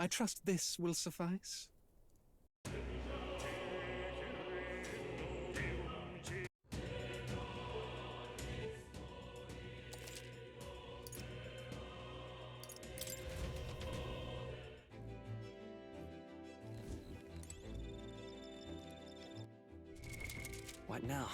I trust this will suffice. What now?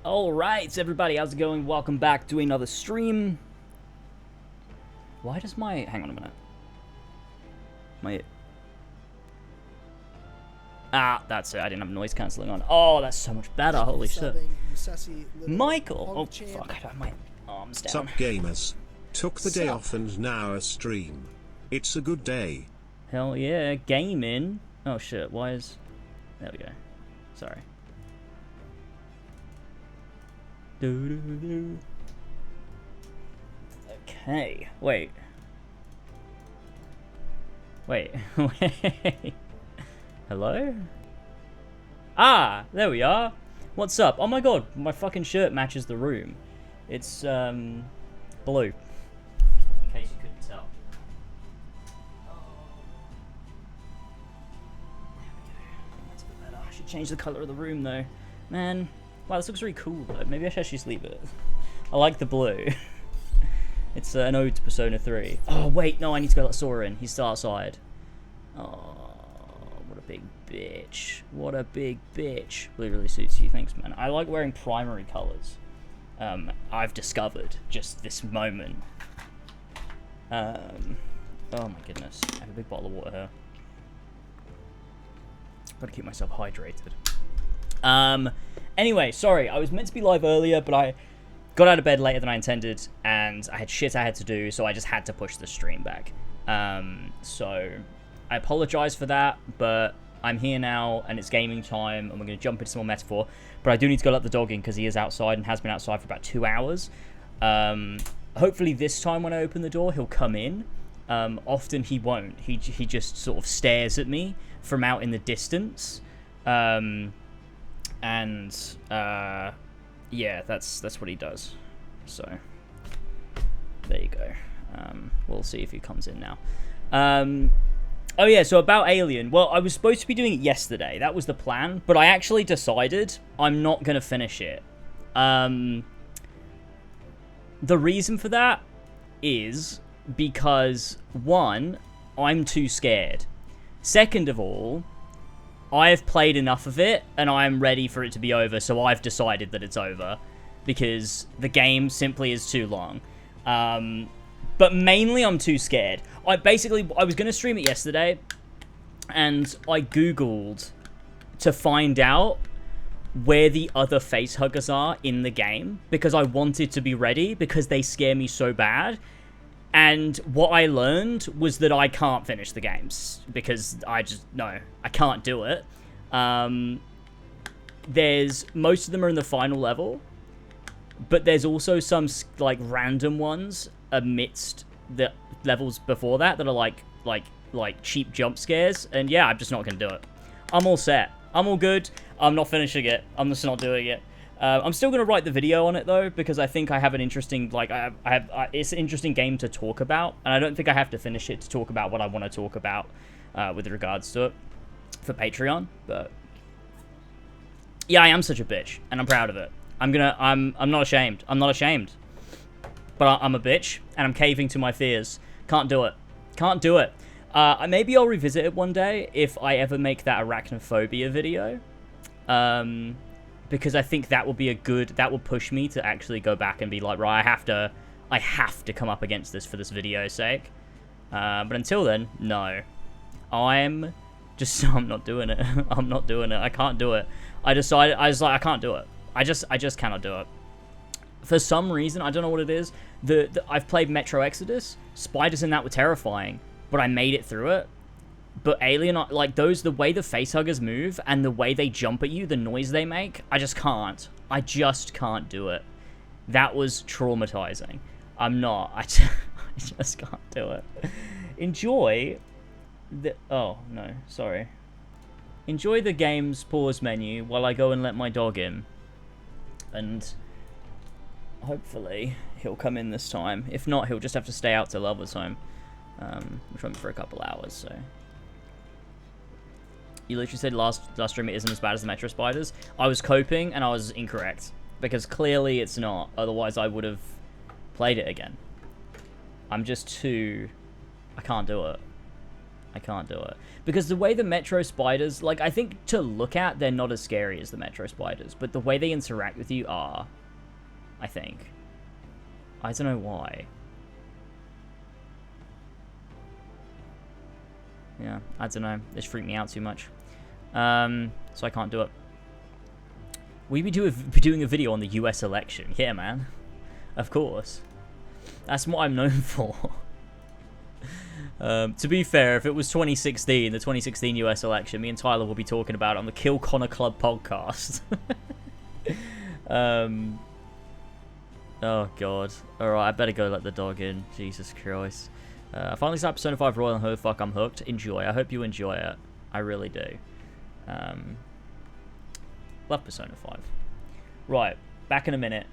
Alright, everybody, how's it going? Welcome back to another stream. Why does my... Hang on a minute. That's it. I didn't have noise cancelling on. Oh, that's so much better. Holy shit. Michael! Oh, fuck. I got my arms down. Sup, gamers? Took the day off and now a stream. It's a good day. Hell yeah. Gaming. Oh, shit. Why is... There we go. Sorry. Okay. Wait. Wait. Hello? Ah, there we are. What's up? Oh my god, my fucking shirt matches the room. It's, blue. In case you couldn't tell. There we go. That's a bit better. I should change the colour of the room, though. Man. Wow, this looks really cool, though. Maybe I should actually sleep it. I like the blue. It's an ode to Persona 3. Oh, wait, no, I need to go let Sora in. He's still outside. Oh, what a big bitch. What a big bitch. Blue really suits you. Thanks, man. I like wearing primary colours. I've discovered just this moment. Oh, my goodness. I have a big bottle of water here. Gotta keep myself hydrated. Anyway, sorry. I was meant to be live earlier, but I got out of bed later than I intended, and I had shit I had to do, so I just had to push the stream back. So I apologize for that, but I'm here now, and it's gaming time, and we're going to jump into some more metaphor. But I do need to go let the dog in, because he is outside, and has been outside for about 2 hours. Hopefully this time when I open the door, he'll come in. Often he won't. He just sort of stares at me from out in the distance. Yeah, that's what he does. So there you go. We'll see if he comes in now. Oh yeah, so about Alien. Well, I was supposed to be doing it yesterday. That was the plan, but I actually decided I'm not gonna finish it. The reason for that is because, one, I'm too scared. Second of all, I have played enough of it, and I am ready for it to be over, so I've decided that it's over, because the game simply is too long. But mainly I'm too scared. I was going to stream it yesterday, and I googled to find out where the other facehuggers are in the game, because I wanted to be ready, because they scare me so bad. And what I learned was that I can't finish the games, because I can't do it. Most of them are in the final level, but there's also some like random ones amidst the levels before that are like cheap jump scares. And yeah, I'm just not gonna do it. I'm all set. I'm all good. I'm not finishing it. I'm just not doing it. I'm still going to write the video on it, though, because I think I have an interesting, it's an interesting game to talk about, and I don't think I have to finish it to talk about what I want to talk about with regards to it for Patreon, but yeah, I am such a bitch, and I'm proud of it. I'm not ashamed. I'm not ashamed, but I'm a bitch, and I'm caving to my fears. Can't do it. Can't do it. Maybe I'll revisit it one day if I ever make that arachnophobia video. Because I think that will be that will push me to actually go back and be like, right, I have to come up against this for this video's sake. But until then, no. I'm not doing it. I'm not doing it. I can't do it. I was like, I can't do it. I just cannot do it. For some reason, I don't know what it is. I've played Metro Exodus. Spiders in that were terrifying, but I made it through it. But Alien, like the way the facehuggers move and the way they jump at you, the noise they make, I just can't. I just can't do it. That was traumatizing. I'm not. I just can't do it. Enjoy the... Oh, no. Sorry. Enjoy the game's pause menu while I go and let my dog in. And hopefully he'll come in this time. If not, he'll just have to stay out till Lover's home. Which went for a couple hours, so... You literally said last stream it isn't as bad as the Metro Spiders. I was coping, and I was incorrect. Because clearly it's not. Otherwise I would have played it again. I'm just too... I can't do it. I can't do it. Because the way the Metro spiders, like, I think to look at, they're not as scary as the Metro spiders. But the way they interact with you are, I think. I don't know why. Yeah, I don't know. This freaked me out too much. So I can't do it. We be doing a video on the US election. Yeah, man. Of course. That's what I'm known for. To be fair, if it was 2016, the 2016 US election, me and Tyler will be talking about it on the Kill Connor Club podcast. Oh, God. Alright, I better go let the dog in. Jesus Christ. I finally started Persona 5 Royal and oh fuck, I'm hooked. Enjoy. I hope you enjoy it. I really do. Love Persona 5. Right, back in a minute.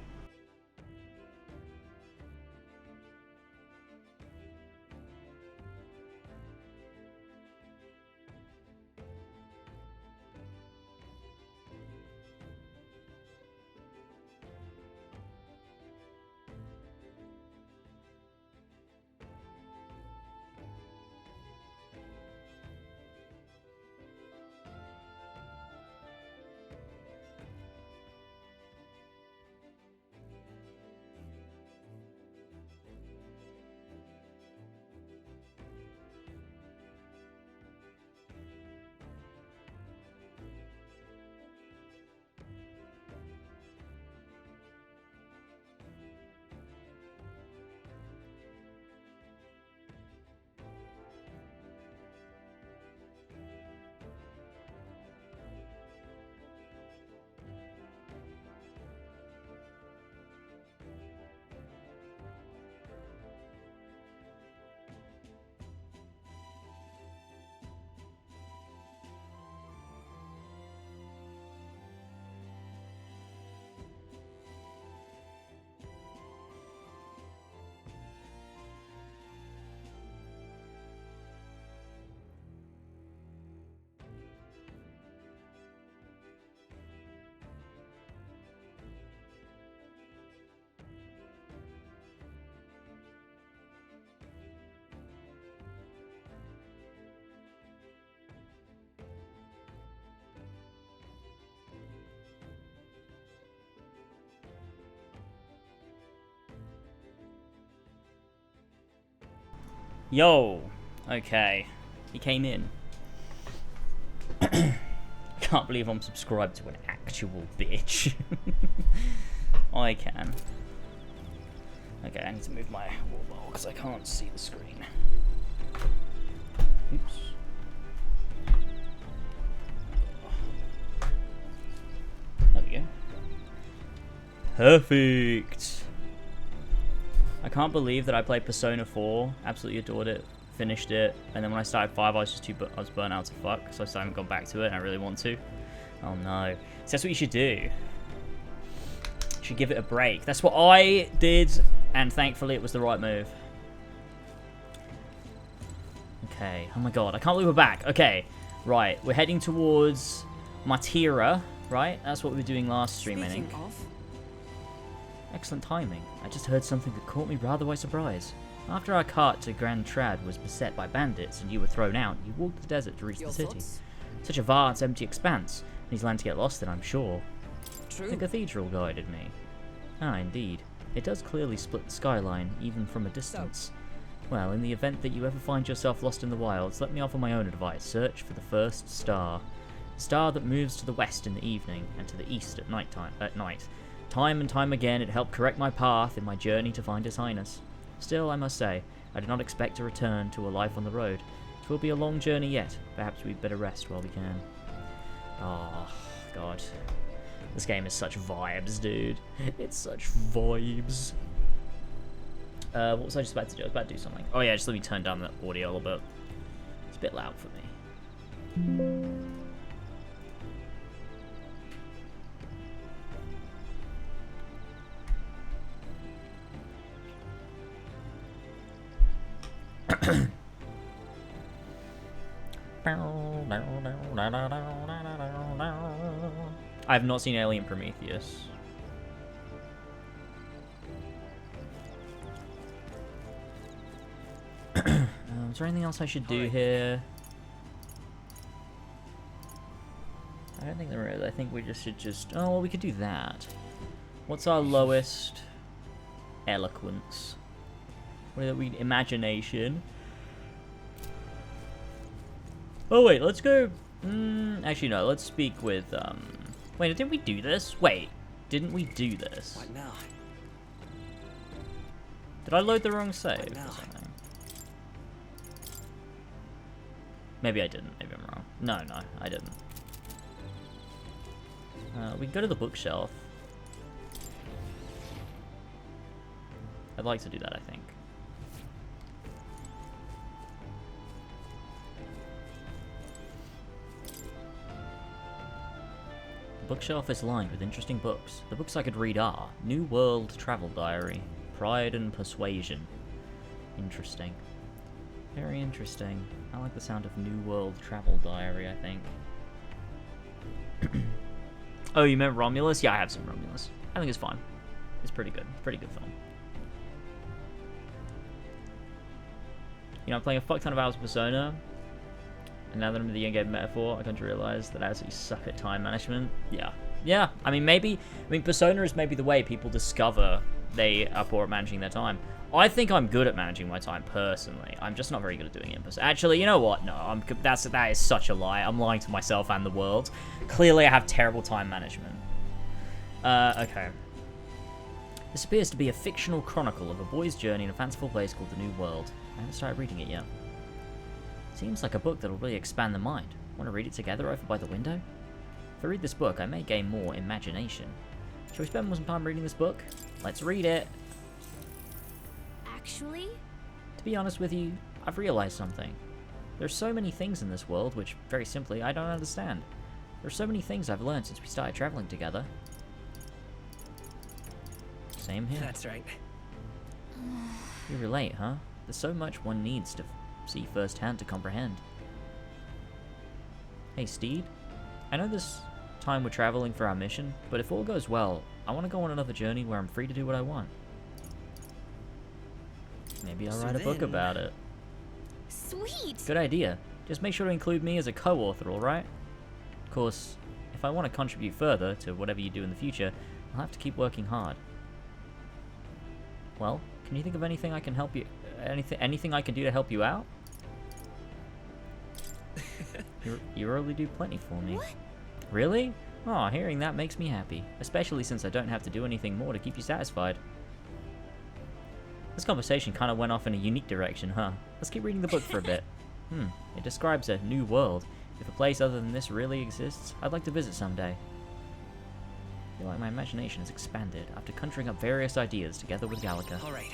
Yo, okay, he came in. Can't believe I'm subscribed to an actual bitch. I can. Okay, I need to move my wall because I can't see the screen. Oops. There we go. Perfect. I can't believe that I played Persona 4, absolutely adored it, finished it, and then when I started 5, I was just I was burnt out to fuck, so I still haven't gone back to it, and I really want to. Oh no. So that's what you should do. You should give it a break. That's what I did, and thankfully it was the right move. Okay, oh my god, I can't believe we're back. Okay, right, we're heading towards Matira, right? That's what we were doing last stream, I think. Excellent timing. I just heard something that caught me rather by surprise. After our cart to Grand Trad was beset by bandits and you were thrown out, you walked the desert to reach the city. Such a vast, empty expanse. These lands to get lost in, I'm sure. True. The cathedral guided me. Ah, indeed. It does clearly split the skyline, even from a distance. Well, in the event that you ever find yourself lost in the wilds, let me offer my own advice. Search for the first star. A star that moves to the west in the evening and to the east at night. Time and time again, it helped correct my path in my journey to find His Highness. Still, I must say, I did not expect to return to a life on the road. It will be a long journey yet. Perhaps we'd better rest while we can. Oh, God. This game is such vibes, dude. It's such vibes. What was I just about to do? I was about to do something. Oh, yeah, just let me turn down the audio a little bit. It's a bit loud for me. I have not seen Alien Prometheus. Is there anything else I should do here? I don't think there is. I think we just should just... Oh, well, we could do that. What's our lowest? Eloquence. What are we? Imagination. Oh, wait. Let's go... actually, no. Let's speak with... Wait, didn't we do this? Wait. Didn't we do this? What now? Did I load the wrong save What or now? something? Maybe I didn't. Maybe I'm wrong. No, I didn't. We can go to the bookshelf. I'd like to do that, I think. The bookshelf is lined with interesting books. The books I could read are New World Travel Diary, Pride and Persuasion. Interesting. Very interesting. I like the sound of New World Travel Diary, I think. Oh, you meant Romulus? Yeah, I have seen Romulus. I think it's fine. It's pretty good. Pretty good film. You know, I'm playing a fuck ton of hours of Persona, and now that I'm in the in-game metaphor, I come to realize that I absolutely suck at time management. Yeah. I mean, Persona is maybe the way people discover they are poor at managing their time. I think I'm good at managing my time personally. I'm just not very good at doing it in Persona. Actually, you know what? No, that is such a lie. I'm lying to myself and the world. Clearly, I have terrible time management. Okay. This appears to be a fictional chronicle of a boy's journey in a fanciful place called the New World. I haven't started reading it yet. Seems like a book that'll really expand the mind. Want to read it together over by the window? If I read this book, I may gain more imagination. Shall we spend some time reading this book? Let's read it. Actually? To be honest with you, I've realized something. There's so many things in this world which, very simply, I don't understand. There's so many things I've learned since we started traveling together. Same here. That's right. You relate, huh? There's so much one needs to see firsthand to comprehend. Hey, Steed. I know this time we're traveling for our mission, but if all goes well, I want to go on another journey where I'm free to do what I want. Maybe I'll write a book about it. Sweet! Good idea. Just make sure to include me as a co-author, alright? Of course, if I want to contribute further to whatever you do in the future, I'll have to keep working hard. Well, can you think of anything I can help you... Anything I can do to help you out? You really do plenty for me. What? Really? Oh, hearing that makes me happy. Especially since I don't have to do anything more to keep you satisfied. This conversation kind of went off in a unique direction, huh? Let's keep reading the book for a bit. It describes a new world. If a place other than this really exists, I'd like to visit someday. I feel like my imagination has expanded after conjuring up various ideas together with Gallica. All right.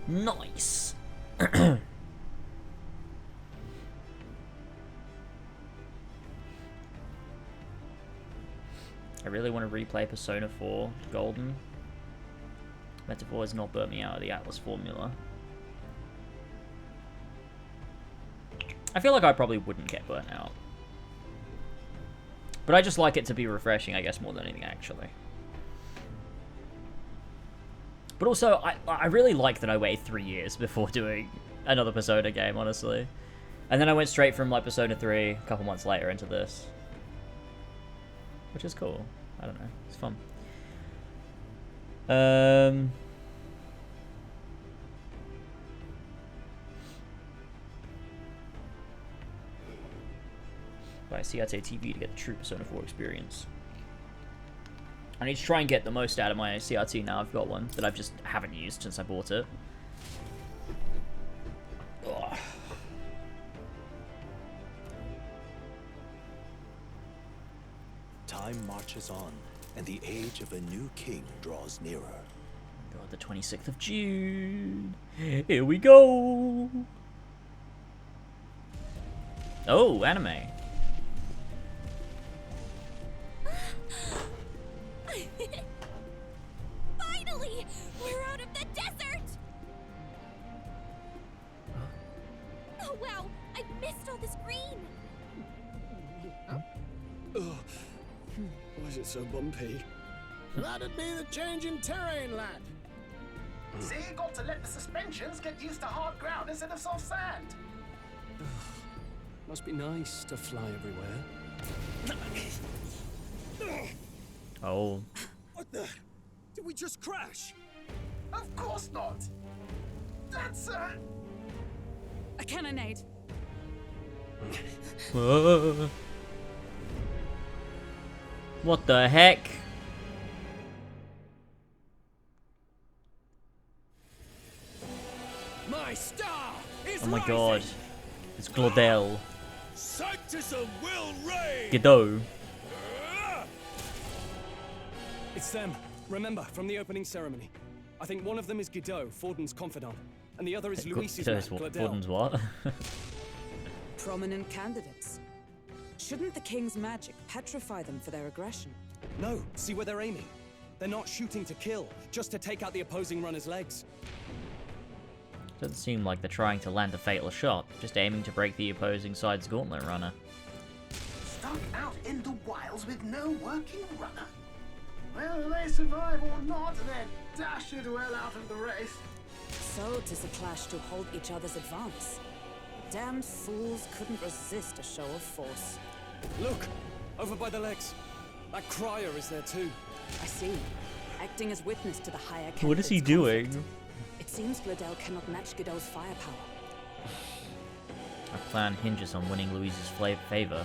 Nice! I really want to replay Persona 4 Golden. Metaphor has not burnt me out of the Atlas formula. I feel like I probably wouldn't get burnt out. But I just like it to be refreshing, I guess, more than anything, actually. But also, I really like that I waited 3 years before doing another Persona game, honestly. And then I went straight from, like, Persona 3 a couple months later into this. Which is cool. I don't know. It's fun. Buy a CRT TV to get the true Persona 4 experience. I need to try and get the most out of my CRT now. I've got one that I've just haven't used since I bought it. Ugh. Time marches on, and the age of a new king draws nearer. God, the 26th of June. Here we go. Oh, anime. Finally! We're out of the desert! Oh wow, I missed all this green! Was it so bumpy? That'd be the change in terrain, lad. See, got to let the suspensions get used to hard ground instead of soft sand. Must be nice to fly everywhere. Oh. What the? Did we just crash? Of course not. That's A cannonade. What the heck? My star is Oh my rising. god. It's Glodell. Sanctism will reign. Godot. It's them. Remember, from the opening ceremony. I think one of them is Godot, Forden's confidant, and the other is Luis's man, Forden's Glodell. what? Prominent candidates. Shouldn't the king's magic petrify them for their aggression? No, see where they're aiming. They're not shooting to kill, just to take out the opposing runner's legs. Doesn't seem like they're trying to land a fatal shot, just aiming to break the opposing side's gauntlet runner. stuck out in the wilds with no working runner. Whether they survive or not, they're dashed well out of the race. So 'tis a clash to hold each other's advance. Damned fools couldn't resist a show of force. Look, over by the legs. That crier is there too. I see. Acting as witness to the higher What is he candidate's doing? conflict. It seems Glodell cannot match Godot's firepower. Our plan hinges on winning Louise's favor.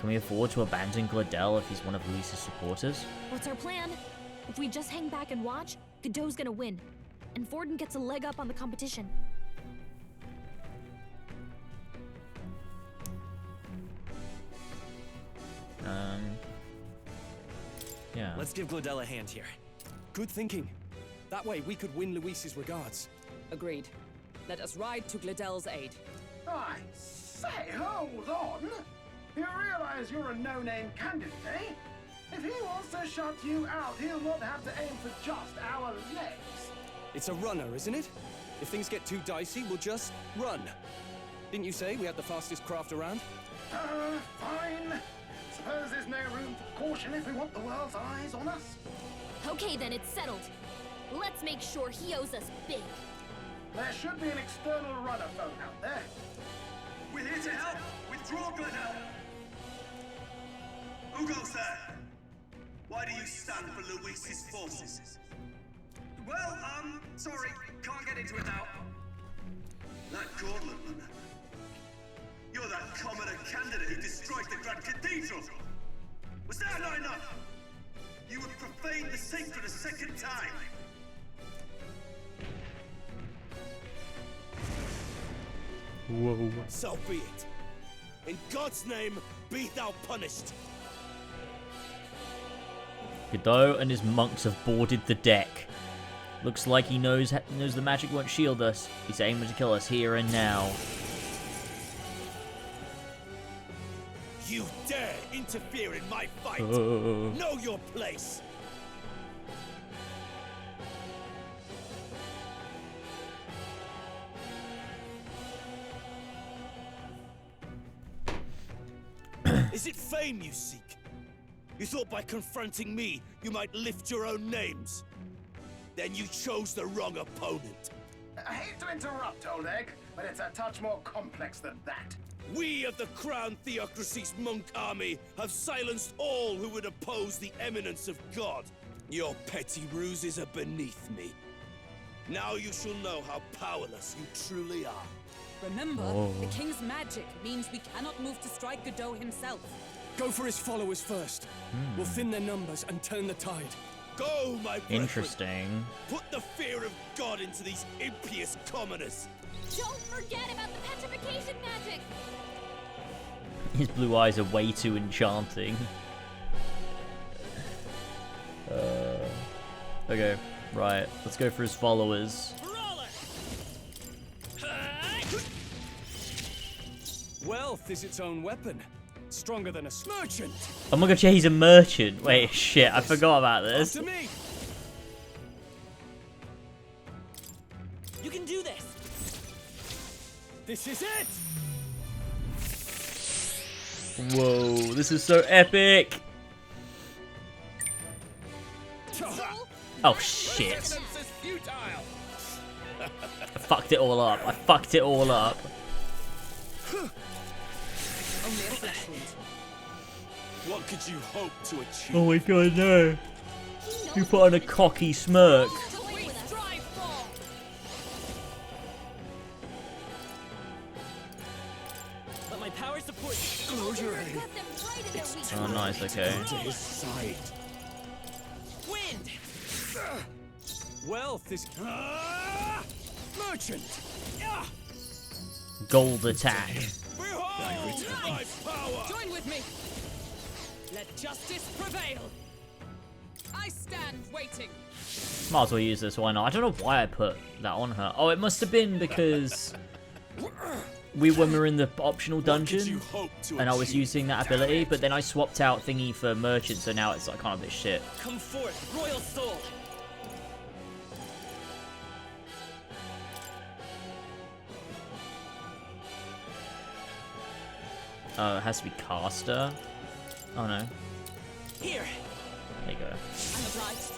Can we afford to abandon Glodell if he's one of Louise's supporters? What's our plan? If we just hang back and watch, Godot's gonna win. And Forden gets a leg up on the competition. Yeah. Let's give Glodell a hand here. Good thinking. That way we could win Luis's regards. Agreed. Let us ride to Glodell's aid. I say, hold on. You realize you're a no-name candidate, eh? If he wants to shut you out, he'll not have to aim for just our legs. It's a runner, isn't it? If things get too dicey, we'll just run. Didn't you say we had the fastest craft around? Fine. Suppose there's no room for caution if we want the world's eyes on us. Okay, then it's settled. Let's make sure he owes us big. There should be an external runner phone out there. We're here to help. Withdraw, Glodell. Who goes there? Why do you stand for Luis's forces? Well, sorry, can't get into it now. That gauntlet runner. You're that commoner candidate who destroyed the Grand Cathedral. Was that not enough? You would profane the sacred a second time. Whoa. So be it. In God's name, be thou punished. Godot and his monks have boarded the deck. Looks like he knows the magic won't shield us. He's aiming to kill us here and now. You dare interfere in my fight. Know your place. Is it fame you seek? You thought by confronting me, you might lift your own names. Then you chose the wrong opponent. I hate to interrupt, old egg, but it's a touch more complex than that. We of the Crown Theocracy's monk army have silenced all who would oppose the eminence of God. Your petty ruses are beneath me. Now you shall know how powerless you truly are. Remember, Oh. the king's magic means we cannot move to strike Godot himself. Go for his followers first. We'll thin their numbers and turn the tide. Go, my brethren. Interesting. Put the fear of God into these impious commoners. Don't forget about the petrification magic! His blue eyes are way too enchanting. Okay, right. Let's go for his followers. Wealth is its own weapon. Stronger than a merchant. Oh my god, yeah, he's a merchant. Wait, shit, I forgot about this. After me. You can do this. This is it. Whoa, this is so epic. Oh shit. Evidence is futile. I fucked it all up. I fucked it all up. Only a flesh wound. What could you hope to achieve? Oh my god, no. You put on a cocky smirk. Let my power support. Oh, nice, okay. To his side. Wind. Wealth is. Merchant. Gold attack. Behold my power! Join with me. Let justice prevail. I stand waiting. Might as well use this, why not? I don't know why I put that on her. Oh, it must have been because when we were in the optional dungeon and I was using that ability, but then I swapped out thingy for merchant, so now it's like kind of a bit shit. Come forth, royal soul. Oh, it has to be caster. Oh no. Here. There you go. I'm obliged.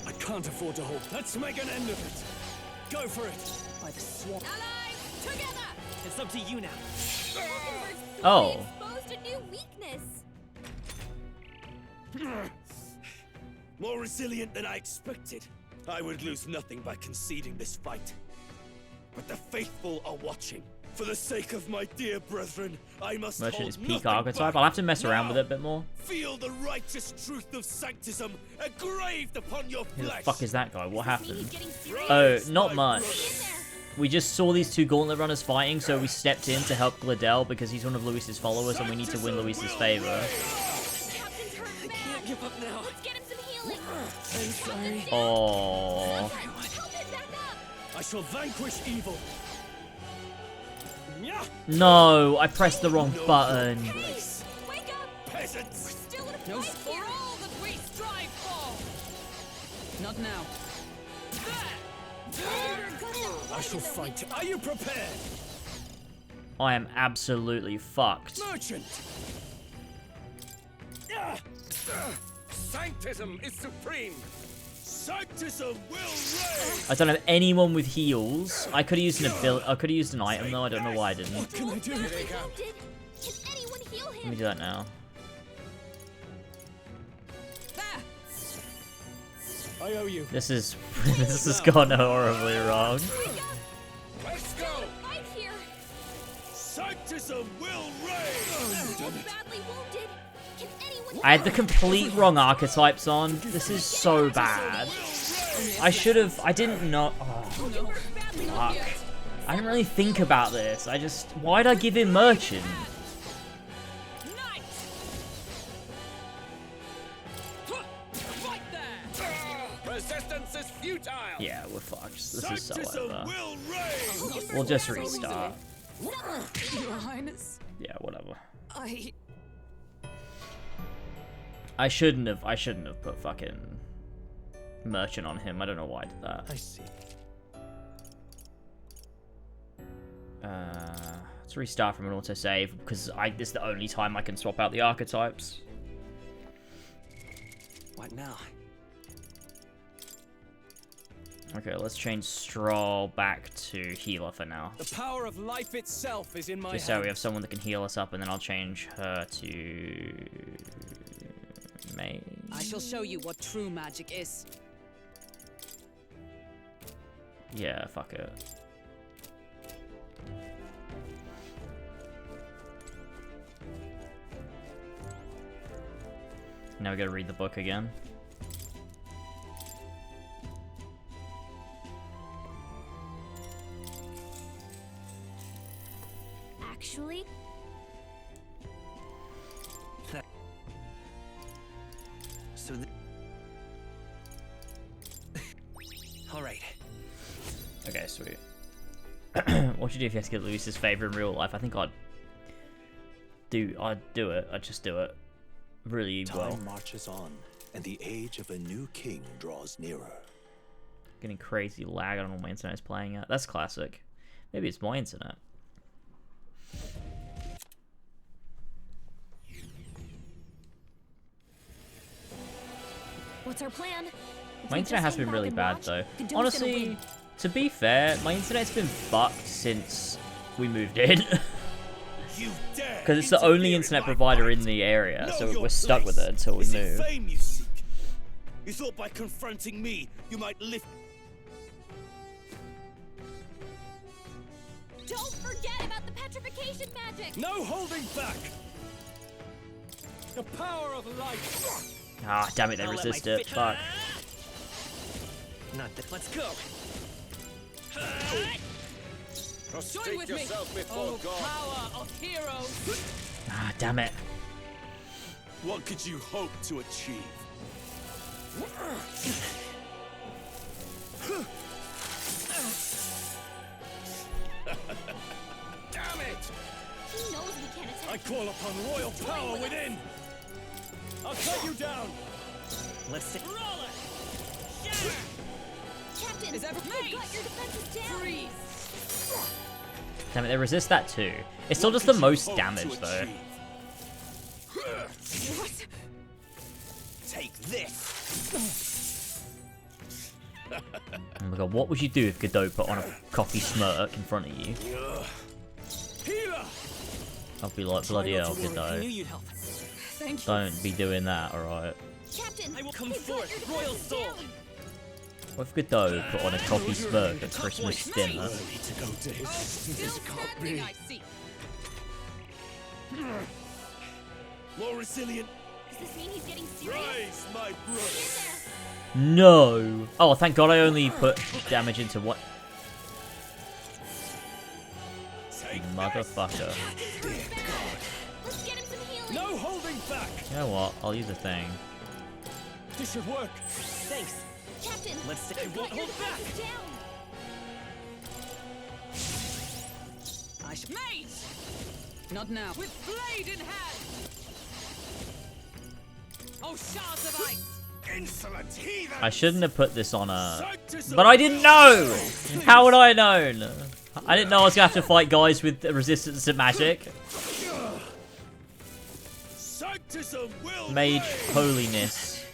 I can't afford to hold. Let's make an end of it. Go for it. By the swamp. Allies, together! It's up to you now. Oh. Exposed a new weakness. More resilient than I expected. I would lose nothing by conceding this fight. But the faithful are watching. For the sake of my dear brethren, I must Merchant hold is peak nothing archetype. back. I'll have to mess around Now, with it a bit more. Feel the righteous truth of sanctism engraved upon your Who the flesh. fuck is that guy? What happened? He's getting serious. Oh, not Get much. in there. We just saw these two gauntlet runners fighting, so we stepped in to help Gladel because he's one of Luis's followers and we need to win Luis's favor. Captain's hurt bad. Can't give up now. Let's get him some healing. I'm sorry. Oh. Help him back up. I shall vanquish evil. Yeah. No, I pressed the wrong button. Wake up. Peasants! Still in a No fight for here. all that we strive for. Not now. I shall fight. Are you prepared? I am absolutely fucked. Merchant. Sanctism is supreme. Sanctism will reign! I don't have anyone with heals. I could have used an I could have used an item though. I don't know why I didn't. What can I do? Badly wounded. Can anyone heal Let me him? do that now. There. I owe you. This is this has gone horribly wrong. Wake up. Let's go! Fight here. Sanctism will reign! Both badly wounded. Can anyone I had the complete wrong archetypes on. This is so bad. I should have. I didn't know. Oh, You were badly fuck. wounded. I didn't really think about this. I just. Why'd I give him merchant? Knight. Right there. Resistance is futile! Yeah, we're fucked. This is so Sanctism over. will reign! We'll just restart. Your Highness, Yeah, whatever. I shouldn't have put fucking merchant on him. I don't know why I did that. I see. Let's restart from an autosave because this is the only time I can swap out the archetypes. What now? Okay, let's change Stroll back to healer for now. The power of life itself is in my Just so we have someone that can heal us up, and then I'll change her to May. I shall show you what true magic is. Yeah, fuck it. Now we gotta read the book again. Actually, So. All right. Okay, sweet. What would you do if you had to get Luis's favor in real life? I think I'd do it. I'd just do it really well. Time marches on, and the age of a new king draws nearer. Getting crazy lag. I don't know what my internet's playing at. That's classic. Maybe it's my internet. what's our plan? If My we internet just has hang been back really and bad watch, though. Godot's gonna Honestly, win. To be fair, my internet's been fucked since we moved in. Because it's the only internet provider in the area, so we're stuck with it until we move. Fame you seek? You thought by confronting me, you might lift. Don't forget about the petrification magic! No holding back! The power of life! Ah, damn it, they resist it. Fuck. Not that. Let's go! Prostrate yourself before God. Power of heroes! Ah, damn it. What could you hope to achieve? Damn it! He knows we can't attack. I call upon royal power within! I'll cut you down! Let's see. Roller! Shatter! Captain, Is that you've mate? got your defenses down. Freeze! Damn it, they resist that too. It's still just the most damage though. What? Take this! Oh my god, what would you do if Godot put on a coffee smirk in front of you? Healer! I'd be like, bloody hell, I Godot. knew you'd help. Thank you. Don't be doing that, alright? Captain, I will come you've got forth, your royal defenses soul. down. What if Godot put on a coffee smirk at Christmas dinner? to go to his. Still standing, I see. More resilient. Does this mean he's getting serious? Rise, my brother. In there. No! Oh, thank god I only put damage into what? Motherfucker. Let's get him some healing. No holding back! You know what? I'll use a thing. This should work. Thanks. Captain, Let's see. you've I won't got your hold back. defenses down. I should. Mate! Not now. With blade in hand! Oh, shards of ice! Insolent heathen! I shouldn't have put this on a... But I didn't know! How would I have known? I didn't know I was going to have to fight guys with resistance to magic. Mage holiness.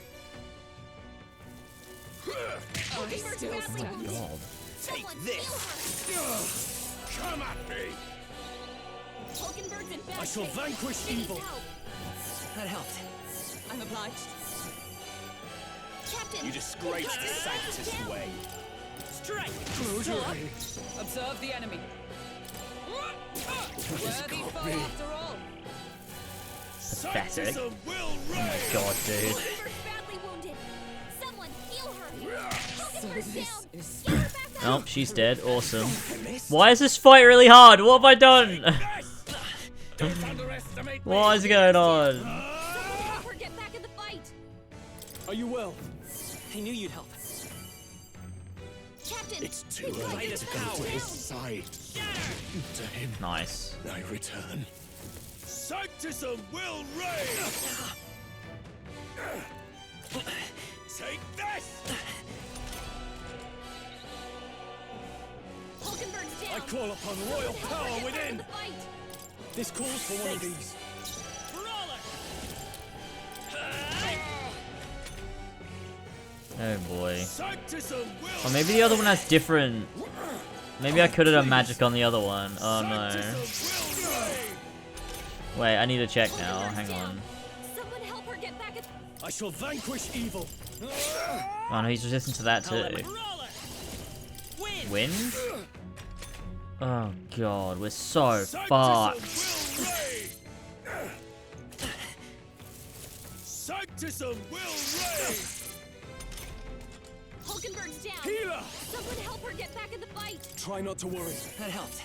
Oh, still standing. God. Take this! Come at me! Hulkenberg's in bad I shall shape. vanquish Need evil. help. That helped. I'm obliged. Captain, You disgrace the Sanctus way. Strike! Stop. Observe the enemy. Worthy foe after all. Pathetic. Sanctism will Oh reign! my god, dude. Hulkenberg's badly wounded. Someone heal her. Hulkenberg's this down. is- Get her back up. Oh, she's dead. Awesome. Why is this fight really hard? What have I done? Don't underestimate me! What is going on? Someone help her get back in the fight. Are you well? I knew you'd help. Captain, It's too you've got late your to go defenses to his down. side. To him, Nice. I return. Sanctism will reign! Take this! Hulkenberg's down. I call upon royal Someone help her power get back in within. the fight. This calls for one of these. Oh boy. Sanctism will Or maybe the other one has different... Maybe I could have done magic on the other one. Oh no. Sanctism will reign! Wait, I need to check now. Hang on. Someone help her get back in. I shall vanquish evil. Oh no, he's resistant to that too. Wind? Oh god, we're so fucked. Sanctism will reign! Sanctism will reign! Hulkenberg's down. Healer! Someone help her get back in the fight. Try not to worry. That helped.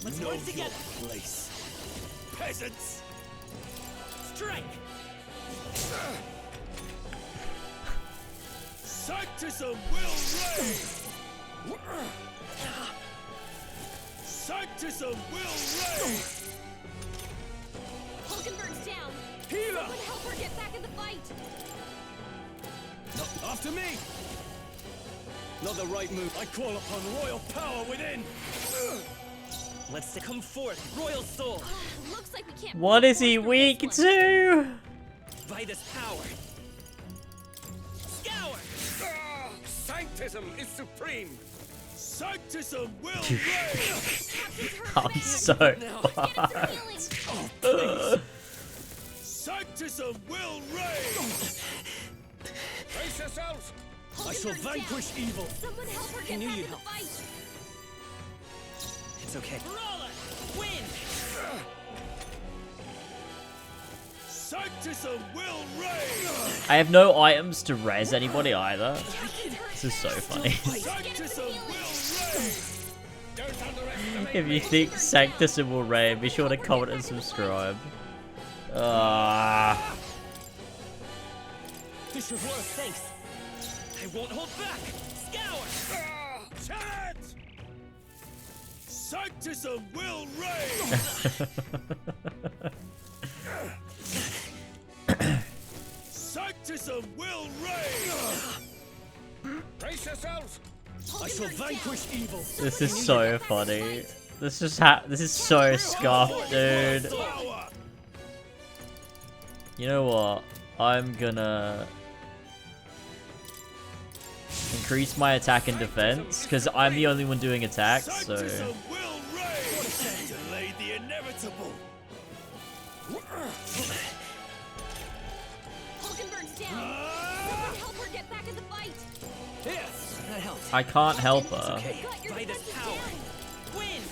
Let's Know work together. your place. Peasants! Strike! Sanctism will reign! Sanctism will reign! Hulkenberg's down. Healer! Someone help her get back in the fight. After me! Not the right move. I call upon royal power within. Let's come forth, royal soul. Looks like we can't. What move is he forward from weak this one. to? By this power. Scour! Sanctism is supreme. Sanctism will reign. I'm so fucked. Sanctism will reign. Brace yourselves. I shall vanquish evil. Someone help her get back in the fight. It's okay. Brawler, win. Sanctism will reign. I have no items to res anybody either. This is so funny. Sanctism will reign. Don't underestimate If you think Sanctism will reign, be sure to comment and subscribe. This should work. Thanks. I won't hold back. Scour. Charge! Sanctism will reign. Sanctism will reign. Brace yourselves. I shall vanquish evil. This is so funny. This is so scuffed, dude. Power. You know what? I'm gonna increase my attack and defense because I'm the only one doing attacks. So Sanctism will reign. Delay the inevitable. Hulkenberg's down. Someone help her get back in the fight. Yes, that helps. I can't help her. Okay, Got your fight is defenses power. down. Win.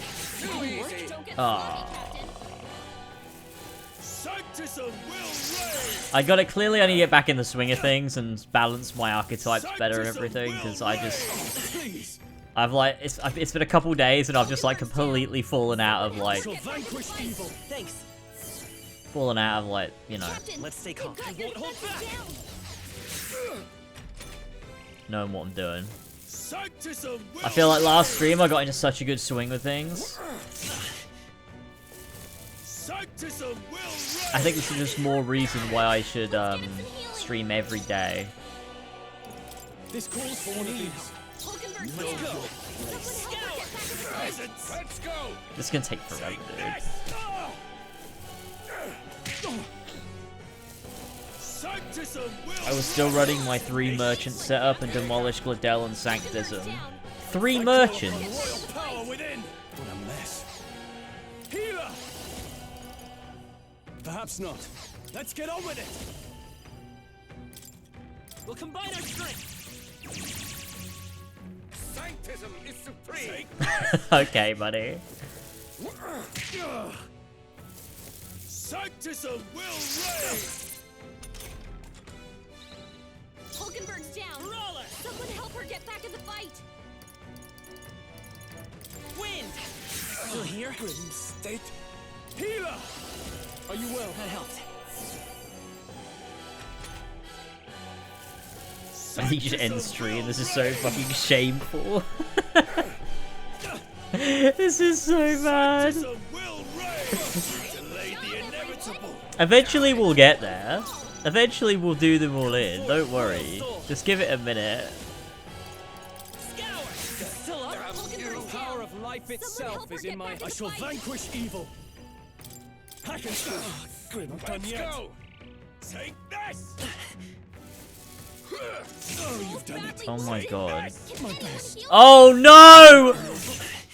Don't get Aw. sloppy, Captain. Sanctism will reign. I gotta clearly only get back in the swing of things and balance my archetypes better and everything because Please. I've like it's been a couple days and I've just like completely fallen out of like Shall vanquish evil. Thanks. fallen out of like, you know, Captain, Let's stay calm. you've got I your won't hold defenses back. down. knowing what I'm doing. Sanctism will I feel like last stream I got into such a good swing with things. Sanctism will reign. I think this is just more reason why I should stream every day. This calls for one of these. Hulkenberg's Let's down. go. Someone help her get back in the fight. Peasants, let's go. This is gonna take forever, dude. Sanctism will I was still running my 3 merchant setup and demolished Gladell and Hulkenberg's Sanctism. down. 3 merchants? royal power within. What a mess. Healer. Perhaps not. Let's get on with it. We'll combine our strength. Sanctism is supreme. Okay, buddy. Sanctism will reign. Hulkenberg's down. Brawler. Someone help her get back in the fight. Wind. Still here? Grim state. Healer. Are you well? That helped. I think you should end the stream. This is so fucking shameful. This is so bad. Sanctism will reign. Delay the inevitable. Eventually we'll get there. Eventually we'll do them all in. Don't worry. Just give it a minute. Scour. Still up? Hulkenberg's The power down. of life Someone itself help her is get in my... back in I the shall fight. vanquish evil. Hack and shoot. Grim, Not done let's yet. go. Take this. Oh, you've done it. Oh my god. Can anyone heal? Oh no!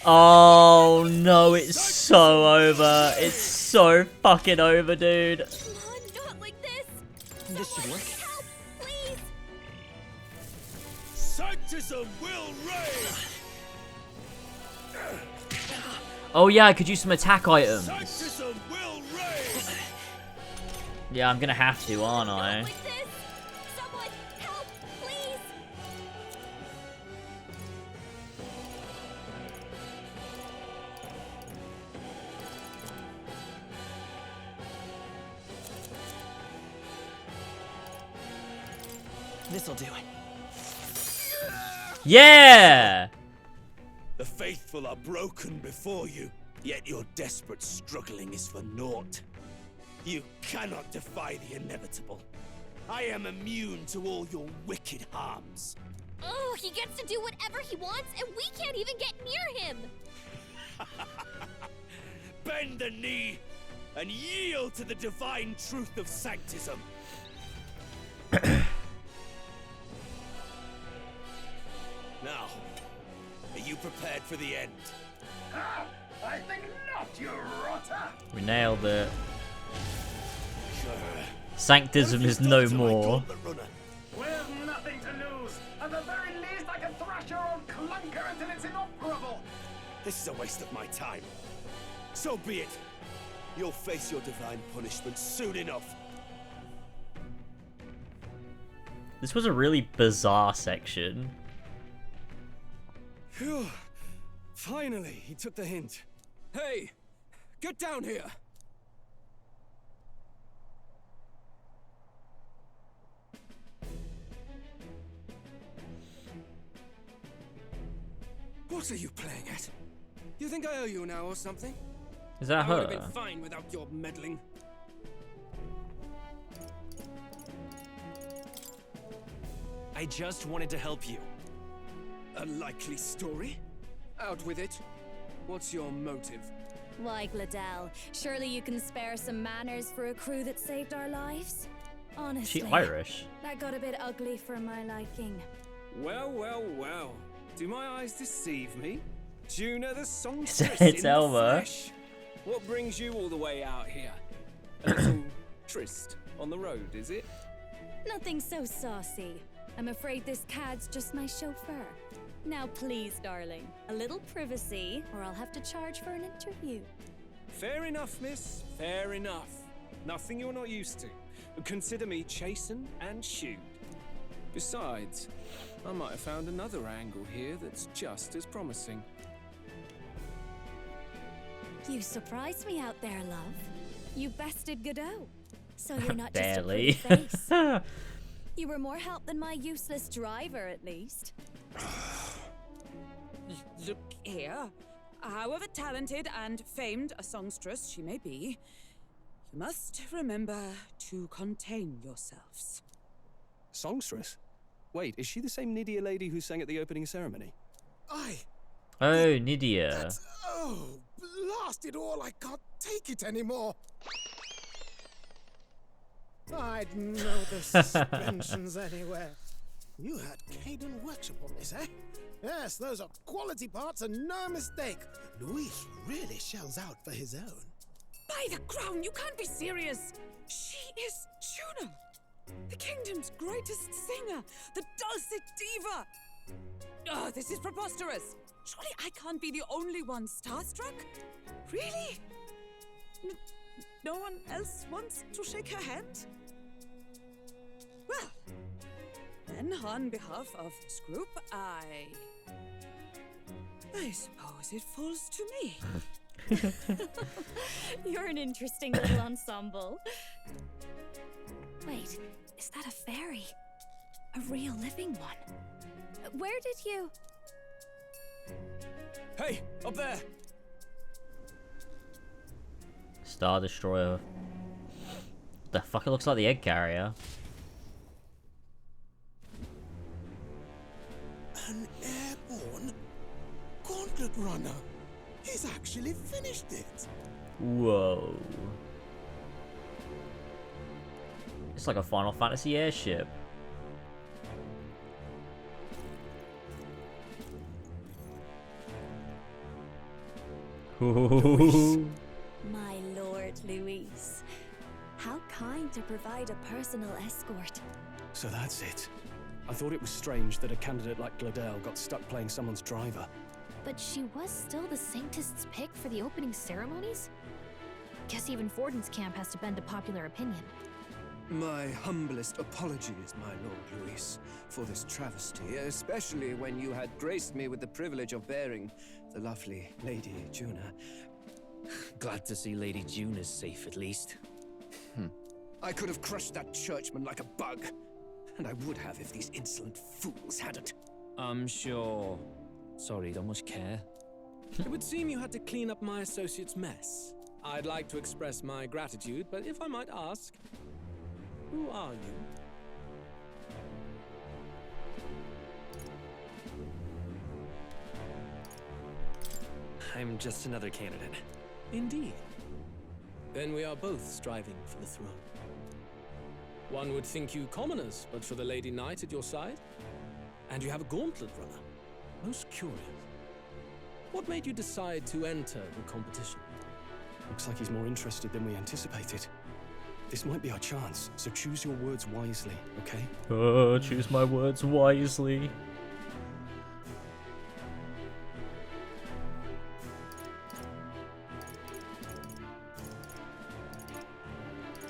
Oh no, it's so over. It's so fucking over, dude. Come on, not like this. This should work. Help, please. Sanctism will reign. Oh yeah, I could use some attack items. Sanctism will reign. Yeah, I'm gonna have to, aren't Not I? like this. Someone help, please. This'll do it. Yeah! The faithful are broken before you, yet your desperate struggling is for naught. You cannot defy the inevitable. I am immune to all your wicked harms. Oh, he gets to do whatever he wants, and we can't even get near him. Bend the knee and yield to the divine truth of sanctism. prepared for the end? Ah, I think not, you rotter! We nailed it. Sure. Sanctism is no more. With nothing to lose, at the very least I can thrash your old clunker until it's inoperable! This is a waste of my time. So be it. You'll face your divine punishment soon enough. This was a really bizarre section. Phew. Finally, he took the hint. Hey, get down here. What are you playing at? You think I owe you now or something? Is that I would have her? been fine without your meddling. I just wanted to help you. A likely story? Out with it. What's your motive? Why, Gladell, surely you can spare some manners for a crew that saved our lives? Honestly, She Irish? that got a bit ugly for my liking. Well, well, well. Do my eyes deceive me? Juna the songstress It's in Elva. the flesh. What brings you all the way out here? A little tryst on the road, is it? Nothing so saucy. I'm afraid this cad's just my chauffeur. Now please, darling, a little privacy, or I'll have to charge for an interview. Fair enough, miss. Fair enough. Nothing you're not used to. Consider me chastened and shooed. Besides, I might have found another angle here that's just as promising. You surprised me out there, love. You bested Godot. So you're not Barely. just a pretty face. You were more help than my useless driver, at least. Look here. However talented and famed a songstress she may be, you must remember to contain yourselves. Songstress? Wait, is she the same Nydia lady who sang at the opening ceremony? Aye. Oh, Nydia. Oh, blast it all, I can't take it anymore. I'd know the suspensions anywhere. You had Caden Workshop on this, eh? Yes, those are quality parts and no mistake. Luis really shells out for his own. By the crown, you can't be serious! She is Juna, the kingdom's greatest singer, the dulcet diva! Oh, this is preposterous! Surely I can't be the only one starstruck? Really? No one else wants to shake her hand? Well, then on behalf of this group, I suppose it falls to me. You're an interesting little ensemble. Wait, is that a fairy? A real living one? Where did you... Hey, up there! Star Destroyer. The fuck, it looks like the egg carrier. An airborne gauntlet runner. He's actually finished it. Whoa. It's like a Final Fantasy airship. Ooh. My Lord Luis. How kind to provide a personal escort. So that's it. I thought it was strange that a candidate like Gladell got stuck playing someone's driver. But she was still the Sanctist's pick for the opening ceremonies? Guess even Forden's camp has to bend to popular opinion. My humblest apologies, my Lord Luis, for this travesty, especially when you had graced me with the privilege of bearing the lovely Lady Juna. Glad to see Lady Juna's safe, at least. I could have crushed that churchman like a bug, and I would have if these insolent fools hadn't. I'm sure. Sorry, don't much care. It would seem you had to clean up my associate's mess. I'd like to express my gratitude, but if I might ask, who are you? I'm just another candidate. Indeed. Then we are both striving for the throne. One would think you commoners, but for the Lady Knight at your side. And you have a gauntlet runner. Most curious. What made you decide to enter the competition? Looks like he's more interested than we anticipated. This might be our chance, so choose your words wisely, okay? Choose my words wisely.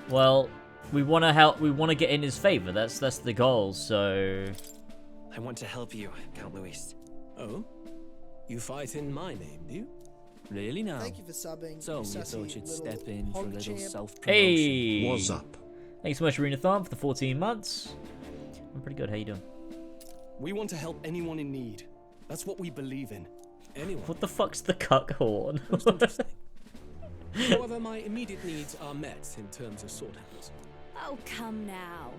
Well, we want to help. We want to get in his favor. That's the goal. So, I want to help you, Count Luis. Oh? You fight in my name, do you? Really now? Thank you for subbing. So, you sassy thought you'd little step in for a hog little champ. self-promotion? hey, What's up? Thanks so much, Arena Thumb, for the 14 months. I'm pretty good. How you doing? We want to help anyone in need. That's what we believe in. Anyone. What the fuck's the cuck horn? However, my immediate needs are met in terms of sword hands. Oh, come now.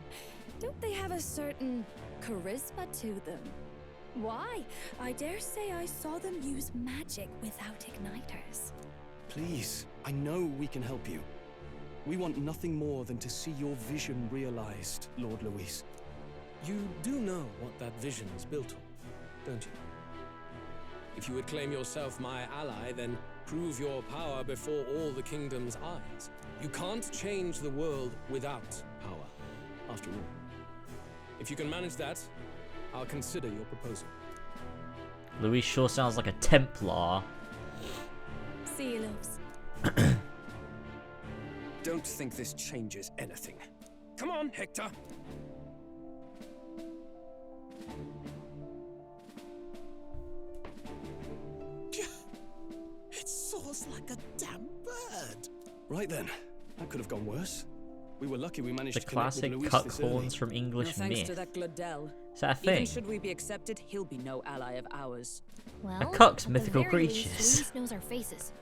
Don't they have a certain charisma to them? Why? I dare say I saw them use magic without igniters. Please, I know we can help you. We want nothing more than to see your vision realized, Lord Luis. You do know what that vision is built on, don't you? If you would claim yourself my ally, then prove your power before all the kingdom's eyes. You can't change the world without power, after all. If you can manage that, I'll consider your proposal. Luis sure sounds like a Templar. See you, loves. Don't think this changes anything. Come on, Hector. It soars like a damn bird. Right then, that could have gone worse. We were lucky we managed The to connect with classic Luis cuck this early. horns from English No thanks myth. to that Gladel. Is that a Even thing? should we be accepted, he'll be no ally of ours. Well, A cuck's at the mythical very least, creatures. Luis knows our faces.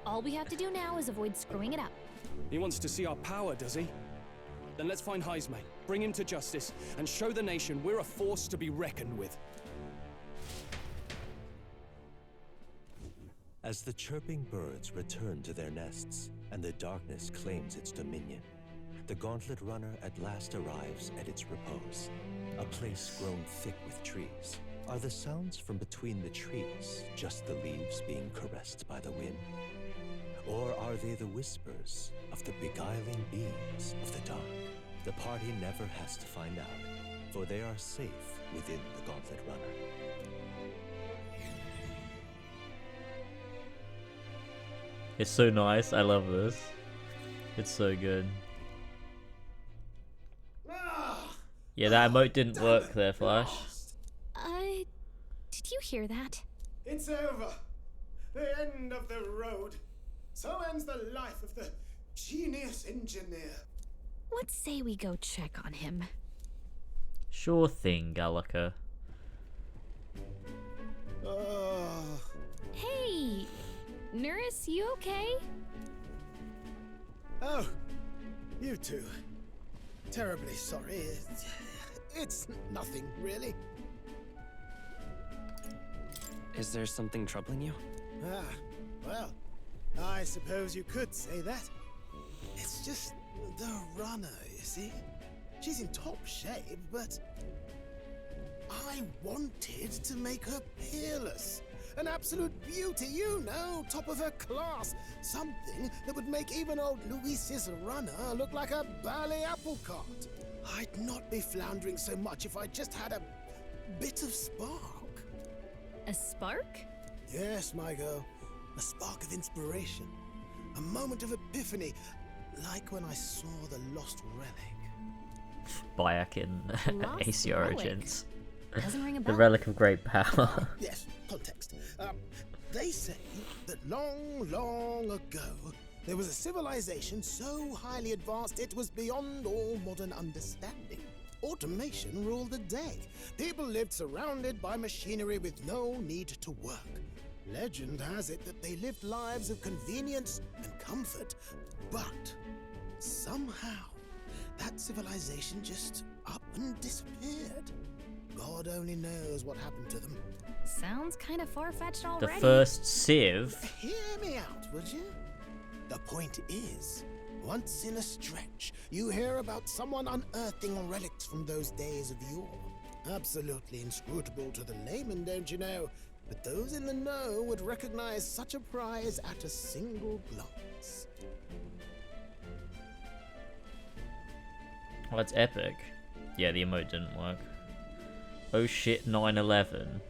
All we have to do now is avoid screwing it up. He wants to see our power, does he? Then let's find Heisme, bring him to justice, and show the nation we're a force to be reckoned with. As the chirping birds return to their nests and the darkness claims its dominion, the Gauntlet Runner at last arrives at its repose, a place grown thick with trees. Are the sounds from between the trees just the leaves being caressed by the wind? Or are they the whispers of the beguiling beams of the dark? The party never has to find out, for they are safe within the Gauntlet Runner. It's so nice. I love this. It's so good. Yeah, that emote didn't work there, Flash. Did you hear that? It's over. The end of the road. So ends the life of the genius engineer. Let's say we go check on him. Sure thing, Gallica. Hey, Nurse, you okay? Oh, you two. Terribly sorry. It's nothing, really. Is there something troubling you? Ah, well, I suppose you could say that. It's just the runner, you see? She's in top shape, but I wanted to make her peerless. An absolute beauty, you know, top of her class. Something that would make even old Luis's runner look like a bally apple cart. I'd not be floundering so much if I just had a bit of spark. A spark? Yes, my girl. A spark of inspiration. A moment of epiphany. Like when I saw the lost relic. Bayek in Lost AC relic? Origins. Doesn't ring a The bell. relic of great power. Yes, context. They say that long, long ago, there was a civilization so highly advanced it was beyond all modern understanding. Automation ruled the day. People lived surrounded by machinery with no need to work. Legend has it that they lived lives of convenience and comfort, but somehow that civilization just up and disappeared. God only knows what happened to them. Sounds kind of far-fetched The already. first Civ. Hear me out, would you? The point is, once in a stretch, you hear about someone unearthing relics from those days of yore. Absolutely inscrutable to the layman, don't you know? but those in the know would recognize such a prize at a single glance. Oh, that's epic. Yeah, the emote didn't work. Oh shit, 9/11.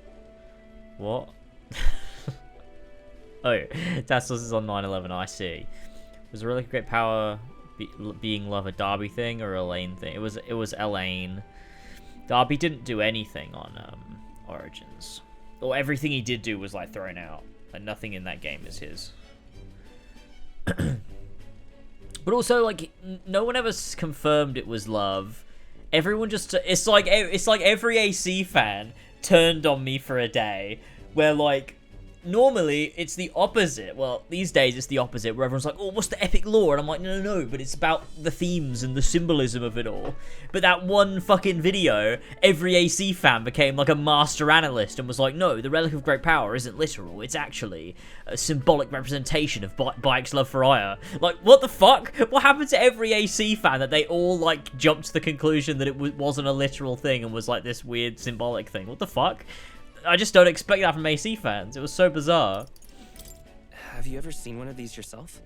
What? Oh, Tassos is on 9/11, I see. Was a really great power being love a Darby thing or Elaine thing? It was Elaine. Darby didn't do anything on Origins. Or everything he did do was like thrown out. Like nothing in that game is his. But also, like, no one ever confirmed it was love. Everyone just... It's like every AC fan turned on me for a day. Where, like, normally it's the opposite. Well, these days it's the opposite. Where everyone's like, oh, what's the epic lore? And I'm like, no. But it's about the themes and the symbolism of it all. But that one fucking video, every AC fan became, like, a master analyst. And was like, no, the Relic of Great Power isn't literal. It's actually a symbolic representation of Bayek's love for Aya. Like, what the fuck? What happened to every AC fan that they all, like, jumped to the conclusion that it wasn't a literal thing and was, like, this weird symbolic thing? What the fuck? I just don't expect that from AC fans. It was so bizarre. Have you ever seen one of these yourself?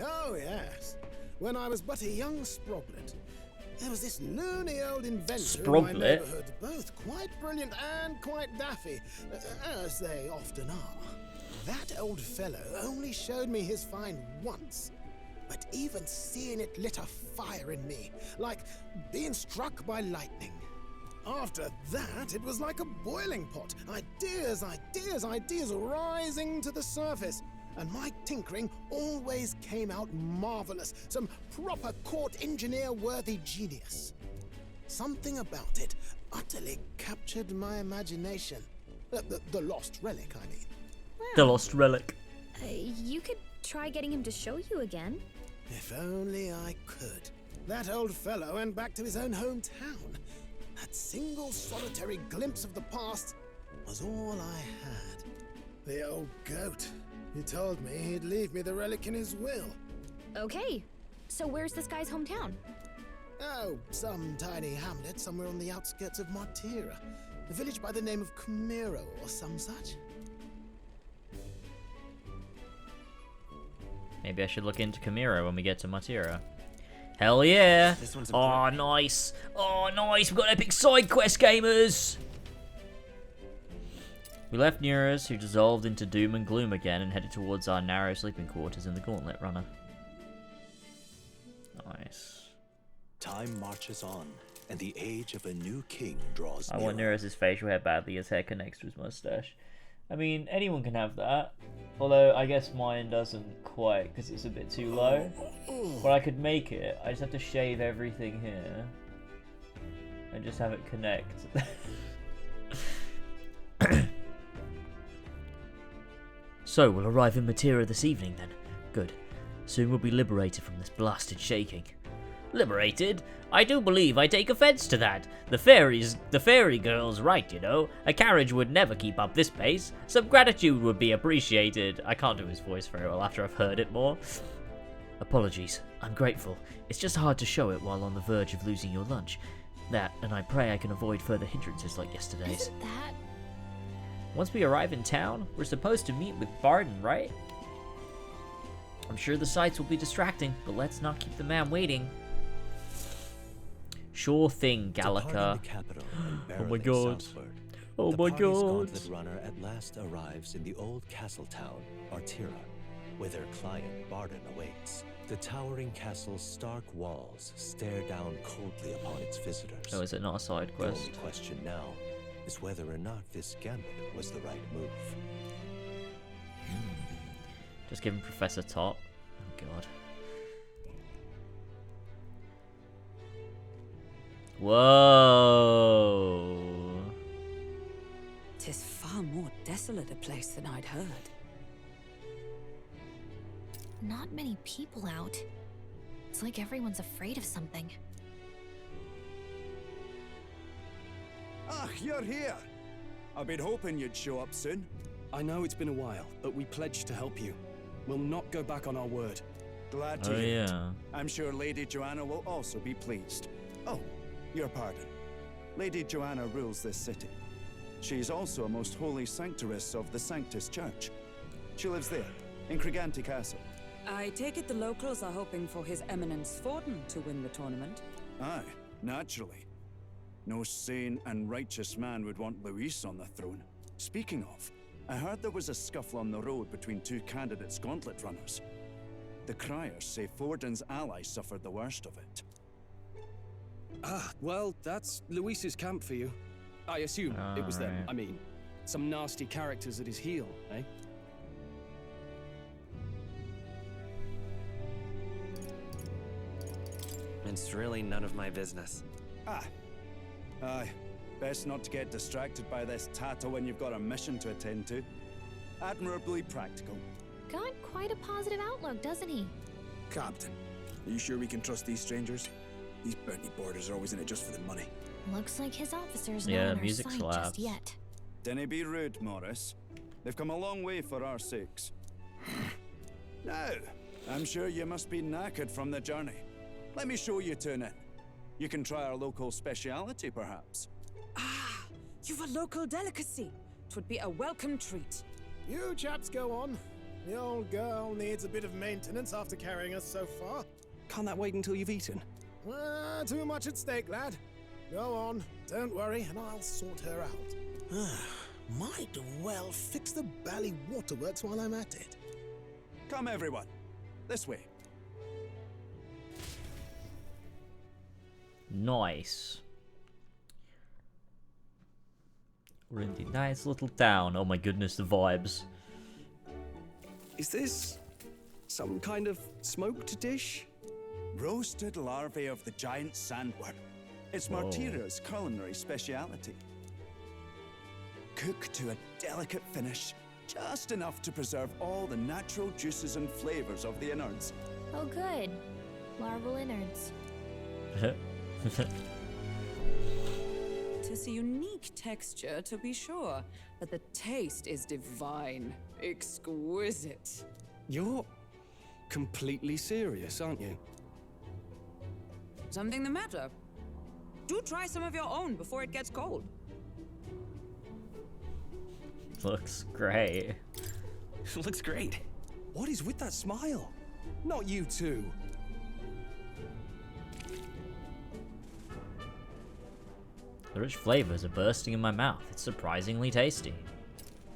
Oh, yes. When I was but a young sproglet, there was this loony old inventor in my neighborhood, both quite brilliant and quite daffy, as they often are. That old fellow only showed me his find once, but even seeing it lit a fire in me, like being struck by lightning. After that, it was like a boiling pot. Ideas rising to the surface. And my tinkering always came out marvelous. Some proper court engineer-worthy genius. Something about it utterly captured my imagination. The lost relic, I mean. Well, the lost relic. You could try getting him to show you again. If only I could. That old fellow went back to his own hometown. That single solitary glimpse of the past was all I had. The old goat. He told me he'd leave me the relic in his will. Okay, so where's this guy's hometown? Oh, some tiny hamlet somewhere on the outskirts of Martira. A village by the name of Camiro or some such. Maybe I should look into Camiro when we get to Martira. Hell yeah! Oh, nice! Oh, nice! We've got epic side quest, gamers! We left Neuros, who dissolved into doom and gloom again, and headed towards our narrow sleeping quarters in the Gauntlet Runner. Nice. Time marches on, and the age of a new king draws near. I want Neuros' facial hair badly. His hair connects to his mustache. I mean, anyone can have that. Although, I guess mine doesn't quite, because it's a bit too low. But I could make it. I just have to shave everything here. And just have it connect. So, we'll arrive in Matira this evening then. Good. Soon we'll be liberated from this blasted shaking. Liberated? I do believe I take offense to that. The fairy girl's right, you know. A carriage would never keep up this pace. Some gratitude would be appreciated. I can't do his voice very well after I've heard it more. Apologies. I'm grateful. It's just hard to show it while on the verge of losing your lunch. That, and I pray I can avoid further hindrances like yesterday's. Isn't that... Once we arrive in town, we're supposed to meet with Barden, right? I'm sure the sights will be distracting, but let's not keep the man waiting. Sure thing, Gallica. Oh my god. Oh my god. The Gauntlet Runner at last arrives in the old castle town, Martira, where their client Barden awaits. The towering castle's stark walls stare down coldly upon its visitors. Oh, is it not a side quest? The only question now is whether or not this gambit was the right move. Just give him Professor Tot. Oh god. Whoa. 'Tis far more desolate a place than I'd heard. Not many people out. It's like everyone's afraid of something. Ah, you're here. I've been hoping you'd show up soon. I know it's been a while, but we pledged to help you. We'll not go back on our word. Glad to Oh hear it. yeah. I'm sure Lady Joanna will also be pleased. Oh, your pardon. Lady Joanna rules this city. She's also a most holy sanctuaress of the Sanctus Church. She lives there, in Criganti Castle. I take it the locals are hoping for His Eminence Forden to win the tournament. Aye, naturally. No sane and righteous man would want Luis on the throne. Speaking of, I heard there was a scuffle on the road between two candidates gauntlet runners. The criers say Forden's ally suffered the worst of it. Ah, well, that's Luis's camp for you. I assume it was them. I mean, some nasty characters at his heel, eh? It's really none of my business. Aye. Best not to get distracted by this tattoo when you've got a mission to attend to. Admirably practical. Got quite a positive outlook, doesn't he? Captain, are you sure we can trust these strangers? These Bernie boarders are always in it just for the money. Looks like his officers know on our side just yet. Dinna be rude, Morris. They've come a long way for our sakes. Now, I'm sure you must be knackered from the journey. Let me show you to an inn. You can try our local speciality, perhaps. Ah, you've a local delicacy. 'Twould be a welcome treat. You chaps go on. The old girl needs a bit of maintenance after carrying us so far. Can't that wait until you've eaten? Too much at stake, lad. Go on, don't worry, and I'll sort her out. Might well fix the bally waterworks while I'm at it. Come, everyone. This way. Nice. We're in the nice little town. Oh my goodness, the vibes. Is this some kind of smoked dish? Roasted larvae of the giant sandworm. It's Martira's culinary speciality. Cooked to a delicate finish, just enough to preserve all the natural juices and flavors of the innards. Oh good. Larval innards. Tis a unique texture, to be sure, but the taste is divine. Exquisite. You're completely serious, aren't you? Something the matter? Do try some of your own before it gets cold. Looks great. Looks great. What is with that smile? Not you two. The rich flavors are bursting in my mouth. It's surprisingly tasty.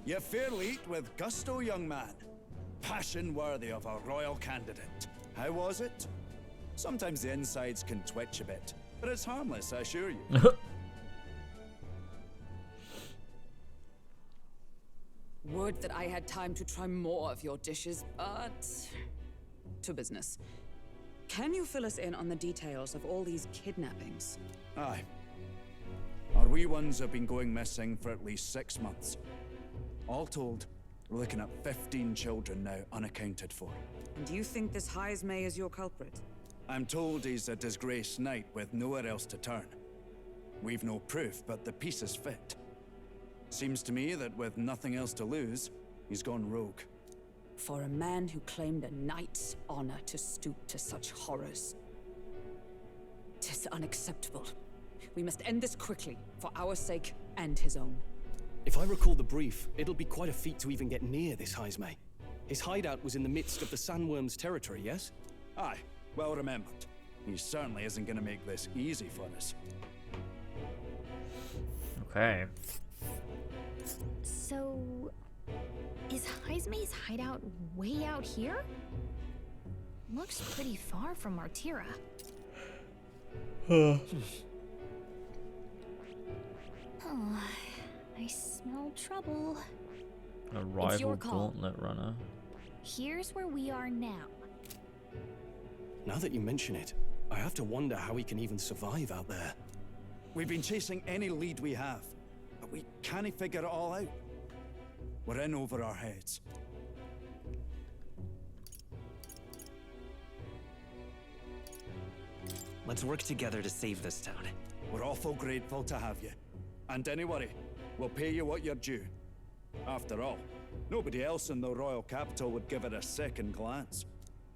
You fairly eat with gusto, young man. Passion worthy of a royal candidate. How was it? Sometimes the insides can twitch a bit, but it's harmless, I assure you. Would that I had time to try more of your dishes, but to business. Can you fill us in on the details of all these kidnappings? Aye. Our wee ones have been going missing for at least 6 months. All told, we're looking at 15 children now unaccounted for. And do you think this Heismay is your culprit? I'm told he's a disgraced knight with nowhere else to turn. We've no proof, but the pieces fit. Seems to me that with nothing else to lose, he's gone rogue. For a man who claimed a knight's honor to stoop to such horrors. 'Tis unacceptable. We must end this quickly, for our sake and his own. If I recall the brief, it'll be quite a feat to even get near this Heismay. His hideout was in the midst of the Sandworm's territory, yes? Aye, well remembered. He certainly isn't going to make this easy for us. Okay. So, is Heismay's hideout way out here? Looks pretty far from Martira. Oh, I smell trouble. A It's rival your call. gauntlet runner. Here's where we are now. Now that you mention it, I have to wonder how he can even survive out there. We've been chasing any lead we have, but we can't figure it all out. We're in over our heads. Let's work together to save this town. We're awful grateful to have you. And don't worry, we'll pay you what you're due. After all, nobody else in the royal capital would give it a second glance.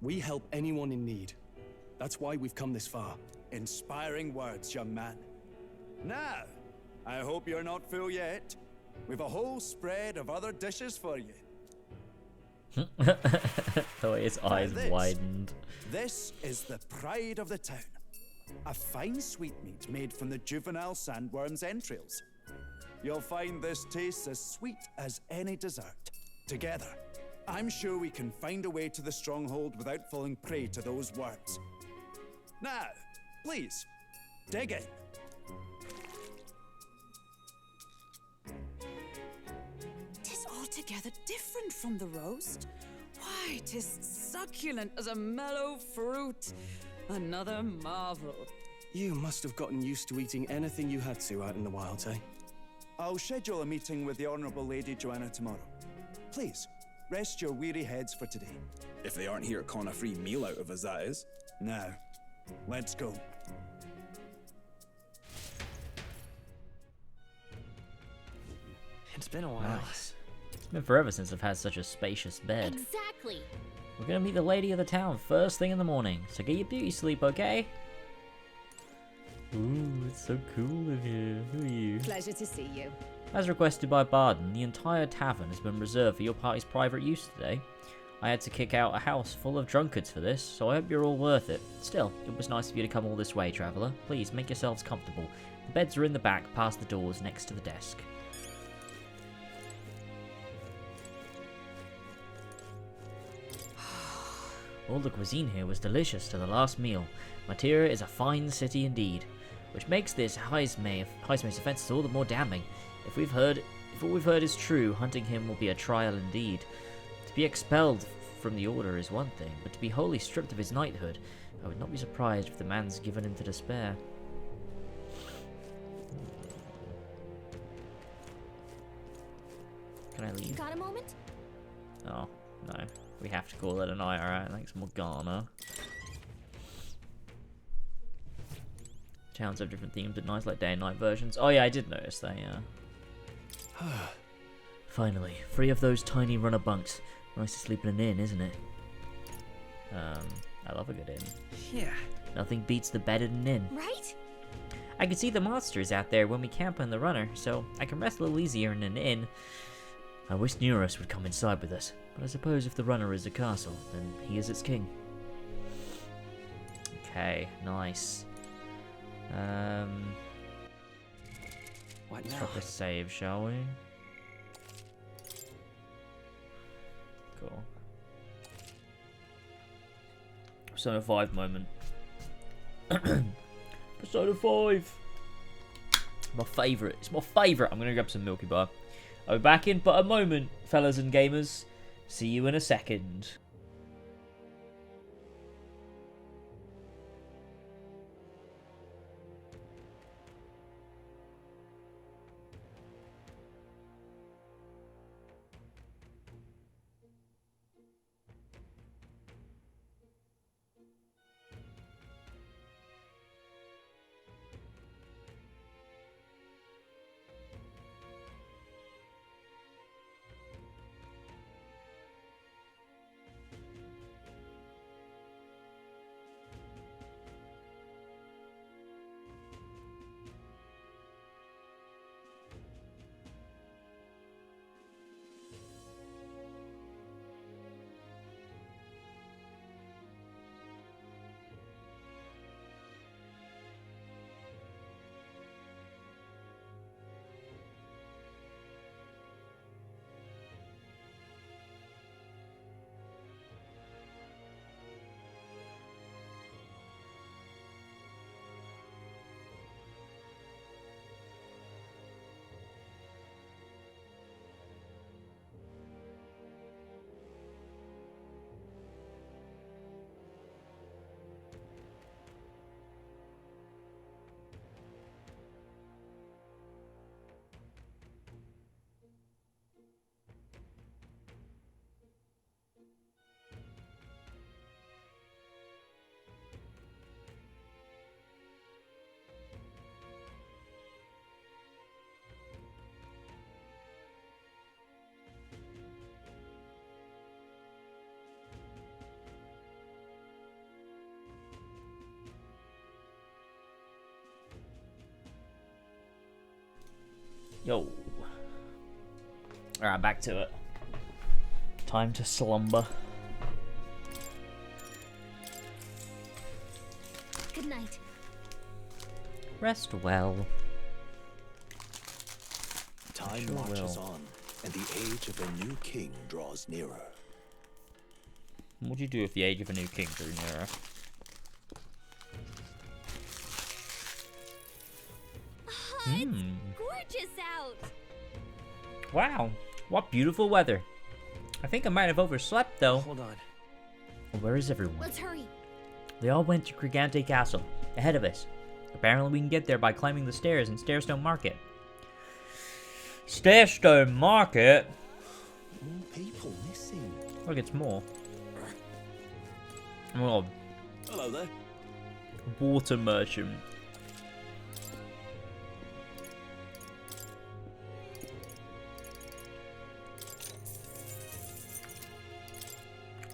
We help anyone in need. That's why we've come this far. Inspiring words, young man. Now, I hope you're not full yet. We've a whole spread of other dishes for you. The way his eyes Now this. widened. This is the pride of the town. A fine sweetmeat made from the juvenile sandworm's entrails. You'll find this tastes as sweet as any dessert. Together, I'm sure we can find a way to the stronghold without falling prey to those worms. Now, please, dig in. Tis altogether different from the roast. Why, tis succulent as a mellow fruit. Another marvel. You must have gotten used to eating anything you had to out in the wilds, eh? I'll schedule a meeting with the Honourable Lady Joanna tomorrow. Please, rest your weary heads for today. If they aren't here to con a free meal out of us, that is. Now, let's go. It's been a while. Nice. It's been forever since I've had such a spacious bed. Exactly. We're gonna meet the lady of the town first thing in the morning, so get your beauty sleep, okay? Ooh, it's so cool in here. Who are you? Pleasure to see you. As requested by Barden, the entire tavern has been reserved for your party's private use today. I had to kick out a house full of drunkards for this, so I hope you're all worth it. Still, it was nice of you to come all this way, traveller. Please, make yourselves comfortable. The beds are in the back, past the doors, next to the desk. All the cuisine here was delicious to the last meal. Matera is a fine city indeed, which makes this Heismay's offences all the more damning. If what we've heard is true, hunting him will be a trial indeed. To be expelled from the order is one thing, but to be wholly stripped of his knighthood, I would not be surprised if the man's given in to despair. Can I leave? Got a moment? Oh, no. We have to call it a night, alright? Thanks, Morgana. Towns have different themes at night, like day and night versions. Oh yeah, I did notice that, yeah. Finally, free of those tiny runner bunks. Nice to sleep in an inn, isn't it? I love a good inn. Yeah. Nothing beats the bed in an inn. Right? I can see the monsters out there when we camp on the runner, so I can rest a little easier in an inn. I wish Neuros would come inside with us, but I suppose if the runner is a castle, then he is its king. Okay, nice. Let's drop a save, shall we? Cool. Persona 5 moment. Persona 5! My favourite. It's my favourite. I'm gonna grab some Milky Bar. I'll be back in but a moment, fellas and gamers. See you in a second. Yo. Alright, back to it. Time to slumber. Good night. Rest well. Time Sure marches will. on, and the age of a new king draws nearer. What do you do if the age of a new king drew nearer? Gorgeous out. Wow, what beautiful weather. I think I might have overslept though. Hold on. Where is everyone? Let's hurry. They all went to Gigante Castle, ahead of us. Apparently we can get there by climbing the stairs in Stairstone Market. Stairstone Market? More people missing. Look, it's more. Oh, Hello there. water merchant.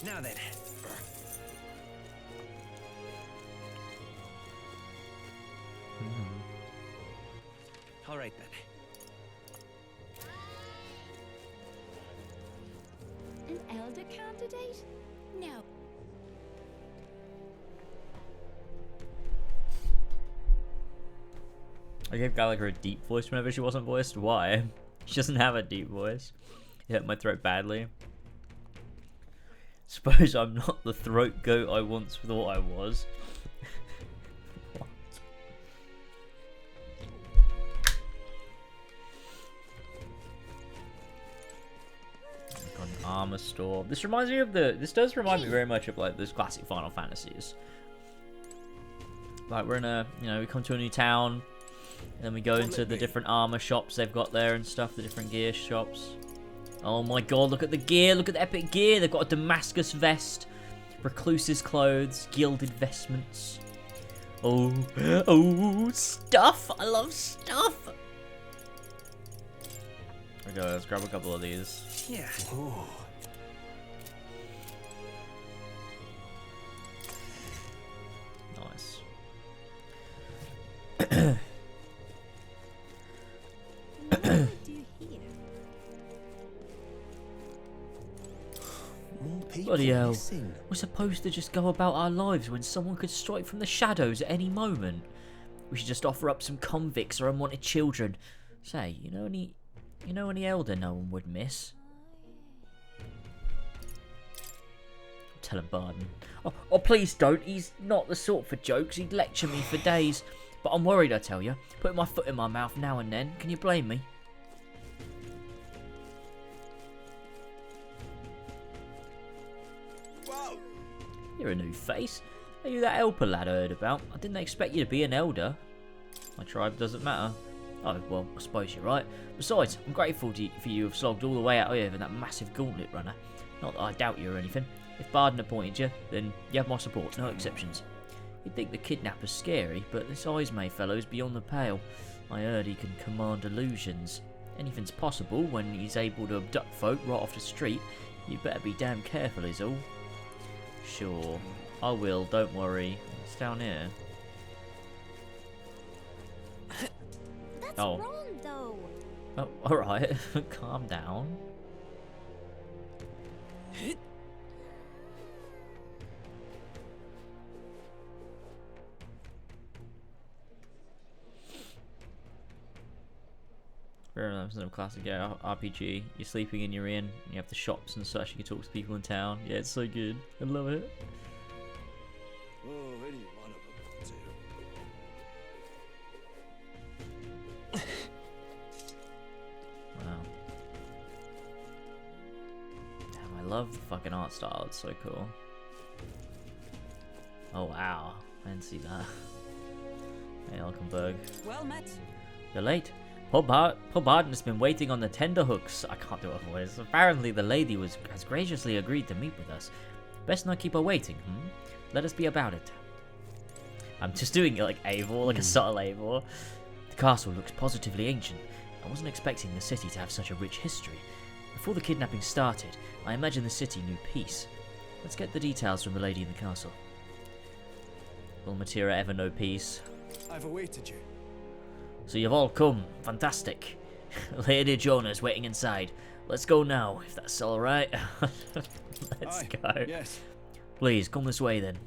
Now then. All right then. An elder candidate? No. I gave Gallagher a deep voice whenever she wasn't voiced. Why? She doesn't have a deep voice. It hurt my throat badly. Suppose I'm not the throat goat I once thought I was. What? An armor store. This reminds me of this does remind me very much of like those classic Final Fantasies. Like we're in a, we come to a new town, and then we go into the different armor shops they've got there and stuff, the different gear shops. Oh my god, look at the gear, look at the epic gear. They've got a Damascus vest, recluse's clothes, gilded vestments. Oh, stuff! I love stuff! There we go, let's grab a couple of these. Yeah. Ooh. Nice. More people Bloody hell. missing. We're supposed to just go about our lives when someone could strike from the shadows at any moment. We should just offer up some convicts or unwanted children. Say, you know any elder no one would miss? Tell him Barden. Oh, please don't. He's not the sort for jokes. He'd lecture me for days. But I'm worried, I tell you. Putting my foot in my mouth now and then. Can you blame me? Whoa! You're a new face. Are you that helper lad I heard about? I didn't expect you to be an elder. My tribe doesn't matter. Oh, well, I suppose you're right. Besides, I'm grateful for you to have slogged all the way out here with that massive gauntlet runner. Not that I doubt you or anything. If Barden appointed you, then you have my support, no exceptions. You'd think the kidnapper's scary, but this Ismay fellow's beyond the pale. I heard he can command illusions. Anything's possible when he's able to abduct folk right off the street. You better be damn careful is all. Sure, I will, don't worry. It's down here. That's Oh. wrong, though. Oh, alright. Calm down. Fair enough, some classic RPG. You're sleeping in your inn, you have the shops and such, you can talk to people in town. Yeah, it's so good. I love it. Oh, any one of them will do. Wow. Damn, I love the fucking art style, it's so cool. Oh wow, I didn't see that. Hey, Alkenberg. Well met. You're late. Poor Barden has been waiting on the tenterhooks. I can't do a voice. Apparently the lady has graciously agreed to meet with us. Best not keep her waiting, Let us be about it. I'm just doing it like Eivor, like a subtle Eivor. The castle looks positively ancient. I wasn't expecting the city to have such a rich history. Before the kidnapping started, I imagine the city knew peace. Let's get the details from the lady in the castle. Will Matira ever know peace? I've awaited you. So you've all come. Fantastic. Lady Jonah's waiting inside. Let's go now, if that's alright. Let's go. Yes. Please, come this way then.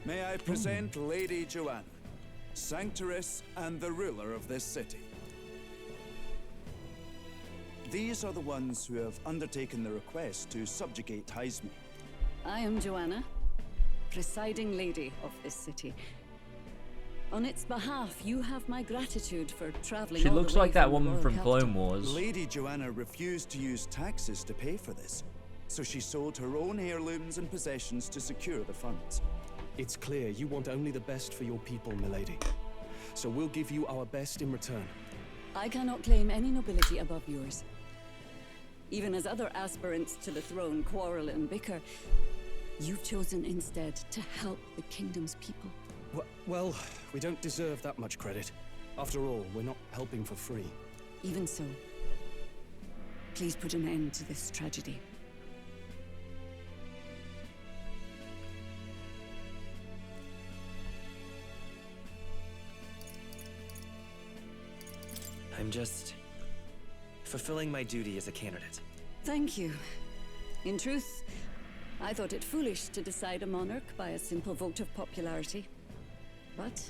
May I present Lady Joanna, Sanctoress and the ruler of this city. These are the ones who have undertaken the request to subjugate Heisme. I am Joanna, presiding lady of this city. On its behalf, you have my gratitude for traveling. She all looks the way like that the woman royal from capital. Clone Wars. Lady Joanna refused to use taxes to pay for this, so she sold her own heirlooms and possessions to secure the funds. It's clear you want only the best for your people, milady. So we'll give you our best in return. I cannot claim any nobility above yours. Even as other aspirants to the throne quarrel and bicker, you've chosen instead to help the kingdom's people. Well, we don't deserve that much credit. After all, we're not helping for free. Even so, please put an end to this tragedy. I'm just fulfilling my duty as a candidate. Thank you. In truth, I thought it foolish to decide a monarch by a simple vote of popularity. But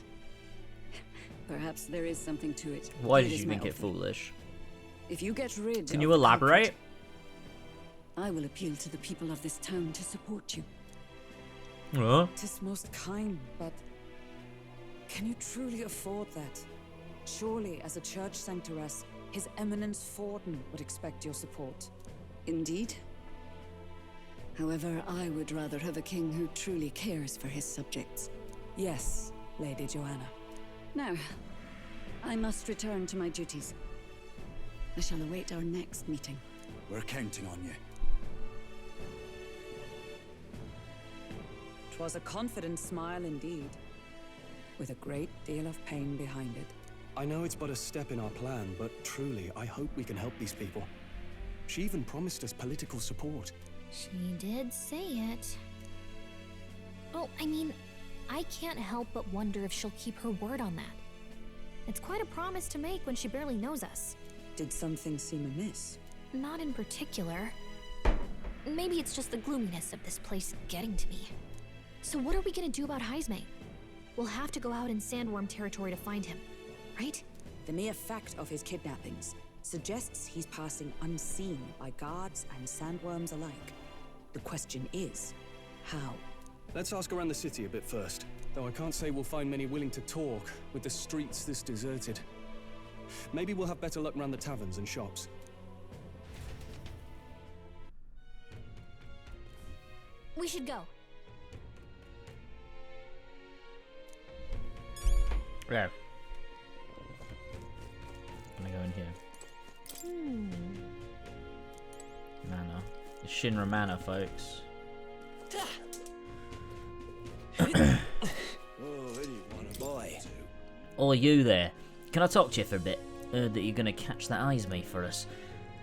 perhaps there is something to it. Why Here did is you my make it offer. foolish? If you get rid Can of you the elaborate? culprit, I will appeal to the people of this town to support you. Huh? Tis most kind, but can you truly afford that? Surely, as a church sanctoress, His Eminence Forden would expect your support. Indeed. However, I would rather have a king who truly cares for his subjects. Yes, Lady Joanna. Now, I must return to my duties. I shall await our next meeting. We're counting on you. 'Twas a confident smile indeed, with a great deal of pain behind it. I know it's but a step in our plan, but truly, I hope we can help these people. She even promised us political support. She did say it. Oh, I mean, I can't help but wonder if she'll keep her word on that. It's quite a promise to make when she barely knows us. Did something seem amiss? Not in particular. Maybe it's just the gloominess of this place getting to me. So what are we gonna do about Heisme? We'll have to go out in Sandworm territory to find him, right? The mere fact of his kidnappings suggests he's passing unseen by guards and sandworms alike. The question is, how? Let's ask around the city a bit first. Though I can't say we'll find many willing to talk with the streets this deserted. Maybe we'll have better luck around the taverns and shops. We should go. Yeah. I'm gonna go in here. Manor. The Shinra Manor, folks. Boy. Or you there. Can I talk to you for a bit? Heard that you're gonna catch that Heisme for us.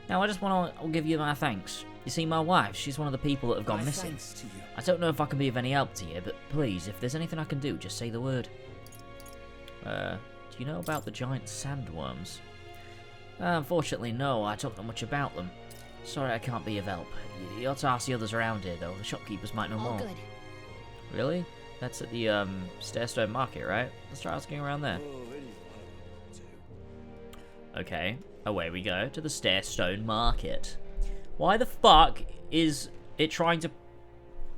Now, I just want to give you my thanks. You see, my wife, she's one of the people that have gone missing. Thanks to you. I don't know if I can be of any help to you, but please, if there's anything I can do, just say the word. Do you know about the giant sandworms? Unfortunately, no, I don't know much about them. Sorry I can't be of help. You ought to ask the others around here, though. The shopkeepers might know All more. good. Really? That's at the, Stairstone Market, right? Let's try asking around there. Okay, away we go to the Stairstone Market. Why the fuck is it trying to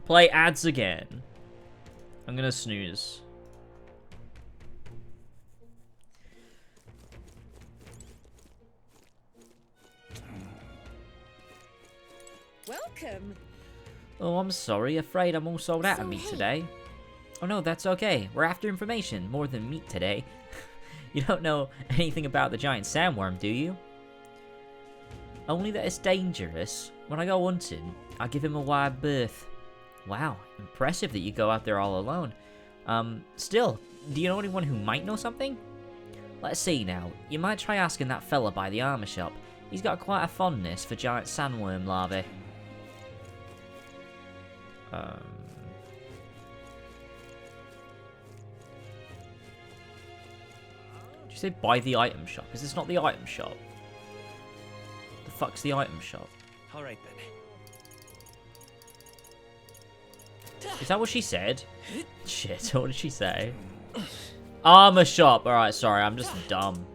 play ads again? I'm gonna snooze. Welcome. Oh, I'm sorry. Afraid I'm all sold out So, of meat hey. today. Oh no, that's okay. We're after information more than meat today. You don't know anything about the giant sandworm, do you? Only that it's dangerous. When I go hunting, I give him a wide berth. Wow, impressive that you go out there all alone. Still, do you know anyone who might know something? Let's see now. You might try asking that fella by the armor shop. He's got quite a fondness for giant sandworm larvae. say buy the item shop. Is this not the item shop? The fuck's the item shop? All right then. Is that what she said? Shit, what did she say? Armor shop. Alright, sorry, I'm just dumb.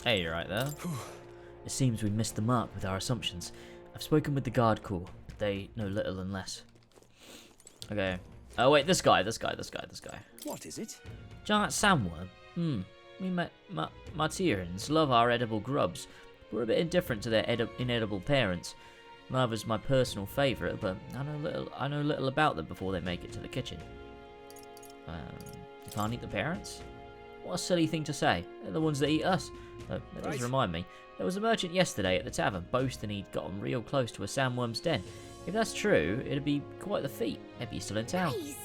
Hey, you're right there. It seems we missed the mark with our assumptions. I've spoken with the guard corps. They know little and less. Okay. Oh wait, this guy. What is it? Giant sandworm. We met Martyrans love our edible grubs. We're a bit indifferent to their inedible parents. Lava's my personal favourite, but I know little about them before they make it to the kitchen. You can't eat the parents? What a silly thing to say. They're the ones that eat us. That does remind me. There was a merchant yesterday at the tavern boasting he'd gotten real close to a sandworm's den. If that's true, it'd be quite the feat. Maybe he's still in town. Nice.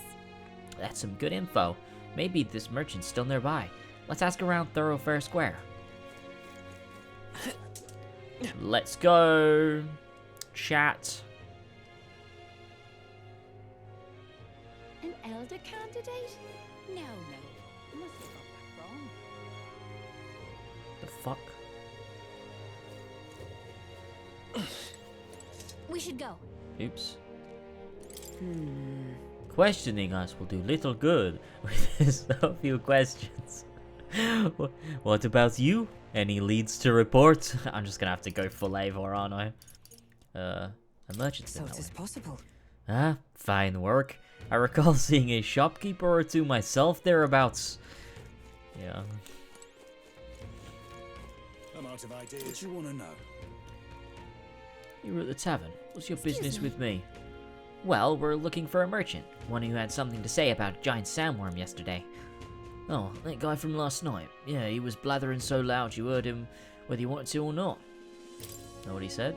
That's some good info. Maybe this merchant's still nearby. Let's ask around Thoroughfare Square. Let's go. Chat. An elder candidate? No. I must have got that wrong. The fuck? We should go. Oops. Questioning us will do little good with so few questions. What about you? Any leads to report? I'm just gonna have to go full Eivor, aren't I? A merchant's been that way. So it is possible. Ah, fine work. I recall seeing a shopkeeper or two myself thereabouts. Yeah. I'm out of ideas. What do you want to know? You were at the tavern. What's your business with me? Well, we're looking for a merchant. One who had something to say about a giant sandworm yesterday. Oh, that guy from last night. Yeah, he was blathering so loud you heard him whether you wanted to or not. Know what he said?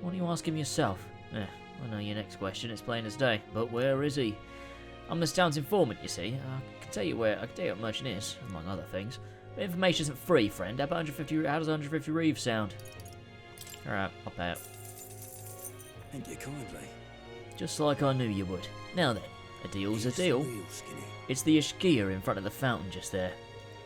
Why don't you ask him yourself? I know your next question, it's plain as day. But where is he? I'm this town's informant, you see. I can tell you what merchant is, among other things. But information isn't free, friend. How does 150 reeve sound? Alright, I'll pay it. Thank you kindly. Just like I knew you would. Now then, a deal's a deal. It's the Ishkia in front of the fountain just there.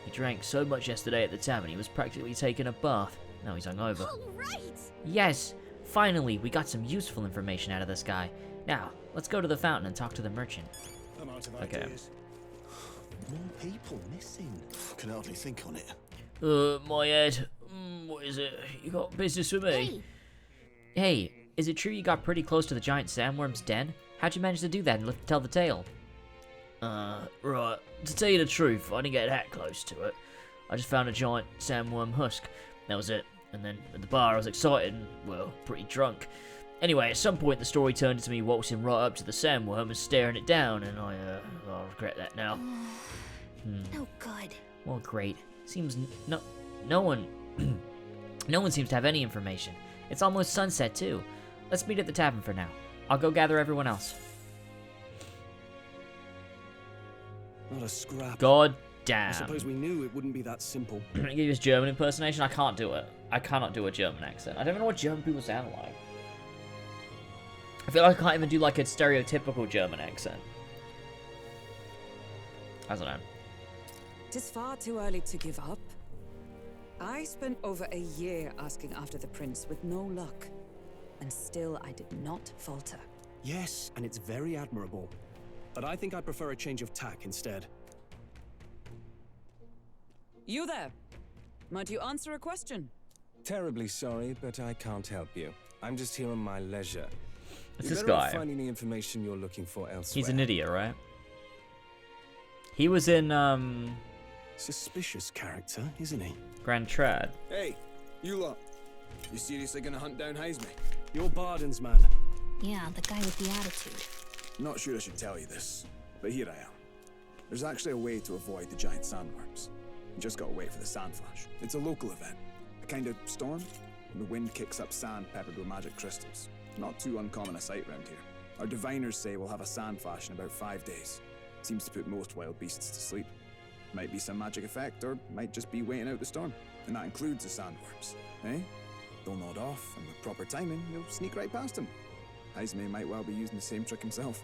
He drank so much yesterday at the tavern he was practically taking a bath. Now he's hungover. Right. Yes! Finally, we got some useful information out of this guy. Now, let's go to the fountain and talk to the merchant. I'm out of Okay. ideas. More people missing. Can hardly think on it. My head. What is it? You got business with me? Hey, is it true you got pretty close to the giant sandworm's den? How'd you manage to do that and tell the tale? Right. To tell you the truth, I didn't get that close to it. I just found a giant sandworm husk. That was it. And then at the bar I was excited and, well, pretty drunk. Anyway, at some point the story turned into me waltzing right up to the sandworm and staring it down, and I regret that now. No good. Well, great. Seems no one no one seems to have any information. It's almost sunset too. Let's meet at the tavern for now. I'll go gather everyone else. Not a scrap. God damn. I suppose we knew it wouldn't be that simple. Give you his German impersonation. I can't do it. I cannot do a German accent. I don't know what German people sound like. I feel like I can't even do like a stereotypical German accent. I don't know. It is far too early to give up. I spent over a year asking after the prince with no luck. And still I did not falter. Yes, and it's very admirable. But I think I'd prefer a change of tack instead. You there? Might you answer a question? Terribly sorry, but I can't help you. I'm just here on my leisure. It's You're this better off guy. finding the information you're looking for elsewhere. He's an idiot, right? He was in Suspicious character, isn't he? Grand Trad. Hey, you lot. You seriously gonna hunt down Heisme? You're Barden's man. Yeah, the guy with the attitude. Not sure I should tell you this, but here I am. There's actually a way to avoid the giant sandworms. You just gotta wait for the sand flash. It's a local event. A kind of storm. And the wind kicks up sand peppered with magic crystals. Not too uncommon a sight round here. Our diviners say we'll have a sand flash in about 5 days. Seems to put most wild beasts to sleep. Might be some magic effect, or might just be waiting out the storm. And that includes the sandworms, eh? They'll nod off, and with proper timing, you'll sneak right past them. Heisme might well be using the same trick himself.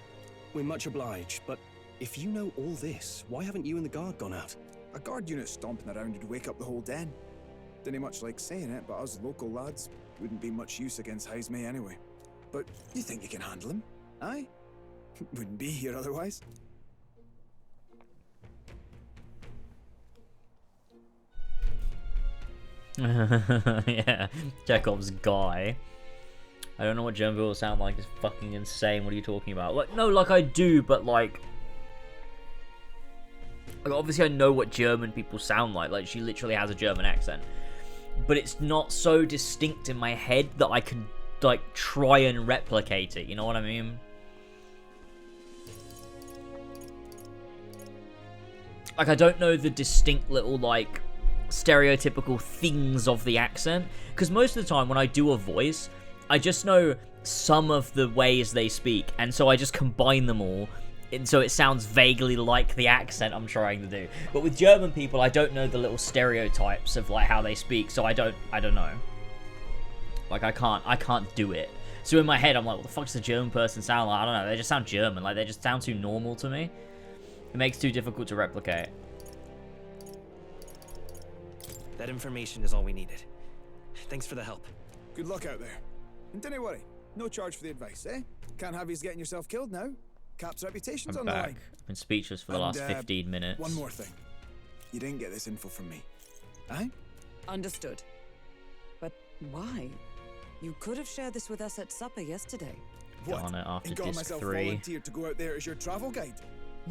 We're much obliged, but If you know all this, why haven't you and the guard gone out? A guard unit stomping around would wake up the whole den. Didn't much like saying it, but us local lads wouldn't be much use against Heismay anyway. But you think you can handle him? Aye? Wouldn't be here otherwise. Yeah, Chekhov's guy. I don't know what German people sound like. It's fucking insane. What are you talking about? Like, no, like I do, but like obviously I know what German people sound like. Like, she literally has a German accent. But it's not so distinct in my head that I can, like, try and replicate it. You know what I mean? Like, I don't know the distinct little, like, stereotypical things of the accent. Because most of the time when I do a voice, I just know some of the ways they speak. And so I just combine them all. And so it sounds vaguely like the accent I'm trying to do. But with German people, I don't know the little stereotypes of like how they speak, so I don't know. Like I can't do it. So in my head I'm like, what the fuck does a German person sound like? I don't know, they just sound German, like they just sound too normal to me. It makes it too difficult to replicate. That information is all we needed. Thanks for the help. Good luck out there. And don't worry, no charge for the advice, eh? Can't have you getting yourself killed now. Cap's reputation's I'm on back. the line. I've been speechless for the last 15 minutes. One more thing. You didn't get this info from me. Aye? Understood. But why? You could have shared this with us at supper yesterday. What? On it after and got disc myself 3. volunteered to go out there as your travel guide.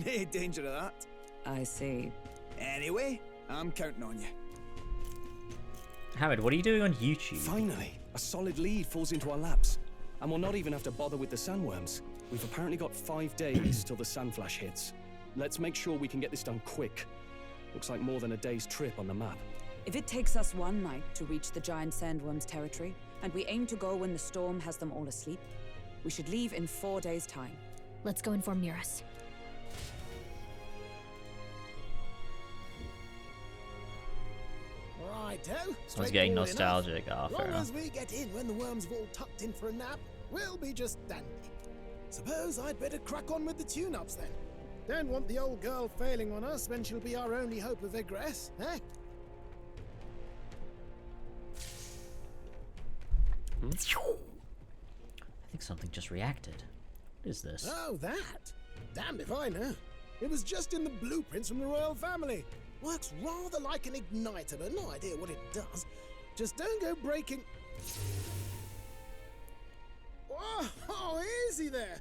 No danger of that. I see. Anyway, I'm counting on you. Hamid, what are you doing on YouTube? Finally, a solid lead falls into our laps. And we'll not even have to bother with the sandworms. We've apparently got 5 days till the sandflash hits. Let's make sure we can get this done quick. Looks like more than a day's trip on the map. If it takes us one night to reach the giant sandworm's territory, and we aim to go when the storm has them all asleep, we should leave in 4 days' time. Let's go inform Nearest. Righto. I was getting nostalgic. As fair long enough. as we get in when the worms have all tucked in for a nap, we'll be just dandy. Suppose I'd better crack on with the tune-ups then. Don't want the old girl failing on us when she'll be our only hope of egress, eh? I think something just reacted. What is this? Oh, that? Damned if I know. It was just in the blueprints from the royal family. Works rather like an igniter, but no idea what it does. Just don't go breaking... Oh, easy there.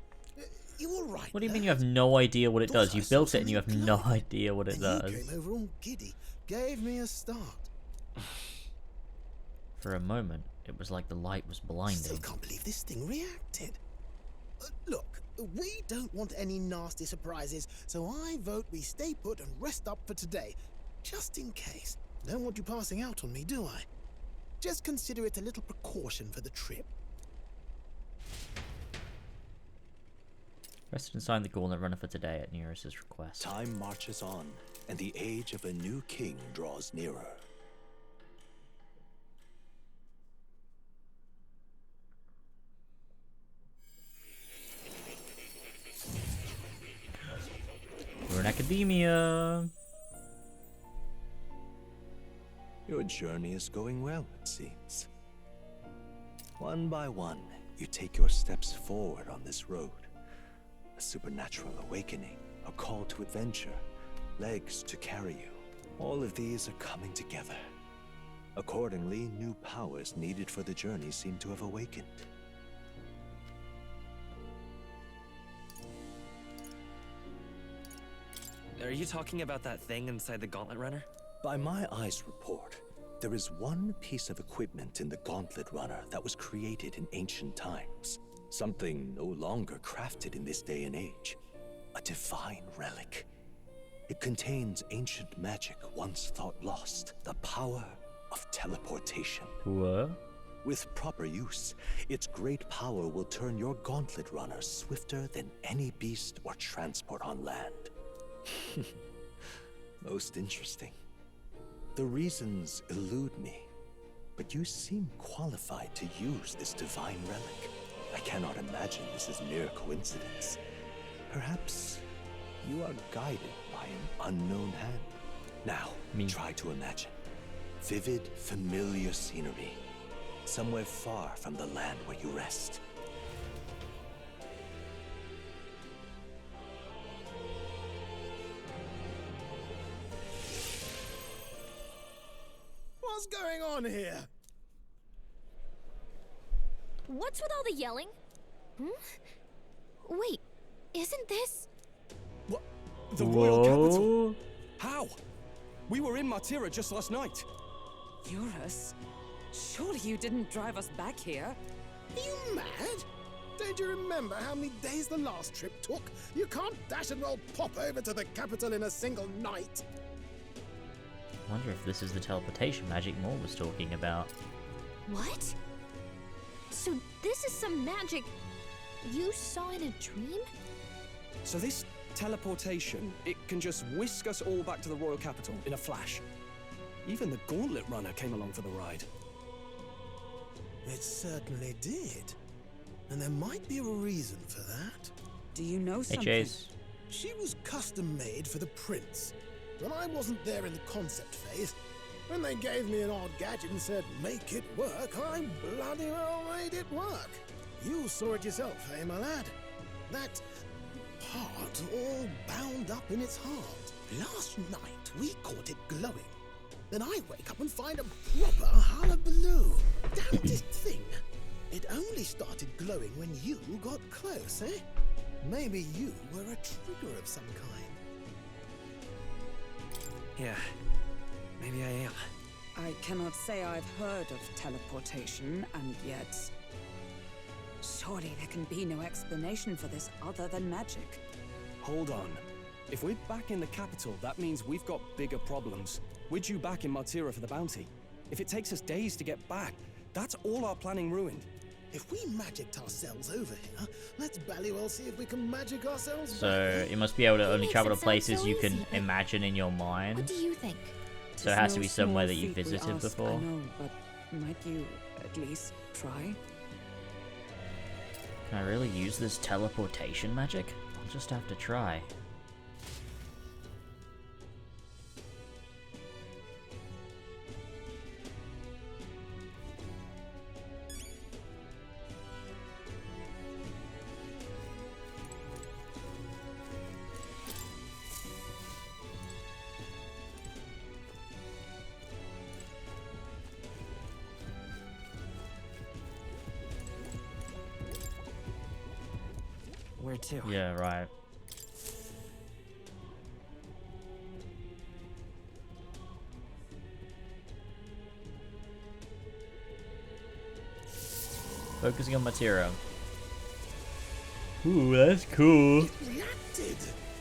You all right? What do you mean you have no idea what it does? You built it and you have no idea what it does. You came over all giddy, gave me a start. For a moment, it was like the light was blinding. Still can't believe this thing reacted. Look, we don't want any nasty surprises, so I vote we stay put and rest up for today. Just in case. Don't want you passing out on me, do I? Just consider it a little precaution for the trip. Rest inside the Gauntlet Runner for today at Nearest's request. Time marches on, and the age of a new king draws nearer. We're in academia. Your journey is going well, it seems. One by one, you take your steps forward on this road. A supernatural awakening, a call to adventure, legs to carry you. All of these are coming together. Accordingly, new powers needed for the journey seem to have awakened. Are you talking about that thing inside the Gauntlet Runner? By my eyes report, there is one piece of equipment in the Gauntlet Runner that was created in ancient times. Something no longer crafted in this day and age. A divine relic. It contains ancient magic once thought lost. The power of teleportation. What? With proper use, its great power will turn your Gauntlet Runner swifter than any beast or transport on land. Most interesting. The reasons elude me, but you seem qualified to use this divine relic. I cannot imagine this is mere coincidence. Perhaps You are guided by an unknown hand. Now, try to imagine. Vivid, familiar scenery. Somewhere far from the land where you rest. What's going on here? What's with all the yelling? Wait, isn't this... What? The royal capital? How? We were in Matira just last night. Eurus? Surely you didn't drive us back here? Are you mad? Don't you remember how many days the last trip took? You can't dash and roll pop over to the capital in a single night. I wonder if this is the teleportation magic Moore was talking about. What? So this is some magic you saw in a dream? So this teleportation, it can just whisk us all back to the royal capital in a flash. Even the Gauntlet Runner came along for the ride. It certainly did. And there might be a reason for that. Do you know something? Hey, Chase. She was custom made for the prince. When I wasn't there in the concept phase, when they gave me an odd gadget and said, make it work, I bloody well made it work. You saw it yourself, eh, my lad? That part all bound up in its heart. Last night, we caught it glowing. Then I wake up and find a proper hullabaloo. Damnedest thing. It only started glowing when you got close, eh? Maybe you were a trigger of some kind. Yeah, maybe I am. I cannot say I've heard of teleportation, and yet... Surely there can be no explanation for this other than magic. Hold on. If we're back in the capital, that means we've got bigger problems. We're due back in Martira for the bounty. If it takes us days to get back, that's all our planning ruined. If we magicked ourselves over here, let's bally well see if we can magic ourselves back. So you must be able to only travel to places so you can easy, but imagine in your mind. What do you think? So it has to be somewhere that you visited before. I know, but might you at least try? Can I really use this teleportation magic? I'll just have to try. Where to? Yeah, right. Focusing on Matira. Ooh, that's cool. It reacted!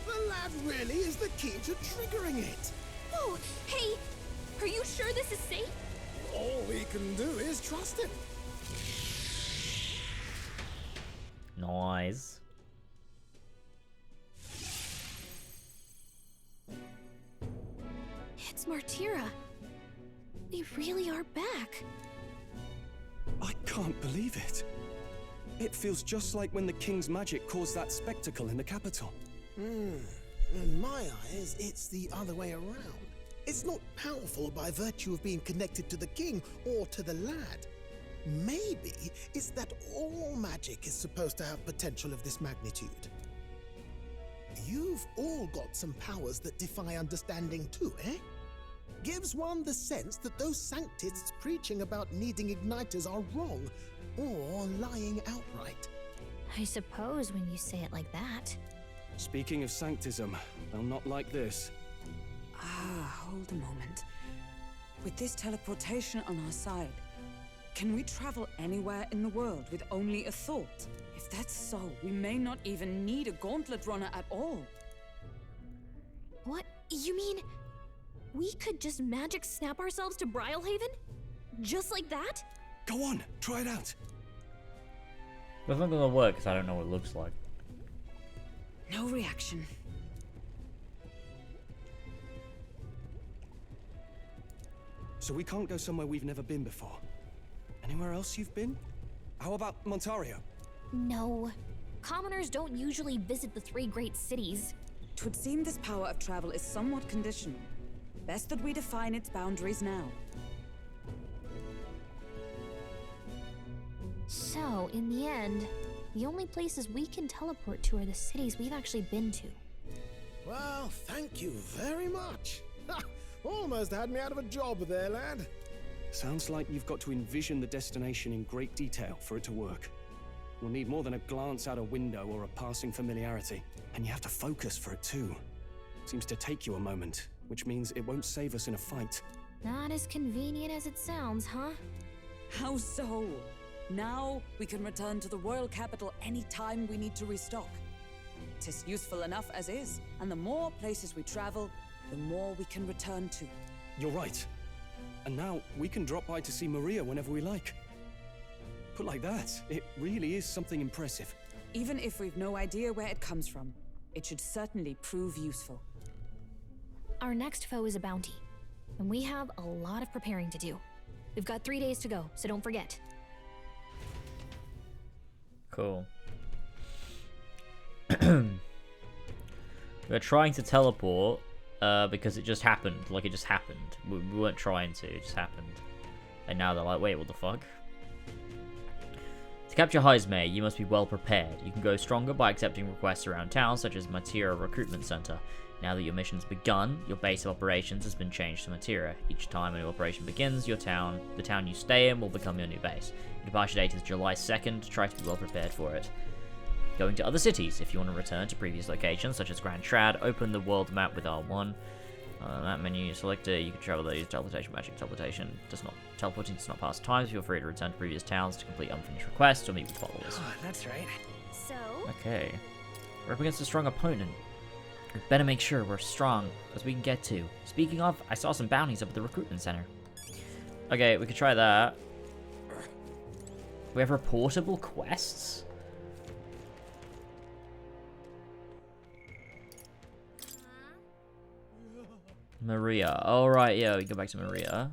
The lad really is the key to triggering it. Oh, hey! Are you sure this is safe? All we can do is trust him. Nice. It's Martira. They really are back. I can't believe it. It feels just like when the king's magic caused that spectacle in the capital. In my eyes, it's the other way around. It's not powerful by virtue of being connected to the king or to the lad. Maybe it's that all magic is supposed to have potential of this magnitude. You've all got some powers that defy understanding too, eh? Gives one the sense that those sanctists preaching about needing igniters are wrong, or lying outright. I suppose when you say it like that. Speaking of sanctism, they'll not like this. Hold a moment. With this teleportation on our side, can we travel anywhere in the world with only a thought? If that's so, we may not even need a gauntlet runner at all. What? You mean we could just magic snap ourselves to Brylehaven? Just like that? Go on, try it out. It's not gonna work because I don't know what it looks like. No reaction. So we can't go somewhere we've never been before. Anywhere else you've been? How about Montario? No. Commoners don't usually visit the three great cities. 'Twould seem this power of travel is somewhat conditional. Best that we define its boundaries now. So, in the end, the only places we can teleport to are the cities we've actually been to. Well, thank you very much. Ha! Almost had me out of a job there, lad. Sounds like you've got to envision the destination in great detail for it to work. We'll need more than a glance out a window or a passing familiarity. And you have to focus for it too. Seems to take you a moment, which means it won't save us in a fight. Not as convenient as it sounds, huh? How so? Now we can return to the royal capital any time we need to restock. 'Tis useful enough as is, and the more places we travel, the more we can return to. You're right. And now we can drop by to see Maria whenever we like. Put like that, it really is something impressive. Even if we've no idea where it comes from, it should certainly prove useful. Our next foe is a bounty, and we have a lot of preparing to do. We've got 3 days to go, so don't forget. Cool. We're trying to teleport because it just happened. Like, it just happened. We weren't trying to, it just happened. And now they're like, wait, what the fuck? To capture Heismay, you must be well prepared. You can go stronger by accepting requests around town, such as Matira Recruitment Center. Now that your mission's begun, your base of operations has been changed to Matira. Each time a new operation begins, the town you stay in will become your new base. Your departure date is July 2nd. Try to be well prepared for it. Going to other cities. If you want to return to previous locations, such as Grand Trad, open the world map with R1. That menu, select it. You can travel there, use teleportation, magic teleportation. Teleporting does not pass times. Feel free to return to previous towns to complete unfinished requests or meet with followers. Oh, that's right. So? Okay. We're up against a strong opponent. We better make sure we're strong as we can get to. Speaking of, I saw some bounties up at the recruitment center. Okay, we could try that. We have reportable quests? Maria. Oh, right, yeah, we go back to Maria.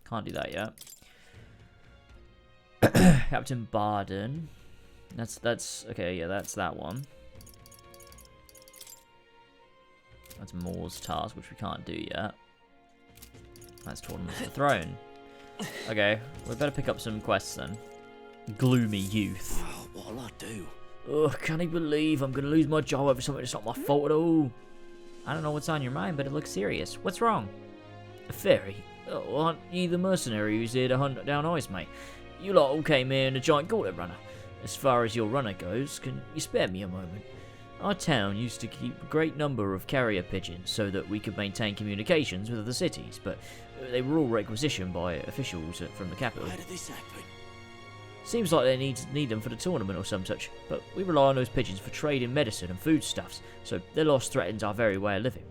Can't do that yet. Captain Barden. That's okay, yeah, that's that one. That's Moore's task, which we can't do yet. That's Tournament of the Throne. Okay, we better pick up some quests then. Gloomy Youth. Oh, what'll I do? Ugh, can't even believe I'm gonna lose my job over something that's not my fault at all. I don't know what's on your mind, but it looks serious. What's wrong? A fairy? Oh, aren't you the mercenary who's here to hunt down Heismay? You lot all came here in a giant gauntlet runner. As far as your runner goes, can you spare me a moment? Our town used to keep a great number of carrier pigeons so that we could maintain communications with other cities, but they were all requisitioned by officials from the capital. How did this happen? Seems like they need them for the tournament or some such, but we rely on those pigeons for trade in medicine and foodstuffs, so their loss threatens our very way of living.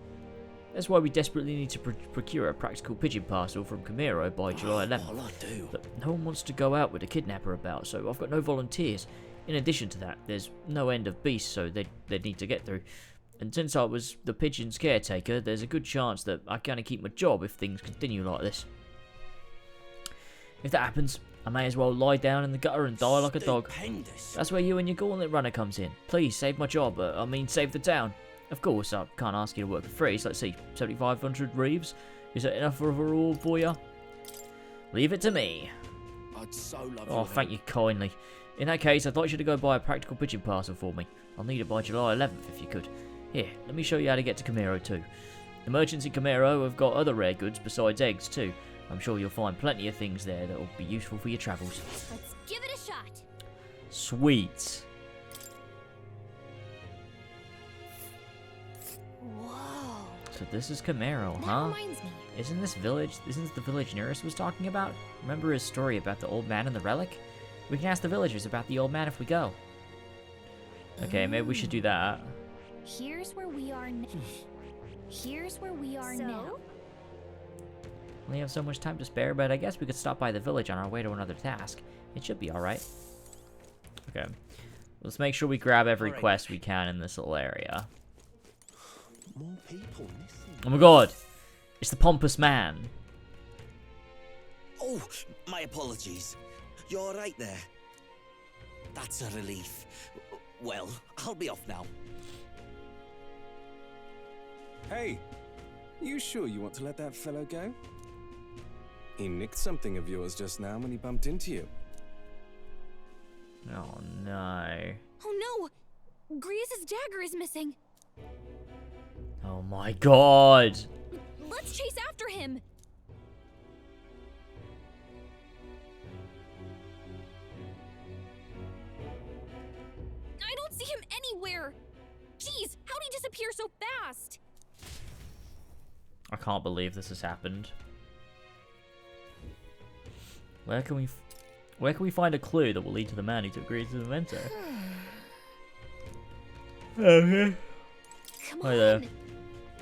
That's why we desperately need to procure a practical pigeon parcel from Camero by July 11th. What'll I do? But no one wants to go out with a kidnapper about, so I've got no volunteers. In addition to that, there's no end of beasts, so they'd need to get through. And since I was the pigeon's caretaker, there's a good chance that I can't keep my job if things continue like this. If that happens, I may as well lie down in the gutter and die like a dog. Stupendous. That's where you and your gauntlet runner comes in. Please, save my job. I mean, save the town. Of course, I can't ask you to work for free, so let's see, 7,500 reeves? Is that enough for a reward for you? Leave it to me. I'd so love Oh, thank you kindly. In that case, I'd like you to go buy a practical pigeon parcel for me. I'll need it by July 11th if you could. Here, let me show you how to get to Camero too. The merchants in Camero have got other rare goods besides eggs too. I'm sure you'll find plenty of things there that will be useful for your travels. Let's give it a shot. Sweet. Whoa. So this is Camero, That huh? reminds me. Isn't this the village Nearest was talking about? Remember his story about the old man and the relic? We can ask the villagers about the old man if we go. Okay, maybe we should do that. Here's where we are now. Here's where we are now. We have so much time to spare, but I guess we could stop by the village on our way to another task. It should be alright. Okay. Let's make sure we grab every quest we can in this little area. More people missing. Oh my god! It's the pompous man. Oh, my apologies. You're alright there? That's a relief. Well, I'll be off now. Hey, you sure you want to let that fellow go? He nicked something of yours just now when he bumped into you. Oh no. Oh no! Griez's dagger is missing. Oh my god. Let's chase after him. I don't see him anywhere. Jeez, how'd he disappear so fast? I can't believe this has happened. Where can we find a clue that will lead to the man who took Griez's memento? Okay. Come Hi there. on.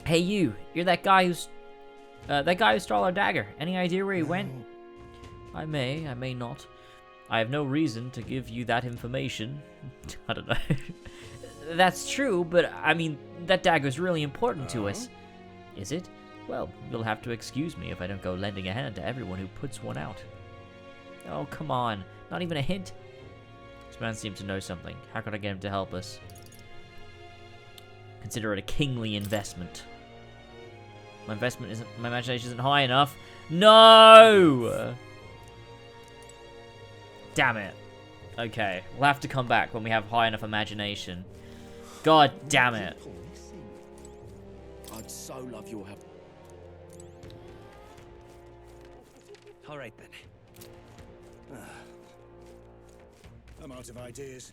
Hey you, you're that guy who stole our dagger. Any idea where he went? I may not. I have no reason to give you that information. I don't know. That's true, but I mean, that dagger's really important to us. Is it? Well, you'll have to excuse me if I don't go lending a hand to everyone who puts one out. Oh, come on. Not even a hint? This man seems to know something. How could I get him to help us? Consider it a kingly investment. My imagination isn't high enough. No! Damn it. Okay, we'll have to come back when we have high enough imagination. God damn it. I'd so love your help. All right then. I'm out of ideas.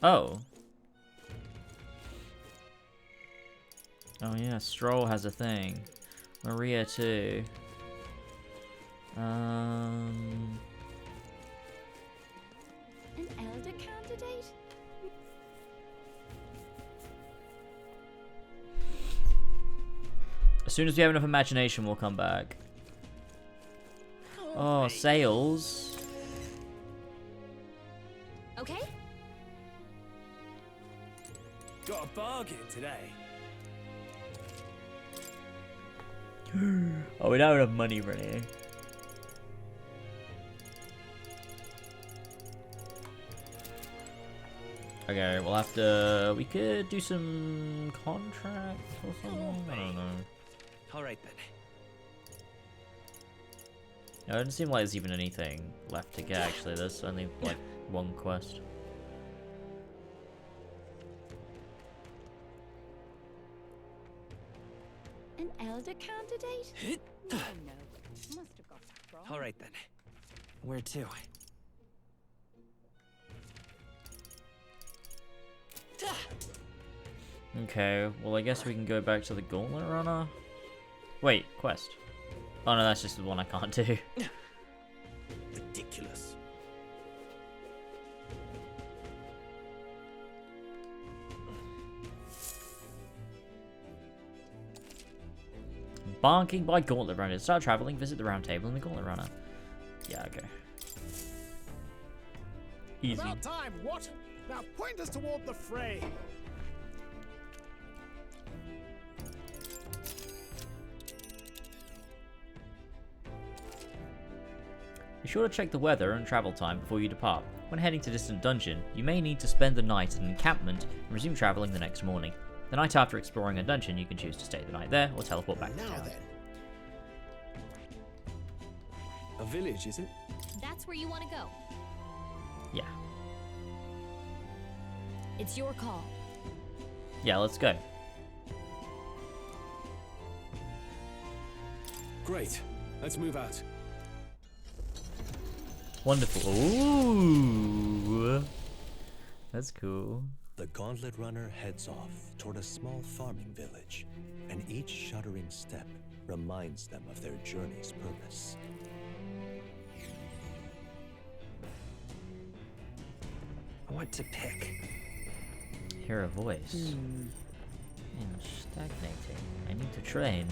Oh. Oh yeah, Stroll has a thing. Maria too. An elder candidate? As soon as we have enough imagination, we'll come back. Oh, sales. Okay. Got a bargain today. Oh, we don't have enough money really. Okay, we'll have to. We could do some contracts or something. I don't know. All right then. No, it doesn't seem like there's even anything left to get. Actually, there's only like one quest. An elder candidate? Oh no. Must have got wrong. All right then. Where to? Okay, well I guess we can go back to the Gauntlet Runner. Wait, quest. Oh no, that's just the one I can't do. Ridiculous. Barking by Gauntlet Runner. Start traveling, visit the round table in the Gauntlet Runner. Yeah, okay. Easy. About time, what? Now point us toward the fray. Be sure to check the weather and travel time before you depart. When heading to distant dungeon, you may need to spend the night at an encampment and resume traveling the next morning. The night after exploring a dungeon, you can choose to stay the night there or teleport back to town. A village, is it? That's where you want to go. Yeah. It's your call. Yeah, let's go. Great. Let's move out. Wonderful. Ooh. That's cool. The Gauntlet Runner heads off toward a small farming village, and each shuddering step reminds them of their journey's purpose. What to pick? Hear a voice. I'm stagnating. I need to train.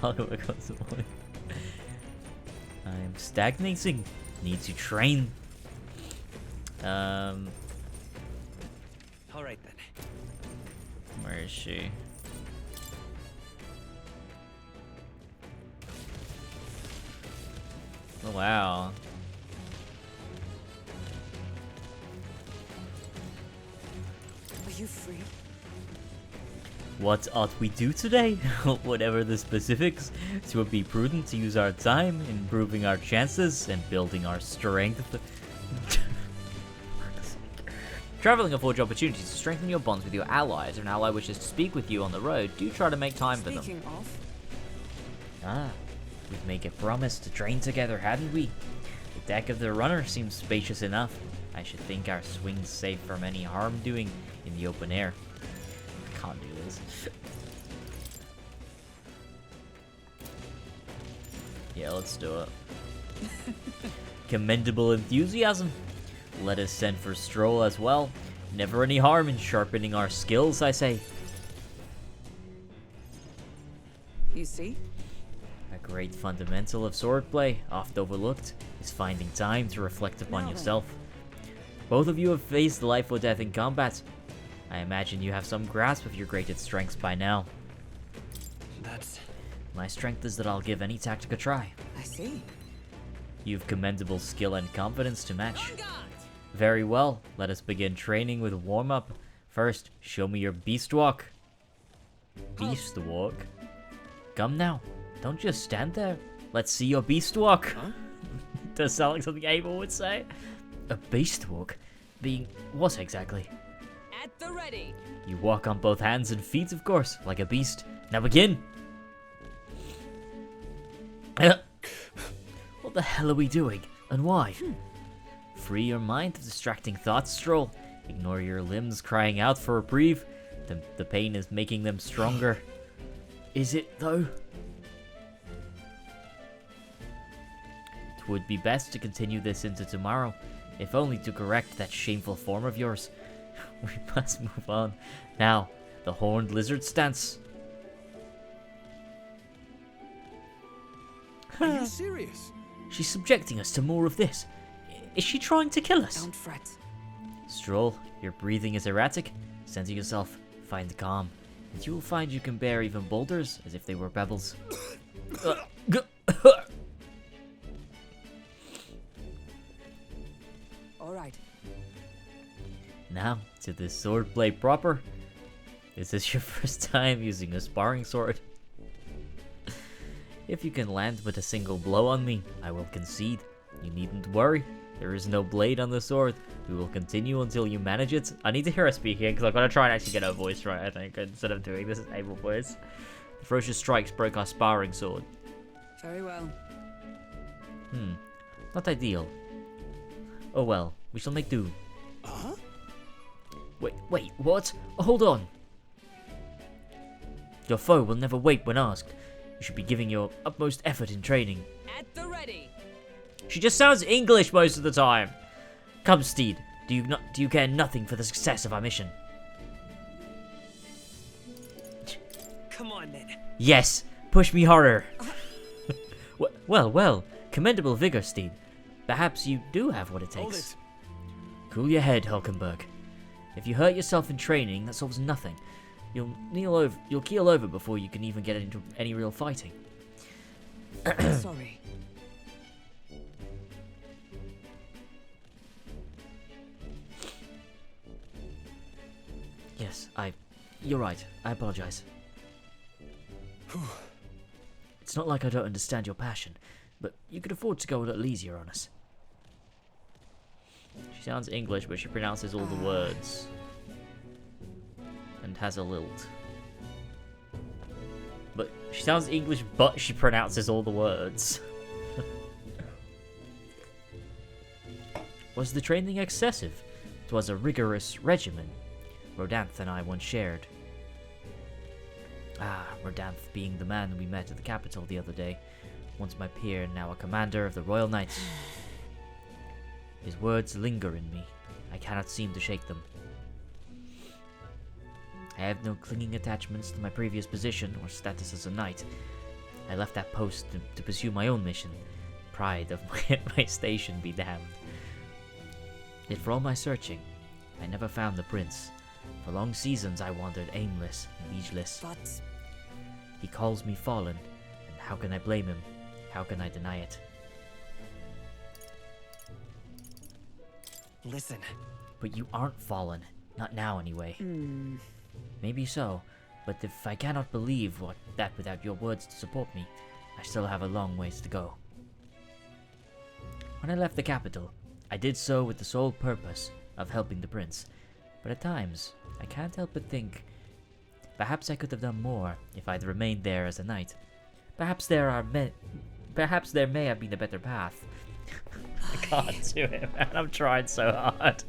I'll go back on some point. I'm stagnating. Need to train. All right then. Where is she? Oh wow. you free? What ought we do today? Whatever the specifics, it would be prudent to use our time improving our chances and building our strength. Traveling affords opportunities to strengthen your bonds with your allies. If an ally wishes to speak with you on the road, do try to make time for them. Speaking of, We'd make a promise to train together, hadn't we? The deck of the runner seems spacious enough. I should think our swing's safe from any harm doing in the open air. I can't do this. Yeah, let's do it. Commendable enthusiasm. Let us send for Stroll as well. Never any harm in sharpening our skills, I say. you see? A great fundamental of swordplay, oft overlooked, is finding time to reflect upon yourself. Both of you have faced life or death in combat. I imagine you have some grasp of your greatest strengths by now. My strength is that I'll give any tactic a try. I see. You've commendable skill and confidence to match. Very well, let us begin training with warm-up. First, show me your beast walk. Beast walk? Come now, don't just stand there. Let's see your beast walk. Huh? Does sound like something Abel would say. A beast walk? Being what exactly? At the ready. You walk on both hands and feet, of course, like a beast. Now begin! What the hell are we doing, and why? Free your mind of distracting thoughts, Stroll. Ignore your limbs crying out for reprieve. The pain is making them stronger. Is it, though? It would be best to continue this into tomorrow, if only to correct that shameful form of yours. We must move on. Now, the horned lizard stance. Are you serious? She's subjecting us to more of this. Is she trying to kill us? Don't fret. Stroll, your breathing is erratic. Center yourself. Find calm. And you will find you can bear even boulders as if they were pebbles. All right. Now, to this swordplay proper. Is this your first time using a sparring sword? If you can land but a single blow on me, I will concede. You needn't worry. There is no blade on the sword. We will continue until you manage it. I need to hear her speaking because I've got to try and actually get her voice right, I think, instead of doing this Able voice. The ferocious strikes broke our sparring sword. Very well. Not ideal. Oh well, we shall make do. Huh? Wait, what? Hold on. Your foe will never wait when asked. You should be giving your utmost effort in training. At the ready. She just sounds English most of the time. Come, Steed. Do you care nothing for the success of our mission? Come on, then. Yes. Push me harder. Well. Commendable vigor, Steed. Perhaps you do have what it takes. Hold it. Cool your head, Hulkenberg. If you hurt yourself in training, that solves nothing. You'll keel over before you can even get into any real fighting. Sorry. Yes, you're right. I apologize. It's not like I don't understand your passion, but you could afford to go a little easier on us. She sounds English, but she pronounces all the words. And has a lilt. But she sounds English, but she pronounces all the words. Was the training excessive? 'Twas a rigorous regimen. Rodanth and I once shared. Rodanth being the man we met at the capital the other day. Once my peer, now a commander of the Royal Knights. His words linger in me. I cannot seem to shake them. I have no clinging attachments to my previous position or status as a knight. I left that post to pursue my own mission. Pride of my station be damned. Yet for all my searching, I never found the prince. For long seasons I wandered aimless and liegeless. But he calls me fallen, and how can I blame him? How can I deny it? Listen. But you aren't fallen. Not now, anyway. Maybe so, but if I cannot believe that without your words to support me, I still have a long ways to go. When I left the capital, I did so with the sole purpose of helping the prince, but at times, I can't help but think, perhaps I could have done more if I'd remained there as a knight. Perhaps there may have been a better path. I can't do it, man. I'm trying so hard.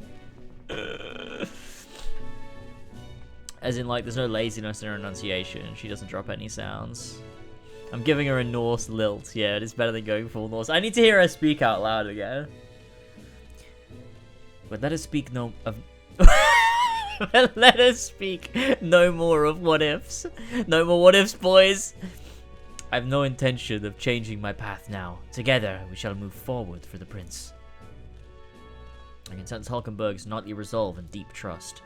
As in, like, there's no laziness in her enunciation. She doesn't drop any sounds. I'm giving her a Norse lilt. Yeah, it is better than going full Norse. I need to hear her speak out loud again. But let us speak no of... Let us speak no more of what ifs. No more what ifs, boys. I have no intention of changing my path now. Together, we shall move forward for the prince. I can sense Hulkenberg's knightly resolve and deep trust.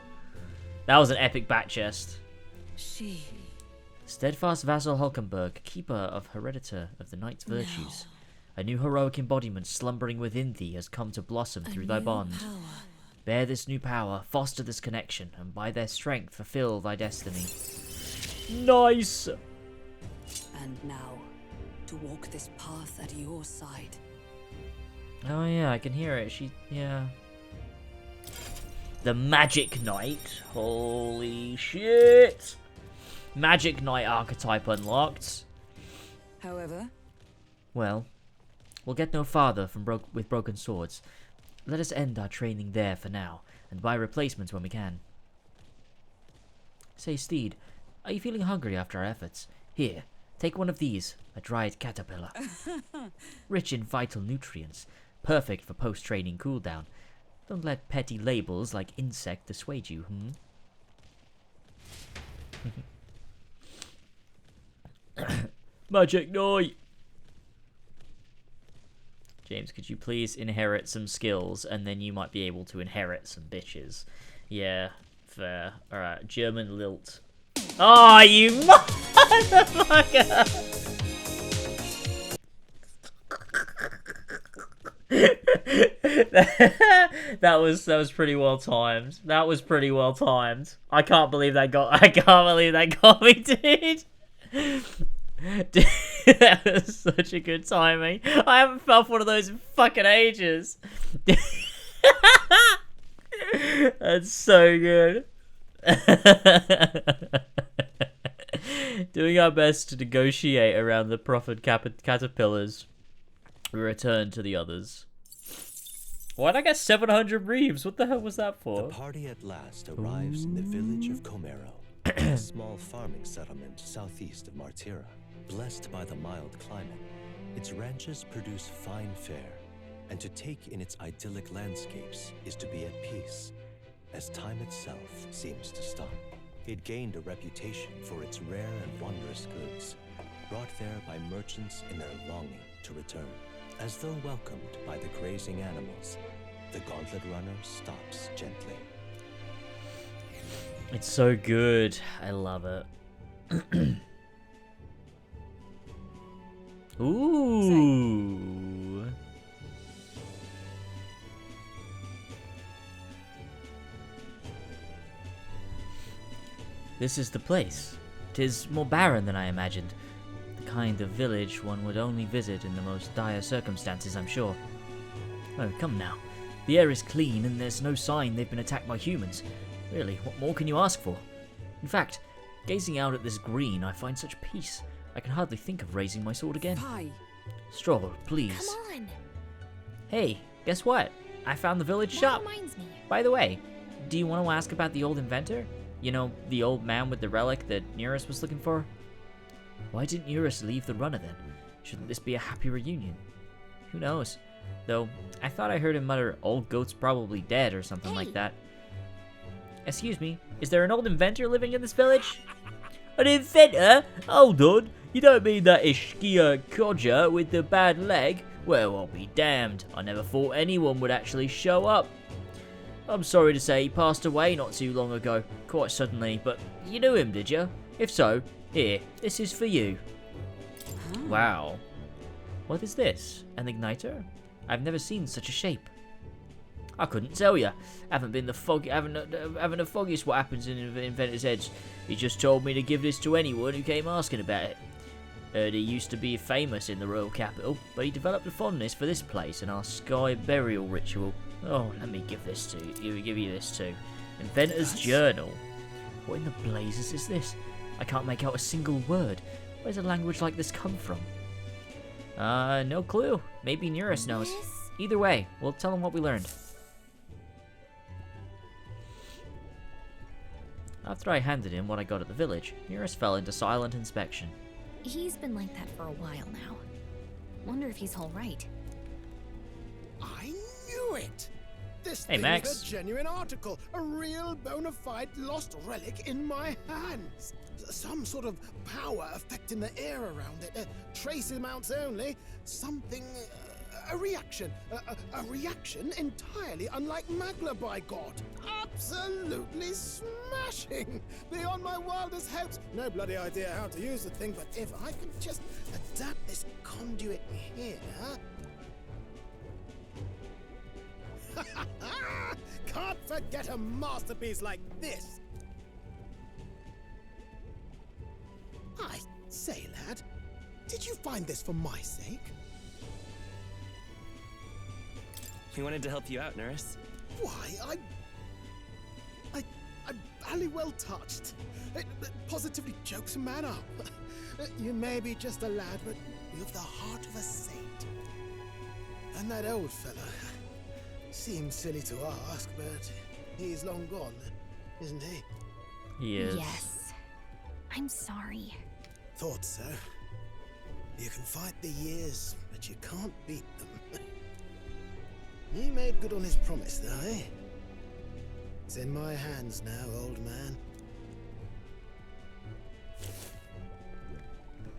That was an epic back chest. She... Steadfast vassal Hulkenberg, keeper of hereditor of the knight's virtues. A new heroic embodiment slumbering within thee has come to blossom through thy bond. Bear this new power, foster this connection, and by their strength fulfill thy destiny. Nice! And now, to walk this path at your side. Oh yeah, I can hear it. Yeah. The Magic Knight. Holy shit! Magic Knight archetype unlocked. However? Well, we'll get no farther with broken swords. Let us end our training there for now, and buy replacements when we can. Say, Steed, are you feeling hungry after our efforts? Here, take one of these, a dried caterpillar. Rich in vital nutrients, perfect for post-training cooldown. Don't let petty labels like insect dissuade you, Magic Knight! James, could you please inherit some skills, and then you might be able to inherit some bitches. Yeah, fair. Alright, German lilt. Oh, you motherfucker! that was pretty well timed. That was pretty well timed. I can't believe that got me, dude. That was such a good timing. I haven't felt one of those in fucking ages. That's so good. Doing our best to negotiate around the proffered caterpillars, we return to the others. Why'd I get 700 reeves? What the hell was that for? The party at last arrives in the village of Comero, a small farming settlement southeast of Martira. Blessed by the mild climate, its ranches produce fine fare, and to take in its idyllic landscapes is to be at peace, as time itself seems to stop. It gained a reputation for its rare and wondrous goods, brought there by merchants in their longing to return. As though welcomed by the grazing animals, the Gauntlet Runner stops gently. It's so good. I love it. Ooh. This is the place. 'Tis more barren than I imagined. The kind of village one would only visit in the most dire circumstances, I'm sure. Oh, come now. The air is clean and there's no sign they've been attacked by humans. Really, what more can you ask for? In fact, gazing out at this green, I find such peace. I can hardly think of raising my sword again. Pie. Stroll, please. Come on. Hey, guess what? I found the village shop. Reminds me. By the way, do you want to ask about the old inventor? You know, the old man with the relic that Eurus was looking for? Why didn't Eurus leave the runner then? Shouldn't this be a happy reunion? Who knows? Though, I thought I heard him mutter, "Old goat's probably dead," or something like that. Excuse me, is there an old inventor living in this village? An inventor? Hold on, you don't mean that Ishkia codger with the bad leg? Well, I'll be damned. I never thought anyone would actually show up. I'm sorry to say he passed away not too long ago, quite suddenly, but you knew him, did you? If so, here, this is for you. Wow. What is this? An igniter? I've never seen such a shape. I couldn't tell you. Haven't the foggiest what happens in inventors' heads. He just told me to give this to anyone who came asking about it. Heard he used to be famous in the royal capital, but he developed a fondness for this place and our sky burial ritual. Oh, let me give this to you. Give you this too. Inventor's Journal. What in the blazes is this? I can't make out a single word. Where's a language like this come from? No clue. Maybe Nearest knows. Either way, we'll tell him what we learned. After I handed him what I got at the village, Nearest fell into silent inspection. He's been like that for a while now. Wonder if he's all right. I knew it! This Hey, thing Max. is a genuine article, a real bona fide lost relic in my hands. Some sort of power affecting the air around it. Trace amounts only. Something, a reaction. A reaction entirely unlike Magla, by God. Absolutely smashing! Beyond my wildest hopes. No bloody idea how to use the thing, but if I can just adapt this conduit here... Can't forget a masterpiece like this! I say, lad, did you find this for my sake? We wanted to help you out, nurse. Why, I'm barely well touched. It positively chokes a man up. You may be just a lad, but you've the heart of a saint. And that old fella... Seems silly to ask, but he's long gone, isn't he? He is. Yes. I'm sorry. Thought so. You can fight the years, but you can't beat them. He made good on his promise, though, eh? It's in my hands now, old man.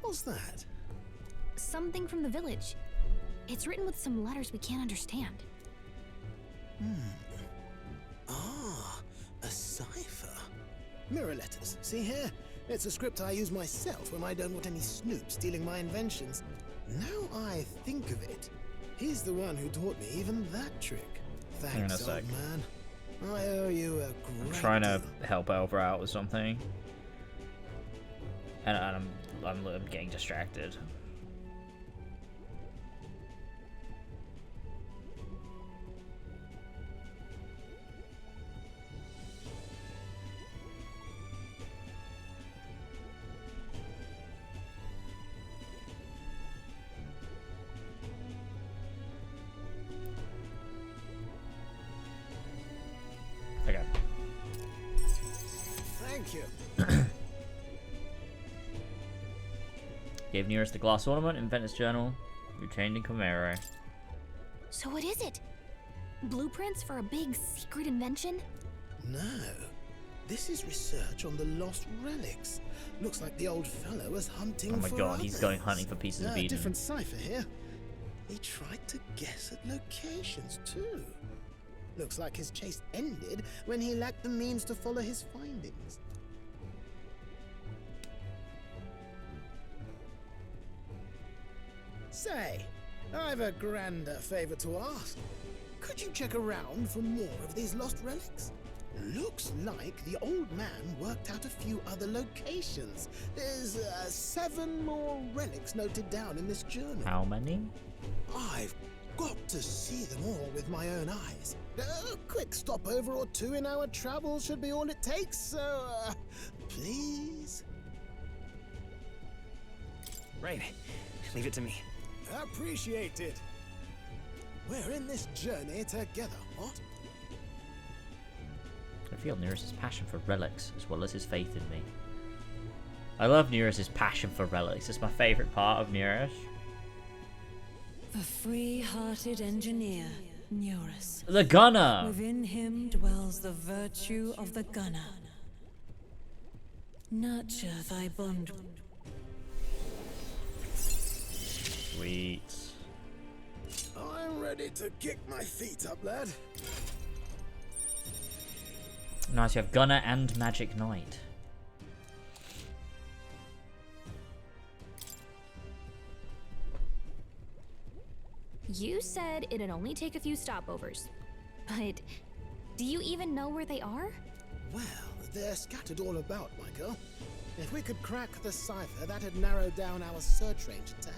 What's that? Something from the village. It's written with some letters we can't understand. Ah, a cipher. Mirror letters, see here? It's a script I use myself when I don't want any snoop stealing my inventions. Now I think of it, he's the one who taught me even that trick. Hang on a Thanks, sec. old man. I owe you a I'm great trying to help Elva out with something. And I'm getting distracted. Okay. Thank you. Gave Nearest the glass ornament, Inventor's Journal, retained in Camaro. So what is it? Blueprints for a big secret invention? No. This is research on the lost relics. Looks like the old fellow was hunting Oh my for god, he's others. going hunting for pieces of Eden. Different cipher here. He tried to guess at locations too. Looks like his chase ended when he lacked the means to follow his findings. Say, I've a grander favor to ask. Could you check around for more of these lost relics? Looks like the old man worked out a few other locations. There's 7 more relics noted down in this journal. How many? I've got to see them all with my own eyes. A quick stopover or 2 in our travels should be all it takes, so please? Right. Leave it to me. Appreciate it. We're in this journey together, what? I feel Nearest's passion for relics as well as his faith in me. I love Nearest's passion for relics. It's my favorite part of Nearest. The free-hearted engineer, Neurus. The gunner! Within him dwells the virtue of the gunner. Nurture thy bond. Sweet. I'm ready to kick my feet up, lad. Nice, you have Gunner and Magic Knight. You said it'd only take a few stopovers. But do you even know where they are? Well, they're scattered all about, my girl. If we could crack the cipher, that'd narrow down our search range a tad.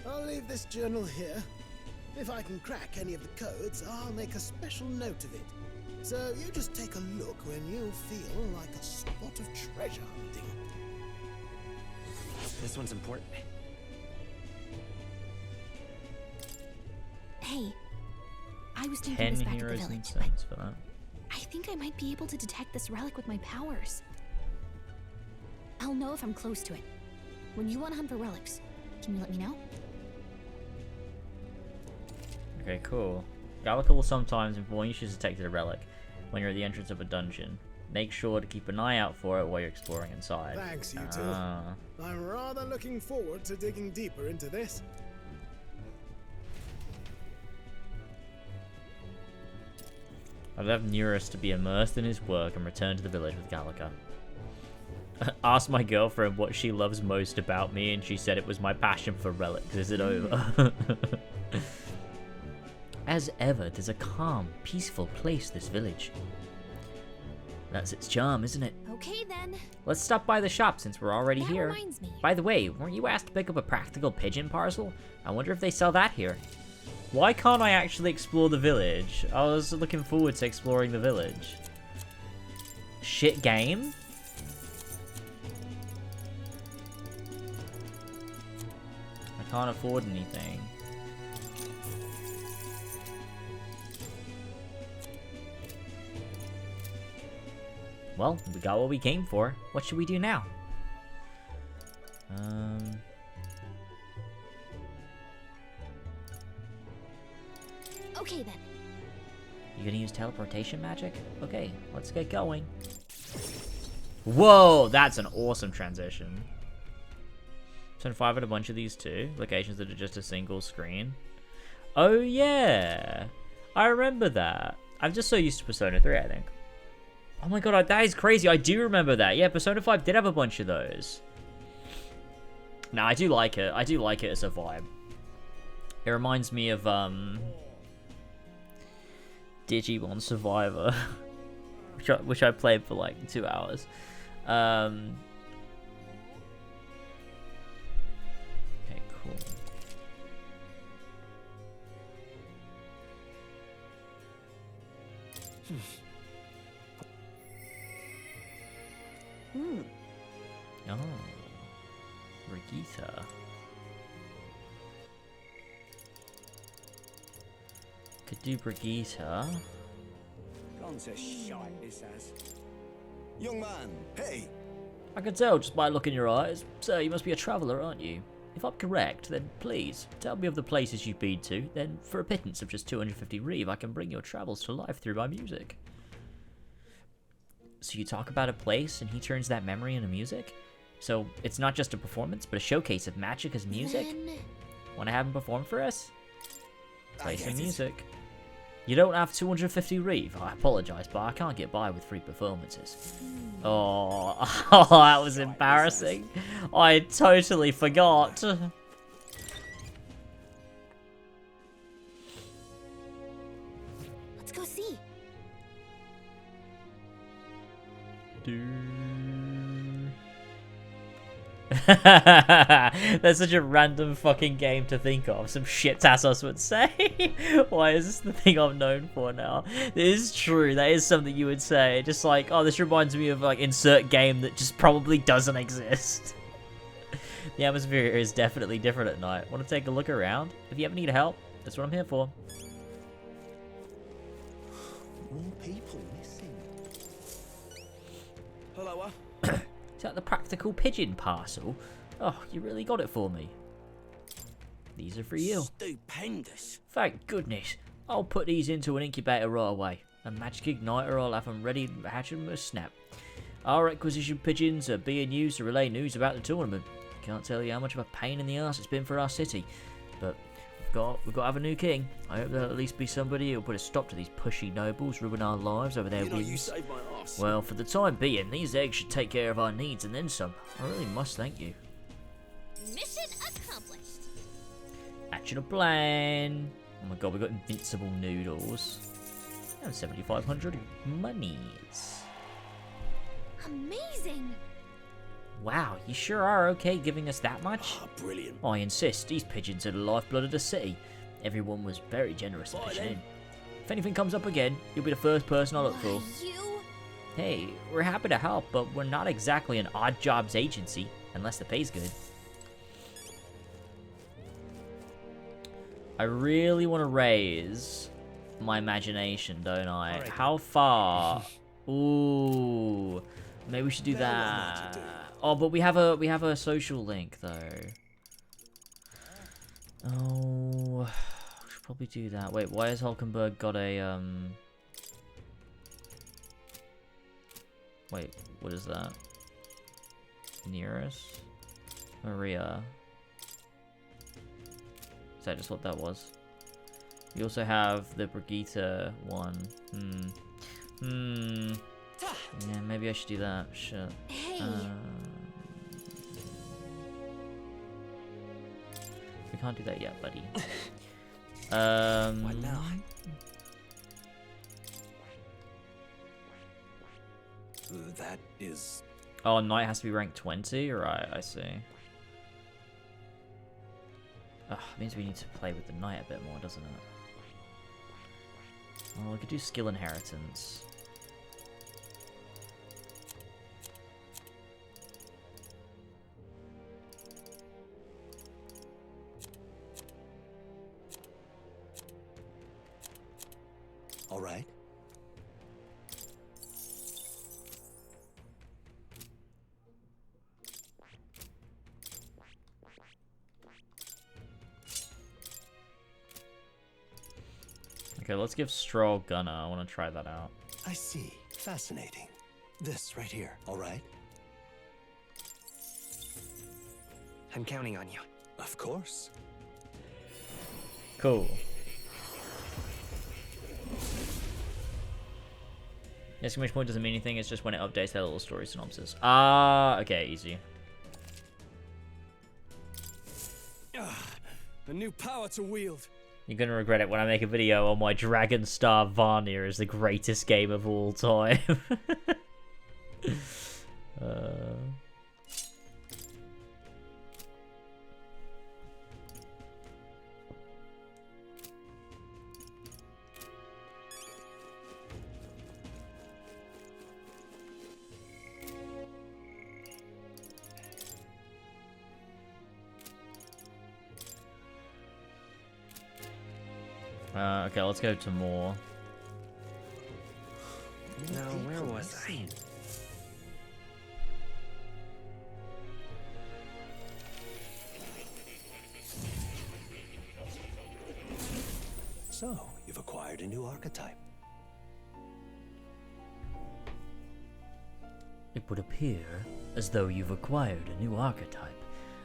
I'll leave this journal here. If I can crack any of the codes, I'll make a special note of it. So you just take a look when you feel like a spot of treasure hunting. This one's important. Hey, I was thinking 10 this back at the heroes and village, but cents for that. I think I might be able to detect this relic with my powers. I'll know if I'm close to it. When you want to hunt for relics, can you let me know? Okay, cool. Gallica will sometimes inform you she's detected a relic when you're at the entrance of a dungeon. Make sure to keep an eye out for it while you're exploring inside. Thanks, you two. I'm rather looking forward to digging deeper into this. I'd love Neurus to be immersed in his work and return to the village with Gallica. Asked my girlfriend what she loves most about me, and she said it was my passion for relics. Is it over? As ever, there's a calm, peaceful place, this village. That's its charm, isn't it? Okay then. Let's stop by the shop since we're already That here. reminds me. By the way, weren't you asked to pick up a practical pigeon parcel? I wonder if they sell that here. Why can't I actually explore the village? I was looking forward to exploring the village. Shit game? I can't afford anything. Well, we got what we came for. What should we do now? Okay then. You gonna use teleportation magic? Okay, let's get going. Whoa, that's an awesome transition. Turn 5 at a bunch of these too. Locations that are just a single screen. Oh yeah, I remember that. I'm just so used to Persona 3, I think. Oh my god, that is crazy. I do remember that. Yeah, Persona 5 did have a bunch of those. Nah, I do like it. I do like it as a vibe. It reminds me of Digimon Survivor, which I played for like 2 hours. Okay, cool. Oh, Brigitte. Could do Brigitte. Gone to shite, this has. Young man, hey! I can tell just by looking in your eyes. Sir, you must be a traveller, aren't you? If I'm correct, then please, tell me of the places you've been to. Then, for a pittance of just 250 reeve, I can bring your travels to life through my music. So you talk about a place, and he turns that memory into music? So, it's not just a performance, but a showcase of magic as music? Want to have him perform for us? Play some music. You don't have 250 reeve? I apologise, but I can't get by with free performances. Oh, that was embarrassing. I totally forgot. Let's go see. That's such a random fucking game to think of. Some shit Tassos would say. Why is this the thing I'm known for now? It is true. That is something you would say. Just like, oh, this reminds me of like insert game that just probably doesn't exist. The atmosphere is definitely different at night. Want to take a look around? If you ever need help, that's what I'm here for. More people missing. Hello, Is that the practical pigeon parcel? Oh, you really got it for me. These are for you. Stupendous. Thank goodness. I'll put these into an incubator right away. A magic igniter, I'll have them ready to hatch them with a snap. Our requisition pigeons are being used to relay news about the tournament. Can't tell you how much of a pain in the arse it's been for our city. But we've got to have a new king. I hope there'll at least be somebody who'll put a stop to these pushy nobles ruin our lives over their whims. You saved my arse. Well, for the time being, these eggs should take care of our needs and then some. I really must thank you. Mission accomplished. Action of plan. Oh my god, we got invincible noodles. And 7,500 monies. Amazing! Wow, you sure are okay giving us that much? Ah, brilliant. I insist, these pigeons are the lifeblood of the city. Everyone was very generous in pitching in. If anything comes up again, you'll be the first person I look for. You? Hey, we're happy to help, but we're not exactly an odd jobs agency, unless the pay's good. I really want to raise my imagination, don't I? How far? Ooh, maybe we should do that. Oh, but we have a social link though. Oh, we should probably do that. Wait, why has Hulkenberg got a Wait, what is that? Nearest? Maria. Is that just what that was? You also have the Brigitte one. Yeah, maybe I should do that. Shit. Hey. We can't do that yet, buddy. What now? That is... Oh, Knight has to be ranked 20? Right, I see. Ugh, means we need to play with the Knight a bit more, doesn't it? Well, we could do skill inheritance. All right. Okay, let's give Stroll Gunner. I want to try that out. I see. Fascinating. This right here. All right. I'm counting on you. Of course. Cool. Exclamation point doesn't mean anything, it's just when it updates that little story synopsis. Ah, okay, easy. A new power to wield. You're gonna regret it when I make a video on why Dragon Star Varnir is the greatest game of all time. Okay, let's go to more. No, where was I? So, you've acquired a new archetype. It would appear as though you've acquired a new archetype.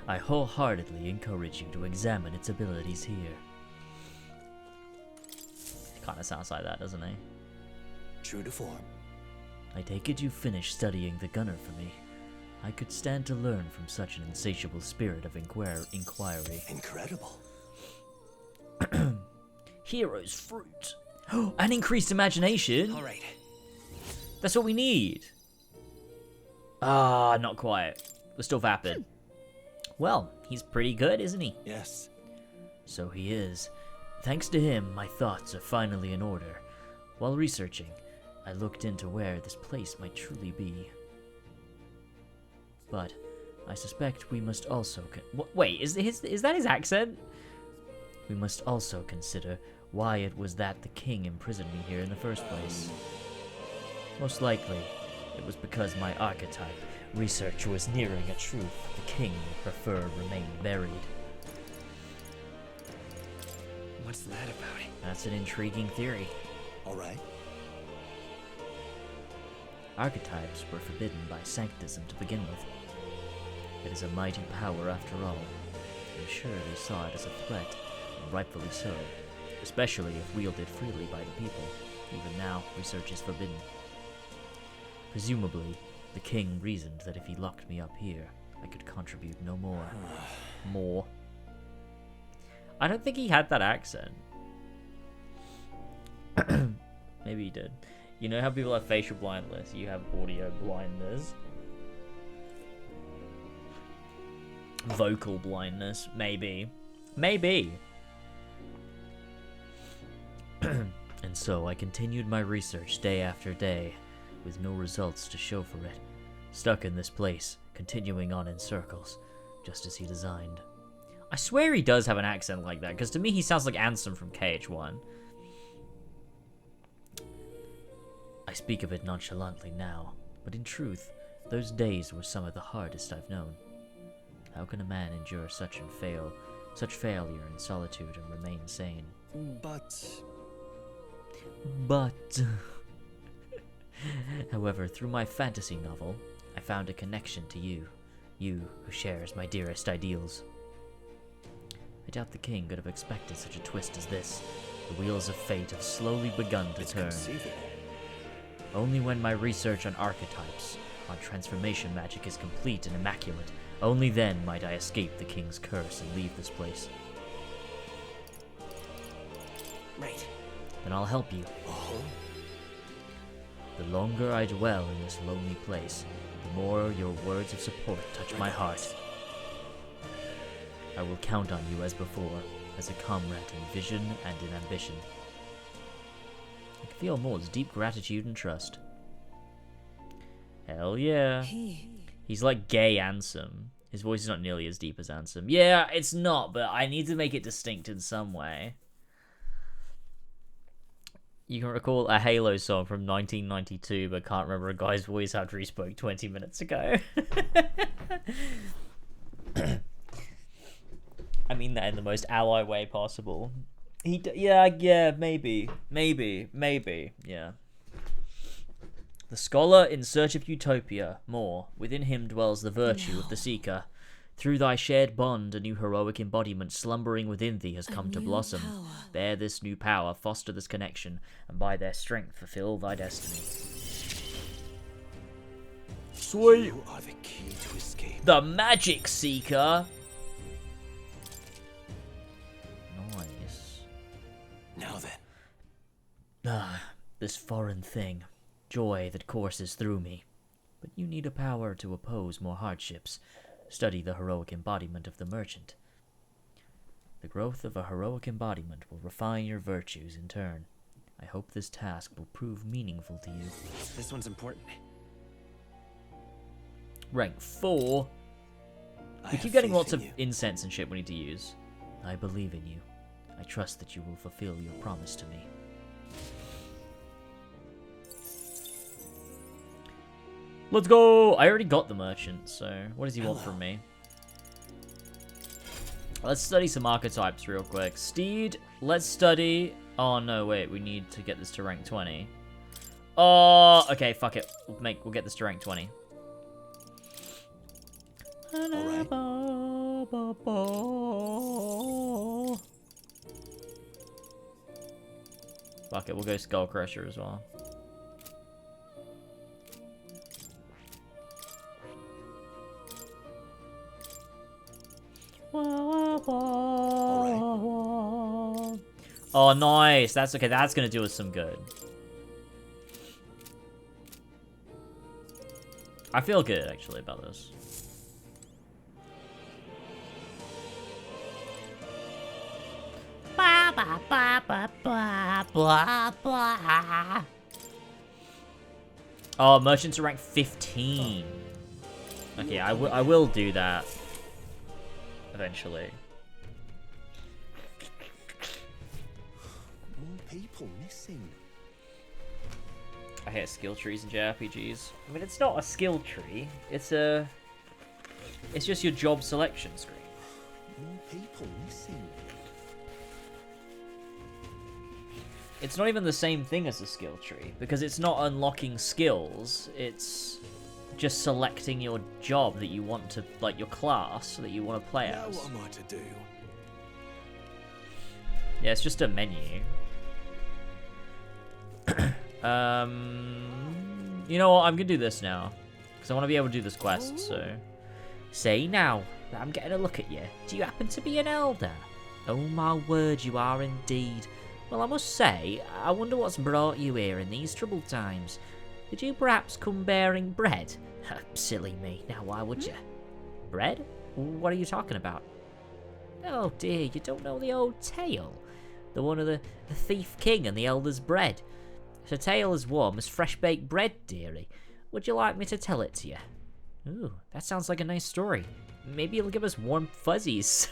I wholeheartedly encourage you to examine its abilities here. Kinda sounds like that, doesn't it? True to form. I take it you finished studying the gunner for me. I could stand to learn from such an insatiable spirit of inquiry. Incredible. Hero's fruit. And increased imagination. All right. That's what we need. Ah, not quite. We're still vapid. Well, he's pretty good, isn't he? Yes. So he is. Thanks to him, my thoughts are finally in order. While researching, I looked into where this place might truly be. But I suspect we must also wait, is that his accent? We must also consider why it was that the king imprisoned me here in the first place. Most likely, it was because my archetype research was nearing a truth the king would prefer remain buried. What's that about? That's an intriguing theory. All right. Archetypes were forbidden by sanctism to begin with. It is a mighty power after all. I'm sure they saw it as a threat, and rightfully so, especially if wielded freely by the people. Even now, research is forbidden. Presumably, the king reasoned that if he locked me up here, I could contribute no more. More. I don't think he had that accent. Maybe he did. You know how people have facial blindness? You have audio blindness. Vocal blindness. Maybe. Maybe. And so I continued my research day after day, with no results to show for it. Stuck in this place, continuing on in circles, just as he designed. I swear he does have an accent like that, because to me he sounds like Ansem from KH1. I speak of it nonchalantly now, but in truth, those days were some of the hardest I've known. How can a man endure such failure in solitude and remain sane? But... However, through my fantasy novel, I found a connection to you. You who shares my dearest ideals. I doubt the king could have expected such a twist as this. The wheels of fate have slowly begun to turn. Only when my research on archetypes, on transformation magic is complete and immaculate, only then might I escape the king's curse and leave this place. Right. Then I'll help you. The longer I dwell in this lonely place, the more your words of support touch my heart. I will count on you as before, as a comrade in vision and in ambition. I can feel Maud's deep gratitude and trust. Hell yeah. He's like gay Ansem. His voice is not nearly as deep as Ansem. Yeah, it's not, but I need to make it distinct in some way. You can recall a Halo song from 1992, but can't remember a guy's voice after he spoke 20 minutes ago. I mean that in the most ally way possible. Yeah, maybe, yeah. The scholar in search of utopia, more. Within him dwells the virtue of the seeker. Through thy shared bond, a new heroic embodiment slumbering within thee has come to blossom. Bear this new power, foster this connection, and by their strength fulfill thy destiny. Sweet! You are the key to escape. The Magic Seeker! Nice. Now then. Ah, this foreign thing. Joy that courses through me. But you need a power to oppose more hardships. Study the heroic embodiment of the merchant. The growth of a heroic embodiment will refine your virtues in turn. I hope this task will prove meaningful to you. This one's important. Rank 4. We keep getting lots of incense and shit we need to use. I believe in you. I trust that you will fulfill your promise to me. Let's go! I already got the merchant, so what does he want from me? Let's study some archetypes real quick. Steed, let's study... Oh, no, wait, we need to get this to rank 20. Oh, okay, fuck it. We'll get this to rank 20. Alright. Fuck it, we'll go Skull Crusher as well. Oh, nice. That's okay. That's gonna do us some good. I feel good actually about this. Ba ba ba ba ba blah blah. Oh, merchants are ranked 15. Okay, I will do that. Eventually. More people missing. I hate skill trees in JRPGs. I mean, it's not a skill tree. It's just your job selection screen. More people missing. It's not even the same thing as a skill tree because it's not unlocking skills. It's just selecting your job that you want to, like your class that you want to play as. Now what am I to do? Yeah, it's just a menu. You know what? I'm gonna do this now because I want to be able to do this quest. So, say now that I'm getting a look at you. Do you happen to be an elder? Oh my word, you are indeed. Well, I must say, I wonder what's brought you here in these troubled times. Did you perhaps come bearing bread? Silly me, now why would you? Bread? What are you talking about? Oh dear, you don't know the old tale? The one of the thief king and the elder's bread. It's a tale as warm as fresh baked bread, dearie. Would you like me to tell it to you? Ooh, that sounds like a nice story. Maybe it'll give us warm fuzzies.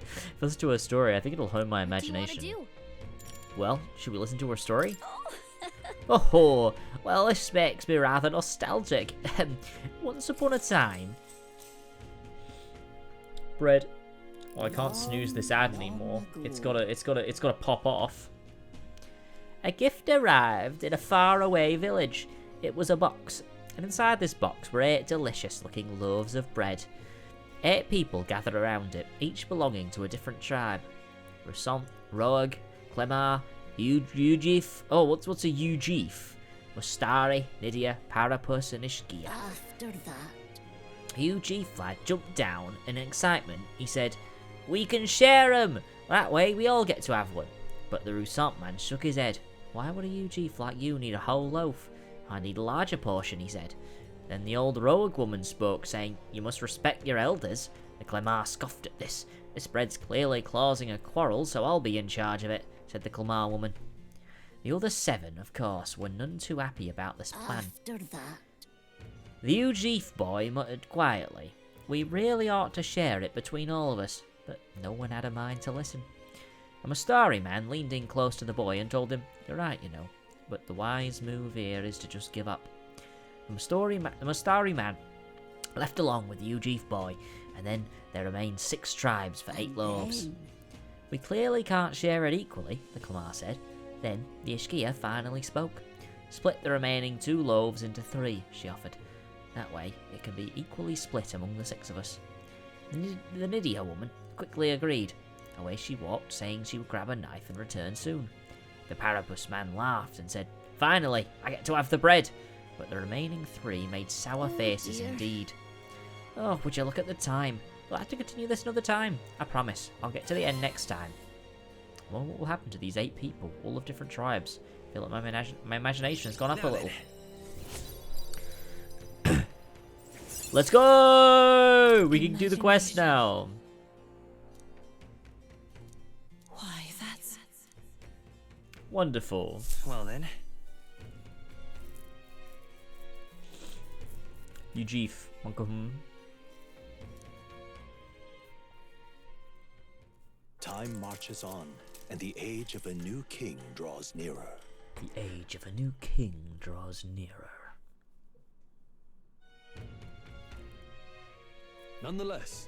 If I listen to her story, I think it'll hone my imagination. What do you want to do? Well, should we listen to her story? Oh, well, this makes me rather nostalgic. Once upon a time... Bread. Oh, I can't snooze this ad anymore. It's gotta pop off. A gift arrived in a faraway village. It was a box, and inside this box were 8 delicious-looking loaves of bread. 8 people gathered around it, each belonging to a different tribe. Rusant, Roag, Clemar, Ujif. Oh, what's a Ujif? Mustari, Nydia, Parapus, and Ishkia. After that, Ujif lad jumped down, and in excitement, he said, "We can share 'em! That way we all get to have one." But the Rusant man shook his head. "Why would a Ujif like you need a whole loaf? I need a larger portion," he said. Then the old Roag woman spoke, saying, "You must respect your elders." The Clemar scoffed at this. "This bread's clearly causing a quarrel, so I'll be in charge of it," said the Clemar woman. The other 7, of course, were none too happy about this plan. after that. The Ujif boy muttered quietly, "We really ought to share it between all of us," but no one had a mind to listen. A Mustari man leaned in close to the boy and told him, "You're right, you know, but the wise move here is to just give up." The Mustari man left along with the Ujif boy, and then there remained 6 tribes for 8 loaves. "We clearly can't share it equally," the Clemar said. Then the Ishkia finally spoke. "Split the remaining 2 loaves into 3, she offered. "That way it can be equally split among the 6 of us." The Nydia woman quickly agreed. Away she walked, saying she would grab a knife and return soon. The Parapus man laughed and said, "Finally, I get to have the bread." But the remaining 3 made sour faces indeed. "Oh, would you look at the time? We'll have to continue this another time. I promise. I'll get to the end next time." Well, what will happen to these 8 people, all of different tribes? I feel like my imagination has gone up a little. Let's go! We can do the quest now. Why, that's... Wonderful. Well then. Ujif, welcome. Time marches on, and the age of a new king draws nearer. The age of a new king draws nearer. Nonetheless.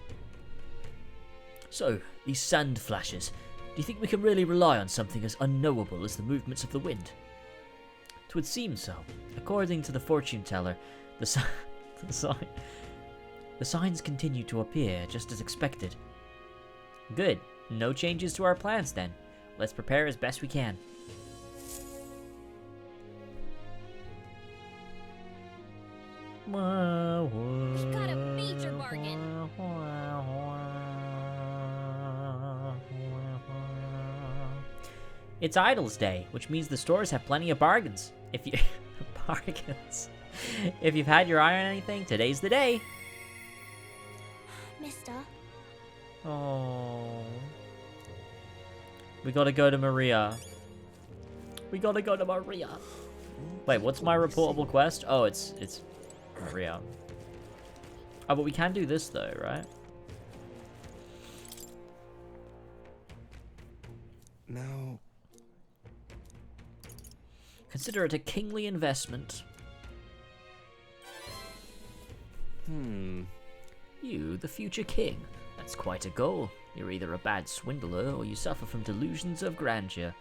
So, these sand flashes. Do you think we can really rely on something as unknowable as the movements of the wind? It would seem so. According to the fortune teller, the signs continue to appear just as expected. Good. No changes to our plans then. Let's prepare as best we can. We've got a major bargain. It's Idol's Day, which means the stores have plenty of bargains. If you've had your eye on anything, today's the day. Mister. Oh. We gotta go to Maria. We gotta go to Maria. Wait, what's my reportable quest? Oh, it's Maria. Oh, but we can do this though, right? Now... Consider it a kingly investment. You, the future king. That's quite a goal. You're either a bad swindler or you suffer from delusions of grandeur.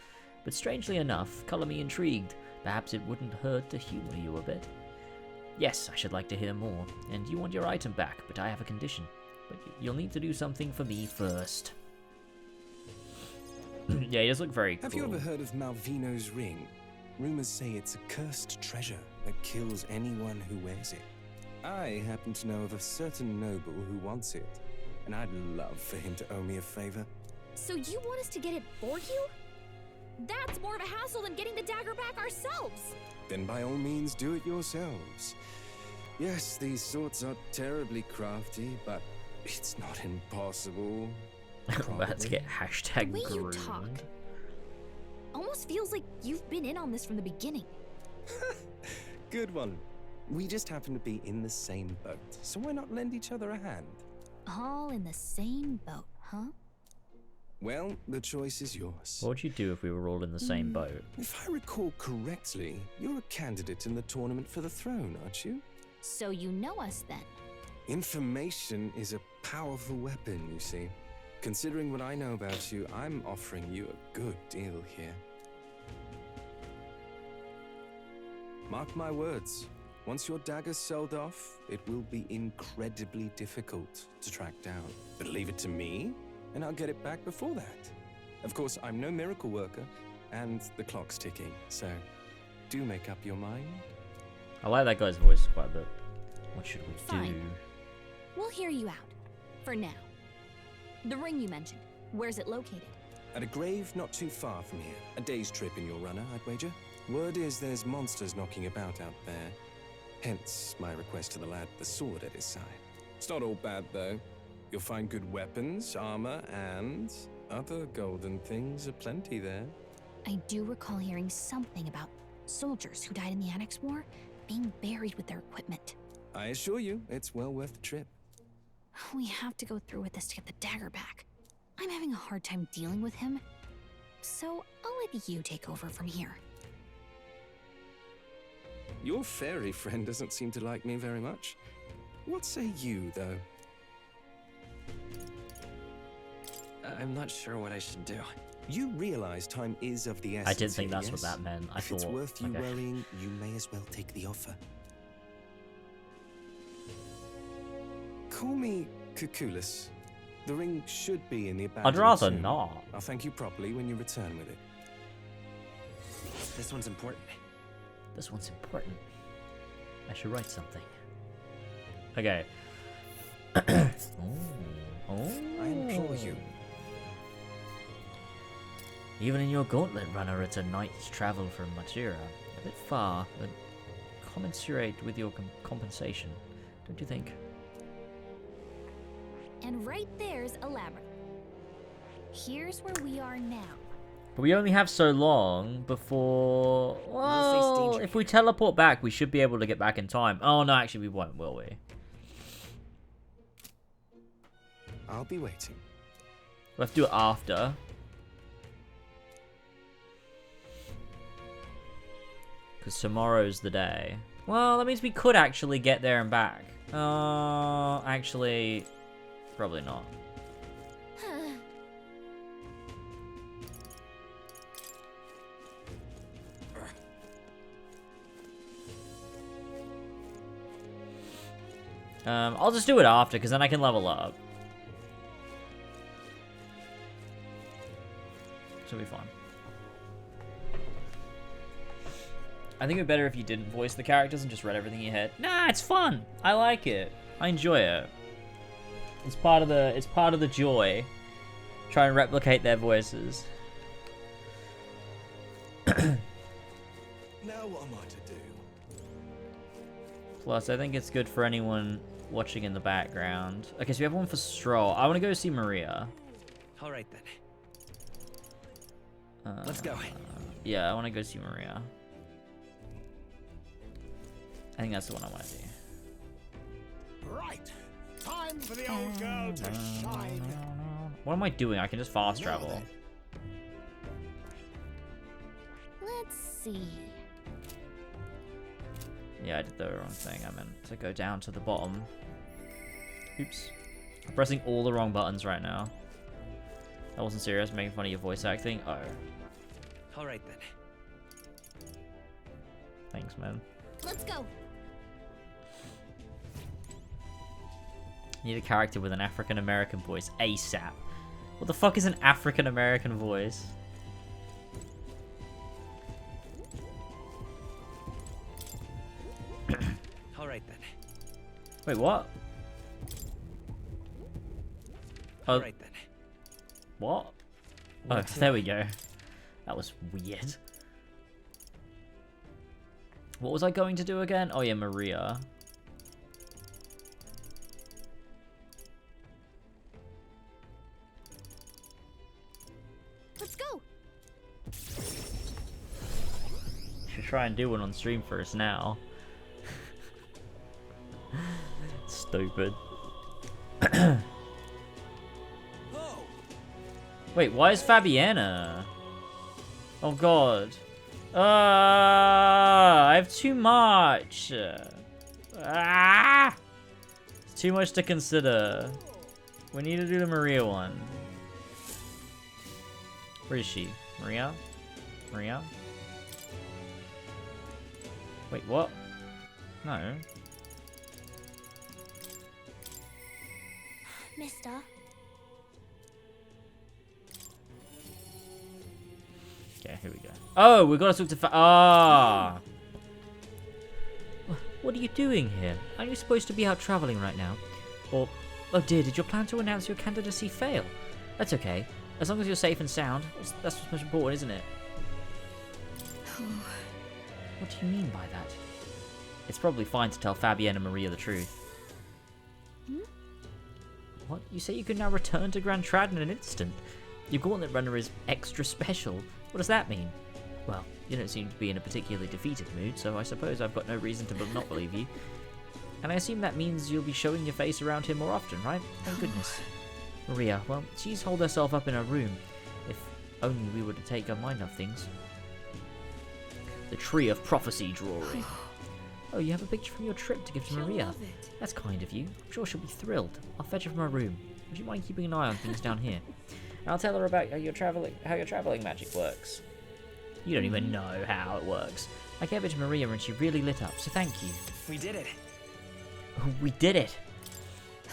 But strangely enough, colour me intrigued. Perhaps it wouldn't hurt to humour you a bit. Yes, I should like to hear more. And you want your item back, but I have a condition. But you'll need to do something for me first. Yeah, he does look very cool. Have you ever heard of Malvino's ring? Rumors say it's a cursed treasure that kills anyone who wears it. I happen to know of a certain noble who wants it, and I'd love for him to owe me a favor. So you want us to get it for you? That's more of a hassle than getting the dagger back ourselves. Then by all means do it yourselves. Yes, these swords are terribly crafty, but it's not impossible. I'm about to get hashtag The way you groomed. talk almost feels like you've been in on this from the beginning. Good one. We just happen to be in the same boat, so why not lend each other a hand? All in the same boat, huh? Well, the choice is yours. What would you do if we were all in the same boat? If I recall correctly, you're a candidate in the tournament for the throne, aren't you? So you know us then. Information is a powerful weapon, you see. Considering what I know about you, I'm offering you a good deal here. Mark my words, once your dagger's sold off, it will be incredibly difficult to track down. But leave it to me, and I'll get it back before that. Of course, I'm no miracle worker, and the clock's ticking, so do make up your mind. I like that guy's voice quite a bit. What should we Fine. do? We'll hear you out. For now. The ring you mentioned, where's it located? At a grave not too far from here. A day's trip in your runner, I'd wager. Word is there's monsters knocking about out there. Hence my request to the lad with the sword at his side. It's not all bad, though. You'll find good weapons, armor, and other golden things aplenty there. I do recall hearing something about soldiers who died in the Annex War being buried with their equipment. I assure you, it's well worth the trip. We have to go through with this to get the dagger back. I'm having a hard time dealing with him, so I'll let you take over from here. Your fairy friend doesn't seem to like me very much. What say you, though? I'm not sure what I should do. You realize time is of the essence. I didn't think here, that's what yes? that meant. I If thought it's worth you okay. worrying, you may as well take the offer. Call me Cuculus. The ring should be in the abandoned I'd rather tomb. not. I'll thank you properly when you return with it. This one's important. This one's important. I should write something. Okay. I implore you. Even in your gauntlet runner, it's a night's travel from Matura. A bit far, but commensurate with your compensation, don't you think? And right there's a labyrinth. Here's where we are now. But we only have so long before... Well, if we teleport back, we should be able to get back in time. Oh, no, actually, we won't, will we? I'll be waiting. We'll have to do it after. Because tomorrow's the day. Well, that means we could actually get there and back. Actually, probably not. I'll just do it after, because then I can level up. Should be fine. I think it'd be better if you didn't voice the characters and just read everything in your head. Nah, it's fun. I like it. I enjoy it. It's part of the joy. Try and replicate their voices. Now what am I to do? Plus, I think it's good for anyone watching in the background. Okay, so we have one for Stroll. I want to go see Maria. All right then. Let's go. Yeah, I want to go see Maria. I think that's the one I want to see. Right. Time for the old girl to shine. What am I doing? I can just fast travel. Let's see. Yeah, I did the wrong thing. I meant to go down to the bottom. Oops. I'm pressing all the wrong buttons right now. That wasn't serious, making fun of your voice acting. Oh. All right then. Thanks, man. Let's go. Need a character with an African American voice ASAP. What the fuck is an African American voice? All right then. Wait, what? All right then. What? Oh, What's there up? we go. That was weird. What was I going to do again? Oh yeah, Maria. Let's go. Should try and do one on stream first now. Stupid. Wait, why is Fabiana? Oh god. I have too much. It's too much to consider. We need to do the Maria one. Where is she? Maria? Maria? Wait, what? No. Mister. Okay, here we go. Oh, we gotta talk to What are you doing here? Aren't you supposed to be out traveling right now? Or, oh dear, did your plan to announce your candidacy fail? That's okay. As long as you're safe and sound, that's what's most important, isn't it? What do you mean by that? It's probably fine to tell Fabienne and Maria the truth. Hmm? What? You say you can now return to Grand Trad in an instant? Your Gauntlet Runner is extra special. What does that mean? Well, you don't seem to be in a particularly defeated mood, so I suppose I've got no reason to not believe you. And I assume that means you'll be showing your face around here more often, right? Thank goodness. Maria, well, she's holed herself up in her room. If only we were to take her mind off things. The Tree of Prophecy drawing. Oh, you have a picture from your trip to give to Maria. That's kind of you. I'm sure she'll be thrilled. I'll fetch her from her room. Would you mind keeping an eye on things down here? And I'll tell her about how your traveling magic works. You don't even know how it works. I gave it to Maria and she really lit up, so thank you. We did it. Oh, we did it.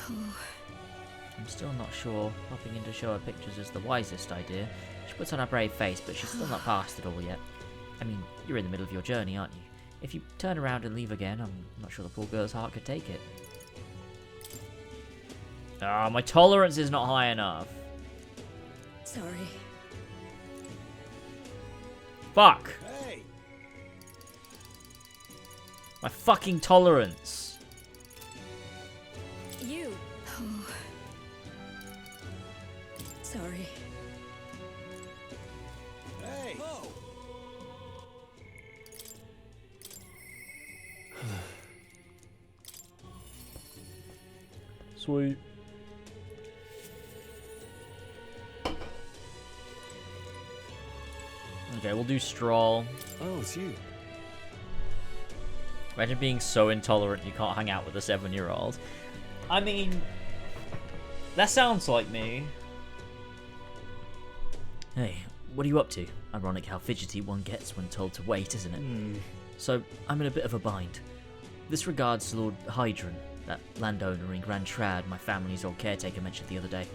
I'm still not sure popping in to show her pictures is the wisest idea. She puts on a brave face, but she's still not past it all yet. I mean, you're in the middle of your journey, aren't you? If you turn around and leave again, I'm not sure the poor girl's heart could take it. Ah, my tolerance is not high enough. Sorry. Fuck. Hey. My fucking tolerance. You. Oh. Sorry. Hey. Oh. Sweet. Okay, we'll do Stroll. Oh, it's you. Imagine being so intolerant you can't hang out with a 7-year-old. I mean, that sounds like me. Hey, what are you up to? Ironic how fidgety one gets when told to wait, isn't it? So, I'm in a bit of a bind. This regards Lord Hydron, that landowner in Grand Trad my family's old caretaker mentioned the other day.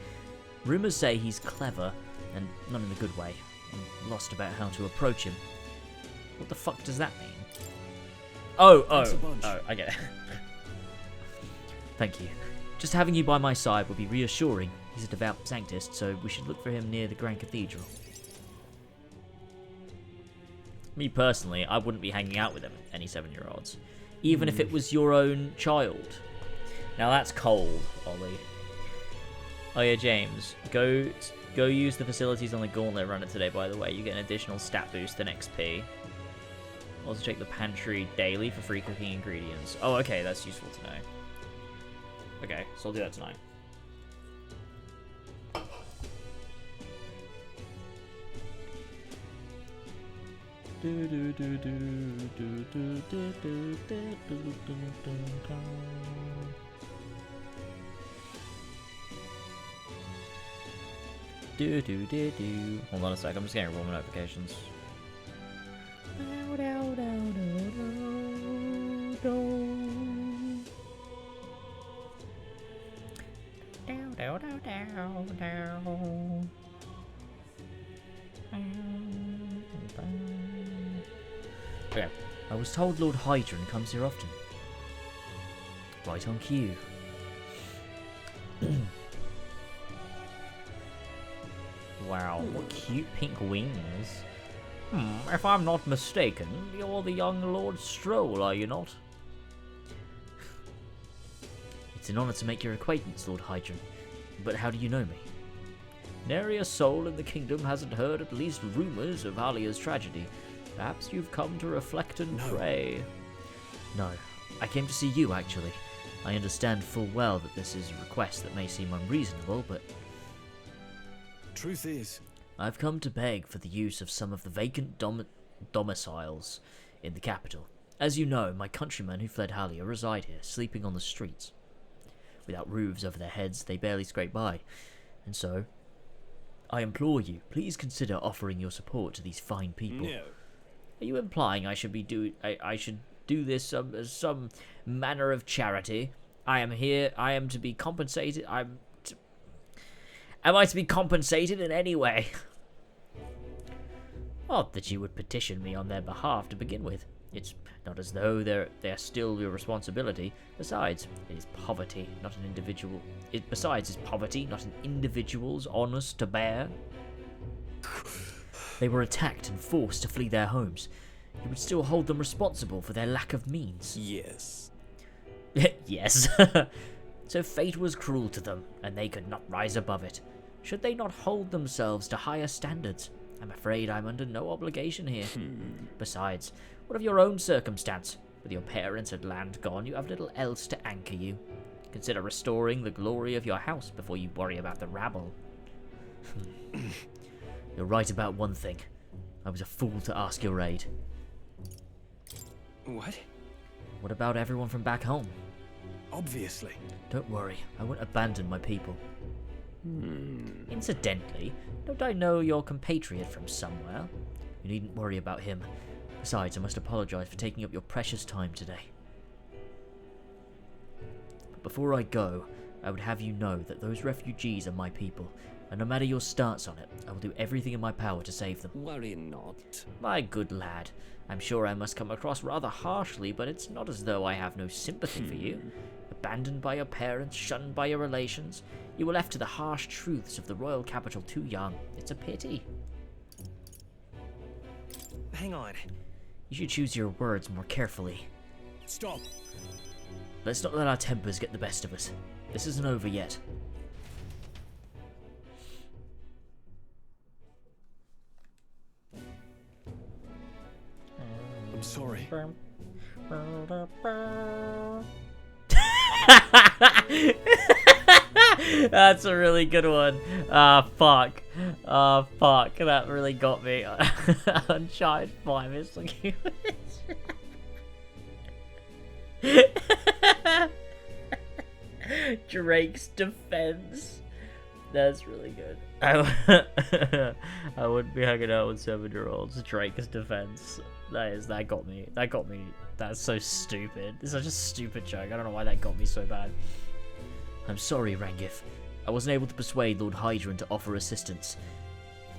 Rumours say he's clever, and not in a good way. I'm lost about how to approach him. What the fuck does that mean? Oh, I get it. Thank you. Just having you by my side would be reassuring. He's a devout sanctist, so we should look for him near the Grand Cathedral. Me personally, I wouldn't be hanging out with any 7-year-olds. Even if it was your own child. Now that's cold, Ollie. Oh yeah, James. Go use the facilities on the Gauntlet Runner today, by the way. You get an additional stat boost and XP. Also check the pantry daily for free cooking ingredients. Oh, okay, that's useful to know. Okay, so I'll do that tonight. Hold on a sec, I'm just getting roll notifications. Okay, I was told Lord Hydron comes here often. Right on cue. Wow, what cute pink wings. If I'm not mistaken, you're the young Lord Stroll, are you not? It's an honor to make your acquaintance, Lord Hydron. But how do you know me? Nary a soul in the kingdom hasn't heard at least rumors of Alia's tragedy. Perhaps you've come to reflect and pray. No, I came to see you, actually. I understand full well that this is a request that may seem unreasonable, but... Truth is... I've come to beg for the use of some of the vacant domiciles in the capital. As you know, my countrymen who fled Halia reside here, sleeping on the streets. Without roofs over their heads, they barely scrape by. And so, I implore you, please consider offering your support to these fine people. No. Are you implying I should do this as some manner of charity? I am to be compensated. Am I to be compensated in any way? Odd that you would petition me on their behalf to begin with. It's not as though they're still your responsibility. Besides, it is poverty, not an individual. Besides, is poverty not an individual's honors to bear? They were attacked and forced to flee their homes. You would still hold them responsible for their lack of means. Yes. Yes. So fate was cruel to them, and they could not rise above it. Should they not hold themselves to higher standards? I'm afraid I'm under no obligation here. Besides, what of your own circumstance? With your parents and land gone, you have little else to anchor you. Consider restoring the glory of your house before you worry about the rabble. You're right about one thing. I was a fool to ask your aid. What? What about everyone from back home? Obviously. Don't worry, I won't abandon my people. Incidentally, don't I know your compatriot from somewhere? You needn't worry about him. Besides, I must apologize for taking up your precious time today. But before I go, I would have you know that those refugees are my people, and no matter your stance on it, I will do everything in my power to save them. Worry not. My good lad, I'm sure I must come across rather harshly, but it's not as though I have no sympathy for you. Abandoned by your parents, shunned by your relations, you were left to the harsh truths of the royal capital too young. It's a pity. Hang on. You should choose your words more carefully. Stop. Let's not let our tempers get the best of us. This isn't over yet. I'm sorry. That's a really good one. Fuck. Fuck. That really got me. Uncharted 5 is looking. Drake's defense. That's really good. I wouldn't be hanging out with 7-year-olds. Drake's defense. That got me. That got me. That's so stupid. It's such a stupid joke. I don't know why that got me so bad. I'm sorry, Rangif. I wasn't able to persuade Lord Hydron to offer assistance.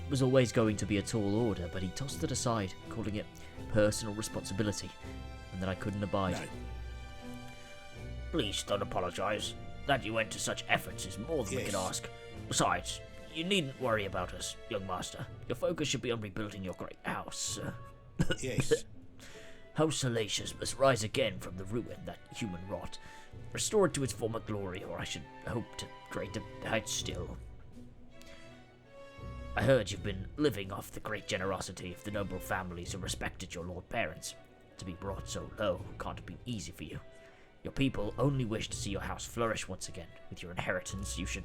It was always going to be a tall order, but he tossed it aside, calling it personal responsibility, and that I couldn't abide. No. Please don't apologize. That you went to such efforts is more than we could ask. Besides, you needn't worry about us, young master. Your focus should be on rebuilding your great house. Yes. House Salacious must rise again from the ruin that human wrought, restored to its former glory, or I should hope to greater heights still. I heard you've been living off the great generosity of the noble families who respected your lord parents. To be brought so low can't have been easy for you. Your people only wish to see your house flourish once again. With your inheritance, you should...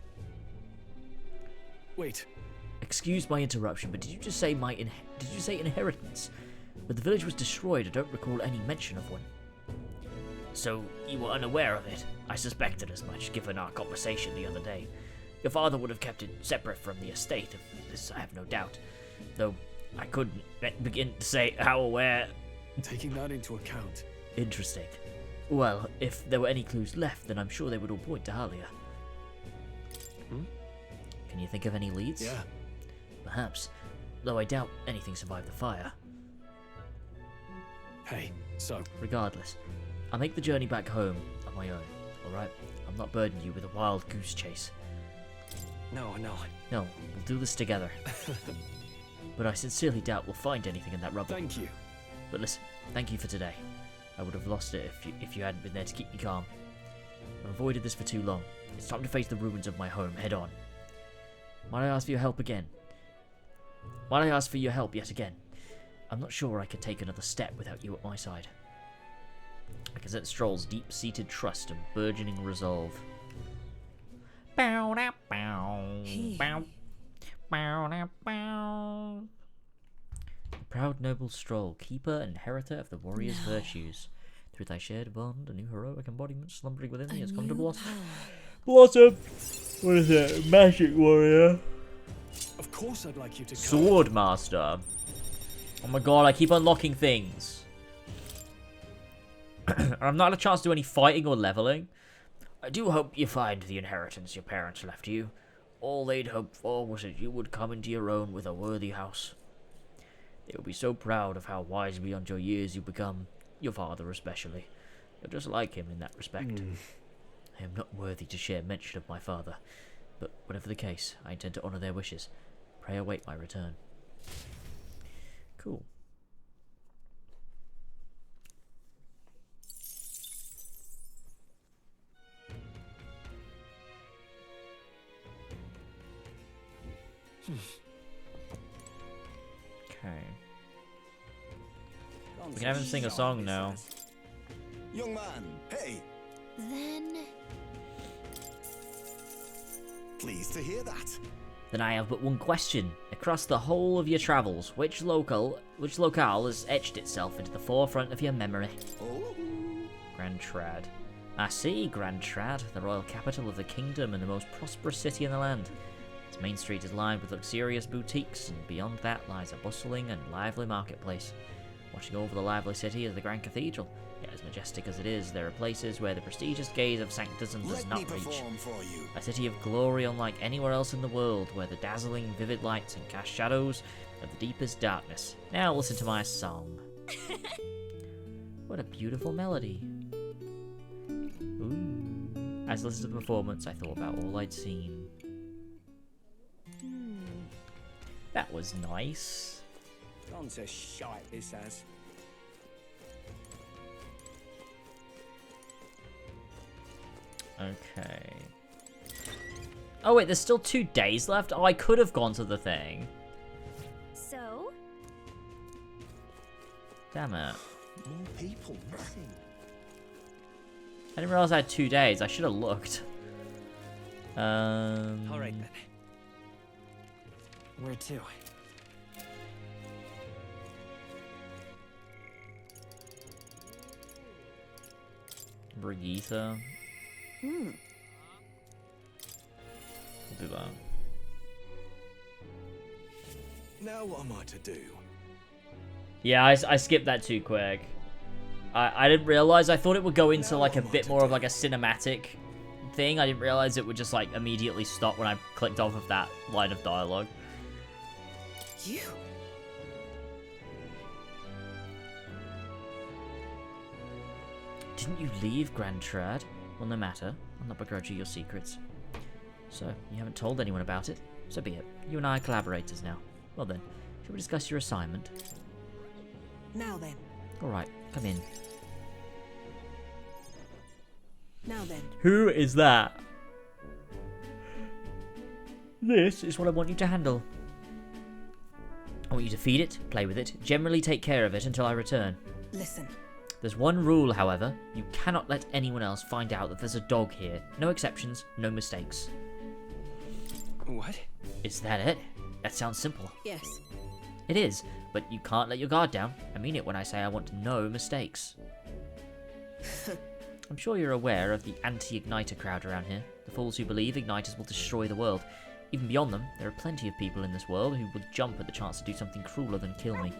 Wait. Excuse my interruption, but did you just say did you say inheritance? When the village was destroyed, I don't recall any mention of one. So, you were unaware of it. I suspected as much, given our conversation the other day. Your father would have kept it separate from the estate, of this I have no doubt. Though, I couldn't begin to say how aware... Taking that into account. Interesting. Well, if there were any clues left, then I'm sure they would all point to Halia. Can you think of any leads? Yeah. Perhaps. Though I doubt anything survived the fire. Hey, so... Regardless, I'll make the journey back home on my own, alright? I'm not burdening you with a wild goose chase. No. No, we'll do this together. but I sincerely doubt we'll find anything in that rubble. Thank you. But listen, thank you for today. I would have lost it if you hadn't been there to keep me calm. I've avoided this for too long. It's time to face the ruins of my home head on. Might I ask for your help again? Might I ask for your help yet again? I'm not sure I could take another step without you at my side. I can sense Stroll's deep-seated trust and burgeoning resolve. Bow, bow, bow, bow, bow. The proud noble Stroll, keeper and inheritor of the warrior's virtues. Through thy shared bond, a new heroic embodiment slumbering within thee has come to blossom. Blossom! What is it? Magic warrior? Of course I'd like you to come. Sword master. Oh my god, I keep unlocking things. I've not had a chance to do any fighting or leveling. I do hope you find the inheritance your parents left you. All they'd hoped for was that you would come into your own with a worthy house. They would be so proud of how wise beyond your years you've become. Your father especially. You're just like him in that respect. I am not worthy to share mention of my father, but whatever the case, I intend to honour their wishes. Pray await my return. Cool. Okay. We can have him sing a song now. Young man, hey! Then... Pleased to hear that. Then I have but one question. Across the whole of your travels, which locale has etched itself into the forefront of your memory? Oh. Grand Trad. I see, Grand Trad, the royal capital of the kingdom and the most prosperous city in the land. Its main street is lined with luxurious boutiques, and beyond that lies a bustling and lively marketplace. Watching over the lively city is the Grand Cathedral. Yet as majestic as it is, there are places where the prestigious gaze of sanctism does not reach. A city of glory unlike anywhere else in the world, where the dazzling, vivid lights and cast shadows of the deepest darkness. Now listen to my song. What a beautiful melody. Ooh. As I listened to the performance, I thought about all I'd seen. That was nice. Gone to shite, this has. Okay. Oh wait, there's still 2 days left? Oh, I could have gone to the thing. So? Damn it. More people missing. I didn't realize I had 2 days. I should have looked. Alright then. Where to? Brigitte. We'll do that. Now what am I to do? Yeah, I skipped that too quick. I didn't realize. I thought it would go into like a bit more of like a cinematic thing. I didn't realize it would just like immediately stop when I clicked off of that line of dialogue. You? Didn't you leave Grand Trad? Well, no matter. I'll not begrudge you your secrets. So, you haven't told anyone about it? So be it. You and I are collaborators now. Well then, shall we discuss your assignment? Now then. Alright, come in. Now then. Who is that? This is what I want you to handle. I want you to feed it, play with it, generally take care of it until I return. Listen. There's one rule, however. You cannot let anyone else find out that there's a dog here. No exceptions, no mistakes. What? Is that it? That sounds simple. Yes. It is, but you can't let your guard down. I mean it when I say I want no mistakes. I'm sure you're aware of the anti-Igniter crowd around here. The fools who believe Igniters will destroy the world. Even beyond them, there are plenty of people in this world who would jump at the chance to do something crueler than kill me.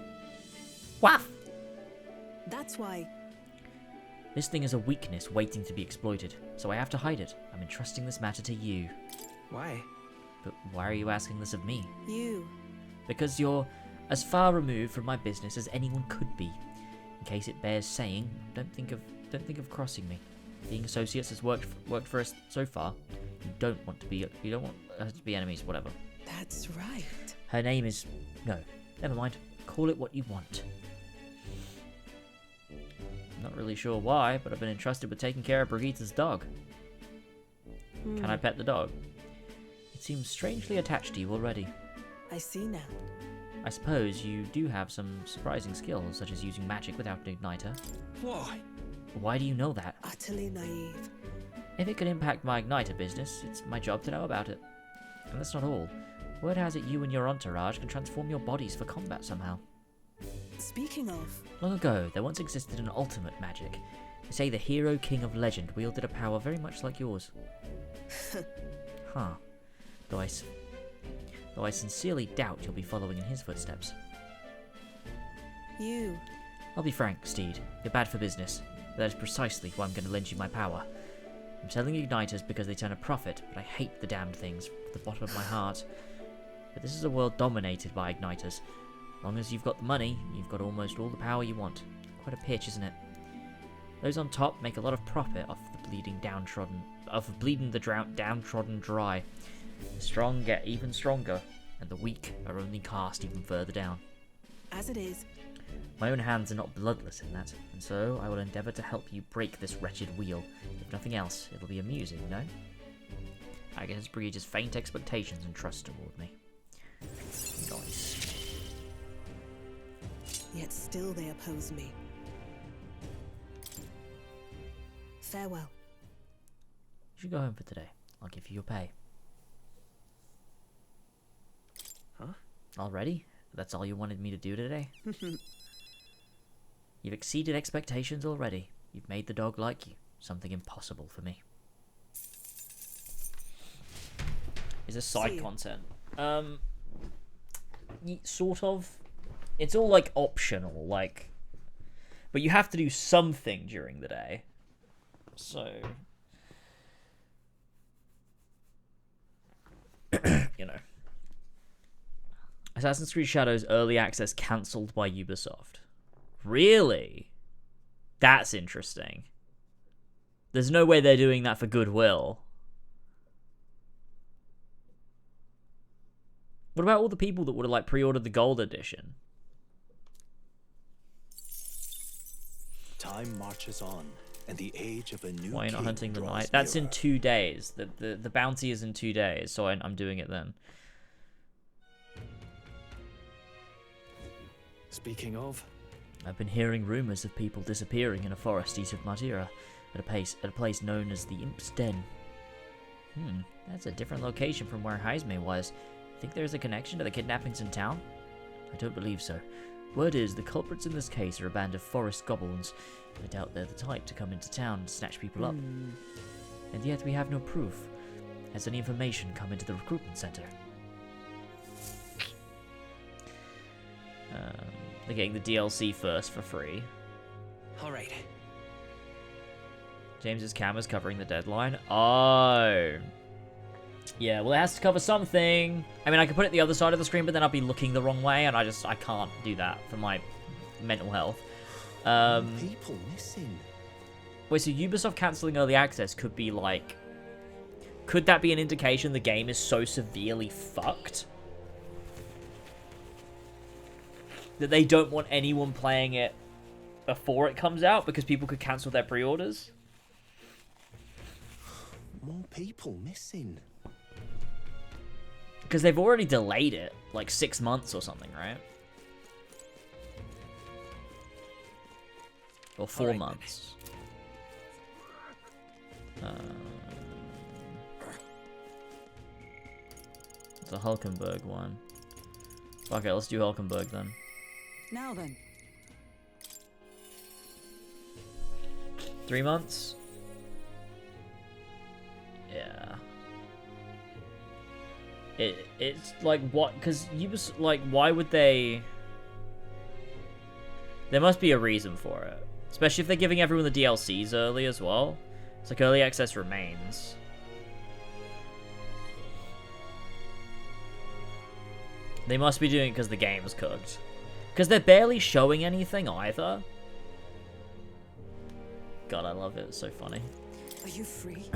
Waff! That's why... This thing is a weakness waiting to be exploited, so I have to hide it. I'm entrusting this matter to you. Why? But why are you asking this of me? You. Because you're as far removed from my business as anyone could be. In case it bears saying, don't think of crossing me. Being associates has worked for us so far. You don't want us to be enemies, whatever. That's right. Her name is... No. Never mind. Call it what you want. Not really sure why, but I've been entrusted with taking care of Brigitte's dog. Can I pet the dog? It seems strangely attached to you already. I see now. I suppose you do have some surprising skills, such as using magic without an igniter. Why? Why do you know that? Utterly naive. If it could impact my igniter business, it's my job to know about it. And that's not all. Word has it you and your entourage can transform your bodies for combat somehow. Speaking of... Long ago, there once existed an ultimate magic. They say the hero king of legend wielded a power very much like yours. Huh. Though I sincerely doubt you'll be following in his footsteps. You... I'll be frank, Steed. You're bad for business. But that is precisely why I'm going to lend you my power. I'm selling igniters because they turn a profit, but I hate the damned things from the bottom of my heart. But this is a world dominated by igniters. As long as you've got the money, you've got almost all the power you want. Quite a pitch, isn't it? Those on top make a lot of profit off the bleeding downtrodden dry. The strong get even stronger, and the weak are only cast even further down. As it is. My own hands are not bloodless in that, and so I will endeavour to help you break this wretched wheel. If nothing else, it'll be amusing, no? I guess Brigitte's faint expectations and trust toward me. Nice. Yet still they oppose me. Farewell. You should go home for today. I'll give you your pay. Huh? Already? That's all you wanted me to do today? You've exceeded expectations already. You've made the dog like you. Something impossible for me. Is this side content? Sort of. It's all like optional, like, but you have to do something during the day. So, you know. Assassin's Creed Shadows early access cancelled by Ubisoft. Really? That's interesting. There's no way they're doing that for goodwill. What about all the people that would have like pre-ordered the gold edition? Time marches on, and the age of a new Why are you not king hunting the draws night? That's in nearer. 2 days. The bounty is in 2 days, so I'm doing it then. Speaking of, I've been hearing rumors of people disappearing in a forest east of Madeira, at a place known as the Imp's Den. That's a different location from where Heisme was. Think there's a connection to the kidnappings in town? I don't believe so. Word is the culprits in this case are a band of forest goblins. I doubt they're the type to come into town and snatch people up. And yet we have no proof. Has any information come into the recruitment center? They're getting the DLC first for free. Alright. James's camera's covering the deadline. Oh. Yeah, well, it has to cover something. I mean, I could put it the other side of the screen, but then I'll be looking the wrong way, and I can't do that for my mental health. People missing. Wait, so Ubisoft cancelling early access could be like... Could that be an indication the game is so severely fucked that they don't want anyone playing it before it comes out because people could cancel their pre-orders? More people missing. Because they've already delayed it, like 6 months or something, right? Or 4 months. It's a Hulkenberg one. Okay, let's do Hulkenberg then. Now then. 3 months? Yeah. It's like, what? Because you was like, why would they? There must be a reason for it, especially if they're giving everyone the DLCs early as well. It's like early access remains. They must be doing it because the game's cooked. Because they're barely showing anything either. God, I love it. It's so funny. Are you free?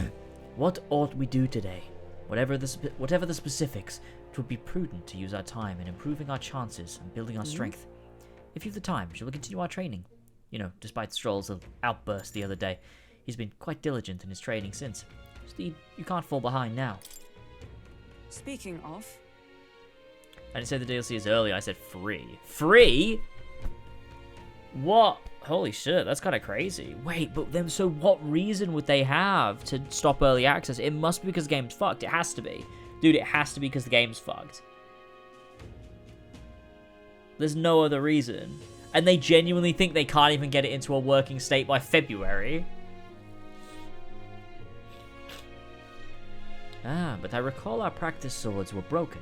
What ought we do today? Whatever the specifics, It would be prudent to use our time in improving our chances and building our strength. If you've the time, shall we continue our training? You know, despite Stroll's outburst the other day, he's been quite diligent in his training since. Steed, you can't fall behind now. Speaking of... I didn't say the DLC is early, I said free. Free? What? Holy shit, that's kind of crazy. Wait, but then so what reason would they have to stop early access? It must be because the game's fucked. It has to be. Dude, it has to be because the game's fucked. There's no other reason. And they genuinely think they can't even get it into a working state by February. Ah, but I recall our practice swords were broken.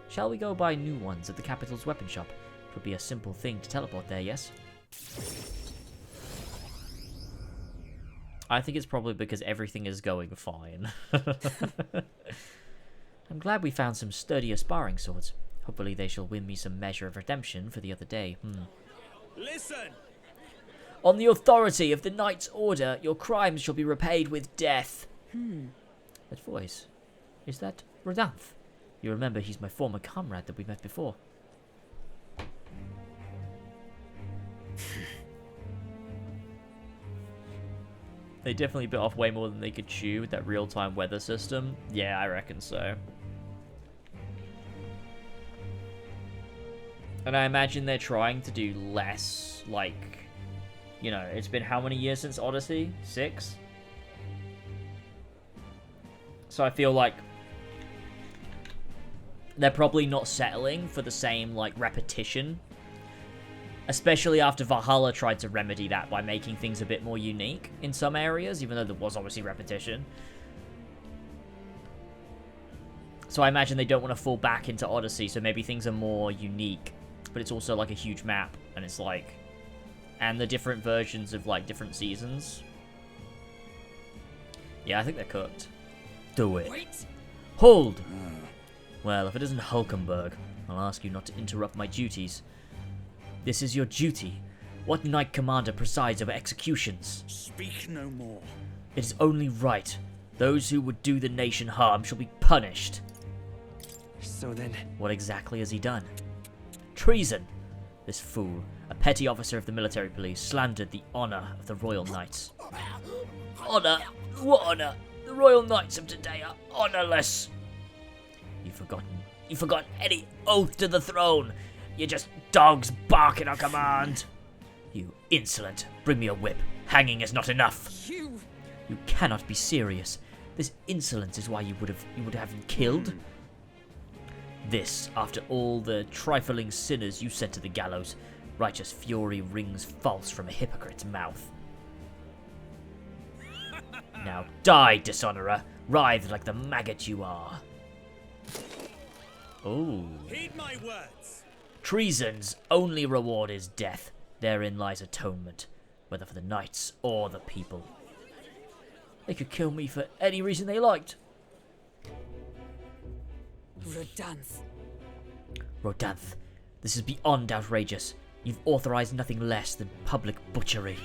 Shall we go buy new ones at the capital's weapon shop? It would be a simple thing to teleport there, yes? I think it's probably because everything is going fine. I'm glad we found some sturdier sparring swords. Hopefully they shall win me some measure of redemption for the other day. Listen! On the authority of the Knight's Order, your crimes shall be repaid with death. That voice. Is that Rodanth? You remember he's my former comrade that we met before. They definitely bit off way more than they could chew with that real-time weather system. Yeah, I reckon so. And I imagine they're trying to do less, like, you know, it's been how many years since Odyssey? 6? So I feel like they're probably not settling for the same, like, repetition. Especially after Valhalla tried to remedy that by making things a bit more unique in some areas, even though there was obviously repetition. So I imagine they don't want to fall back into Odyssey, so maybe things are more unique. But it's also like a huge map, and it's like... And the different versions of like different seasons. Yeah, I think they're cooked. Do it. Wait. Hold! Well, if it isn't Hulkenberg, I'll ask you not to interrupt my duties. This is your duty. What Knight Commander presides over executions? Speak no more. It is only right. Those who would do the nation harm shall be punished. So then... What exactly has he done? Treason! This fool, a petty officer of the military police, slandered the honor of the Royal Knights. Honor? What honor? The Royal Knights of today are honorless. You've forgotten any oath to the throne. You're just dogs barking on command. You insolent. Bring me a whip. Hanging is not enough. You cannot be serious. This insolence is why you would have him killed. This, after all the trifling sinners you sent to the gallows. Righteous fury rings false from a hypocrite's mouth. Now die, dishonorer. Writhe like the maggot you are. Oh. Heed my words. Treason's only reward is death. Therein lies atonement, whether for the knights or the people. They could kill me for any reason they liked. Rodanth, this is beyond outrageous. You've authorized nothing less than public butchery.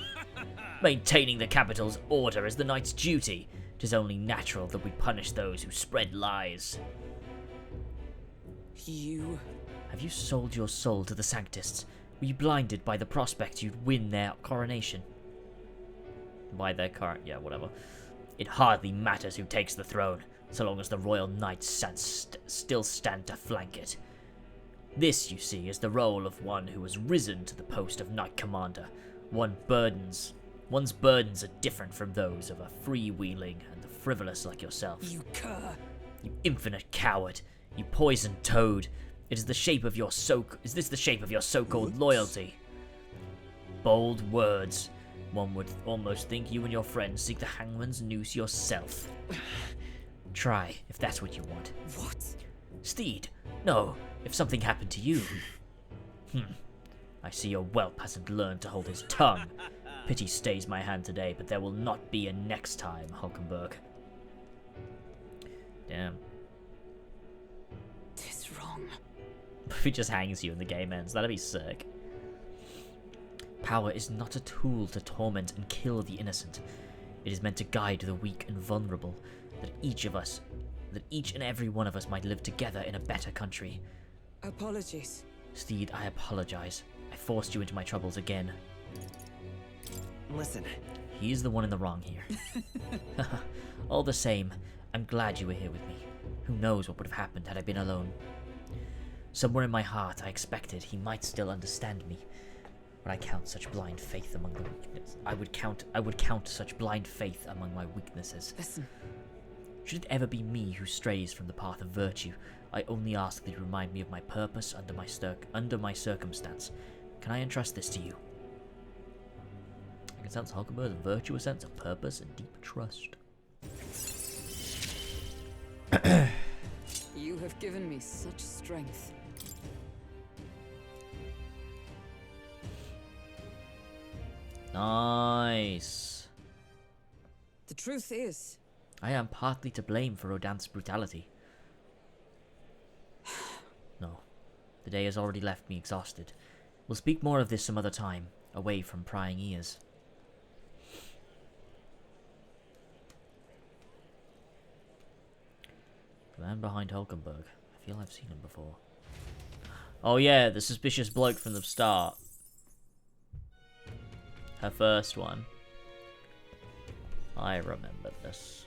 Maintaining the capital's order is the knight's duty. It is only natural that we punish those who spread lies. Have you sold your soul to the Sanctists? Were you blinded by the prospect you'd win their coronation? By their yeah, whatever. It hardly matters who takes the throne, so long as the Royal Knights still stand to flank it. This, you see, is the role of one who has risen to the post of Knight Commander. One's burdens are different from those of a freewheeling and the frivolous like yourself. You cur! You infinite coward! You poisoned toad! Is this the shape of your so-called loyalty? Bold words. One would almost think you and your friends seek the hangman's noose yourself. Try, if that's what you want. What? Steed, no, if something happened to you. I see your whelp hasn't learned to hold his tongue. Pity stays my hand today, but there will not be a next time, Hulkenberg. Damn. Tis wrong. If he just hangs you and the game ends, that'd be sick. Power is not a tool to torment and kill the innocent. It is meant to guide the weak and vulnerable, that each of us that each and every one of us might live together in a better country. Apologies. Steed, I apologize. I forced you into my troubles again. Listen. He's the one in the wrong here. All the same, I'm glad you were here with me. Who knows what would have happened had I been alone. Somewhere in my heart, I expected he might still understand me. But I count such blind faith among the weaknesses. I would count such blind faith among my weaknesses. Listen. Should it ever be me who strays from the path of virtue, I only ask that you remind me of my purpose under my circumstance. Can I entrust this to you? I can sense Hulkenberg's virtuous sense of purpose and deep trust. You have given me such strength. Nice. The truth is, I am partly to blame for Rodin's brutality. No, the day has already left me exhausted. We'll speak more of this some other time, away from prying ears. The man behind Hulkenberg. I feel I've seen him before. Oh yeah, the suspicious bloke from the start. Her first one. I remember this.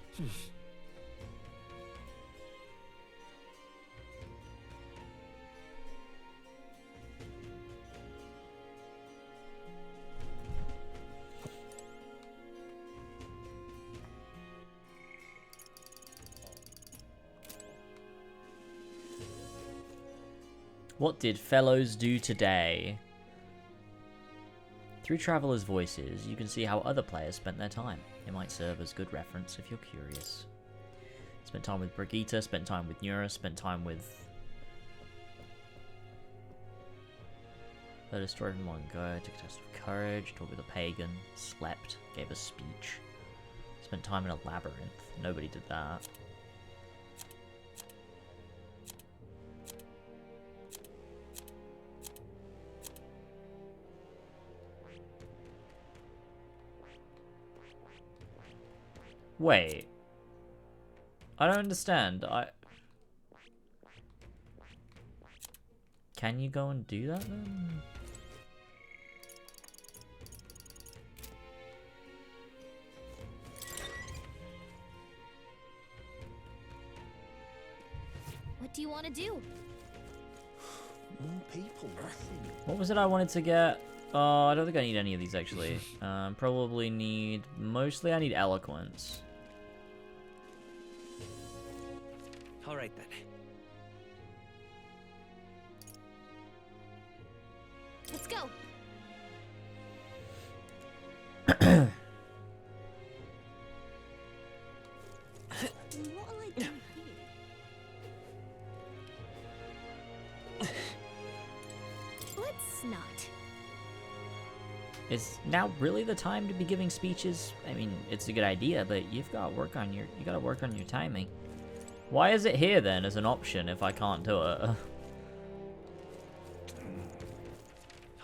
What did fellows do today? Through Traveller's Voices, you can see how other players spent their time. It might serve as good reference if you're curious. Spent time with Brigitte, spent time with Nura, spent time with... Her destroyed in one go, took a test of courage, talked with a pagan, slept, gave a speech. Spent time in a labyrinth. Nobody did that. Wait. I don't understand. Can you go and do that then? What do you want to do? More people. What was it I wanted to get? Oh, I don't think I need any of these actually. Probably need... Mostly I need Eloquence. Alright then. Let's go. Let's not. Is now really the time to be giving speeches? I mean, it's a good idea, but you gotta work on your timing. Why is it here then as an option if I can't do it?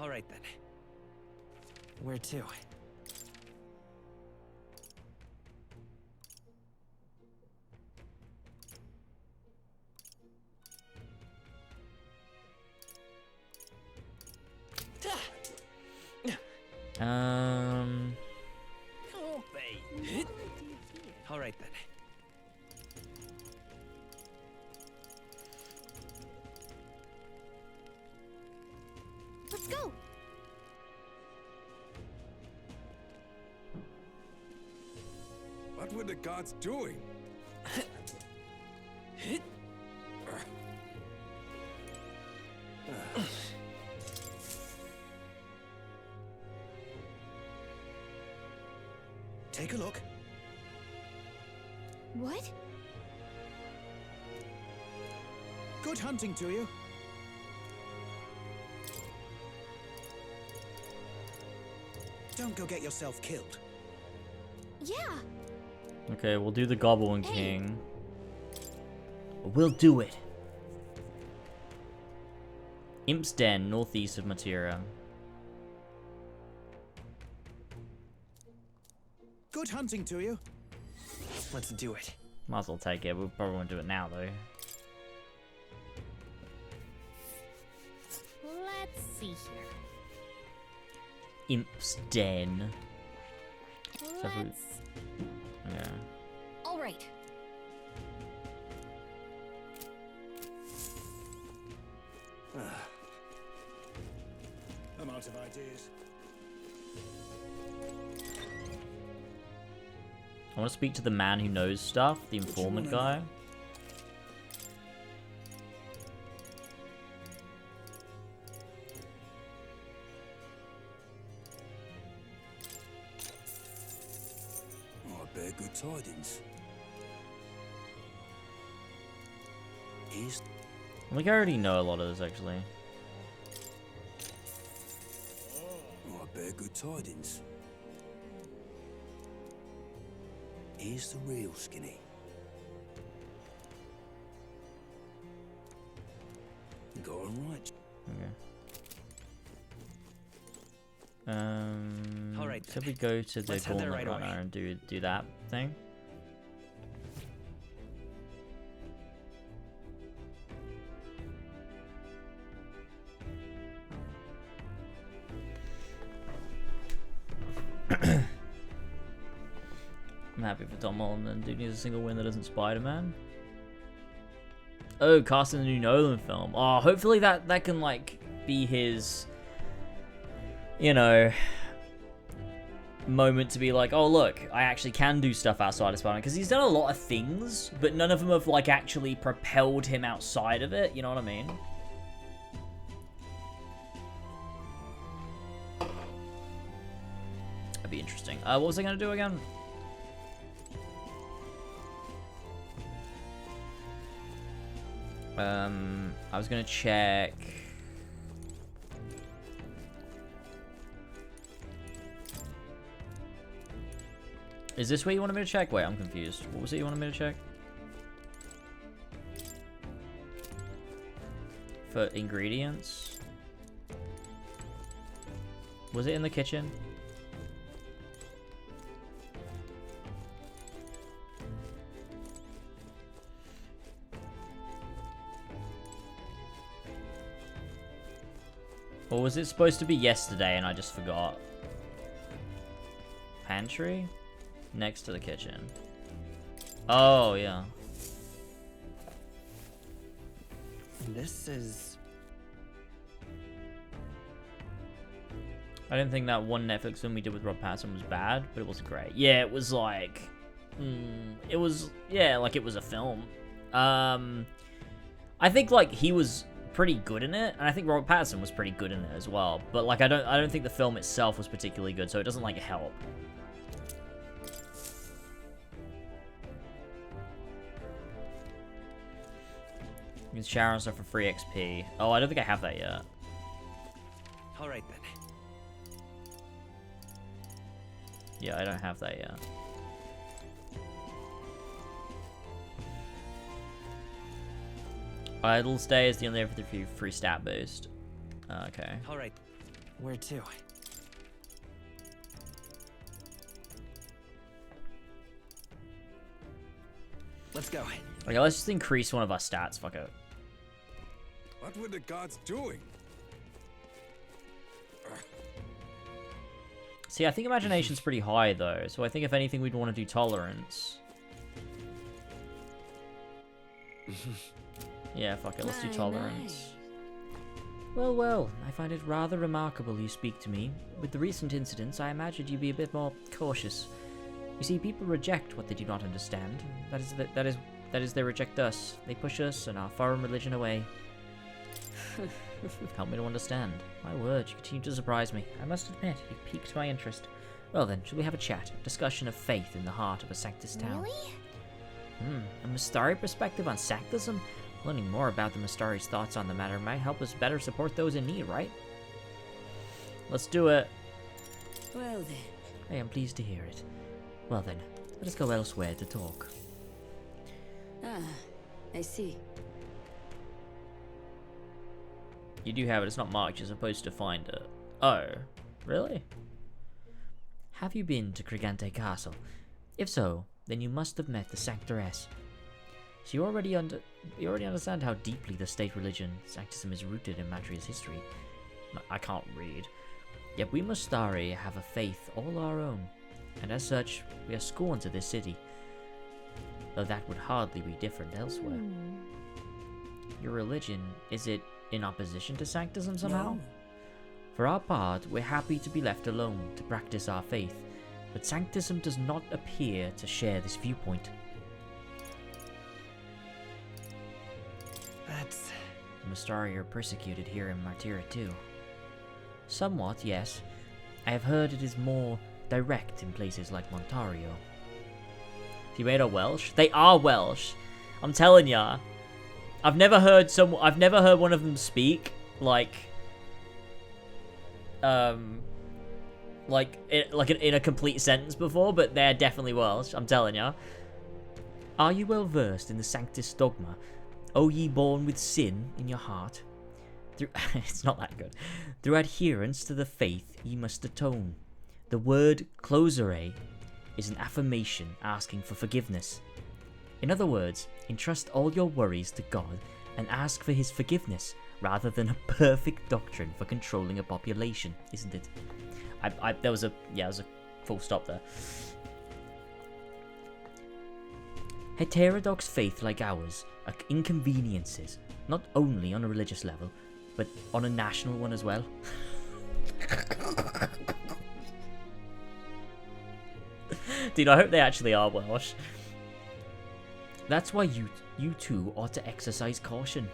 Alright then. Where to? Alright then. Let's go. What were the gods doing? Take a look. What? Good hunting to you. Don't go get yourself killed. Yeah. Okay, we'll do the Goblin King. We'll do it. Imp's Den, northeast of Materia. Good hunting to you. Let's do it. Might as well take it. We probably won't do it now, though. Let's see here. Imp's Den. So if we... Let's... Yeah. All right. I'm out of ideas. I want to speak to the man who knows stuff, the informant guy. Oh, I bear good tidings. Is I think I already know a lot of this, actually. Oh, I bear good tidings. Here's the real Skinny. Got him right. Okay. All right, So we go to the let's head there Gauntlet right Runner away. and do that thing. I'm happy for Tom Holland, and dude needs a single win that isn't Spider-Man. Oh, casting the new Nolan film. Oh, hopefully that can like be his, you know, moment to be like, oh look, I actually can do stuff outside of Spider-Man, because he's done a lot of things, but none of them have like actually propelled him outside of it. You know what I mean? That'd be interesting. What was I gonna do again? I was gonna check. Is this what you wanted me to check? Wait, I'm confused. What was it you wanted me to check? For ingredients? Was it in the kitchen? Or was it supposed to be yesterday and I just forgot? Pantry? Next to the kitchen. Oh, yeah. This is... I didn't think that one Netflix film we did with Rob Pattinson was bad, but it wasn't great. Yeah, it was like... it was... Yeah, like it was a film. I think like he was pretty good in it, and I think Robert Pattinson was pretty good in it as well. But like I don't think the film itself was particularly good, so it doesn't like help. You can shower and stuff for free XP. Oh, I don't think I have that yet. All right then. Yeah, I don't have that yet. Idle stay is the only for the free stat boost. Okay. All right. Where to? Let's go. Okay, let's just increase one of our stats. Fuck it. What were the gods doing? See, I think imagination's pretty high though, so I think if anything we'd want to do tolerance. Yeah, fuck it, let's do tolerance. Well, well, I find it rather remarkable you speak to me. With the recent incidents, I imagined you'd be a bit more cautious. You see, people reject what they do not understand. That is, they reject us. They push us and our foreign religion away. Help me to understand. My word, you continue to surprise me. I must admit, you've piqued my interest. Well then, shall we have a chat? A discussion of faith in the heart of a Sanctus town. Really? A Mistari perspective on Sanctism? Learning more about the Mistari's thoughts on the matter might help us better support those in need, right? Let's do it. Well then. I am pleased to hear it. Well then, let us go elsewhere to talk. Ah, I see. You do have it, it's not marked, you're supposed to find it. Oh, really? Have you been to Crigante Castle? If so, then you must have met the Sanctoress. So you already understand how deeply the state religion, Sanctism, is rooted in Matria's history. I can't read. Yet we Mustari have a faith all our own, and as such, we are scorned to this city. Though that would hardly be different elsewhere. Your religion, is it in opposition to Sanctism somehow? No. For our part, we're happy to be left alone to practice our faith, but Sanctism does not appear to share this viewpoint. That's... The Mustari are persecuted here in Martyra too. Somewhat, yes. I have heard it is more direct in places like Montario. You made a Welsh? They are Welsh. I'm telling ya. I've never heard one of them speak like in a complete sentence before, but they're definitely Welsh. I'm telling ya. Are you well versed in the Sanctus dogma? O ye born with sin in your heart? It's not that good. Through adherence to the faith ye must atone. The word closere is an affirmation asking for forgiveness. In other words, entrust all your worries to God and ask for his forgiveness rather than a perfect doctrine for controlling a population, isn't it? There was a full stop there. Heterodox faith like ours are inconveniences, not only on a religious level, but on a national one as well. Dude, I hope they actually are Welsh. That's why you two ought to exercise caution.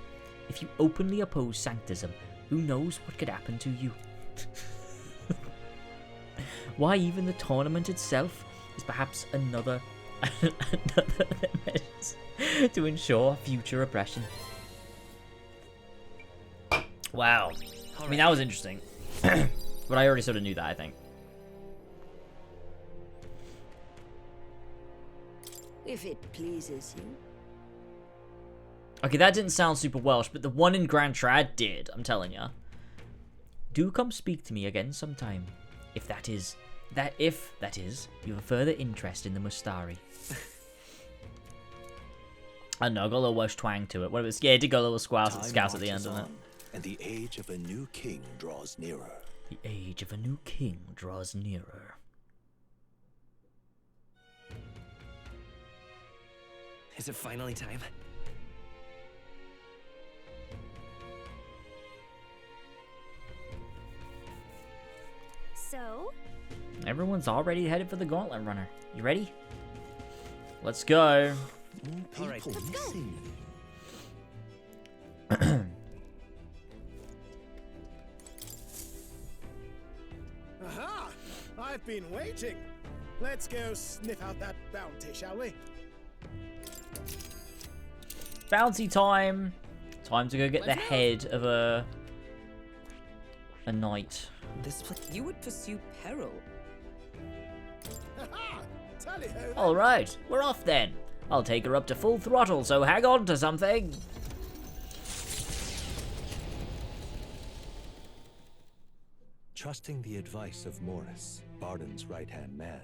If you openly oppose Sanctism, who knows what could happen to you? Why even the tournament itself is perhaps another measures to ensure future oppression. Wow. I mean, that was interesting. But I already sort of knew that, I think. If it pleases you. Okay, that didn't sound super Welsh, but the one in Grand Trad did, I'm telling ya. Do come speak to me again sometime. If that is, you have a further interest in the Mustari. I don't know, I got a little Welsh twang to it. What it was, yeah, it did go a little scouse at the end, didn't it? And the age of a new king draws nearer. The age of a new king draws nearer. Is it finally time? So? Everyone's already headed for the Gauntlet Runner. You ready? Let's go. All right, let's go. Aha! I've been waiting. Let's go sniff out that bounty, shall we? Bounty time. Time to go get the head of a knight. You would pursue peril. All right, we're off then. I'll take her up to full throttle, so hang on to something. Trusting the advice of Morris, Barden's right-hand man,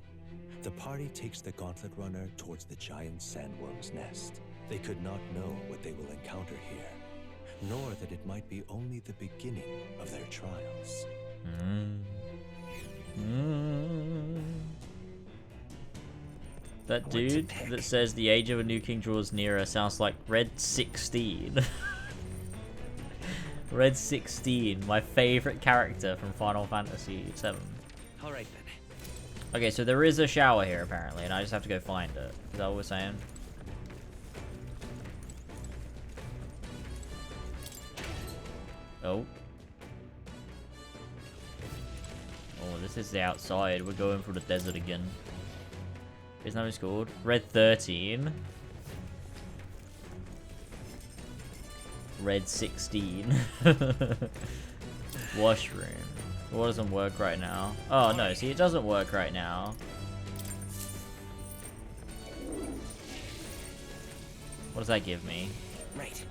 the party takes the Gauntlet Runner towards the giant sandworm's nest. They could not know what they will encounter here, nor that it might be only the beginning of their trials. That dude that says the age of a new king draws nearer sounds like Red 16. Red 16, my favorite character from Final Fantasy VII. All right then. Okay, so there is a shower here apparently, and I just have to go find it. Is that what we're saying? Oh. Oh, this is the outside. We're going for the desert again. Isn't that what it's called? Red 13. Red 16. Washroom. What doesn't work right now? Oh, no. See, it doesn't work right now. What does that give me? Right.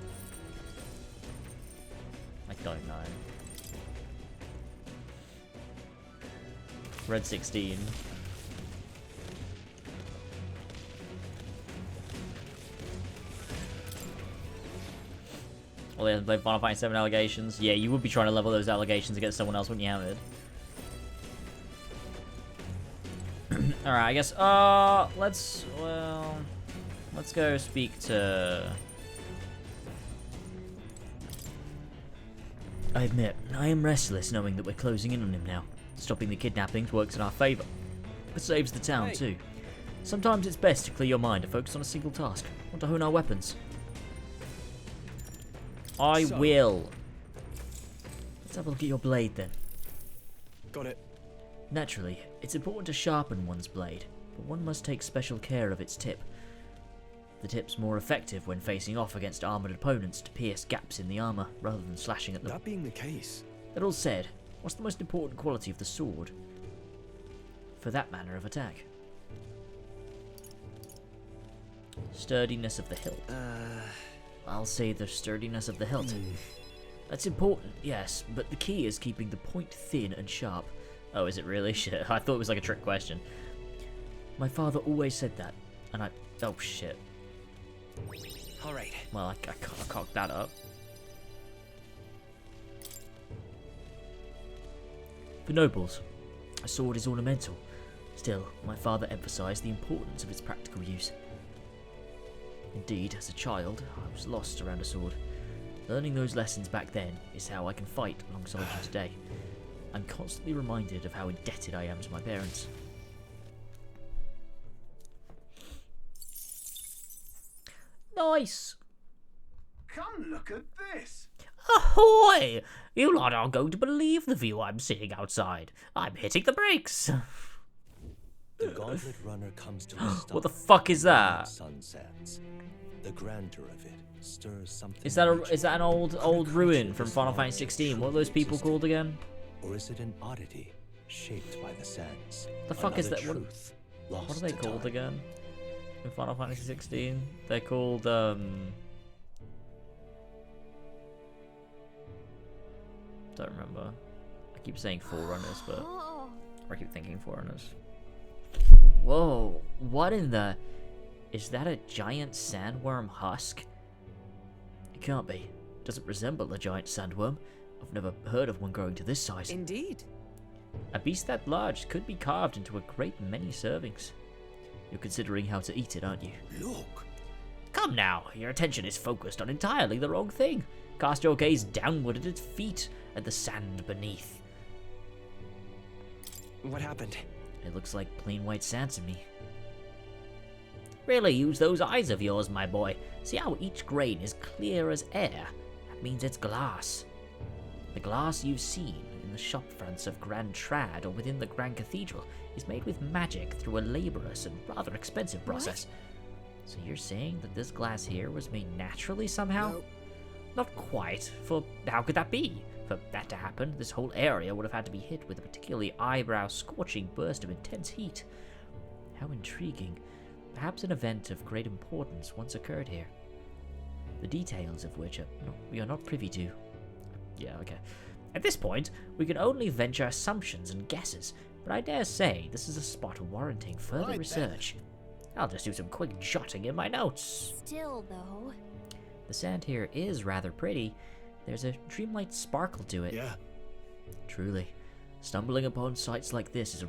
I don't know. Red 16. Well, they haven't played Final Fantasy 7 allegations. Yeah, you would be trying to level those allegations against someone else, wouldn't you, Hamid? Alright, I guess, let's go speak to... I admit, I am restless knowing that we're closing in on him now. Stopping the kidnappings works in our favour. It saves the town, too. Sometimes it's best to clear your mind and focus on a single task. Want to hone our weapons? I will. Let's have a look at your blade, then. Got it. Naturally, it's important to sharpen one's blade, but one must take special care of its tip. The tip's more effective when facing off against armoured opponents to pierce gaps in the armour, rather than slashing at them. That being the case... That all said, what's the most important quality of the sword for that manner of attack? Sturdiness of the hilt. I'll say the sturdiness of the hilt. That's important, yes, but the key is keeping the point thin and sharp. Oh, is it really? Shit, I thought it was like a trick question. My father always said that, and I... Oh, shit. Alright. Well, I can't cock that up. For nobles, a sword is ornamental. Still, my father emphasised the importance of its practical use. Indeed, as a child, I was lost around a sword. Learning those lessons back then is how I can fight alongside you today. I'm constantly reminded of how indebted I am to my parents. Nice! Come look at this! Ahoy! You lot aren't going to believe the view I'm seeing outside. I'm hitting the brakes. The gauntlet runner comes to a stop. What the fuck is that? Sun sets. The grandeur of it stirs something. Is that an old ruin from Final Fantasy 16? What are those people called again? Or is it an oddity shaped by the sands? The fuck is that? Truth, what are they called again? In Final Fantasy 16? They're called don't remember. I keep saying Forerunners, but I keep thinking Forerunners. Whoa, what in the... Is that a giant sandworm husk? It can't be. It doesn't resemble a giant sandworm. I've never heard of one growing to this size. Indeed. A beast that large could be carved into a great many servings. You're considering how to eat it, aren't you? Look. Come now, your attention is focused on entirely the wrong thing. Cast your gaze downward at its feet, at the sand beneath. What happened? It looks like plain white sand to me. Really use those eyes of yours, my boy. See how each grain is clear as air? That means it's glass. The glass you've seen in the shop fronts of Grand Trad or within the Grand Cathedral is made with magic through a laborious and rather expensive process. What? So you're saying that this glass here was made naturally somehow? No. Not quite, for how could that be? For that to happen, this whole area would have had to be hit with a particularly eyebrow-scorching burst of intense heat. How intriguing. Perhaps an event of great importance once occurred here. The details of which we are not privy to. Yeah, okay. At this point, we can only venture assumptions and guesses, but I dare say this is a spot warranting further research. I'll just do some quick jotting in my notes. Still, though... The sand here is rather pretty. There's a dreamlike sparkle to it. Yeah. Truly, stumbling upon sights like this is the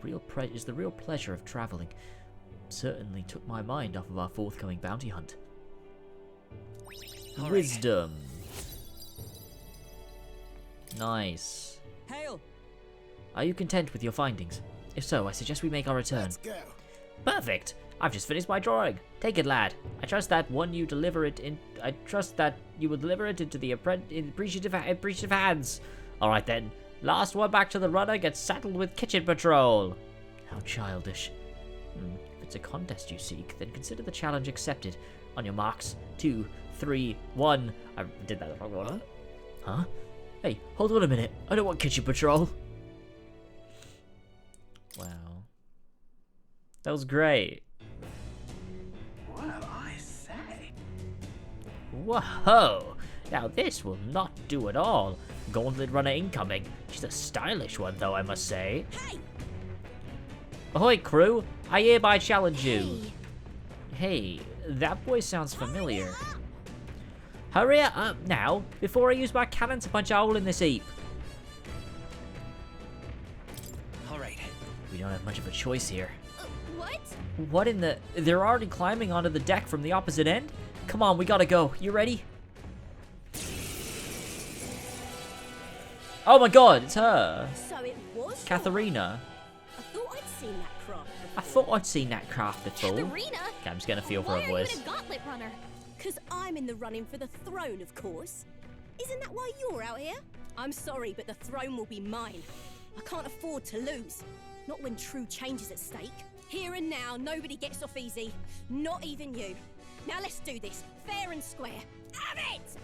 real pleasure of traveling. Certainly took my mind off of our forthcoming bounty hunt. All Wisdom. Nice. Hail! Are you content with your findings? If so, I suggest we make our return. Let's go. Perfect. I've just finished my drawing. Take it, lad. I trust that you will deliver it into the appreciative hands. All right then. Last one back to the runner gets saddled with kitchen patrol. How childish. If it's a contest you seek, then consider the challenge accepted. On your marks, 2, 3, 1. I did that the wrong order. Huh? Hey, hold on a minute. I don't want kitchen patrol. Wow. That was great. Well, I say. Whoa! Now this will not do at all. Gauntlet runner incoming. She's a stylish one, though, I must say. Hey! Ahoy, crew! I hereby challenge you. Hey, that voice sounds familiar. Hurry up now, before I use my cannon to punch a hole in this heap. Alright. We don't have much of a choice here. What? What in the... They're already climbing onto the deck from the opposite end? Come on, we gotta go. You ready? Oh my god, it's her. So it was Katharina. I thought I'd seen that craft before. I thought I'd seen that craft before. Katharina? Okay, I'm just getting a feel for Why her are voice. you in a gauntlet runner? Because I'm in the running for the throne, of course. Isn't that why you're out here? I'm sorry, but the throne will be mine. I can't afford to lose. Not when true change is at stake. Here and now, nobody gets off easy. Not even you. Now let's do this, fair and square. Have it!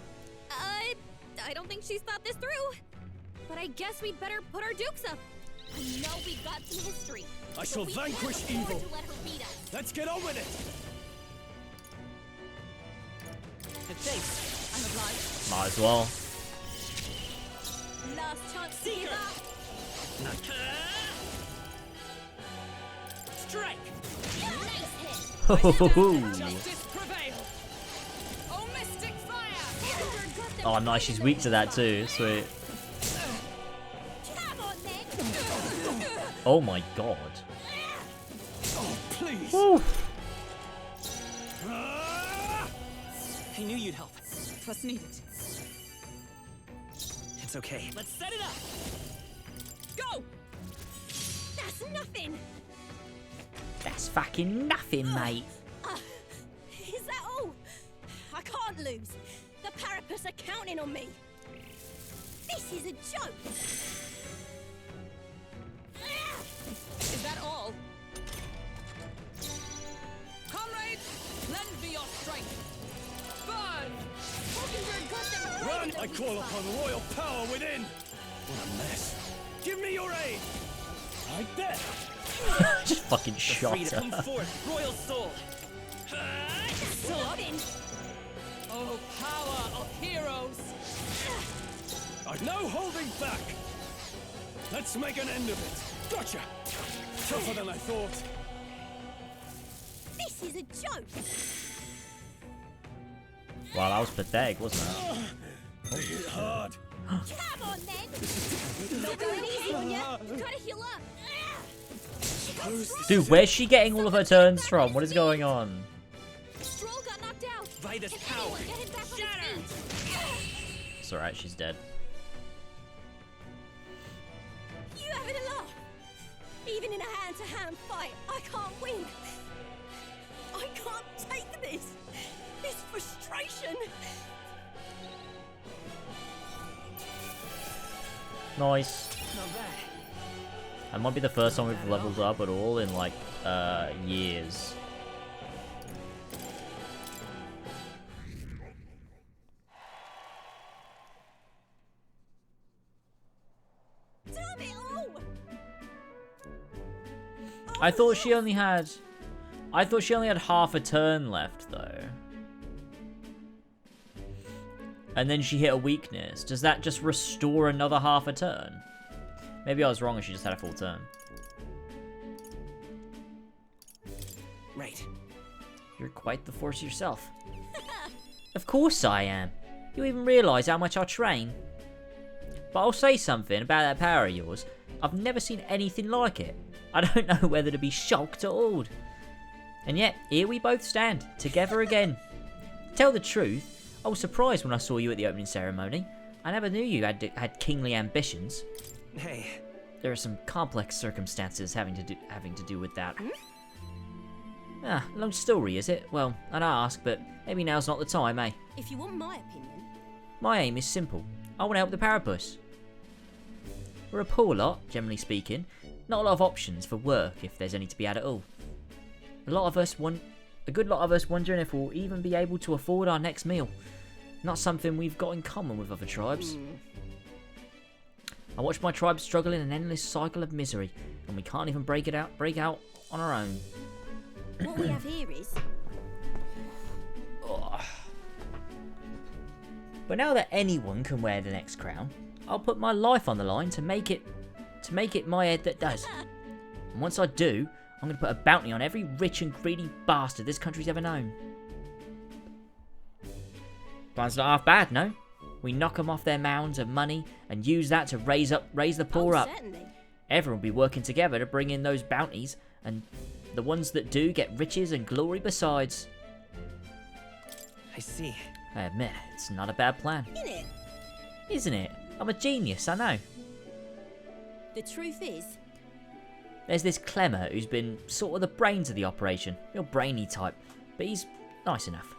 I don't think she's thought this through. But I guess we'd better put our dukes up. I know we've got some history. I shall vanquish evil. To let her beat us. Let's get on with it. Thanks. I'm obliged. Might as well. Last chance to give up. Strike. Oh, Justice prevail. Oh, mystic fire. oh nice, she's weak to that too. Sweet. Come on, then. Oh my god. Oh, please. Woo. I knew you'd help. Trust needed. It's okay. Let's set it up. Go. That's nothing. That's fucking nothing, mate. Is that all? I can't lose. The Parapus are counting on me. This is a joke. Is that all? Comrades, lend me your strength. Burn! Run! I call upon royal power within. What a mess. Give me your aid. Right there. Just fucking shot Free to come her. forth, royal soul. Flooding. Oh, power of heroes! I've no holding back. Let's make an end of it. Gotcha. Tougher than I thought. This is a joke. Wow, that was pathetic, wasn't it? Hit it hard. Come on, then. Not going easy on you. Gotta heal up. Dude, where's she getting all of her turns from? What is going on? Stroll got knocked out. Vida's power. Get him back on his feet. It's alright, she's dead. You having a laugh? Even in a hand-to-hand fight, I can't win. I can't take this. This frustration. Nice. Not bad. That might be the first time we've leveled up at all in like years. Damn it all! I thought she only had half a turn left though. And then she hit a weakness. Does that just restore another half a turn? Maybe I was wrong and she just had a full turn. Right. You're quite the force yourself. Of course I am. You even realise how much I train? But I'll say something about that power of yours. I've never seen anything like it. I don't know whether to be shocked or awed. And yet, here we both stand, together again. To tell the truth, I was surprised when I saw you at the opening ceremony. I never knew you had kingly ambitions. Hey. There are some complex circumstances having to do with that. Ah, long story, is it? Well, I'd ask, but maybe now's not the time, eh? If you want my opinion. My aim is simple. I want to help the Parapus. We're a poor lot, generally speaking. Not a lot of options for work, if there's any to be had at all. A good lot of us wondering if we'll even be able to afford our next meal. Not something we've got in common with other tribes. I watch my tribe struggle in an endless cycle of misery, and we can't even break out on our own. What we have here is... But now that anyone can wear the next crown, I'll put my life on the line to make it my head that does. And once I do, I'm going to put a bounty on every rich and greedy bastard this country's ever known. Plan's not half bad, no? We knock them off their mounds of money and use that to raise the poor up. Certainly. Everyone will be working together to bring in those bounties, and the ones that do get riches and glory besides. I see. I admit, it's not a bad plan. Isn't it? Isn't it? I'm a genius, I know. The truth is, There's this Clemmer who's been sort of the brains of the operation. Real brainy type, but he's nice enough.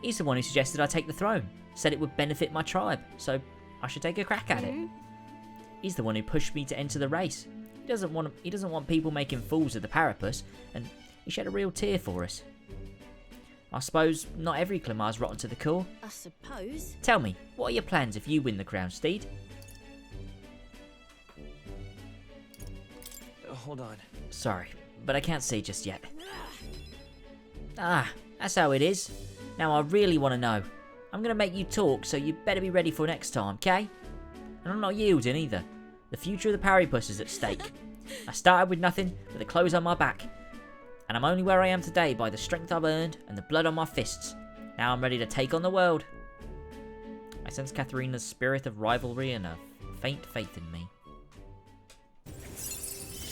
He's the one who suggested I take the throne. Said it would benefit my tribe, so I should take a crack at it. He's the one who pushed me to enter the race. He doesn't want people making fools of the Parapus, and he shed a real tear for us. I suppose not every Clemmar's rotten to the core. I suppose. Tell me, what are your plans if you win the crown, Steed? Hold on. Sorry, but I can't see just yet. Ah, that's how it is. Now I really want to know. I'm going to make you talk, so you better be ready for next time, okay? And I'm not yielding either. The future of the Parapus is at stake. I started with nothing, with the clothes on my back. And I'm only where I am today by the strength I've earned and the blood on my fists. Now I'm ready to take on the world. I sense Katharina's spirit of rivalry and a faint faith in me.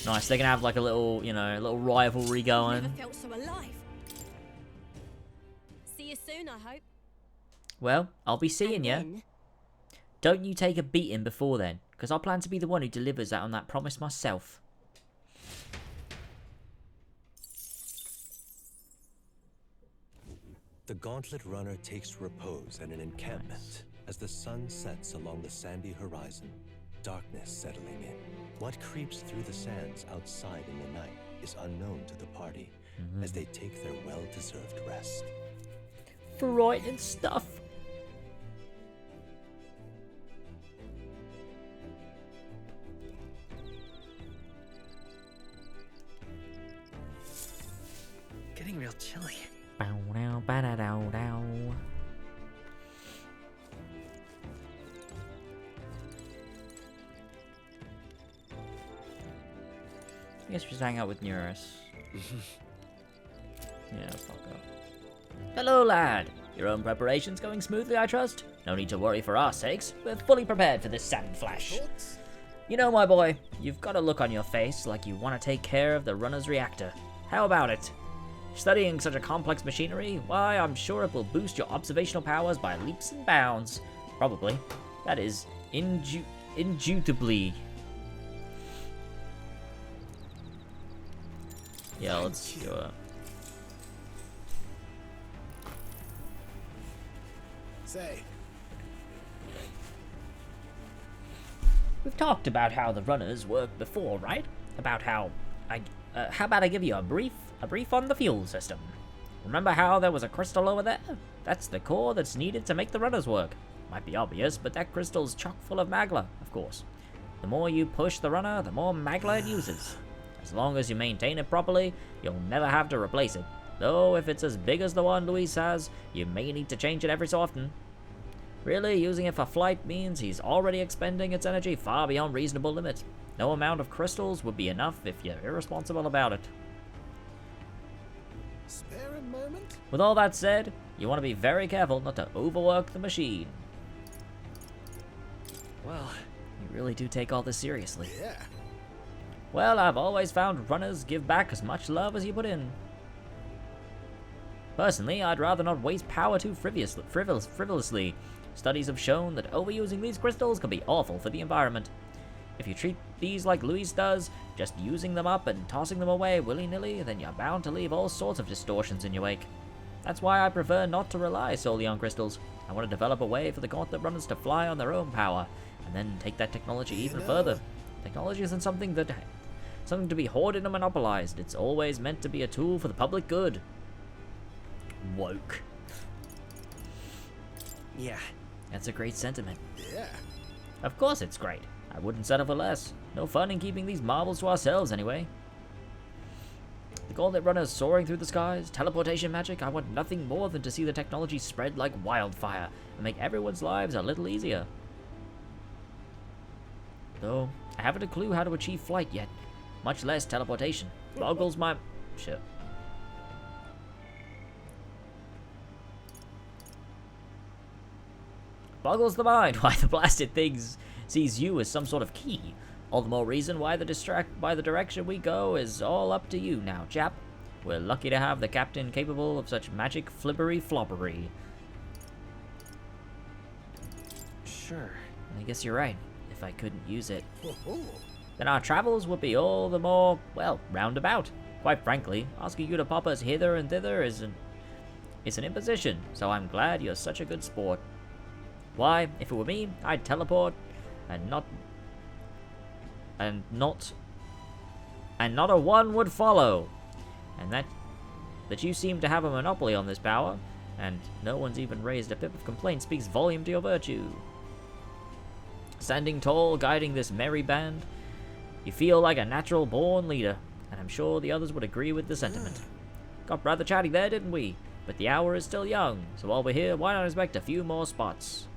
Nice, they're going to have like a little, you know, a little rivalry going. Never felt so alive. See you soon, I hope. Well, I'll be seeing you. Don't you take a beating before then, because I plan to be the one who delivers out on that promise myself. The Gauntlet Runner takes repose at an encampment as the sun sets along the sandy horizon, darkness settling in. What creeps through the sands outside in the night is unknown to the party as they take their well-deserved rest. Frightening stuff. Getting real chilly. Bow now, ba da dow dow. I guess we just hang out with Neurus. Yeah, fuck up. Hello, lad. Your own preparations going smoothly, I trust? No need to worry for our sakes. We're fully prepared for this sand flash. You know, my boy, you've got a look on your face like you want to take care of the runner's reactor. How about it? Studying such a complex machinery? Why, I'm sure it will boost your observational powers by leaps and bounds. Probably. That is indubitably. Yeah, let's do it. Say. We've talked about how the runners work before, right? About how how about I give you a brief on the fuel system? Remember how there was a crystal over there? That's the core that's needed to make the runners work. Might be obvious, but that crystal's chock full of magla, of course. The more you push the runner, the more magla it uses. As long as you maintain it properly, you'll never have to replace it. Though if it's as big as the one Luis has, you may need to change it every so often. Really, using it for flight means he's already expending its energy far beyond reasonable limits. No amount of crystals would be enough if you're irresponsible about it. Spare a moment? With all that said, you want to be very careful not to overwork the machine. Well, you really do take all this seriously. Yeah. Well, I've always found runners give back as much love as you put in. Personally, I'd rather not waste power too frivolously. Studies have shown that overusing these crystals can be awful for the environment. If you treat these like Luis does, just using them up and tossing them away willy-nilly, then you're bound to leave all sorts of distortions in your wake. That's why I prefer not to rely solely on crystals. I want to develop a way for the Gauntlet runners to fly on their own power, and then take that technology even further. Technology isn't something to be hoarded and monopolized. It's always meant to be a tool for the public good. Woke. Yeah. That's a great sentiment. Yeah. Of course it's great. I wouldn't settle for less. No fun in keeping these marvels to ourselves anyway. The Gauntlet runners soaring through the skies, teleportation magic, I want nothing more than to see the technology spread like wildfire and make everyone's lives a little easier. Though, I haven't a clue how to achieve flight yet, much less teleportation. Boggles my... shit. Boggles the mind why the blasted things sees you as some sort of key. All the more reason why the direction we go is all up to you now, chap. We're lucky to have the captain capable of such magic flibbery-flobbery. Sure. I guess you're right. If I couldn't use it, then our travels would be all the more, well, roundabout. Quite frankly, asking you to pop us hither and thither is an imposition, so I'm glad you're such a good sport. Why, if it were me, I'd teleport, and not a one would follow. And that you seem to have a monopoly on this power, and no one's even raised a pip of complaint speaks volume to your virtue. Standing tall, guiding this merry band, you feel like a natural-born leader, and I'm sure the others would agree with the sentiment. Got rather chatty there, didn't we? But the hour is still young, so while we're here, why not expect a few more spots?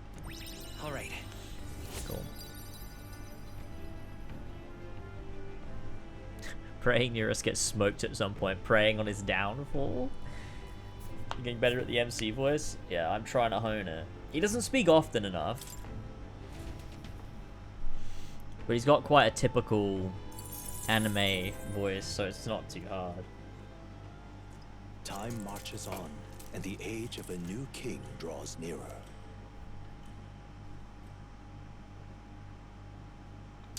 Alright. Cool. Praying Eurus gets smoked at some point, preying on his downfall. You're getting better at the MC voice? Yeah, I'm trying to hone it. He doesn't speak often enough. But he's got quite a typical anime voice, so it's not too hard. Time marches on, and the age of a new king draws nearer.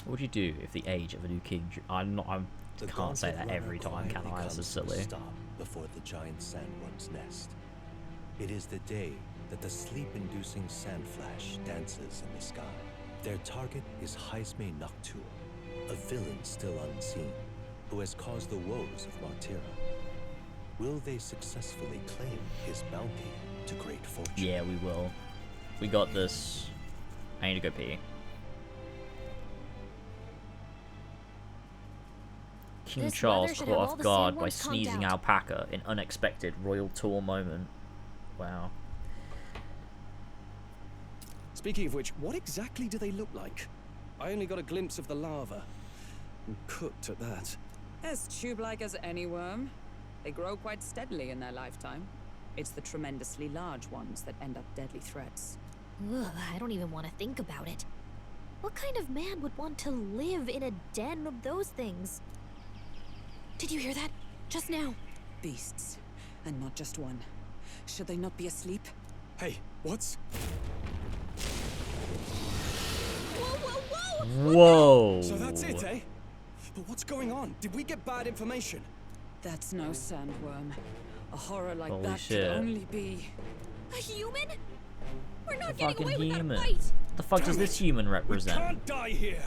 What would you do if the age of a new king? I can't say that every time, can I? This is silly. Stop before the giant sandworm's nest. It is the day that the sleep-inducing sandflash dances in the sky. Their target is Haisme Noctur, a villain still unseen, who has caused the woes of Martira. Will they successfully claim his bounty to great fortune? Yeah, we will. We got this. I need to go pee. King Charles caught off guard by sneezing alpaca in unexpected royal tour moment. Wow. Speaking of which, what exactly do they look like? I only got a glimpse of the lava. And cooked at that. As tube-like as any worm. They grow quite steadily in their lifetime. It's the tremendously large ones that end up deadly threats. Ugh, I don't even want to think about it. What kind of man would want to live in a den of those things? Did you hear that? Just now. Beasts. And not just one. Should they not be asleep? Hey, what's... Whoa! So that's it, eh? But what's going on? Did we get bad information? That's no sandworm. A horror like Holy that shit. could only be... A human? We're not A getting fucking away with human. that fight. What the fuck does this human represent? We can't die here.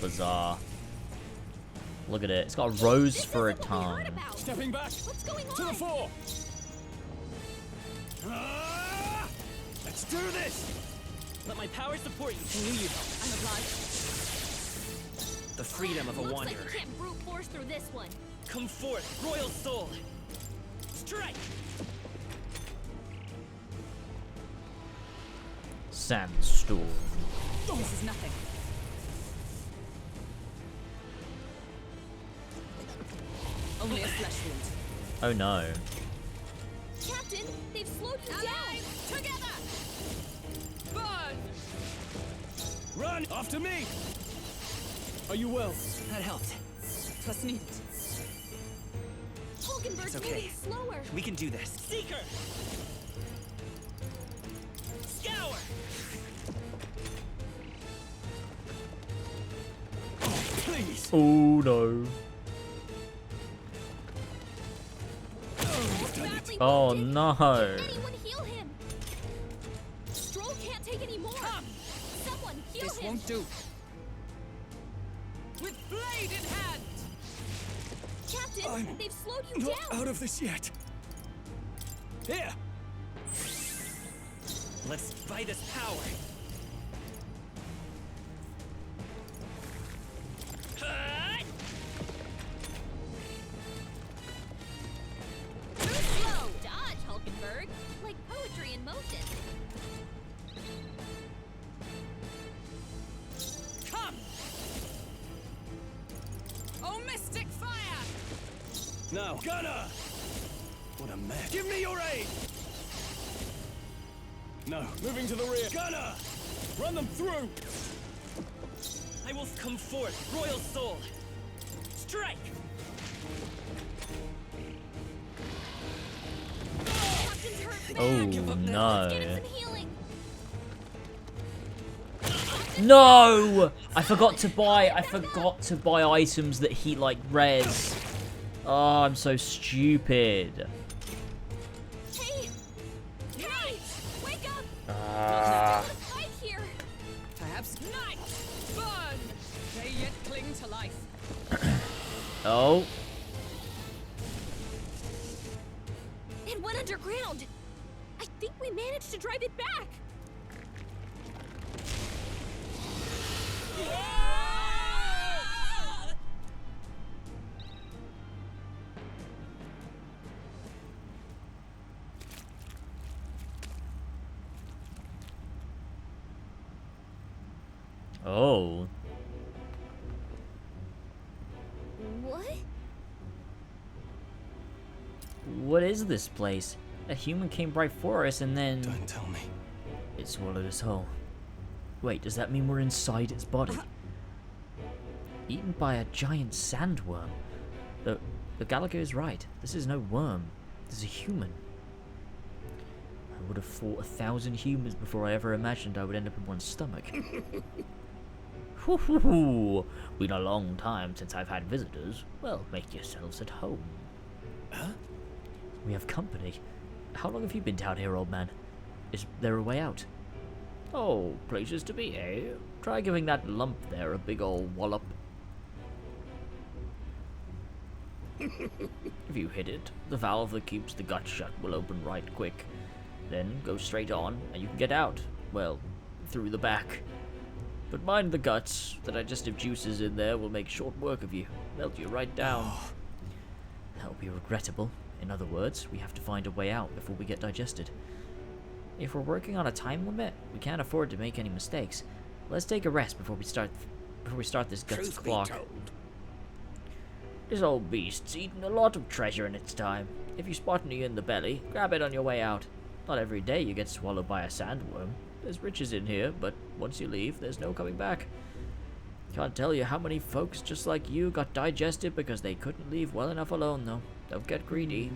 Bizarre. Look at it. It's got a rose for a tongue. Stepping back. What's going on? To the fore. Let's do this. Let my power support you. Who knew you help? I'm obliged. The freedom of a Looks wanderer. like we can't brute force through this one. Come forth, royal soul. Strike. Sandstorm. This is nothing. Only a flesh wound. Oh no. Captain, they've slowed you down. Together! Burn! Run! After me! Are you well? That helped. Plus needed. Hulkenberg's It's okay. moving slower. We can do this. Seeker! Scour! Please! Oh no. Oh no. Anyone heal him? Stroll can't take any more. Someone heal This him. won't do. With blade in hand! Captain, they've slowed you Not down. out of this yet. Here! Let's buy this power. Too slow. Dodge, Hulkenberg. Like poetry in motion. Come! Oh, mystic fire! Now. Gunner! What a mess. Give me your aid! No, moving to the rear. Gunner! Run them through! I will come forth, Royal Soul! Strike! Oh no. No! I forgot to buy items that heat like res. Oh, I'm so stupid. Hey! Hey! Wake up! Fight here. Perhaps night. Burn. They yet cling to life. Oh. It went underground. I think we managed to drive it back. Oh. What? What is this place? A human came right for us and then... Don't tell me. It swallowed us whole. Wait, does that mean we're inside its body? Eaten by a giant sandworm. The Gallagher is right. This is no worm. This is a human. I would have fought 1,000 humans before I ever imagined I would end up in one's stomach. Whoo-hoo-hoo. Been a long time since I've had visitors. Well, make yourselves at home. Huh? We have company. How long have you been down here, old man? Is there a way out? Oh, places to be, eh? Try giving that lump there a big ol' wallop. If you hit it, the valve that keeps the gut shut will open right quick. Then go straight on, and you can get out. Well, through the back. But mind the guts. The digestive juices in there will make short work of you. Melt you right down. That'll be regrettable. In other words, we have to find a way out before we get digested. If we're working on a time limit, we can't afford to make any mistakes. Let's take a rest before we start this guts clock. This old beast's eaten a lot of treasure in its time. If you spot any in the belly, grab it on your way out. Not every day you get swallowed by a sandworm. There's riches in here, but once you leave, there's no coming back. Can't tell you how many folks just like you got digested because they couldn't leave well enough alone, though. Don't get greedy.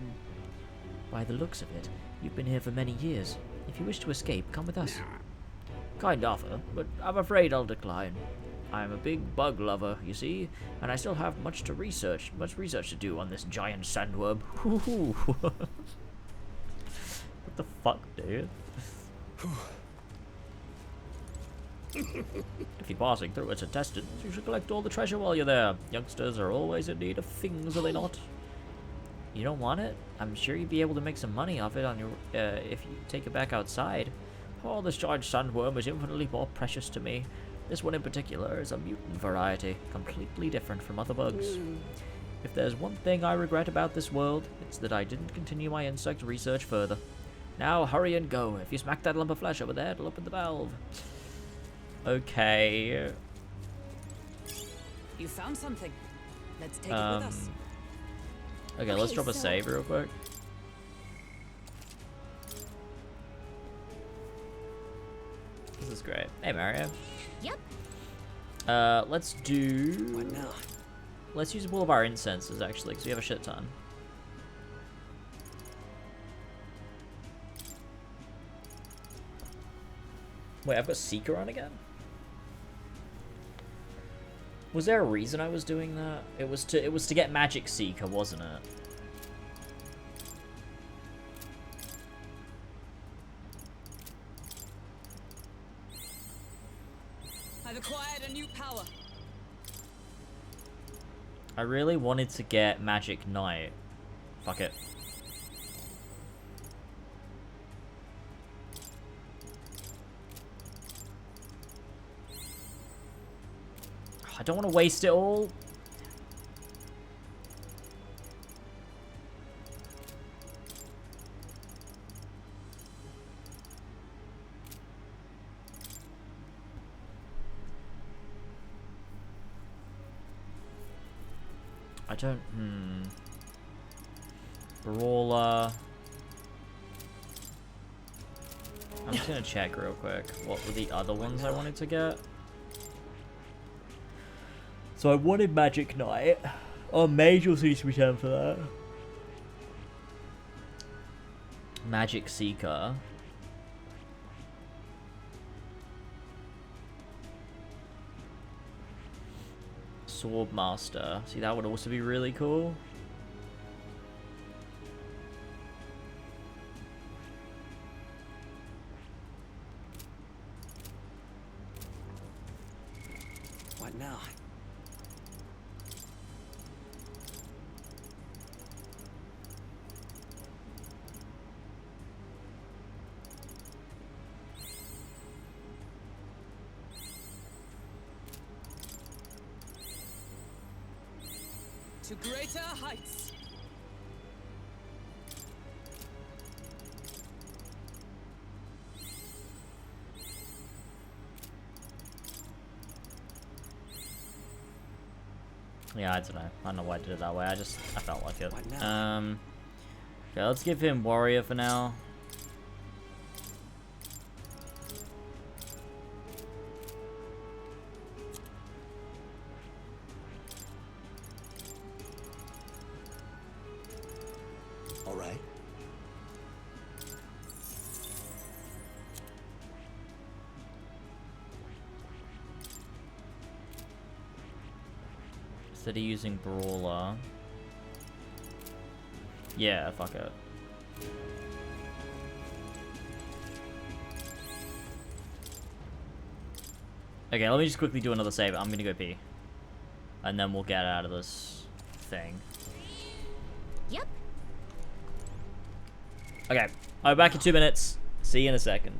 By the looks of it, you've been here for many years. If you wish to escape, come with us. Kind offer, but I'm afraid I'll decline. I'm a big bug lover, you see, and I still have much research to do on this giant sandworm. What the fuck, dude? If you're passing through its intestines, you should collect all the treasure while you're there. Youngsters are always in need of things, are they not? You don't want it? I'm sure you'd be able to make some money off it on your if you take it back outside. Oh, this giant sandworm is infinitely more precious to me. This one in particular is a mutant variety, completely different from other bugs. If there's one thing I regret about this world, it's that I didn't continue my insect research further. Now hurry and go. If you smack that lump of flesh over there, it'll open the valve. Okay. You found something. Let's take it with us. Okay, let's drop a save real quick. This is great. Hey, Mario. Yep. Let's do... What now? Let's use all of our incenses, actually, because we have a shit ton. Wait, I've got Seeker on again? Was there a reason I was doing that? It was to get Magic Seeker, wasn't it? I've acquired a new power. I really wanted to get Magic Knight. Fuck it. I don't want to waste it all. I don't, Brawler. I'm just gonna check real quick. What were the other ones I wanted to get? So I wanted Magic Knight. Oh, Mage also needs to return for that. Magic Seeker. Sword Master. See, that would also be really cool. What now? To greater heights. Yeah, I don't know. I don't know why I did it that way. I felt like it. Okay, let's give him Warrior for now. All right. Instead of using Brawler. Yeah, fuck it. Okay, let me just quickly do another save. I'm gonna go pee. And then we'll get out of this thing. Yep. Okay, I'll be back in 2 minutes. See you in a second.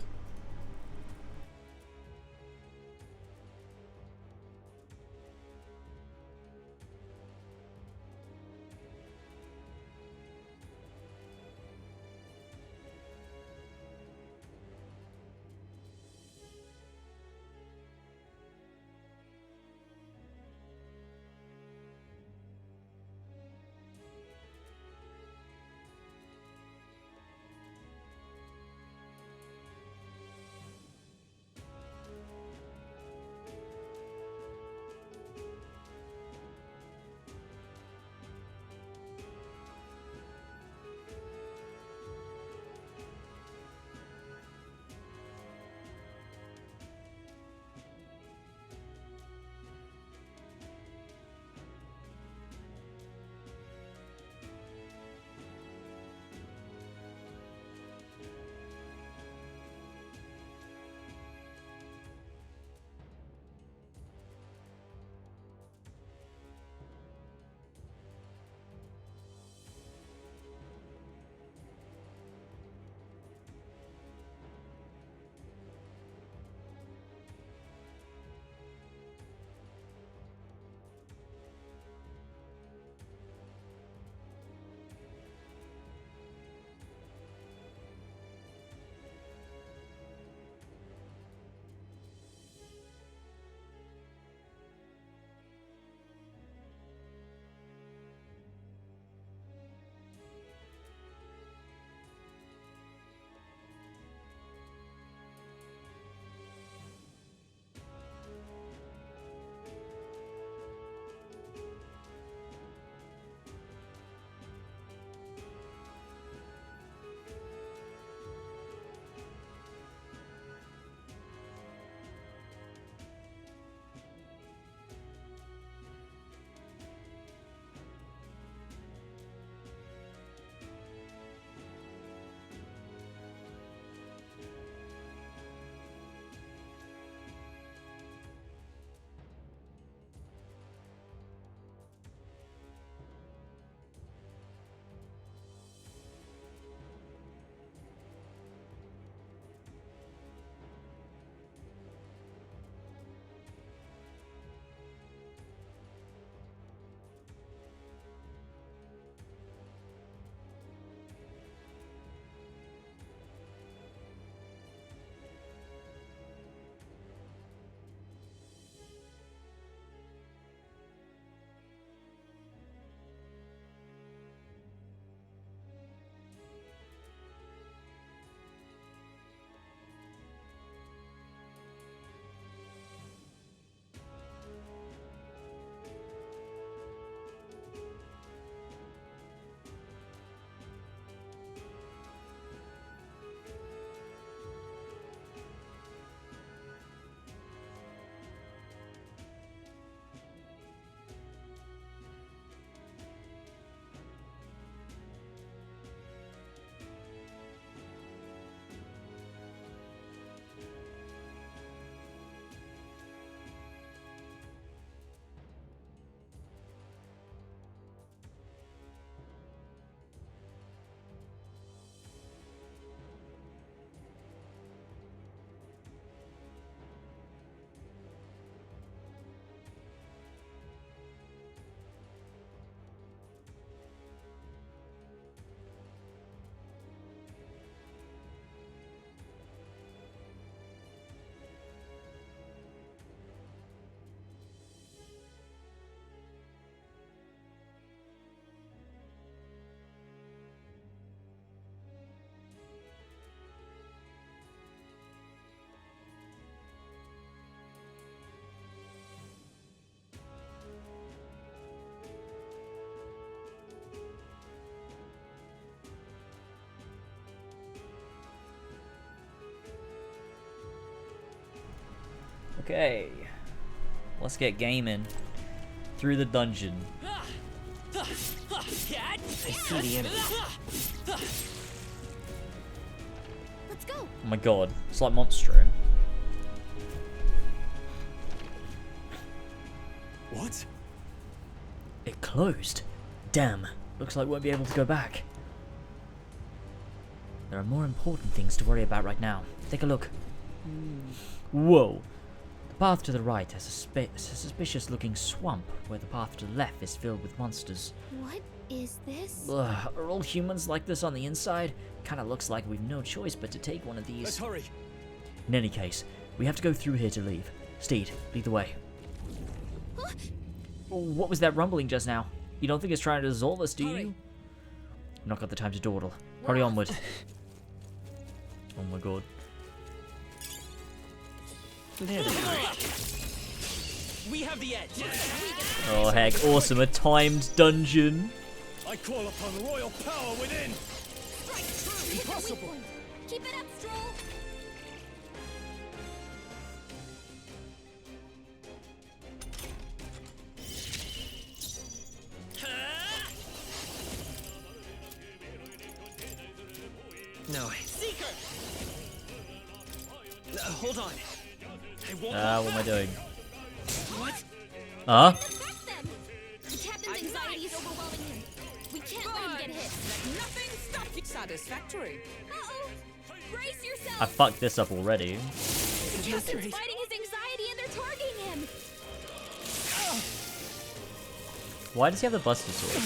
Okay. Let's get gaming. Through the dungeon. I see the enemy. Let's go. Oh my god. It's like Monstro. What? It closed. Damn. Looks like we won't be able to go back. There are more important things to worry about right now. Take a look. Whoa. The path to the right has a suspicious-looking swamp, where the path to the left is filled with monsters. What is this? Ugh, are all humans like this on the inside? Kinda looks like we've no choice but to take one of these. Let's hurry. In any case, we have to go through here to leave. Steed, lead the way. What was that rumbling just now? You don't think it's trying to dissolve us, do you? Not got the time to dawdle. Hurry onward. Oh my god. There they are. We have the edge. Oh heck, awesome, a timed dungeon. I call upon royal power within. Impossible. Keep it up, Stroll. No. Seeker. Hold on. What am I doing? What? The captain's anxiety is overwhelming him. We can't let him get hit. Nothing stops you. Satisfactory. Uh-oh. Brace yourself. I fucked this up already. The captain's fighting his anxiety and they're targeting him. Why does he have the Buster Sword?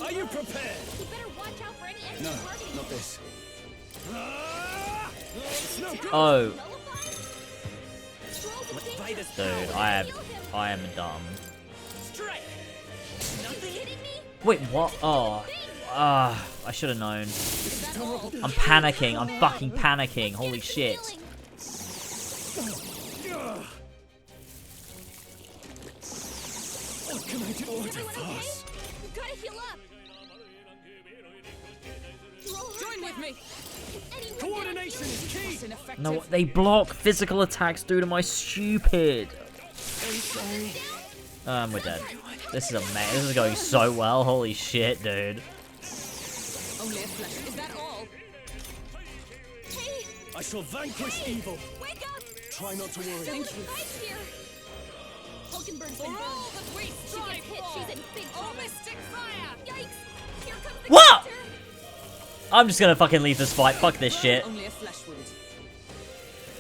Are you prepared? You better watch out for any enemy No, targeting not him. this. Oh. Stroll's Dude, I am dumb. Strike. Nothing. Wait, what? Oh. I should have known. I'm panicking. I'm fucking panicking. Holy shit. What can I do? Everyone okay? You gotta heal up. Join with me. Coordination is key. No, they block physical attacks, dude. Am I stupid? We're dead. This is amazing. This is going so well. Holy shit, dude. Only a flash. Is that all? Hey, I shall vanquish evil. wake up. Try not to worry. Thank you. Right here. Hulkenberg's been burned. We She gets hit. She's in big trouble. Oh, mystic fire. Yikes. Here comes the What? counter. I'm just gonna fucking leave this fight. Fuck this shit. Only a flesh wound.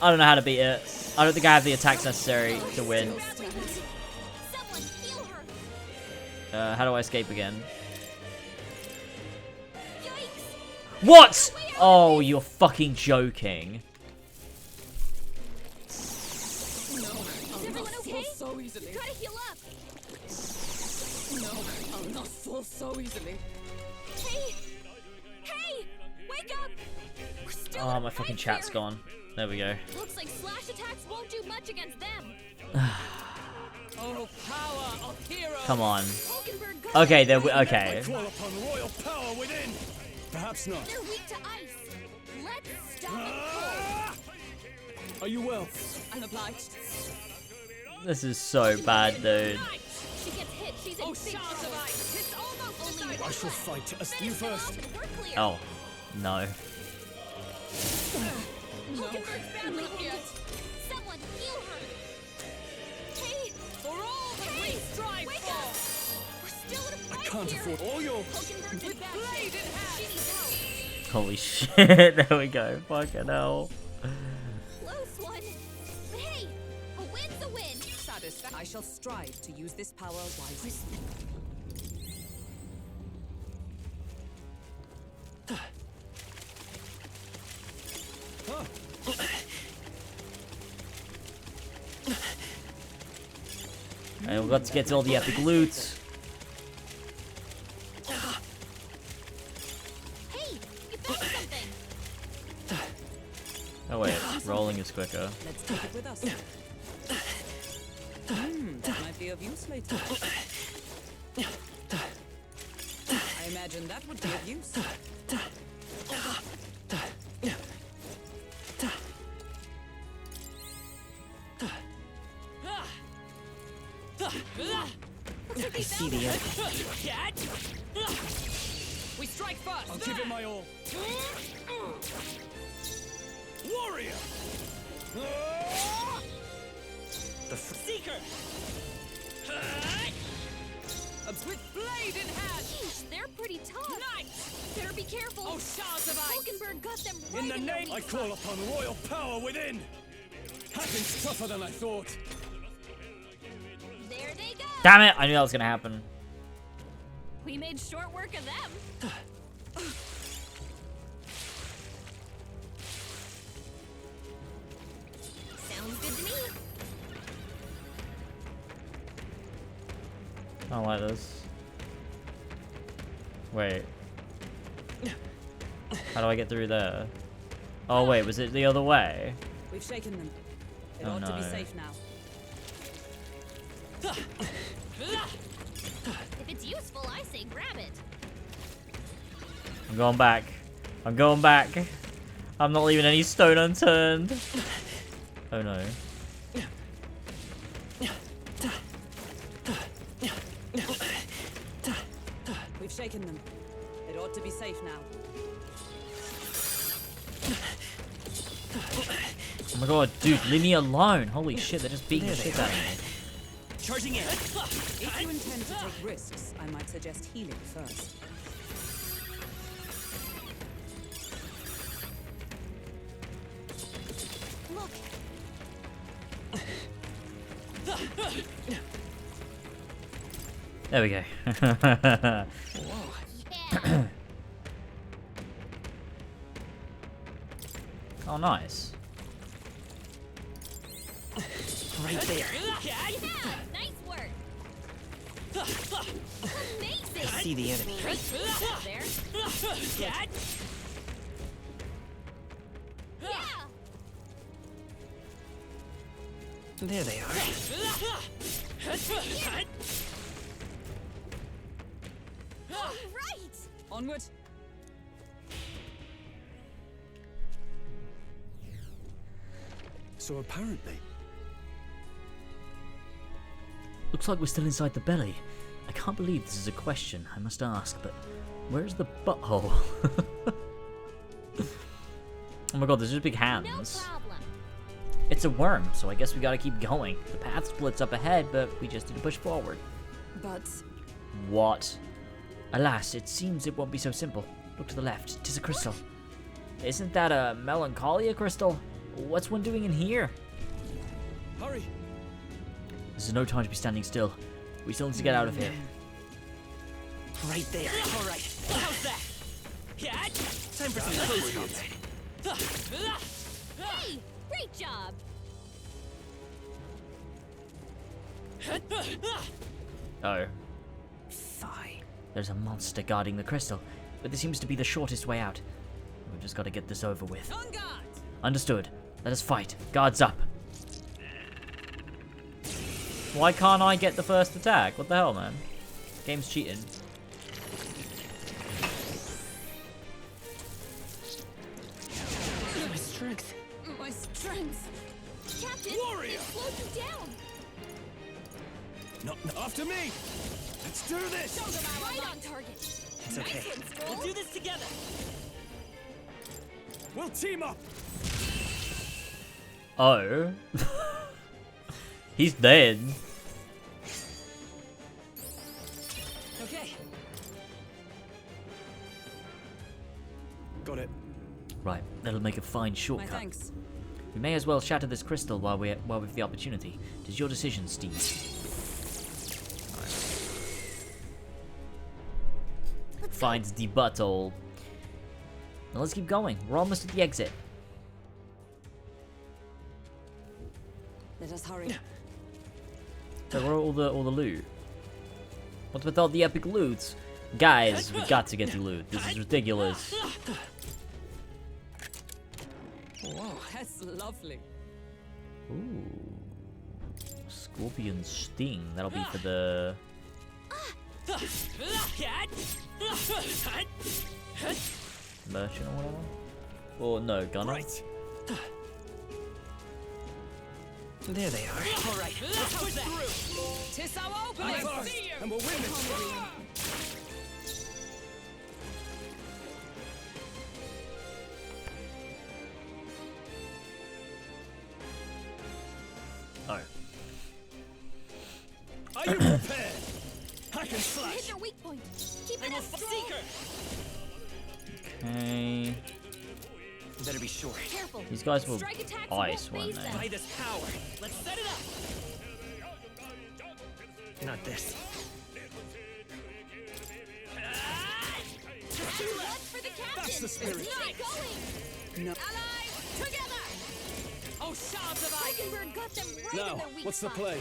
I don't know how to beat it. I don't think I have the attacks necessary to win. Someone heal her. How do I escape again? Yikes. What? Oh, you're fucking joking. No, Is everyone okay? so easily. You gotta heal up. No, I'll not fall so easily. Hey. Hey. Wake up. We're still Oh, in my a fucking fight chat's here. gone. There we go. Looks like slash attacks won't do much against them. Oh, power of heroes. Come on. Hulkenberg got Okay, it. there. Okay. Call upon royal power within. Perhaps not. They're weak to ice. Let's stop them cold. Are you well? I'm obliged. This is so bad, dude. She gets hit. She's in Oh, big shards trouble. of ice. It's almost Only I shall fight as you Finish them first. off and we're clear. Oh, no. Hulkenberg's badly wounded. Someone heal her. Hey. For all that we strive Wake for. up. We're still in a fight Can't here. afford all your. Hulkenberg's in bad blade shape. in hand. She needs help. Holy shit. There we go. Fucking hell. Close one. But hey, a win's a win. Satisfaction. I shall strive to use this power wisely. And we've got to get to all the epic loot. Hey, you found something. Oh wait, rolling is quicker. Let's take it with us. That might be of use later. I imagine that would be of use. I see the end. We strike first. I'll give it my all. Warrior! The Seeker! With blade in hand. Jeez, they're pretty tough. Nice. Better be careful. Oh, shards of ice. Falkenberg got them right In the their name, I weak call spot. upon royal power within. Happens tougher than I thought. There they go. Damn it! I knew that was gonna happen. We made short work of them. Sounds good to me. I don't like this. Wait. How do I get through there? Oh wait, was it the other way? We've shaken them. It Oh, ought to be no. safe now. If it's useful, I say grab it. I'm going back. I'm going back. I'm not leaving any stone unturned. Oh no. We've shaken them. It ought to be safe now. Oh my god, dude, leave me alone. Holy shit, they're just beating the shit out of me. Charging in. If you intend to take risks, I might suggest healing first. Look, There we go. Oh, nice. Right there. yeah, nice work. Amazing. I see the enemy. Great job there. Yeah. There they are. All right. Onward. So apparently, Looks like we're still inside the belly. I can't believe this is a question I must ask, but where's the butthole? Oh my god, there's just big hands. No problem. It's a worm, so I guess we gotta keep going. The path splits up ahead, but we just need to push forward. But What? Alas, it seems it won't be so simple. Look to the left. 'Tis a crystal. Isn't that a melancholia crystal? What's one doing in here? Hurry! This is no time to be standing still. We still need to get out of here. Right there. All right. How's that? Time for some close combat. Hey, great job. Oh. Fine. There's a monster guarding the crystal, but this seems to be the shortest way out. We've just got to get this over with. on guard. Understood. Let us fight. Guards up. Why can't I get the first attack? What the hell, man? Game's cheating. My strength. My strength. Captain, Warrior! they slowed you down. Not after me! Let's do this! Right on target. It's okay. Nice one, Scroll. We'll do this together. We'll team up! Oh. He's dead. Okay. got it. Right, that'll make a fine My shortcut. thanks. We may as well shatter this crystal while we've the opportunity. It is your decision, Steve. Finds the butthole. Now let's keep going. We're almost at the exit. Let us hurry. So where are all the loot? What's with all the epic loots? Guys, we got to get the loot. This is ridiculous. Whoa, that's lovely. Ooh. Scorpion sting. That'll be for the merchant or whatever. Or no, gunner. Right. There they are. All right, let's push through. Tis our opening. And we'll win this. Oh. Are you prepared? Hack and slash. Hit their weak point. Keep it up, Seeker. Okay. Better be sure. Careful. These guys were Strike attacks ice, won't weren't phase they? them. By this power. Let's set it up. Not this. Blood for the captain. That's the spirit. Keep going. No. Allies, together. Oh, shards of ice. Falkenberg got them right in Now, their weak what's the spot. play?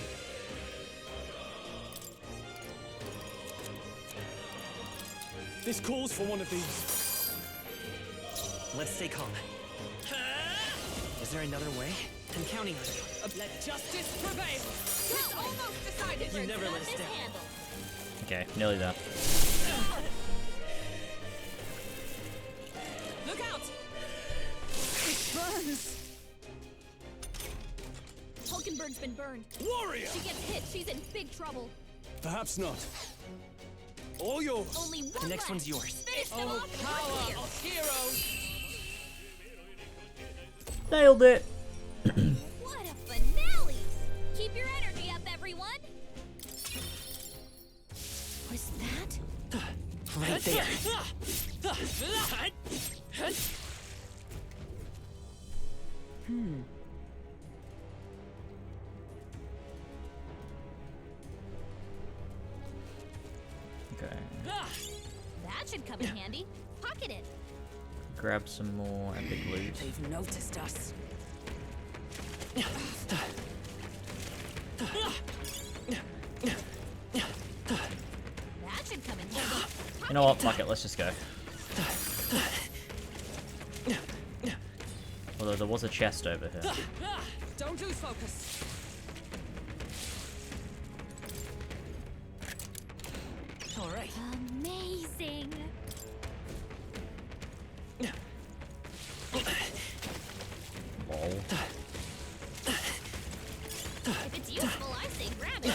This calls for one of these. Let's stay calm. Is there another way? I'm counting on you. Let justice prevail. It's almost decided. You never let us down. Okay, nearly there. Look out! It burns. Falkenberg's been burned. Warrior! She gets hit. She's in big trouble. Perhaps not. All yours. Only one The next left. one's yours. Finish them Oh, off and we're power clear. of heroes. Nailed it. What a finale! Keep your energy up, everyone. Was that? Right there. Okay. That should come in handy. Pocket it. Grab some more epic loot. They've noticed us. That should come in handy. You know what? Fuck it. Let's just go. Although there was a chest over here. Don't lose focus. All right. Amazing. Lol. If it's useful, I say grab it.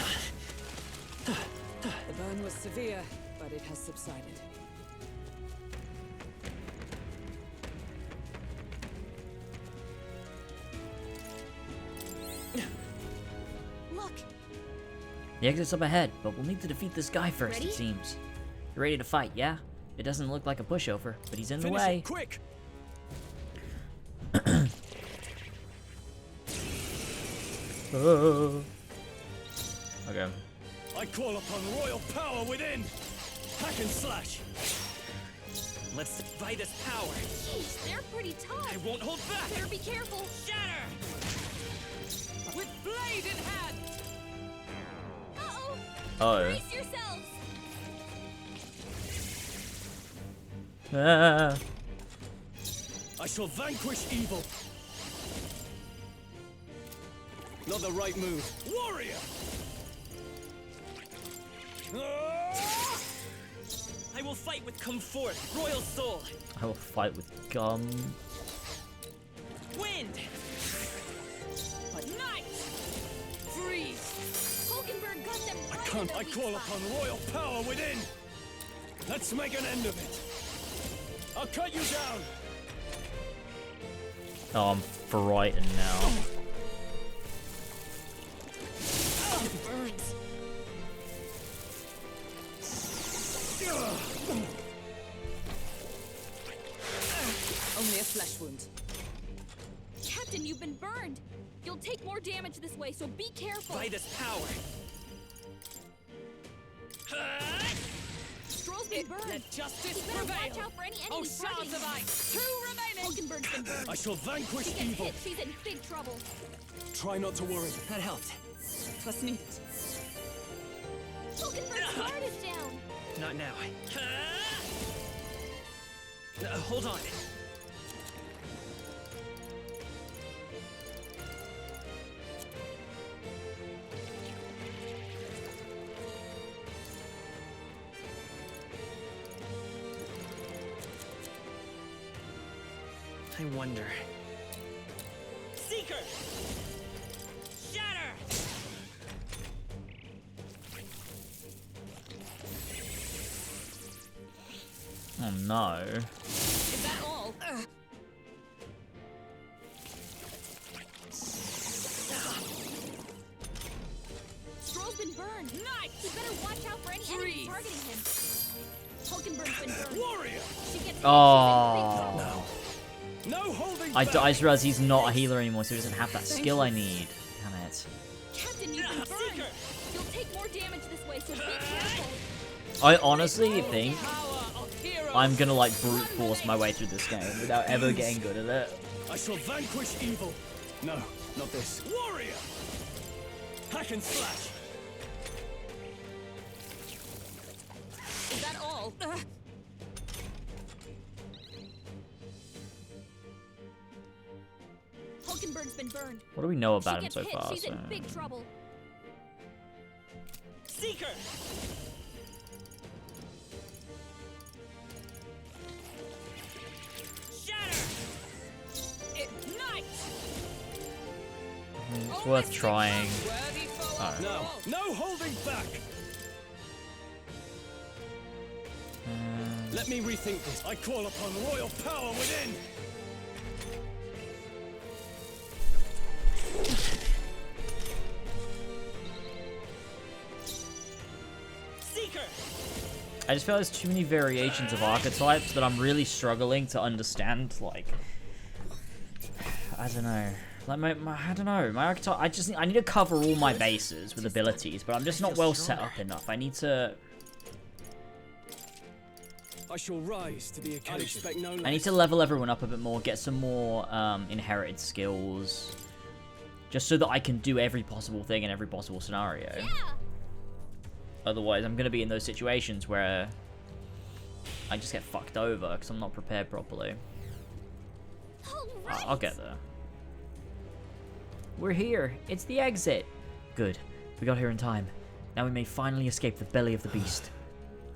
The burn was severe, but it has subsided. Look, The exit's up ahead, but we'll need to defeat this guy first, Ready? it seems. You ready to fight, yeah? It doesn't look like a pushover, but he's in the Finish way. it, quick! Oh. Okay. I call upon royal power within. Hack and slash. Let's by this power. jeez, they're pretty tough. I won't hold back. Better be careful. Shatter. With blade in hand. Uh-oh. Oh. Brace yourselves. Ah. I shall vanquish evil. Not the right move. Warrior! I will fight with come forth, royal soul. I will fight with gum. Wind. Night. Freeze. Falkenberg got them right in Can't their I weak call spot. upon royal power within? Let's make an end of it. I'll cut you down. Oh, I'm frightened now. It burns. Only a flesh wound. Captain, you've been burned. You'll take more damage this way, so be careful. By this power. Stroll's been burned. Let justice You better prevail. watch out for any Oh, enemies shards targeting of you. ice. 2 remaining. Falkenberg's been burned. I shall vanquish She gets evil. hit. She's in big trouble. Try not to worry. That helped. Was needed. Falkenberg's guard is down. Not now. Hold on. I wonder. Seeker! Shatter! Oh no. Is that all? Stroll's been burned. Nice. You better watch out for any enemies targeting him. Hulkenberg's been burned. Warrior. She gets Oh. No holding I just realized he's not a healer anymore, so he doesn't have that skill I need. Damn it. Captain, you've been burned. You'll take more damage this way, so be careful. I honestly think I'm gonna like brute force my way through this game without ever getting good at it. I shall vanquish evil. No, not this. Warrior. Hack and slash. Is that all? Hulkenberg's been burned. What do we know She about him gets so hit, far? she's in big trouble. Seeker. Shatter. Ignite. It's worth trying. Oh. No, no holding back. Let me rethink this. I call upon royal power within. Seeker. I just feel there's too many variations of archetypes that I'm really struggling to understand. Like, I don't know. Like I don't know. My archetype. I need to cover all my bases with abilities, but I'm just not well set up enough. I need to. I shall rise to the occasion. I expect no less. I need to level everyone up a bit more, get some more inherited skills, just so that I can do every possible thing in every possible scenario. Yeah. Otherwise, I'm gonna be in those situations where I just get fucked over because I'm not prepared properly. I'll get there. We're here. It's the exit. Good. We got here in time. Now we may finally escape the belly of the beast.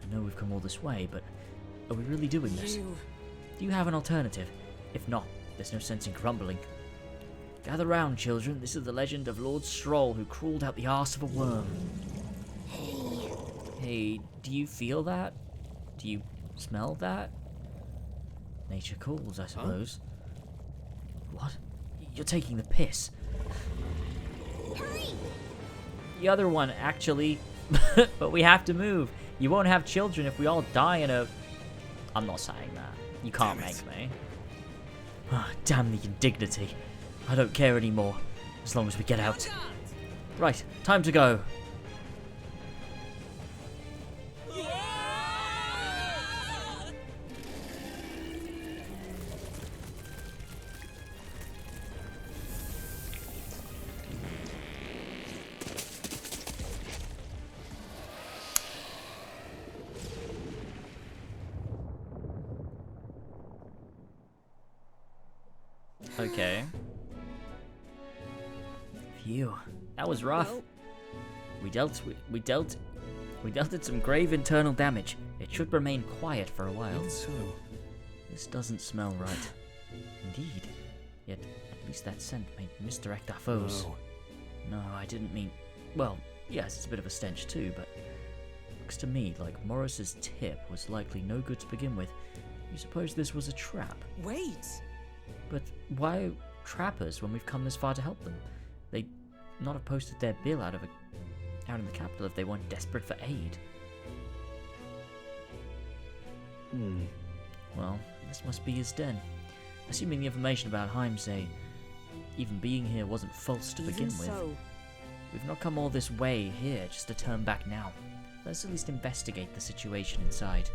I know we've come all this way, but are we really doing this? Do you have an alternative? If not, there's no sense in grumbling. Gather round, children. This is the legend of Lord Stroll, who crawled out the arse of a worm. Hey, do you feel that? Do you smell that? Nature calls, I suppose. What? You're taking the piss. Hurry! The other one, actually. But we have to move. You won't have children if we all die in a... I'm not saying that. You can't make me. Oh, damn the indignity. I don't care anymore, as long as we get out. Right, time to go. Okay. Phew, that was rough. No. We dealt it some grave internal damage. It should remain quiet for a while. So, This doesn't smell right. Indeed. Yet, at least that scent may misdirect our foes. No, I didn't mean... Well, yes, it's a bit of a stench too, but... Looks to me like Morris's tip was likely no good to begin with. You suppose this was a trap? Wait. But why trappers when we've come this far to help them? They'd not have posted their bill out in the capital if they weren't desperate for aid. Well, this must be his den. Assuming the information about Heimsay even being here wasn't false to begin with. We've not come all this way here just to turn back now. Let's at least investigate the situation inside.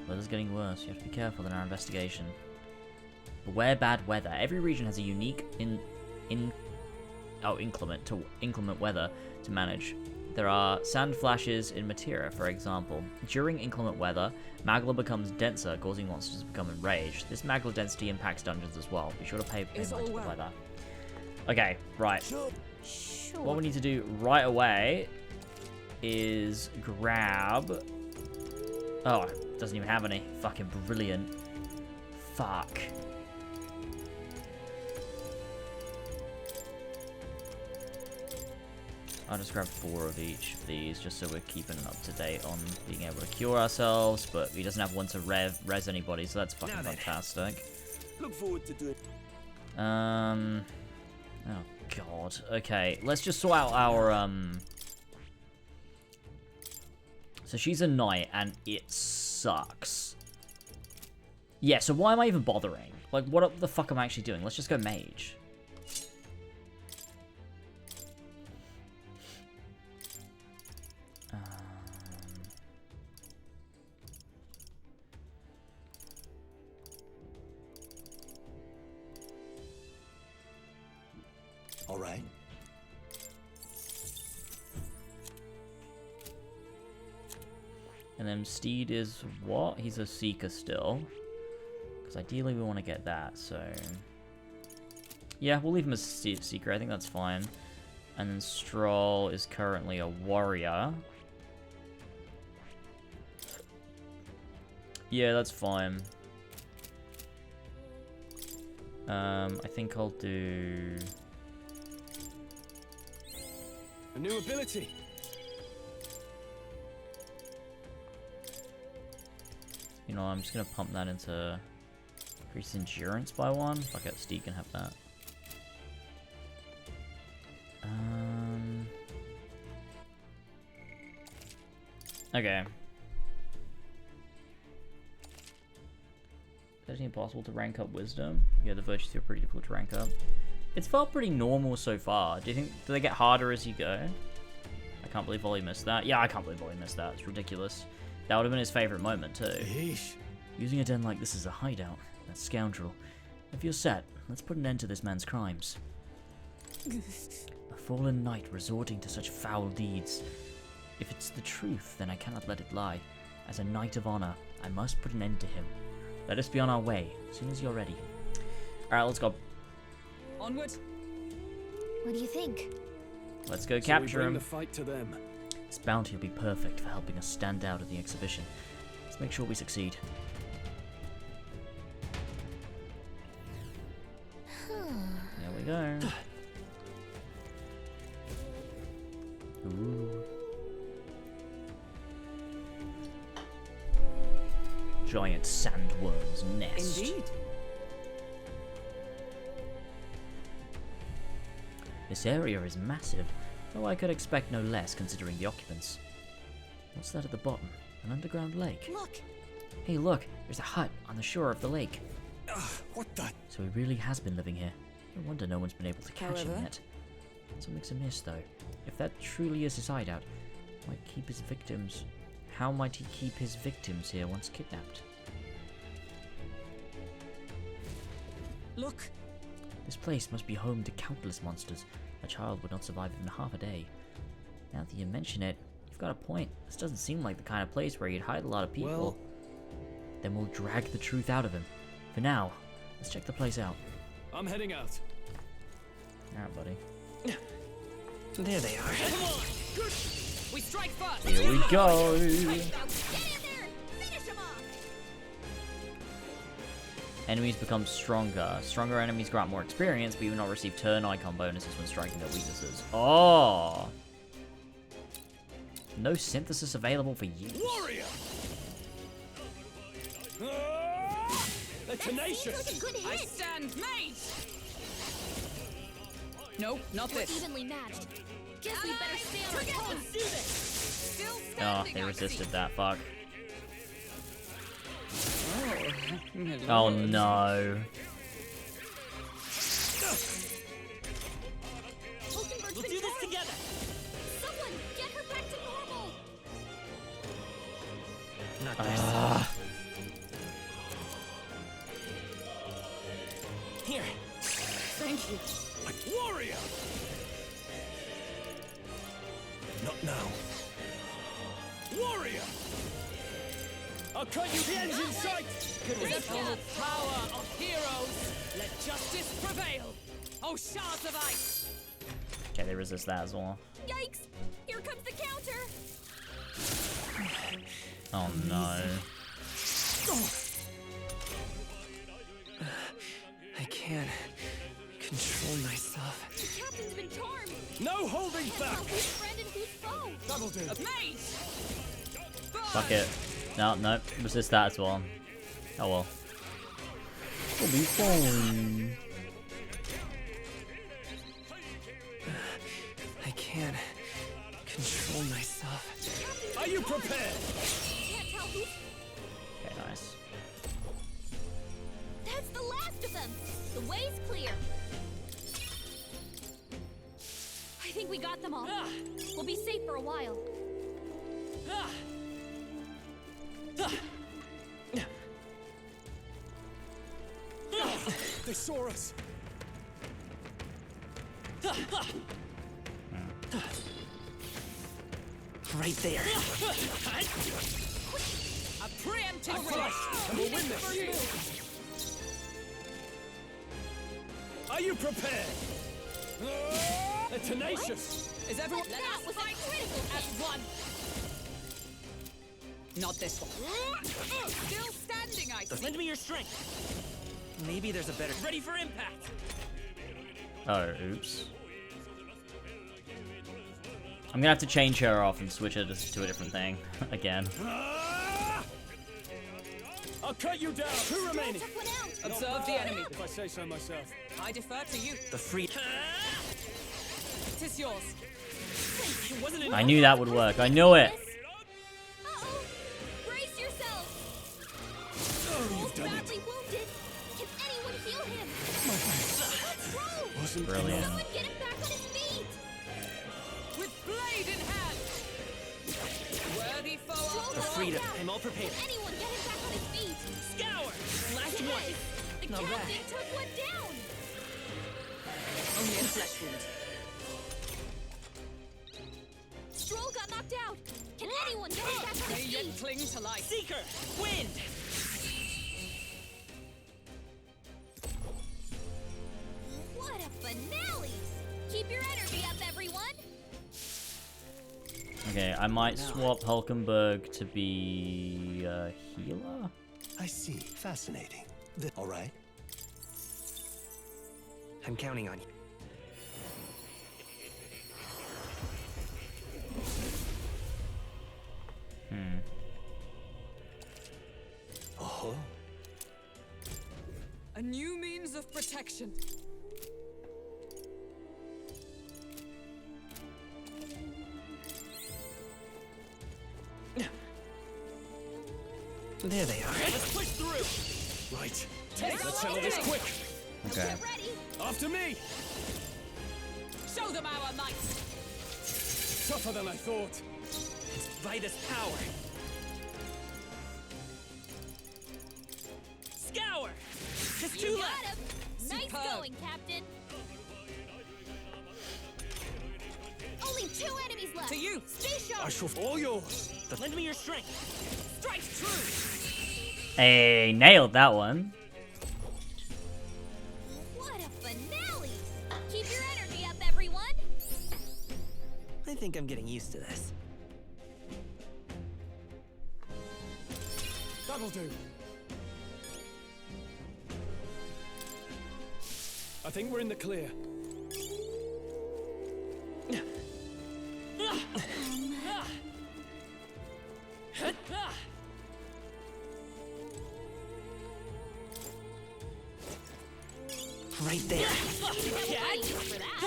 Weather's getting worse. You have to be careful in our investigation. Beware bad weather. Every region has a unique inclement weather to manage. There are sand flashes in Matera, for example. During inclement weather, magma becomes denser, causing monsters to become enraged. This magma density impacts dungeons as well. Be sure to pay mind to the weather. Okay, right. Sure. What we need to do right away is grab... Oh, it doesn't even have any. Fucking brilliant. Fuck. I'll just grab 4 of each of these, just so we're keeping up to date on being able to cure ourselves, but he doesn't have one to res anybody, so that's fucking fantastic. Look forward to doing. Oh god. Okay, let's just sort out our So she's a knight and it sucks. Yeah, so why am I even bothering? Like, what the fuck am I actually doing? Let's just go mage. All right. And then Steed is what? He's a Seeker still. Because ideally we want to get that, so... Yeah, we'll leave him as Seeker. I think that's fine. And then Stroll is currently a Warrior. Yeah, that's fine. I think I'll do... A new ability. You know, I'm just gonna pump that into increase endurance by 1. Fuck it, Steve can have that. Okay. Is it impossible to rank up Wisdom? Yeah, the virtues are pretty difficult to rank up. It's felt pretty normal so far. Do they get harder as you go? I can't believe Ollie missed that. Yeah, I can't believe Ollie missed that. It's ridiculous. That would have been his favorite moment too. Yeesh. Using a den like this as a hideout. That scoundrel. If you're set, let's put an end to this man's crimes. A fallen knight resorting to such foul deeds. If it's the truth, then I cannot let it lie. As a knight of honor, I must put an end to him. Let us be on our way, as soon as you're ready. Alright, let's go. Onward. What do you think? Let's go So capture we bring him. the fight to them. This bounty will be perfect for helping us stand out at the exhibition. Let's make sure we succeed. There we go. Ooh. Giant sandworm's nest. Indeed. This area is massive, though I could expect no less considering the occupants. What's that at the bottom? An underground lake? Look! Hey look, there's a hut on the shore of the lake. What the? So he really has been living here. No wonder no one's been able to catch him However? yet. Something's amiss though. If that truly is his hideout, might keep his victims... How might he keep his victims here once kidnapped? Look. This place must be home to countless monsters. A child would not survive even half a day. Now that you mention it, you've got a point. This doesn't seem like the kind of place where you'd hide a lot of people. Well... Then we'll drag the truth out of him. For now, let's check the place out. I'm heading out. Alright, buddy. There they are. Come on. Good. We strike first. Here we go. Get in there! Finish him off! Enemies become stronger. Stronger enemies grant more experience, but you will not receive turn icon bonuses when striking their weaknesses. Oh! No synthesis available for use. Warrior! They're tenacious. I stand mage. No, not We're this. evenly matched. Guess we better stay on our toes. Still Oh, standing. they I resisted see. that. Fuck. Oh, Oh no. We'll do this together. Someone get her back to normal. Not this. Ah. Here. Thank you. Warrior! Not now. Warrior! I'll cut you the ends in sight. The power of heroes. Let justice prevail. Oh, shards of ice. Okay, they resist that as well. Yikes! Here comes the counter. Oh no. I can't control myself. The captain's been charmed. No holding back! Who's friend and who's foe? That'll do. Mate! Fuck it. No, no. Resist that as well. Oh well. We'll be fine. I can't control myself. Are you prepared? Can't tell who's... Okay, nice. That's the last of them. The way's clear. I think we got them all. We'll be safe for a while. They saw us. Right there. A preemptive flash, and we'll win this. Are you prepared? They're tenacious. Is everyone... That was a critical as one. Not this one. Still standing, I see. Lend me your strength. Maybe there's a better... Ready for impact. Oh, oops. I'm gonna have to change her off and switch her to a different thing again. I'll cut you down. Two remaining. Observe the enemy. If I say so myself. I defer to you. The free... Tis yours. It wasn't I knew that would work. I knew it. Uh-oh. Brace yourself. Oh, you've done Badly wounded. Can anyone heal him? What's wrong? Wasn't Brilliant. Someone get him back on his feet. With blade in hand. Worthy foe. The freedom. I'm all prepared. Can anyone get him back on his feet? Scour! Last Yes. one. The Not captain bad. took one down. Only a flesh wound. Stroll got knocked out. Can anyone get him back on May his yet feet? cling to life. Seeker! Wind! What a finale! Keep your energy up, everyone. Okay, I might swap Hulkenberg to be a healer. I see. Fascinating. All right. I'm counting on you. Oh. A new means of protection. There they are. Let's push through. Right. Let's settle this quick. Okay. Get ready. After me. Show them our might. Tougher than I thought. It's Vitus power. Scour! Just You two got left. him. Nice Superb. going, Captain. Only 2 enemies left. To you. Stay sharp. I shall all yours. Lend me your strength. Strike true. Hey, nailed that one. What a finale! Keep your energy up, everyone. I think I'm getting used to this. That'll do. I think we're in the clear. Right there. Ready for that.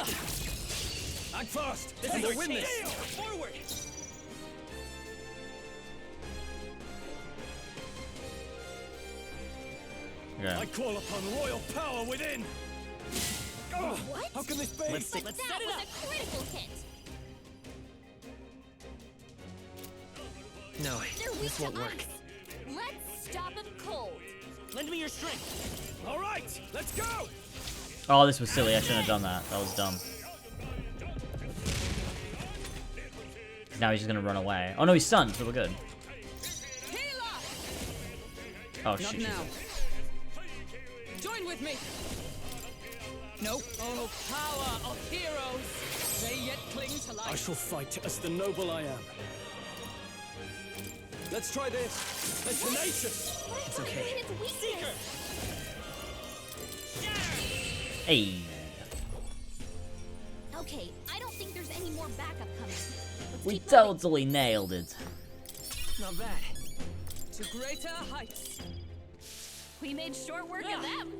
Act fast. This and is we'll our win chance. this. Forward. Okay. I call upon royal power within. Oh, What? how can this be? Let's But set that it was up. a critical hit. No, They're weak this won't to work. ice. Let's stop them cold. Lend me your strength. All right, let's go. Oh, this was silly. I shouldn't have done that. That was dumb. Now he's just gonna run away. Oh no, he's stunned, so we're good. Oh Not shit. now. Join with me. Nope. Oh, power of heroes. They yet cling to life. I shall fight as the noble I am. Let's try this. They're tenacious. It's okay. It's weakness. Hey. Okay, I don't think there's any more backup coming. Let's We keep moving. totally nailed it. Not bad. To greater heights. We made short work of them.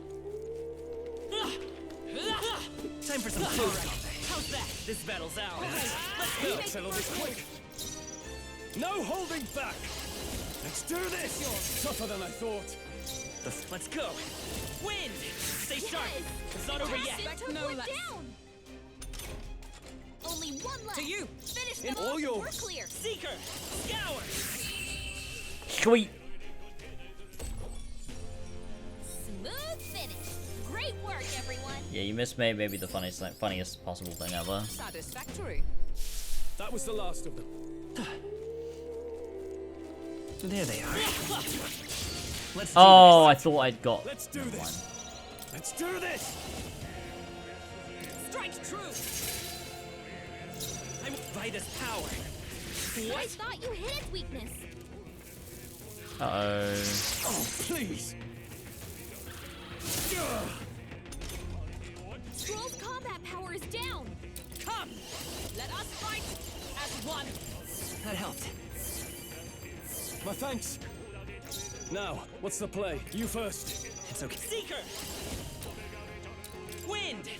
Time for some food. How's that? This battle's ours. Let's go. Let's settle this quick. No holding back! Let's do this! You're tougher than I thought. Let's go. Wind! Stay sharp. It's not over yet. Captain, no took one less. down. Only one left. To you. Finish In them all off. yours. We're clear. Seeker! Scour! Sweet. Smooth finish. Great work, everyone. Yeah, you missed maybe the funniest possible thing ever. Satisfactory. That was the last of them. There they are. Let's do Oh, I this. thought I'd got. Let's do this. Let's do this. Strike true. I'm Vida's power. I thought you hit its weakness. Uh-oh. Oh, please. Scroll's combat power is down. Come. Let us fight as one. That helped. My thanks. Now, what's the play? You first. It's okay. Seeker! Wind!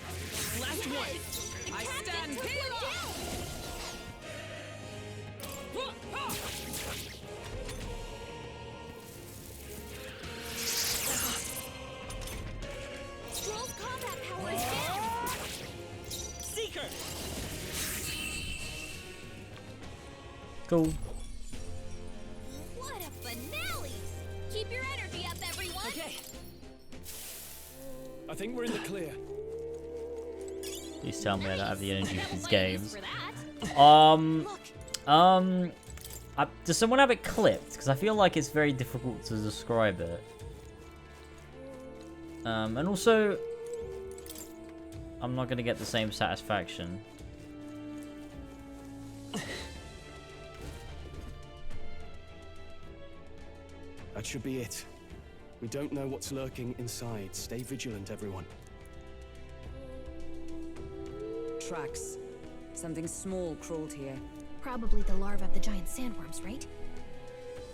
Last one. I stand Took here. one down. Scroll's combat power is down. Seeker! Cool. What a finale! Keep your energy up, everyone. Okay. I think we're in the clear. Please tell me I don't have the energy for these Playing games. for that. Does someone have it clipped? Because I feel like it's very difficult to describe it. And also, I'm not gonna get the same satisfaction. That should be it. We don't know what's lurking inside. Stay vigilant, everyone. Tracks. Something small crawled here. Probably the larvae of the giant sandworms, right?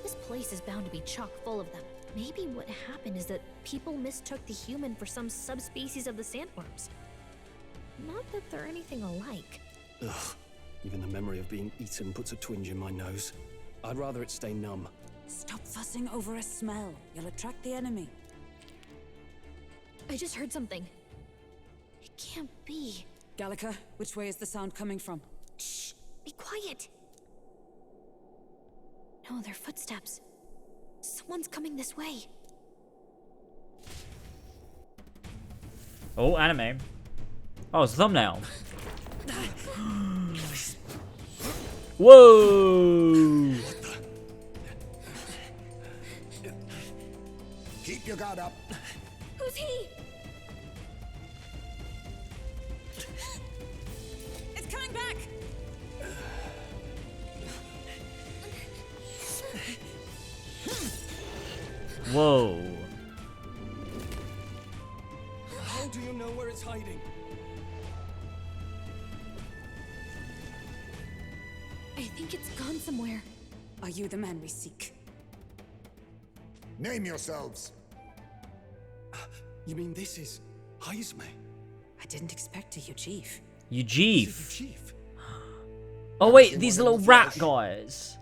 This place is bound to be chock full of them. Maybe what happened is that people mistook the human for some subspecies of the sandworms. Not that they're anything alike. Ugh. Even the memory of being eaten puts a twinge in my nose. I'd rather it stay numb. Stop fussing over a smell. You'll attract the enemy. I just heard something. It can't be. Gallica, which way is the sound coming from? Shh! Be quiet! No, they're footsteps. Someone's coming this way. Oh, anime. Oh, it's a thumbnail. Whoa! Keep your guard up. Who's he? It's coming back. Whoa. How do you know where it's hiding? I think it's gone somewhere. Are you the man we seek? Name yourselves. You mean this is Heisme? I didn't expect a Ujiv. Ujiv. Chief. Oh wait, these little rat guys.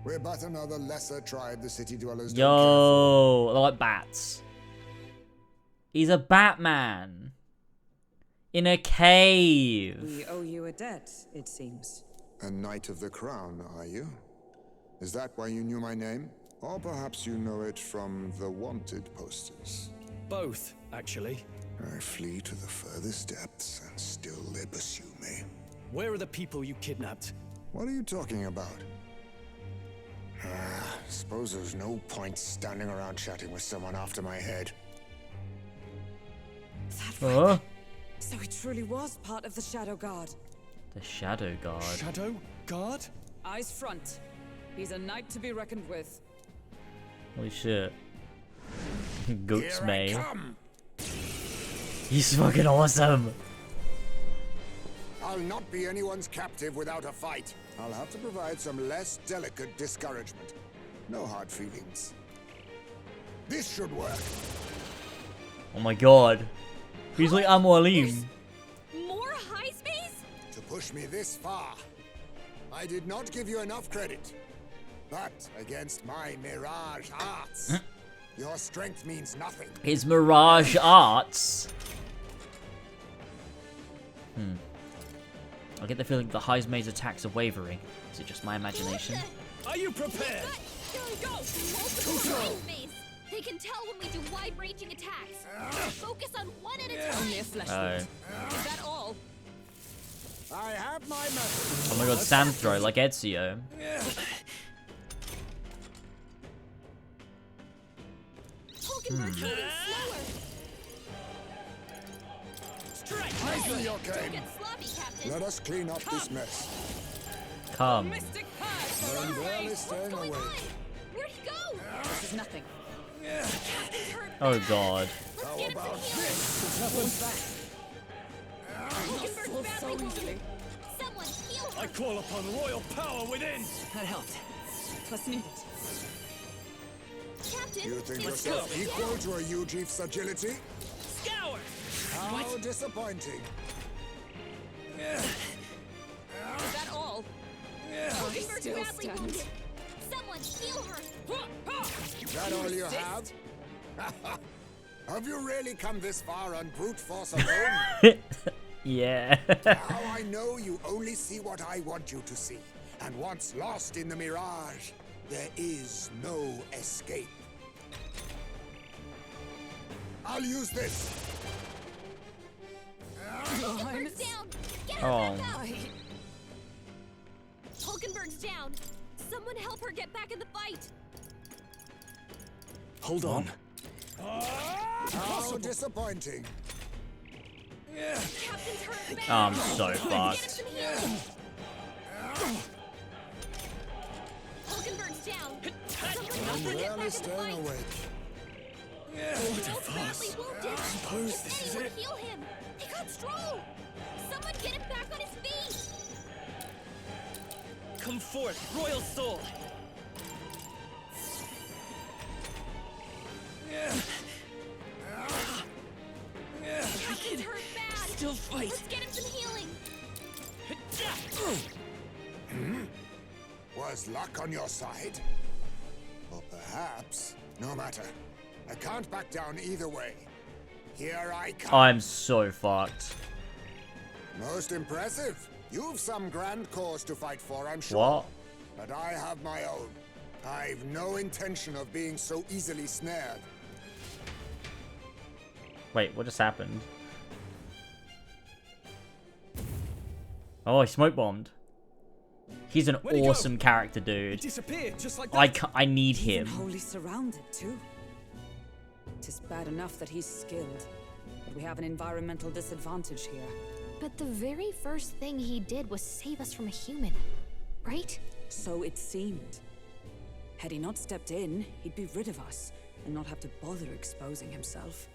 We're but another lesser tribe the city dwellers don't Yo, they're like bats. He's a Batman. In a cave. We owe you a debt, it seems. care for. A Knight of the Crown, are you? Is that why you knew my name? Or perhaps you know it from the wanted posters? Both, actually. I flee to the furthest depths, and still they pursue me. Where are the people you kidnapped? What are you talking about? Suppose there's no point standing around chatting with someone after my head. Huh? So he truly was part of the Shadow Guard. The Shadow Guard. Shadow Guard? Eyes front. He's a knight to be reckoned with. Holy shit. Goats Here I May. come. He's fucking awesome. I'll not be anyone's captive without a fight. I'll have to provide some less delicate discouragement. No hard feelings. This should work. Oh my god. He's like Amoalim. More Heismays? To push me this far, I did not give you enough credit. But against my Mirage arts, your strength means nothing. His Mirage arts. I get the feeling the Heismay's attacks are wavering. Is it just my imagination? Are you prepared? Go! Heismays! They can tell when we do wide-ranging attacks. Focus on one at a time. Mere flesh Oh. wound. Is that all? I have my method. Oh my god, sand throw like Ezio. Hulkenberg's moving slower. I see your Don't game. get sloppy, Captain. Let us clean up this mess. Come. Mystic Path! And barely staying awake. Where'd he go? This is nothing. Captain's hurt. Oh god. Let's get him some healing. Hulkenberg's badly wounded. Someone heal her. I call upon royal power within. That helped. Was needed. Captain, You think it's yourself going equal down. to a Ugif's agility? Scour! How disappointing. Is that all? Hulkenberg's still badly stand. wounded. Someone heal her. Is that all you have? Have you really come this far on brute force alone? Yeah. Now I know you only see what I want you to see. And once lost in the mirage, there is no escape. I'll use this. Hulkenberg's down. Get her Oh. back up. Hulkenberg's down. Someone help her get back in the fight. Hold on. How disappointing. Captain's hurt bad. I'm so Get him fucked. some healing. Hulkenberg's down. Someone help I'm her get back barely in the staying fight. awake. Stroll's badly wounded. Suppose If this is anyone it. heal him. They got Stroll. Someone get him back on his feet. Come forth, royal soul. Captain's hurt bad. Still fight. Let's get him some healing. Was luck on your side? Or perhaps, no matter. I can't back down either way. Here I come. I'm so fucked. Most impressive. You've some grand cause to fight for, I'm sure. What? But I have my own. I've no intention of being so easily snared. Wait, what just happened? Oh, he smoke bombed. He's an Where'd he go? awesome character, It dude. disappeared just like that. I need Even him. wholly surrounded, too. Tis bad enough that he's skilled, but we have an environmental disadvantage here. But the very first thing he did was save us from a human, right? So it seemed. Had he not stepped in, he'd be rid of us, and not have to bother exposing himself.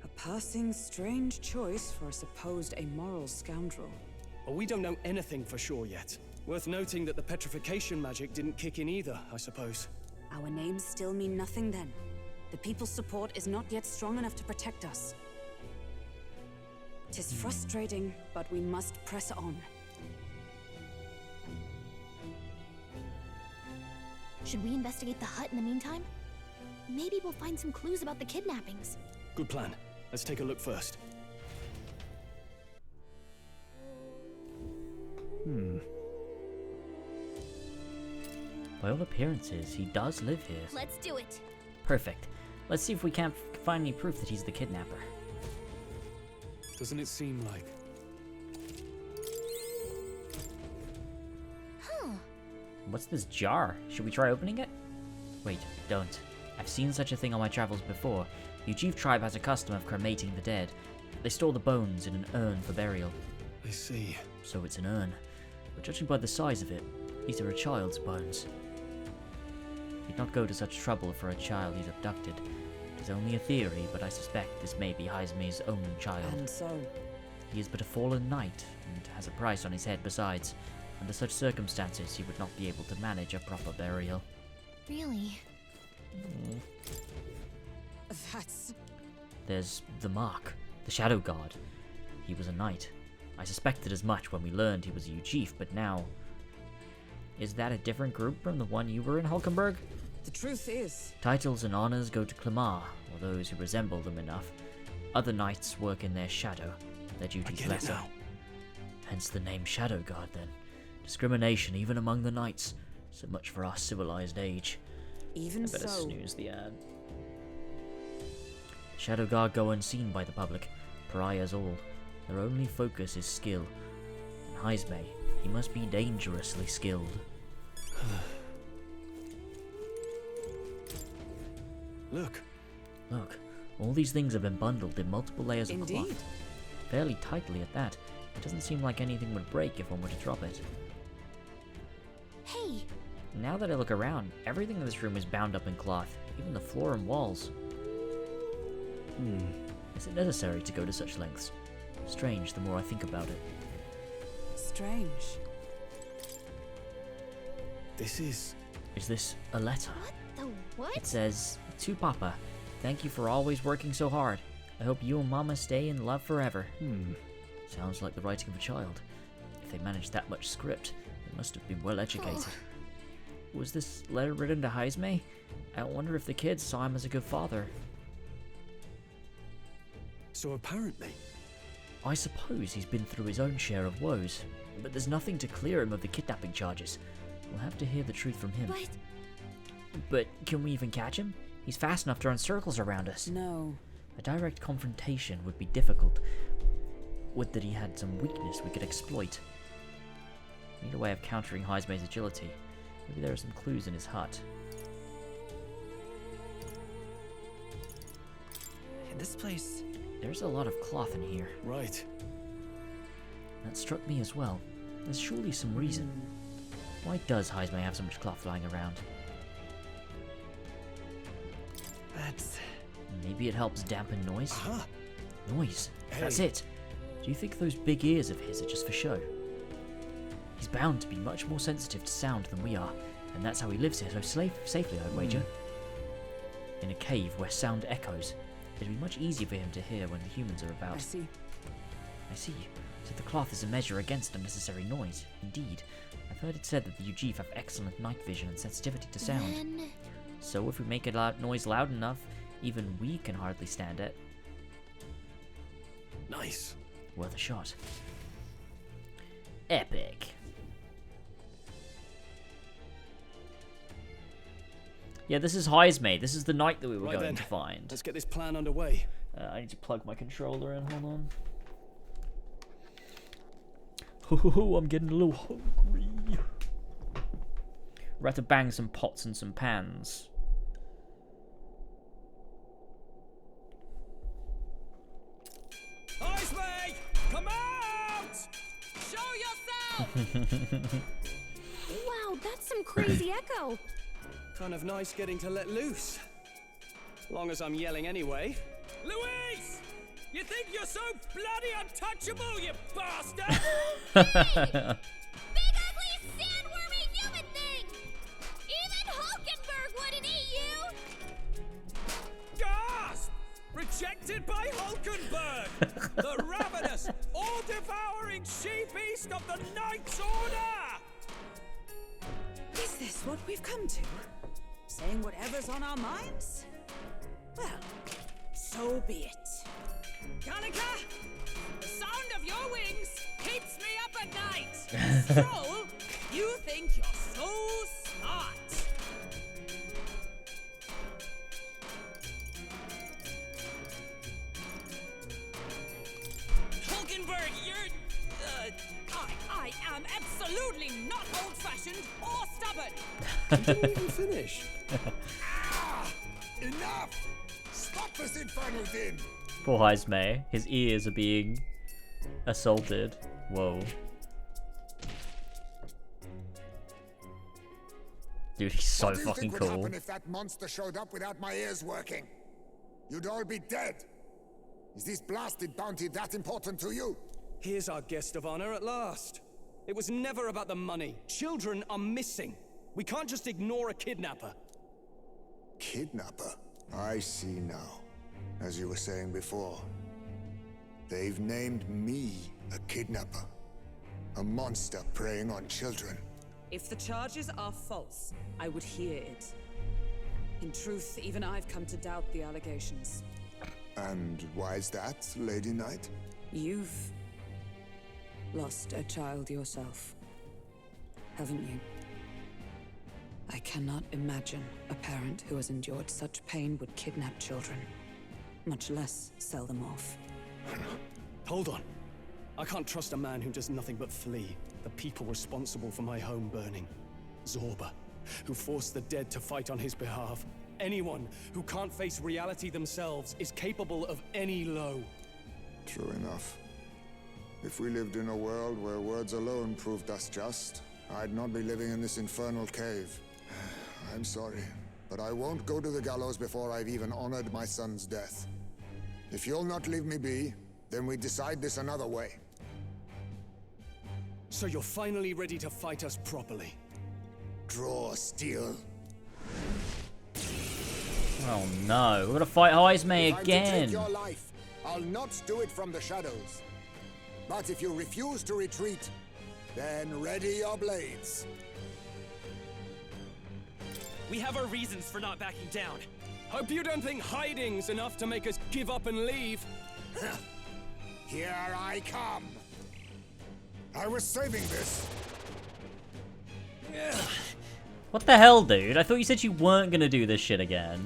A passing, strange choice for a supposed amoral scoundrel. Well, we don't know anything for sure yet. Worth noting that the petrification magic didn't kick in either, I suppose. Our names still mean nothing then. The people's support is not yet strong enough to protect us. 'Tis frustrating, but we must press on. Should we investigate the hut in the meantime? Maybe we'll find some clues about the kidnappings. Good plan. Let's take a look first. By all appearances, he does live here. Let's do it. Perfect. Let's see if we can't find any proof that he's the kidnapper. Doesn't it seem like... Huh. What's this jar? Should we try opening it? Wait, don't. I've seen such a thing on my travels before. The Ujif tribe has a custom of cremating the dead. They store the bones in an urn for burial. I see. So it's an urn. But judging by the size of it, these are a child's bones. He'd not go to such trouble for a child he's abducted. It is only a theory, but I suspect this may be Heismay's own child. And so, He is but a fallen knight, and has a price on his head besides. Under such circumstances, he would not be able to manage a proper burial. Really? That's... There's the mark, the Shadow Guard. He was a knight. I suspected as much when we learned he was a chief, but now... Is that a different group from the one you were in, Hulkenberg? The truth is... Titles and honors go to Clamar, or those who resemble them enough. Other knights work in their shadow, their duties lesser. Hence the name Shadow Guard, then. Discrimination even among the knights. So much for our civilized age. Even I better so... snooze the ad. Shadow Guard go unseen by the public, pariahs all. Their only focus is skill. And Heisme, he must be dangerously skilled. Look. Look, all these things have been bundled in multiple layers of Indeed. cloth. Fairly tightly at that. It doesn't seem like anything would break if one were to drop it. Hey! Now that I look around, everything in this room is bound up in cloth, even the floor and walls. Is it necessary to go to such lengths? Strange the more I think about it. Strange. This is... Is this a letter? The what? It says, "To Papa, thank you for always working so hard. I hope you and Mama stay in love forever." Sounds like the writing of a child. If they managed that much script, they must have been well educated. Was this letter written to Heisme? I wonder if the kids saw him as a good father. So apparently... I suppose he's been through his own share of woes, but there's nothing to clear him of the kidnapping charges. We'll have to hear the truth from him. But can we even catch him? He's fast enough to run circles around us. No. A direct confrontation would be difficult. Would that he had some weakness we could exploit. We need a way of countering Heisme's agility. Maybe there are some clues in his hut. In this place... There's a lot of cloth in here. Right. That struck me as well. There's surely some reason. Why does Heisme have so much cloth lying around? That's... Maybe it helps dampen noise? Aha! Noise. Hey. That's it. Do you think those big ears of his are just for show? He's bound to be much more sensitive to sound than we are, and that's how he lives here so safely, I'd wager. In a cave where sound echoes, it'd be much easier for him to hear when the humans are about. I see. I see. So the cloth is a measure against unnecessary noise. Indeed. I've heard it said that the Ujif have excellent night vision and sensitivity to sound. Then... So if we make a noise loud enough, even we can hardly stand it. Nice. Worth a shot. Epic. Yeah, this is Heisme. This is the knight that we were Right going then. to find. Let's get this plan underway. I need to plug my controller in. Hold on. Oh, I'm getting a little hungry. We're about to bang some pots and some pans. Heisme! Come out! Show yourself! Wow, that's some crazy echo. Kind of nice getting to let loose. Long as I'm yelling anyway. Louise! You think you're so bloody untouchable, you bastard? Big ugly sandwormy human thing! Even Hulkenberg wouldn't eat you! Gasp! Rejected by Hulkenberg! The ravenous, all-devouring she-beast of the Knight's Order! Is this what we've come to? Saying whatever's on our minds? Well, so be it. Kanika! The sound of your wings keeps me up at night! Stroll, you think you're so smart! Hulkenberg, you're... I am absolutely not old-fashioned or stubborn! You didn't even finish. Enough! Stop this infernal din! Poor Heisme. His ears are being assaulted. Whoa. Dude, he's so What do you fucking think would cool. happen if that monster showed up without my ears working? You'd all be dead. Is this blasted bounty that important to you? Here's our guest of honor at last. It was never about the money. Children are missing. We can't just ignore a kidnapper. Kidnapper? I see now. As you were saying before, they've named me a kidnapper. A monster preying on children. If the charges are false, I would hear it. In truth, even I've come to doubt the allegations. And why is that, Lady Knight? You've lost a child yourself, haven't you? I cannot imagine a parent who has endured such pain would kidnap children, much less sell them off. Hold on. I can't trust a man who does nothing but flee. The people responsible for my home burning. Zorba, who forced the dead to fight on his behalf. Anyone who can't face reality themselves is capable of any low. True enough. If we lived in a world where words alone proved us just, I'd not be living in this infernal cave. I'm sorry, but I won't go to the gallows before I've even honored my son's death. If you'll not leave me be, then we decide this another way. So you're finally ready to fight us properly? Draw steel. Oh no, we're gonna fight Heismay If I'm to again. take your life, I'll not do it from the shadows. But if you refuse to retreat, then ready your blades. We have our reasons for not backing down. Hope you don't think hiding's enough to make us give up and leave. Here I come. I was saving this. What the hell, dude? I thought you said you weren't gonna do this shit again.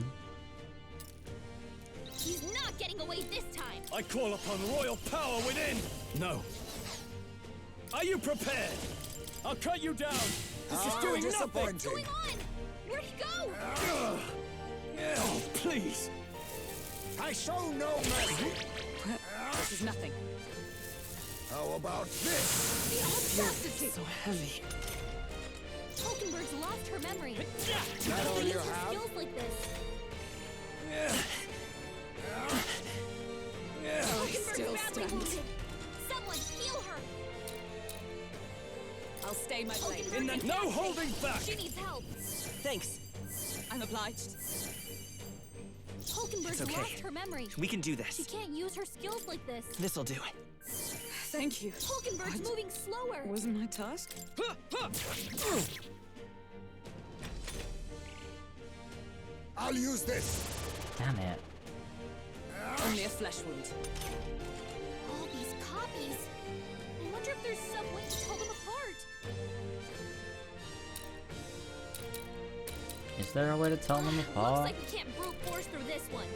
He's not getting away this time. I call upon royal power within. No. Are you prepared? I'll cut you down. This is doing nothing. What's going on? Where'd he go? Oh, please. I show no mercy. This is nothing. How about this? The audacity! So heavy. Hulkenberg's lost her memory. That all you Use her have? skills like this. Hulkenberg's Still badly stunned. wounded. Someone heal her. I'll stay my blade. In the no holding back. She needs help. Thanks. I'm obliged. Hulkenberg's It's okay. lost her memory. We can do She this. can't use her skills like this. This'll do. Thank you. Hulkenberg's What? moving slower. Wasn't my task? I'll use this. Damn it. Only a flesh wound. All these copies. I wonder if there's some way to tell them apart. Is there a way to tell them Looks apart? like we can't brute force through this one.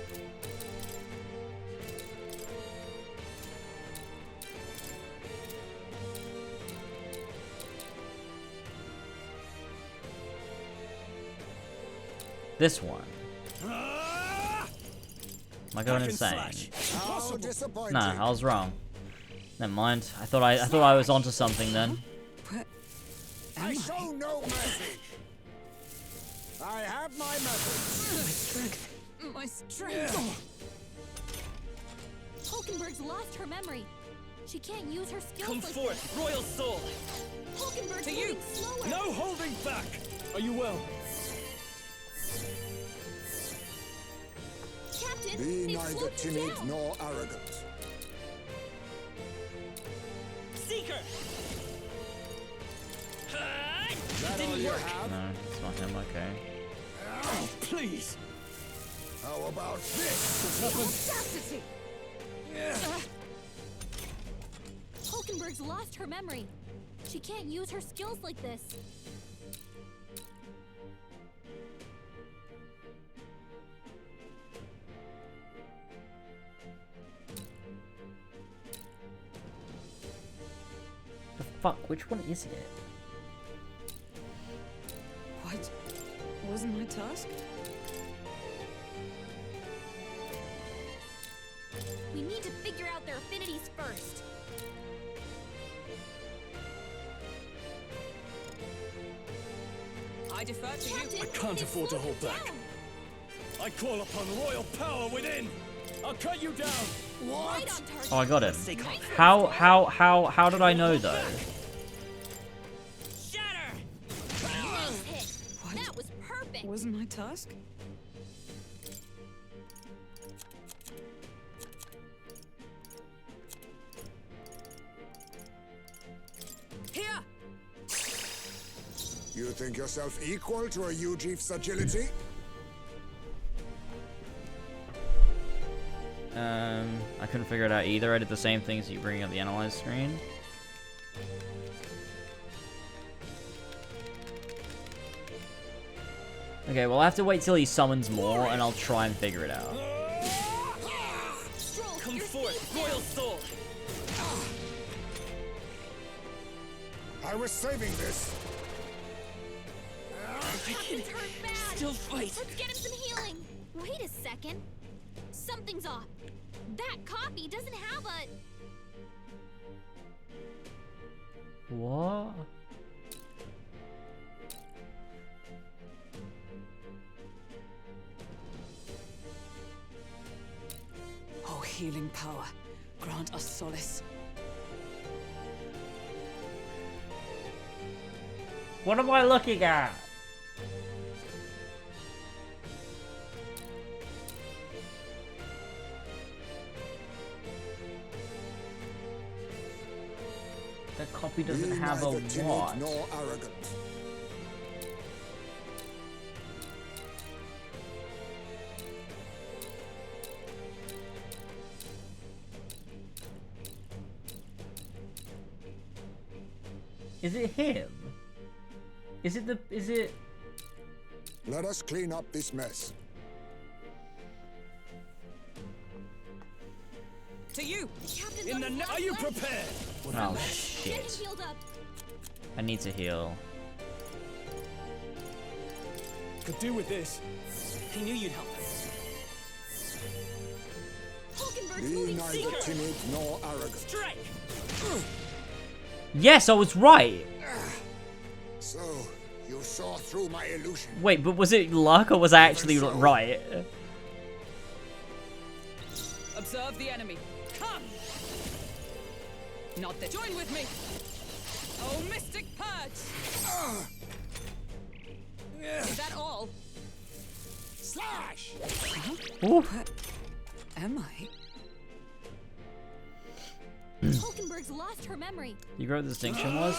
This one. Am I going insane? How disappointing. Nah, I was wrong. Never mind. I thought I was onto something then. I show no mercy. I have my methods. My strength. My strength. Hulkenberg's lost her memory. She can't use her skills Come like forth, royal soul. this. Hulkenberg's To you. moving slower. No holding back. Are you well? Captain, Be they've neither slowed you timid down. nor arrogant. Seeker. That all you have? No, it's not him. Okay. Oh, please. How about this? Audacity! Hulkenberg's lost her memory. She can't use her skills like this. The fuck? Which one is it? What? Wasn't my task? We need to figure out their affinities first. I defer to you. Captain, I can't they've afford to slowed hold you back. down. I call upon royal power within. I'll cut you down. Right on target. Oh, I got him. How did I know though? Nice hit. That was perfect. Wasn't my task? Here! You think yourself equal to a Ujief's agility? I couldn't figure it out either. I did the same thing as you bringing up the analyze screen. Okay, well I have to wait till he summons more, and I'll try and figure it out. Come forth, royal soul. I was saving this. I can still fight. Let's get him some healing. Wait a second. Something's off. That copy doesn't have a... What? Oh, healing power, grant us solace. What am I looking at? The copy doesn't have a what? Nor arrogant. Is it him? Is it? Let us clean up this mess. To you! Captain's Are you prepared? Oh Get shit. him healed up. I need to heal. Could do with this. I knew you'd help. Hulkenberg's Be moving neither slower. timid nor arrogant. Strike! Yes, I was right. So, you saw through my illusion. Wait, but was it luck or was I actually right? Observe the enemy. Come! Not that. Join with me! Oh, Mystic Purge! Is that all? Slash! Ooh. Am I? Hulkenberg's lost her memory. You know what the distinction was?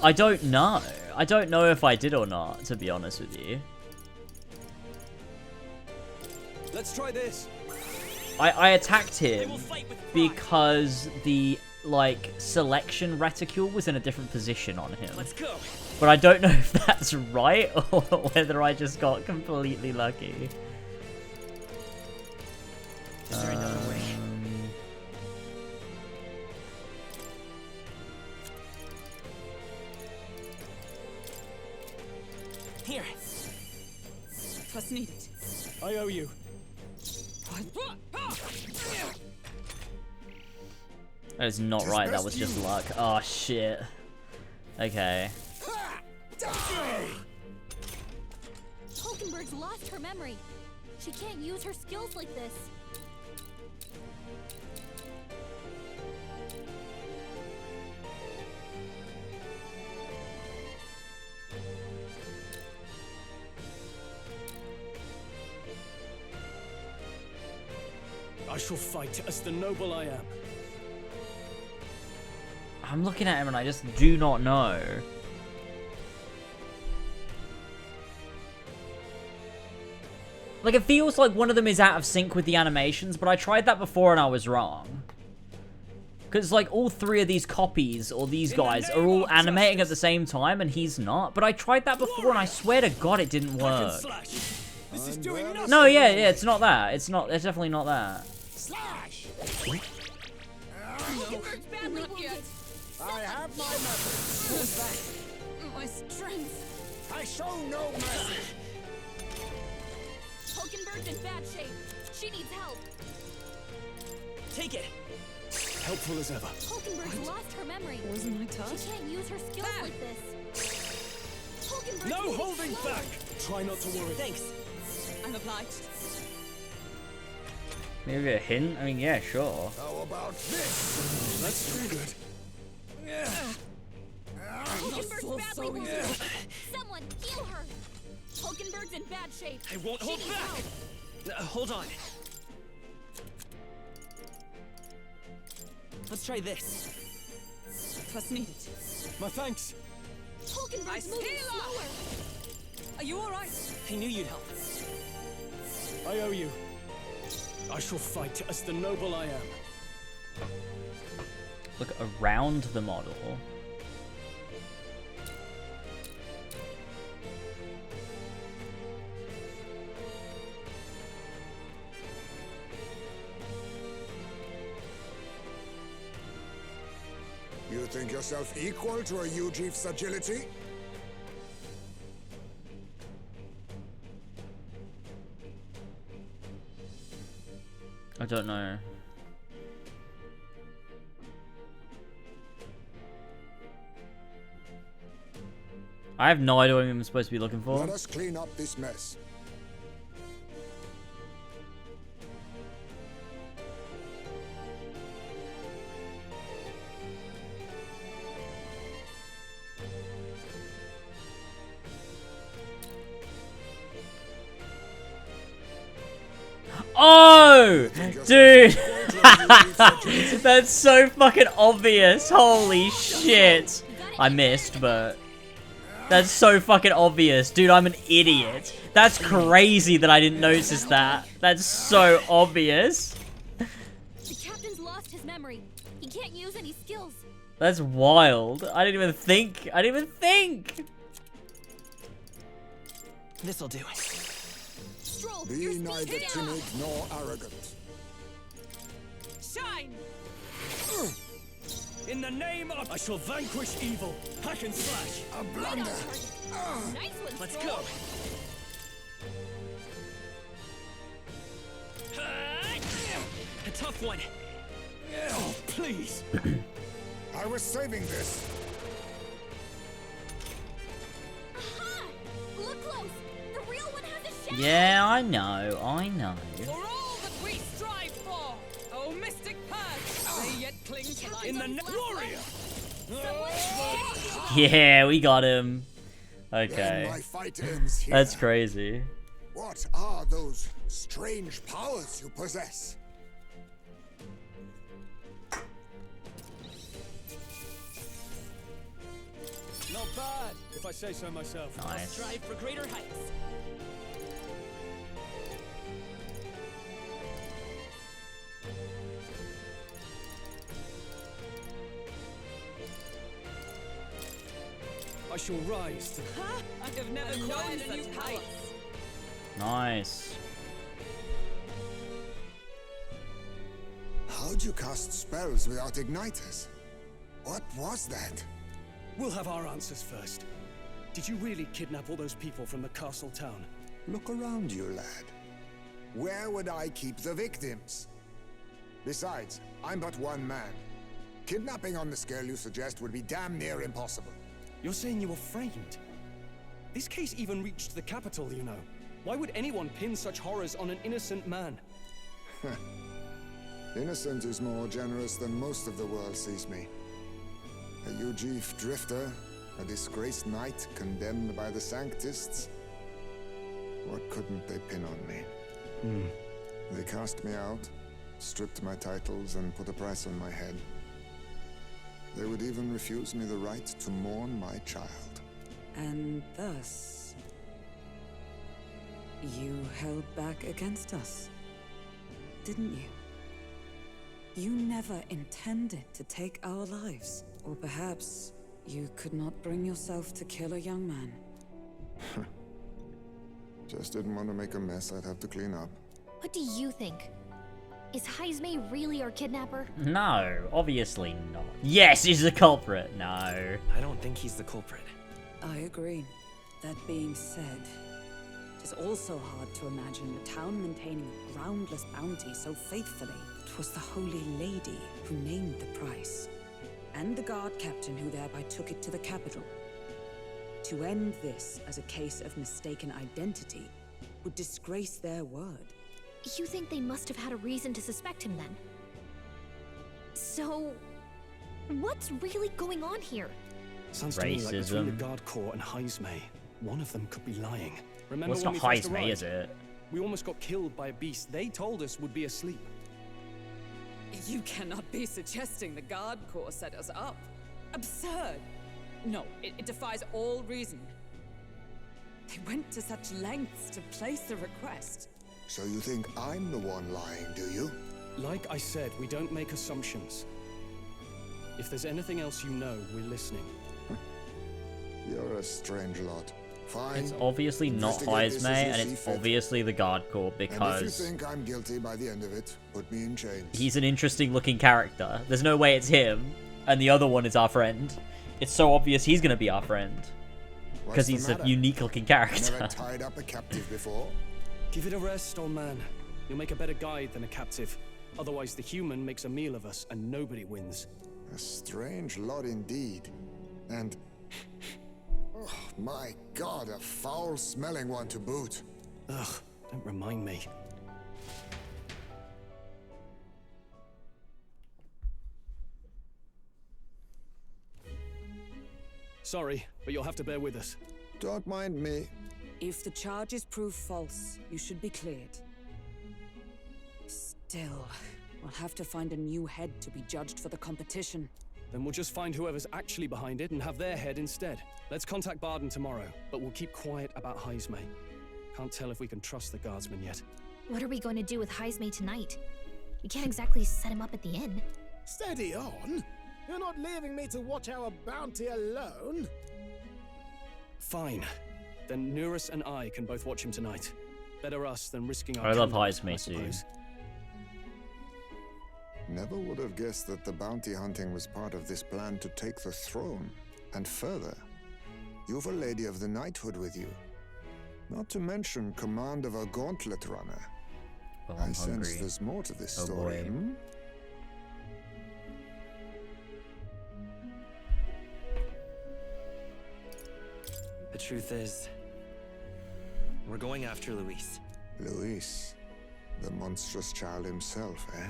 I don't know. I don't know if I did or not, to be honest with you. Let's try this. I attacked him because the, like, selection reticule was in a different position on him. Let's go. But I don't know if that's right or whether I just got completely lucky. Is there another way? Here. Trust needed. I owe you. That is not right, that was just luck. Oh shit. Okay. Hulkenberg's lost her memory. She can't use her skills like this. I shall fight as the noble I am. I'm looking at him and I just do not know. Like, it feels like one of them is out of sync with the animations, but I tried that before and I was wrong. Because, like, all three of these copies, or these guys, are all animating at the same time, and he's not. But I tried that before, and I swear to God it didn't work. This is doing nothing. No, yeah, it's not that. It's definitely not that. Slash! Hulkenberg's badly wounded. I have my methods. Who's that? My strength. I show no mercy. Hulkenberg's in bad shape. She needs help. Take it. Helpful as ever. Hulkenberg's lost her memory. Wasn't my task? She can't use her skills like this. Hulkenberg's No moving holding slower. back. Try not to worry. Thanks. I'm obliged. Maybe a hint? I mean, yeah, sure. How about this? That's pretty good. Hulkenberg's badly wounded. Someone heal her. Hulkenberg's in bad shape. I won't hold She needs back. help. Hold on. Let's try this. Trust needed. My thanks. Hulkenberg's moving slower. Are you all right? I knew you'd help. I owe you. I shall fight as the noble I am. Look around the model. You think yourself equal to a Ujief's agility? I don't know. I have no idea what I'm supposed to be looking for. Let us clean up this mess. Oh, dude, that's so fucking obvious. Holy shit. I missed, but that's so fucking obvious. Dude, I'm an idiot. That's crazy that I didn't notice that. That's so obvious. The captain's lost his memory. He can't use any skills. That's wild. I didn't even think. I didn't even think. This'll do. Stroll, Be neither timid nor arrogant. Shine! In the name of... I shall vanquish evil. Hack and slash. A blunder. Nice one, Let's Stroll. go. A tough one. Oh, please. I was saving this. Aha! Look close. The real one has a shadow. Yeah, I know. I know. For all that we strive for, oh mystic purge, they yet cling to life. In the warrior. Yeah, we got him. Then Okay. my fight ends here. That's crazy. What are those strange powers you possess? Not bad, if I say so myself. Nice. Strive for greater heights. I shall rise to... Huh? I have never known such heights. Nice. How'd you cast spells without igniters? What was that? We'll have our answers first. Did you really kidnap all those people from the castle town? Look around you, lad. Where would I keep the victims? Besides, I'm but one man. Kidnapping on the scale you suggest would be damn near impossible. You're saying you were framed? This case even reached the capital, you know. Why would anyone pin such horrors on an innocent man? Innocent is more generous than most of the world sees me. A Ujief drifter, a disgraced knight condemned by the Sanctists. What couldn't they pin on me? They cast me out, stripped my titles, and put a price on my head. They would even refuse me the right to mourn my child. And thus, you held back against us, didn't you? You never intended to take our lives. Or perhaps you could not bring yourself to kill a young man. Just didn't want to make a mess I'd have to clean up. What do you think? Is Heismay really our kidnapper? No, obviously not. Yes, he's the culprit. No. I don't think he's the culprit. I agree. That being said, it is also hard to imagine the town maintaining a groundless bounty so faithfully. It was the Holy Lady who named the price, and the guard captain who thereby took it to the capital. To end this as a case of mistaken identity would disgrace their word. You think they must have had a reason to suspect him then? So, what's really going on here? Sounds to me like between the Guard Corps and Heismay, one of them could be lying. Remember well, it's when not we first Heismay, arrived? is it? We almost got killed by a beast they told us would be asleep. You cannot be suggesting the Guard Corps set us up. Absurd. No, it defies all reason. They went to such lengths to place the request. So you think I'm the one lying, do you? Like I said, we don't make assumptions. If there's anything else you know, we're listening. You're a strange lot. Fine. It's obviously not Heismay, and it's obviously the Guard Corps, because... And if you think I'm guilty by the end of it, put me in chains. He's an interesting looking character. There's no way it's him, and the other one is our friend. It's so obvious he's gonna be our friend. Because he's a unique looking character. Never tied up a captive before? Give it a rest, old man. You'll make a better guide than a captive. Otherwise, the human makes a meal of us, and nobody wins. A strange lot indeed. And... oh, my God, a foul-smelling one to boot. Ugh, don't remind me. Sorry, but you'll have to bear with us. Don't mind me. If the charges prove false, you should be cleared. Still, we'll have to find a new head to be judged for the competition. Then we'll just find whoever's actually behind it and have their head instead. Let's contact Barden tomorrow, but we'll keep quiet about Heismay. Can't tell if we can trust the guardsman yet. What are we going to do with Heismay tonight? We can't exactly set him up at the inn. Steady on. You're not leaving me to watch our bounty alone. Fine. Then Nurus and I can both watch him tonight. Better us than risking our I love conduct, Heismay too. Never would have guessed that the bounty hunting was part of this plan to take the throne. And further, you've a Lady of the Knighthood with you. Not to mention command of a gauntlet runner. Oh, I sense there's more to this story. Hmm? The truth is, we're going after Luis. Luis, the monstrous child himself, eh?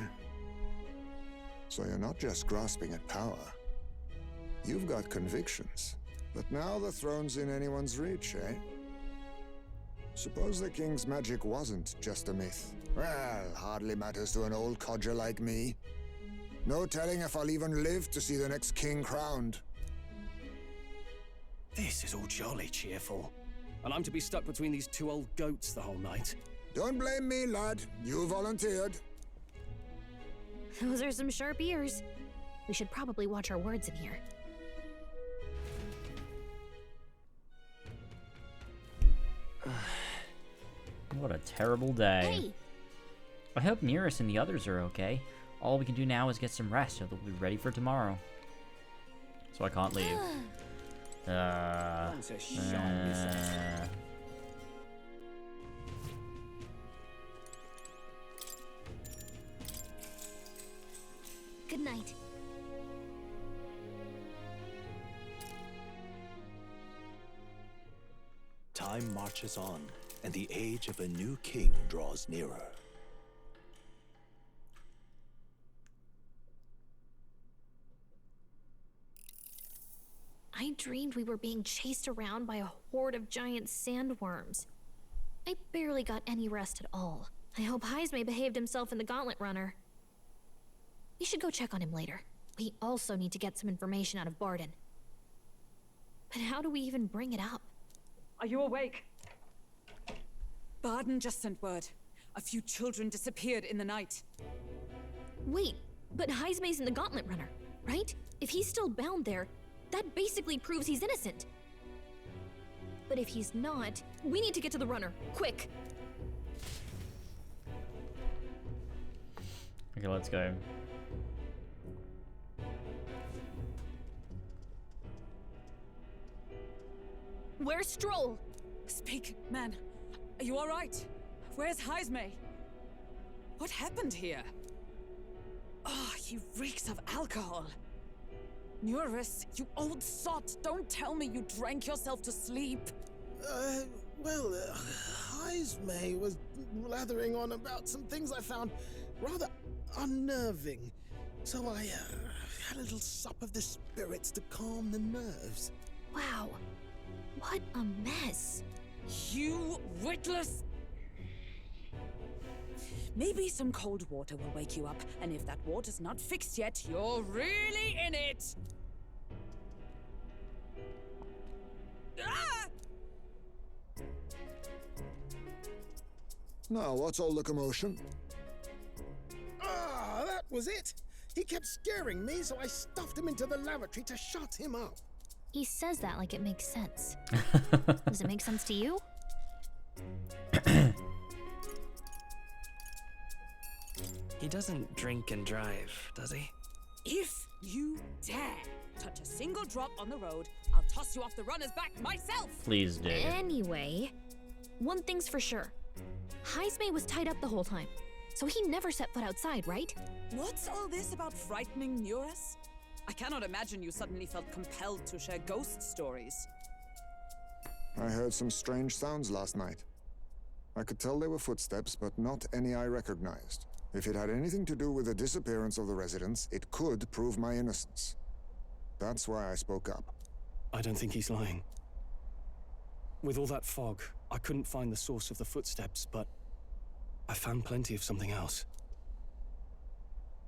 So you're not just grasping at power. You've got convictions. But now the throne's in anyone's reach, eh? Suppose the king's magic wasn't just a myth. Well, hardly matters to an old codger like me. No telling if I'll even live to see the next king crowned. This is all jolly cheerful. And I'm to be stuck between these two old goats the whole night. Don't blame me, lad. You volunteered. Those are some sharp ears. We should probably watch our words in here. What a terrible day. Hey! I hope Nurus and the others are okay. All we can do now is get some rest so that we'll be ready for tomorrow. So I can't leave. Good night. Time marches on, and the age of a new king draws nearer. I dreamed we were being chased around by a horde of giant sandworms. I barely got any rest at all. I hope Heismay behaved himself in the Gauntlet Runner. We should go check on him later. We also need to get some information out of Barden. But how do we even bring it up? Are you awake? Barden just sent word. A few children disappeared in the night. Wait, but Heismay's in the Gauntlet Runner, right? If he's still bound there, that basically proves he's innocent. But if he's not, we need to get to the runner, quick! Okay, let's go. Where's Stroll? Speak, man. Are you all right? Where's Heismay? What happened here? Oh, he reeks of alcohol. Nurus, you old sot, don't tell me you drank yourself to sleep. Well, Heismay was blathering on about some things I found rather unnerving. So I had a little sup of the spirits to calm the nerves. Wow. What a mess. You witless... Maybe some cold water will wake you up, and if that water's not fixed yet, you're really in it! Ah! Now, what's all the commotion? Ah, that was it! He kept scaring me, so I stuffed him into the lavatory to shut him up. He says that like it makes sense. Does it make sense to you? He doesn't drink and drive, does he? If you dare touch a single drop on the road, I'll toss you off the runner's back myself! Please do. Anyway, one thing's for sure. Heismay was tied up the whole time, so he never set foot outside, right? What's all this about frightening Neurus? I cannot imagine you suddenly felt compelled to share ghost stories. I heard some strange sounds last night. I could tell they were footsteps, but not any I recognized. If it had anything to do with the disappearance of the residents, it could prove my innocence. That's why I spoke up. I don't think he's lying. With all that fog, I couldn't find the source of the footsteps, but I found plenty of something else.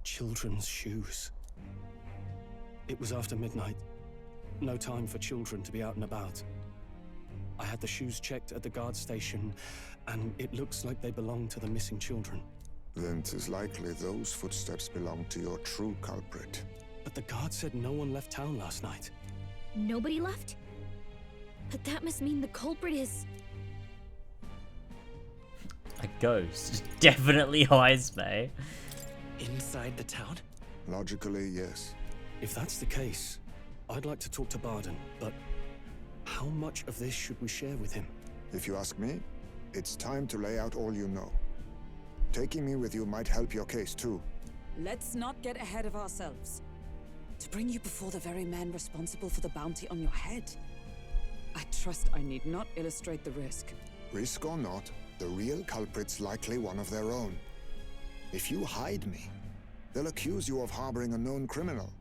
Children's shoes. It was after midnight. No time for children to be out and about. I had the shoes checked at the guard station, and it looks like they belong to the missing children. Then 'tis likely those footsteps belong to your true culprit. But the guard said no one left town last night. Nobody left? But that must mean the culprit is... A ghost. Definitely Heismay. Inside the town? Logically, yes. If that's the case, I'd like to talk to Barden, but how much of this should we share with him? If you ask me, it's time to lay out all you know. Taking me with you might help your case, too. Let's not get ahead of ourselves. To bring you before the very man responsible for the bounty on your head. I trust I need not illustrate the risk. Risk or not, the real culprit's likely one of their own. If you hide me, they'll accuse you of harboring a known criminal.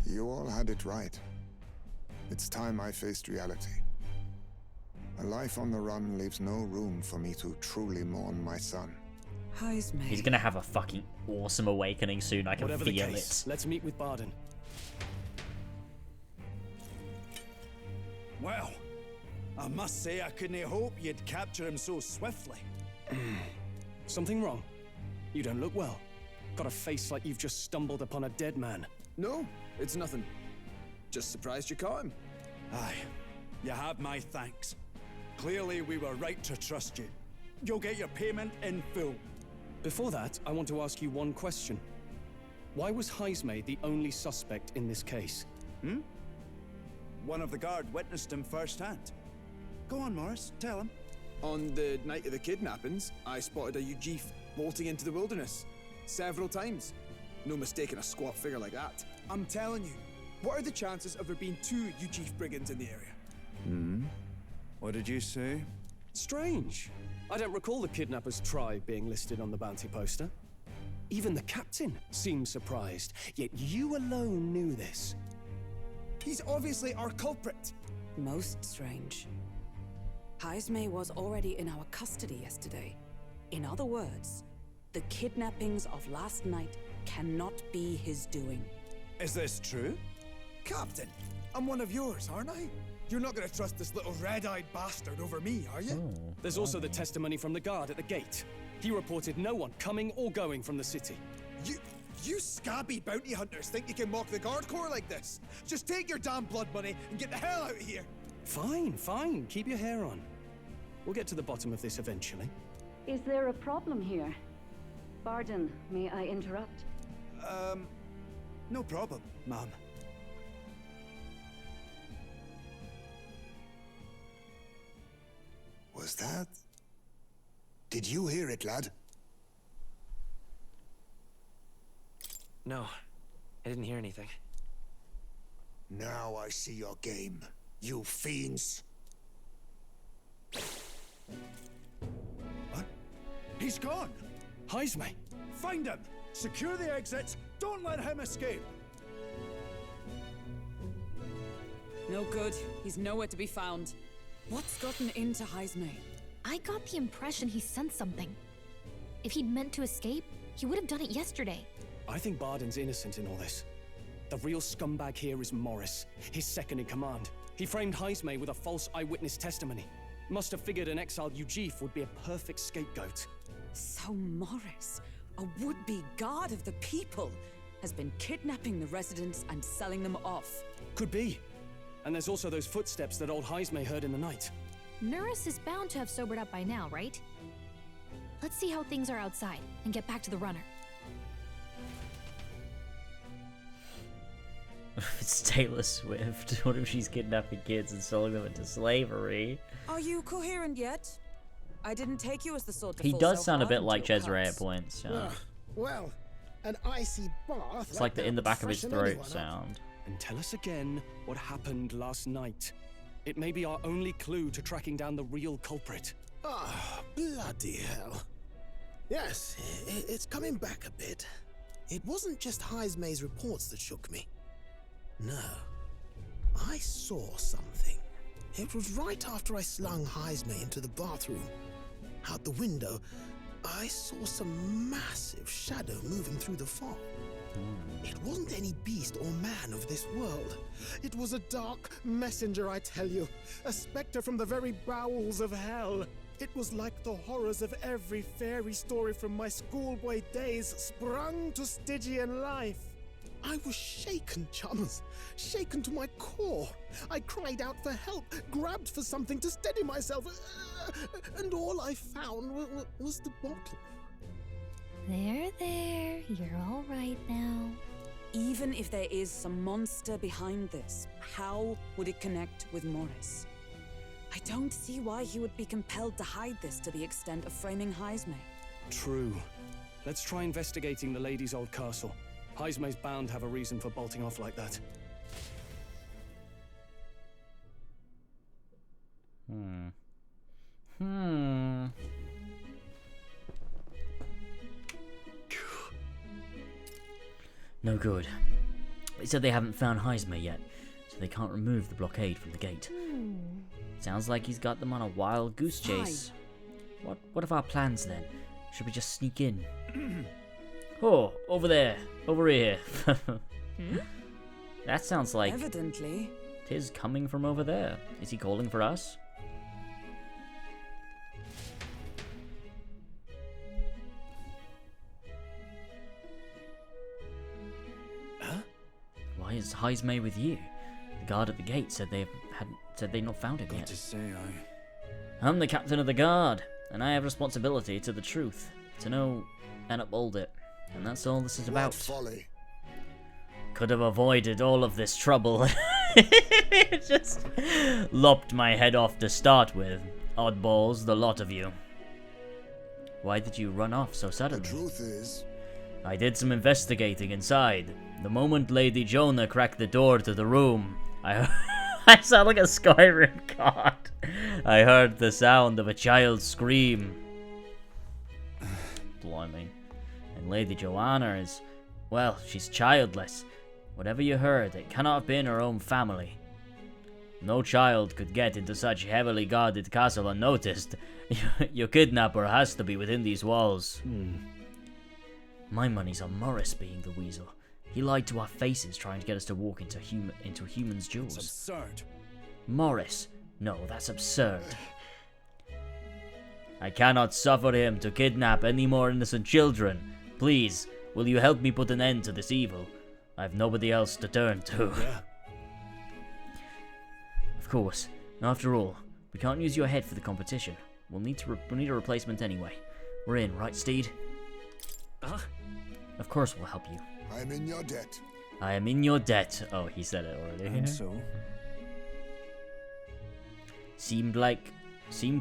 You all had it right. It's time I faced reality. A life on the run leaves no room for me to truly mourn my son. Heismay. He's gonna have a fucking awesome awakening soon. I can Whatever the feel case, it. let's meet with Barden. Well, I must say I couldn't hope you'd capture him so swiftly. Something wrong? You don't look well. Got a face like you've just stumbled upon a dead man. No, it's nothing. Just surprised you caught him. Aye, you have my thanks. Clearly we were right to trust you. You'll get your payment in full. Before that, I want to ask you one question. Why was Heismay the only suspect in this case? One of the guard witnessed him firsthand. Go on, Morris, tell him. On the night of the kidnappings, I spotted a Ujif bolting into the wilderness. Several times. No mistaking a squat figure like that. I'm telling you, what are the chances of there being 2 Ujif brigands in the area? What did you say? Strange. I don't recall the kidnappers' tribe being listed on the bounty poster. Even the captain seemed surprised, yet you alone knew this. He's obviously our culprit. Most strange. Heismay was already in our custody yesterday. In other words, the kidnappings of last night cannot be his doing. Is this true? Captain, I'm one of yours, aren't I? You're not gonna trust this little red-eyed bastard over me, are you? There's also the testimony from the guard at the gate. He reported no one coming or going from the city. You scabby bounty hunters think you can mock the guard corps like this? Just take your damn blood money and get the hell out of here! Fine, fine. Keep your hair on. We'll get to the bottom of this eventually. Is there a problem here? Barden, may I interrupt? No problem, ma'am. Was that? Did you hear it, lad? No, I didn't hear anything. Now I see your game. you fiends. What? He's gone! Heismay! Find him! Secure the exits! Don't let him escape! No good. He's nowhere to be found. What's gotten into Heismay? I got the impression he sensed something. If he'd meant to escape, he would have done it yesterday. I think Barden's innocent in all this. The real scumbag here is Morris, his second in command. He framed Heismay with a false eyewitness testimony. Must have figured an exiled Ujif would be a perfect scapegoat. So Morris, a would-be guard of the people, has been kidnapping the residents and selling them off. Could be. And there's also those footsteps that old Heismay heard in the night. Nuris is bound to have sobered up by now, right? Let's see how things are outside and get back to the runner. It's Taylor Swift. What if she's kidnapping kids and selling them into slavery? Are you coherent yet? I didn't take you as the sort to He fall does so sound a hard bit into like your Cesare at cups. points. Well, an icy bath. It's like the in the back of his freshen throat anyone up. sound. And tell us again what happened last night. It may be our only clue to tracking down the real culprit. Ah, bloody hell. Yes, it's coming back a bit. It wasn't just Heismay's reports that shook me. No, I saw something. It was right after I slung Heismay into the bathroom. Out the window, I saw some massive shadow moving through the fog. It wasn't any beast or man of this world. It was a dark messenger, I tell you. A specter from the very bowels of hell. It was like the horrors of every fairy story from my schoolboy days sprung to Stygian life. I was shaken, chums. Shaken to my core. I cried out for help, grabbed for something to steady myself, and all I found was the bottle. There, you're all right now. Even if there is some monster behind this, how would it connect with Morris? I don't see why he would be compelled to hide this to the extent of framing Heismay. True. Let's try investigating the lady's old castle. Heismay's bound to have a reason for bolting off like that. No good. They said they haven't found Heismay yet, so they can't remove the blockade from the gate. Sounds like he's got them on a wild goose chase. What are our plans then? Should we just sneak in? Oh, over there. Over here. That sounds like... Evidently. Tis coming from over there. Is he calling for us? Huh? Why is Heismay with you? The guard at the gate said they'd not found him yet. To say, I'm the captain of the guard, and I have responsibility to the truth, to know and uphold it. And that's all this is about. What folly. Could have avoided all of this trouble. Just lopped my head off to start with. Oddballs, the lot of you. Why did you run off so suddenly? The truth is... I did some investigating inside. The moment Lady Jonah cracked the door to the room, I sound like a Skyrim god. I heard the sound of a child's scream. Blimey. And Lady Joanna is... well, she's childless. Whatever you heard, it cannot have been her own family. No child could get into such heavily guarded castle unnoticed. Your kidnapper has to be within these walls. My money's on Morris being the weasel. He lied to our faces trying to get us to walk into humans' jewels. It's absurd. Morris. No, that's absurd. I cannot suffer him to kidnap any more innocent children. Please, will you help me put an end to this evil? I have nobody else to turn to. Yeah. Of course. After all, we can't use your head for the competition. We'll need a replacement anyway. We're in, right, Steed? Of course we'll help you. I'm in your debt. I am in your debt. Oh, he said it already. And so? Seemed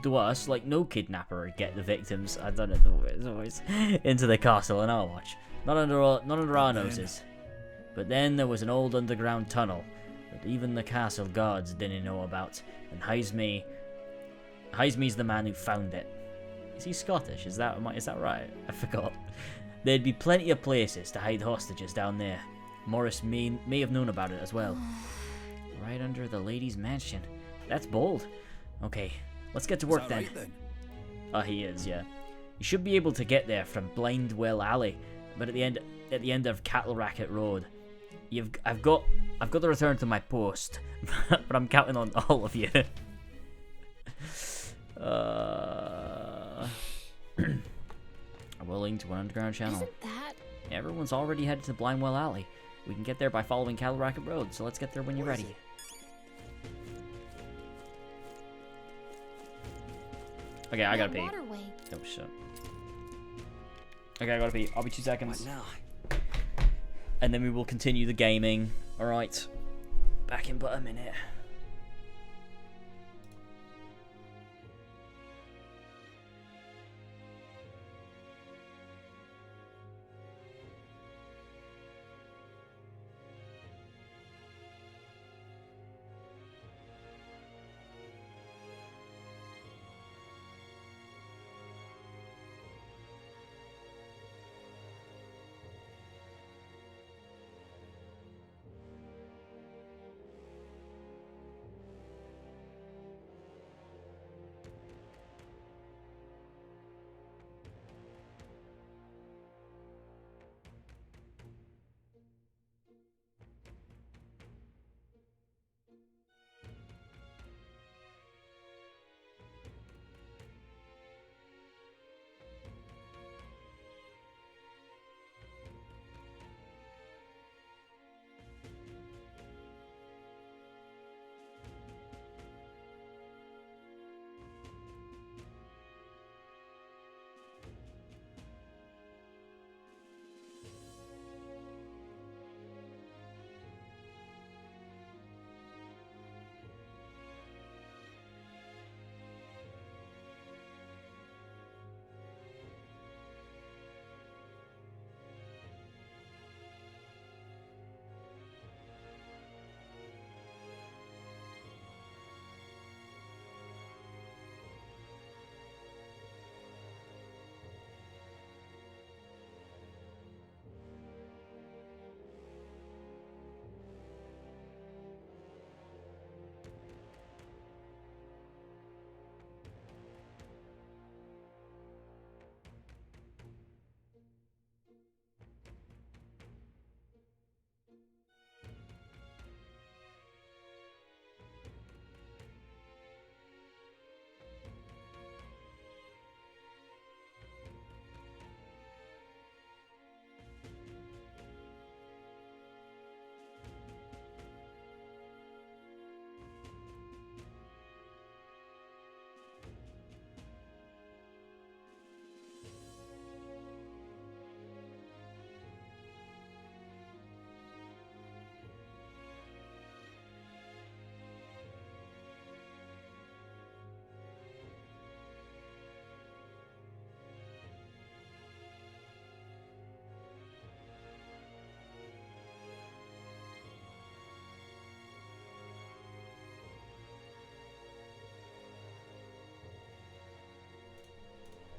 to us like no kidnapper would get the victims. I don't know the words. Into the castle on our watch. Not under our noses. But then there was an old underground tunnel. that even the castle guards didn't know about. And Heisme's the man who found it. Is he Scottish? Is that right? I forgot. There'd be plenty of places to hide hostages down there. Morris may have known about it as well. Right under the lady's mansion. That's bold. Okay, let's get to work then. Right, then. Oh, he is, yeah. You should be able to get there from Blindwell Alley, but at the end of Cattle Racket Road. I've got to return to my post, but I'm counting on all of you. We're linked to an underground channel. Isn't that? Everyone's already headed to Blindwell Alley. We can get there by following Cattle Racket Road, so let's get there when you're ready. Okay, I gotta pee. Waterway. Oh shit. Okay, I gotta pee. I'll be 2 seconds. What now? And then we will continue the gaming. Alright. Back in but a minute.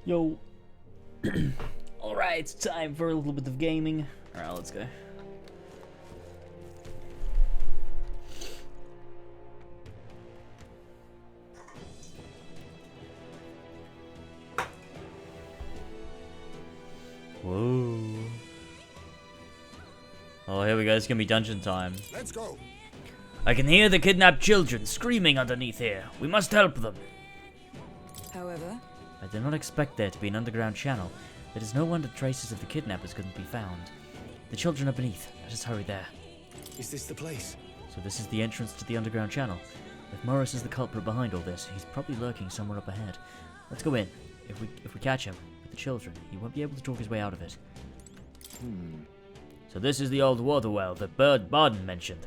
Yo. Alright, it's time for a little bit of gaming. Alright, let's go. Whoa. Oh, here we go. It's gonna be dungeon time. Let's go. I can hear the kidnapped children screaming underneath here. We must help them. However, I did not expect there to be an underground channel. It is no wonder traces of the kidnappers couldn't be found. The children are beneath. Let us hurry there. Is this the place? So this is the entrance to the underground channel. If Morris is the culprit behind all this, he's probably lurking somewhere up ahead. Let's go in. If we catch him with the children, he won't be able to talk his way out of it. So this is the old water well that Barden mentioned.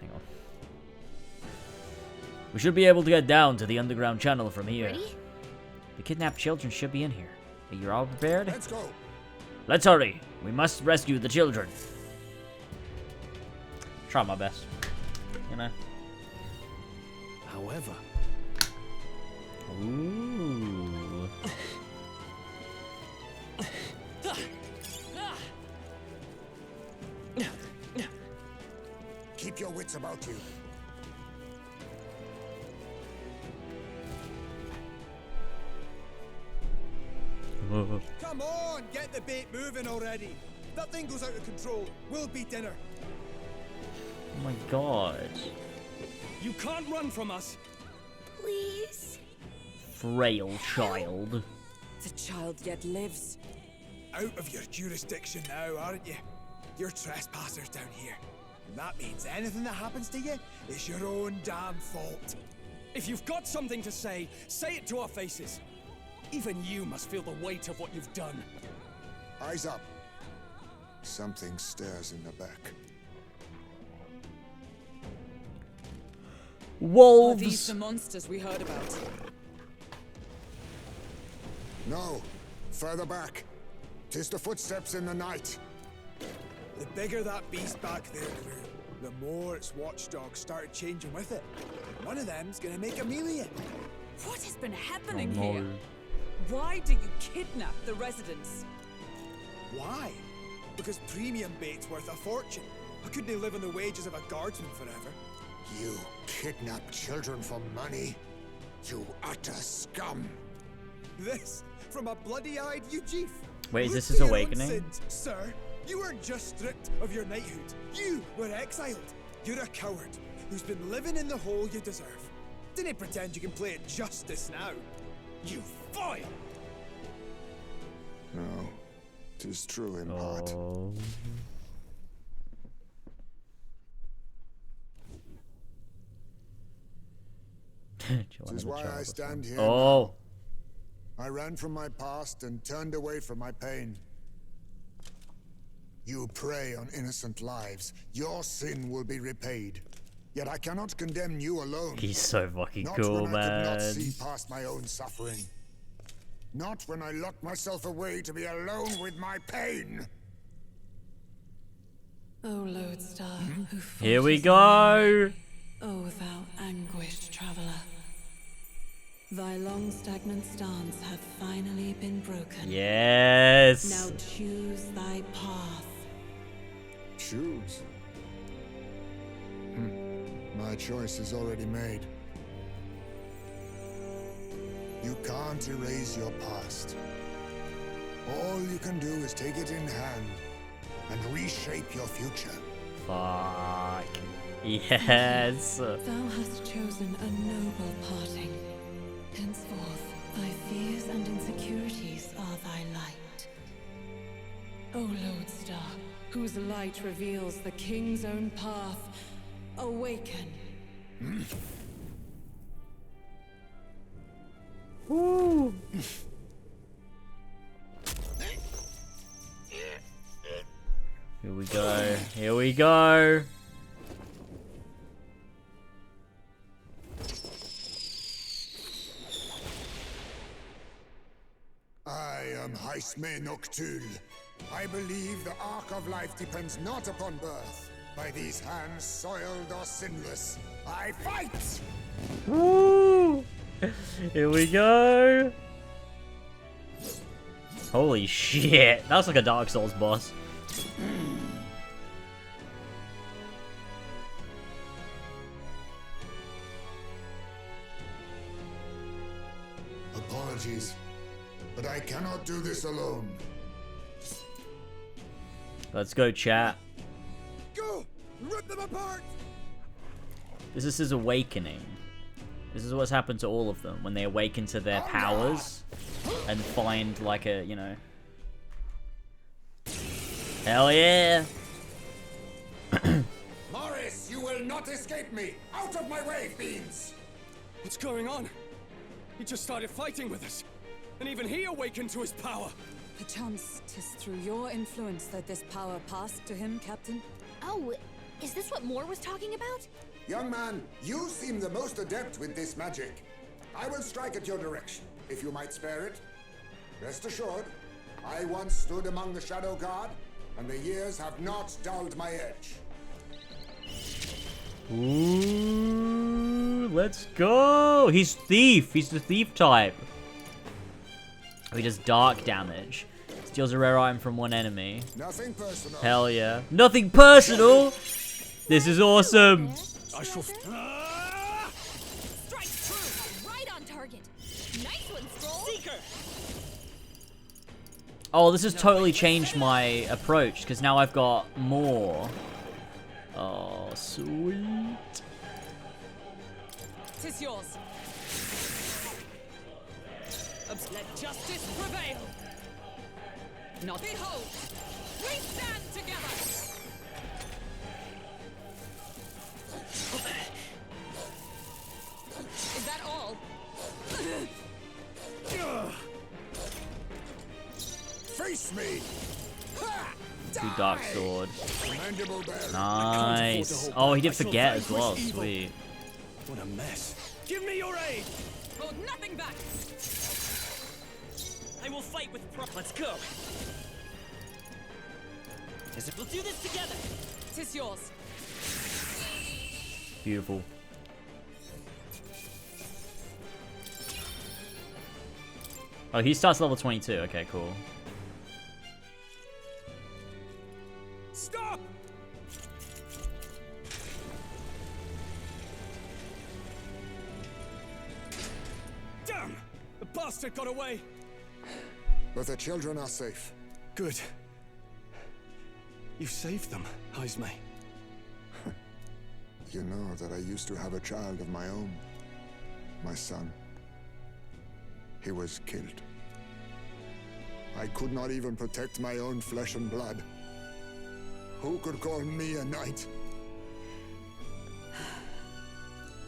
Hang on. We should be able to get down to the underground channel from here. Ready? The kidnapped children should be in here. Are you all prepared? Let's go. Let's hurry. We must rescue the children. Try my best. You know. However. Ooh. Keep your wits about you. Come on, get the bait moving already. If that thing goes out of control, we'll be dinner. Oh my god. You can't run from us. Please. Frail child. The child yet lives. Out of your jurisdiction now, aren't you? You're trespassers down here. And that means anything that happens to you is your own damn fault. If you've got something to say it to our faces. Even you must feel the weight of what you've done. Eyes up. Something stirs in the back. Wolves! Are these the monsters we heard about? No. Further back. 'Tis the footsteps in the night. The bigger that beast back there grew, the more its watchdogs started changing with it. One of them's gonna make a meal of it. What has been happening Oh, no. here? Why do you kidnap the residents? Why? Because premium bait's worth a fortune. I couldn't live on the wages of a guardsman forever. You kidnap children for money? You utter scum. This from a bloody-eyed Eugene. Wait, is Look this to his your own awakening? sins, sir. You weren't just stripped of your knighthood. You were exiled. You're a coward who's been living in the hole you deserve. Didn't pretend you can play at justice now. You foil! No. 'Tis true in part. Oh. This is why I stand here. Oh. Now. I ran from my past and turned away from my pain. You prey on innocent lives. Your sin will be repaid. Yet I cannot condemn you alone. He's so fucking Not cool, when I could not man. see past my own suffering. Not when I locked myself away to be alone with my pain. O lodestar, who fought Here we us go. on, O thou anguished traveler. Thy long stagnant stance hath finally been broken. Yes. Now choose thy path. Choose? My choice is already made. You can't erase your past. All you can do is take it in hand and reshape your future. Fuck. Yes. Thou hast chosen a noble parting. Henceforth, thy fears and insecurities are thy light. O lodestar, whose light reveals the king's own path, awaken. Woo. Here we go. Here we go. I am Haisme Noctul. I believe the arc of life depends not upon birth. By these hands, soiled or sinless, I fight! Woo! Here we go. Holy shit. That was like a Dark Souls boss. Apologies, but I cannot do this alone. Let's go, chat. Go! Rip them apart! This is his awakening. This is what's happened to all of them when they awaken to their powers and find like a, you know. Hell yeah! Morris, you will not escape me! Out of my way, fiends! What's going on? He just started fighting with us. And even he awakened to his power. Perchance 'tis through your influence that this power passed to him, Captain? Oh, is this what Moore was talking about? Young man, you seem the most adept with this magic. I will strike at your direction, if you might spare it. Rest assured, I once stood among the Shadow Guard, and the years have not dulled my edge. Ooh, let's go. He's thief. He's the thief type. He does dark damage. Steals a rare item from one enemy. Nothing personal. Hell yeah. Nothing personal. This is awesome. I shall. Strike true. Right on target. Nice one, Stroll. Seeker. Oh, this has totally changed my approach because now I've got more. Oh, sweet. Tis yours. Let justice prevail. Not behold. We stand together. Is that all? Face me. Two dark sword. Mandible bearer. Nice. Oh, he did forget as well. Sweet. What a mess. Give me your aid. Hold nothing back. I will fight with pride. Let's go. We'll do this together. Tis yours. Beautiful. Oh, he starts level 22. Okay, cool. Stop! Damn! The bastard got away. But the children are safe. Good. You saved them, Heismay. You know that I used to have a child of my own. My son. He was killed. I could not even protect my own flesh and blood. Who could call me a knight?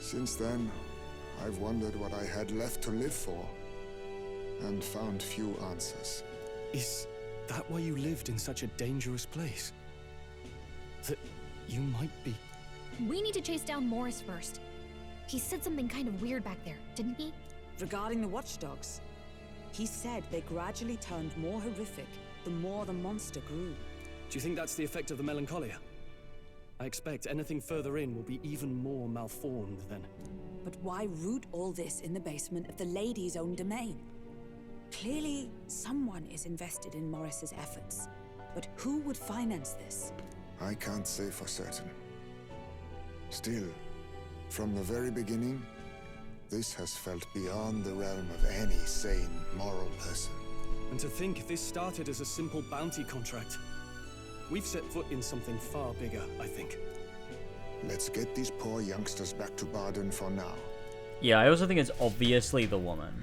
Since then, I've wondered what I had left to live for, and found few answers. Is that why you lived in such a dangerous place? That you might be... We need to chase down Morris first. He said something kind of weird back there, didn't he? Regarding the watchdogs, he said they gradually turned more horrific the more the monster grew. Do you think that's the effect of the melancholia? I expect anything further in will be even more malformed then. But why root all this in the basement of the lady's own domain? Clearly, someone is invested in Morris's efforts. But who would finance this? I can't say for certain. Still, from the very beginning, this has felt beyond the realm of any sane, moral person. And to think this started as a simple bounty contract. We've set foot in something far bigger, I think. Let's get these poor youngsters back to Baden for now. Yeah, I also think it's obviously the woman.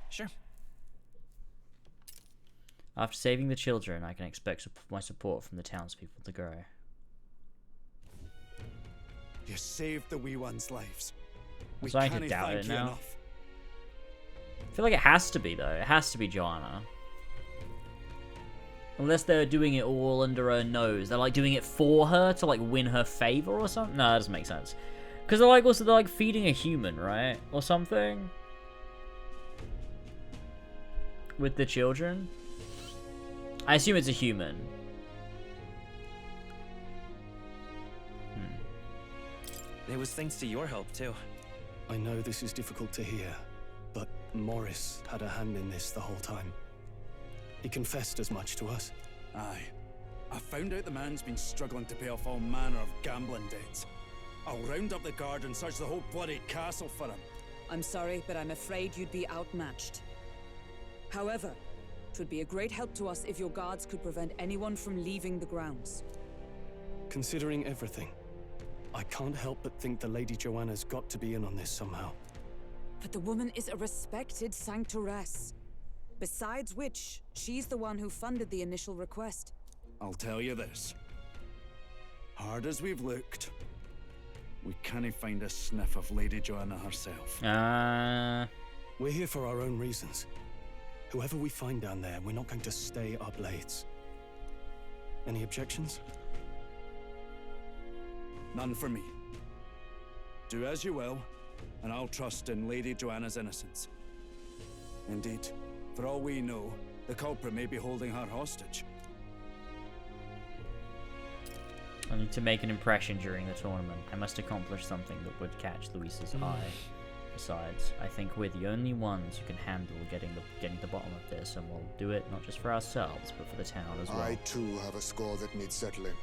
Sure. After saving the children, I can expect my support from the townspeople to grow. You saved the wee ones' lives. I'm starting to doubt it now. I feel like it has to be, though. It has to be Joanna. Unless they're doing it all under her nose. They're like doing it for her to like win her favor or something. No, that doesn't make sense. Because they're like also they're like feeding a human, right? Or something. With the children. I assume it's a human. It was thanks to your help, too. I know this is difficult to hear, but Morris had a hand in this the whole time. He confessed as much to us. Aye. I found out the man's been struggling to pay off all manner of gambling debts. I'll round up the guard and search the whole bloody castle for him. I'm sorry, but I'm afraid you'd be outmatched. However, it would be a great help to us if your guards could prevent anyone from leaving the grounds. Considering everything, I can't help but think the Lady Joanna's got to be in on this somehow. But the woman is a respected sanctoress. Besides which, she's the one who funded the initial request. I'll tell you this. Hard as we've looked, we can't find a sniff of Lady Joanna herself. We're here for our own reasons. Whoever we find down there, we're not going to stay our blades. Any objections? None for me. Do as you will, and I'll trust in Lady Joanna's innocence. Indeed, for all we know, the culprit may be holding her hostage. I need to make an impression during the tournament. I must accomplish something that would catch Luis's eye. Besides, I think we're the only ones who can handle getting the bottom of this, and we'll do it not just for ourselves, but for the town as well. I too have a score that needs settling.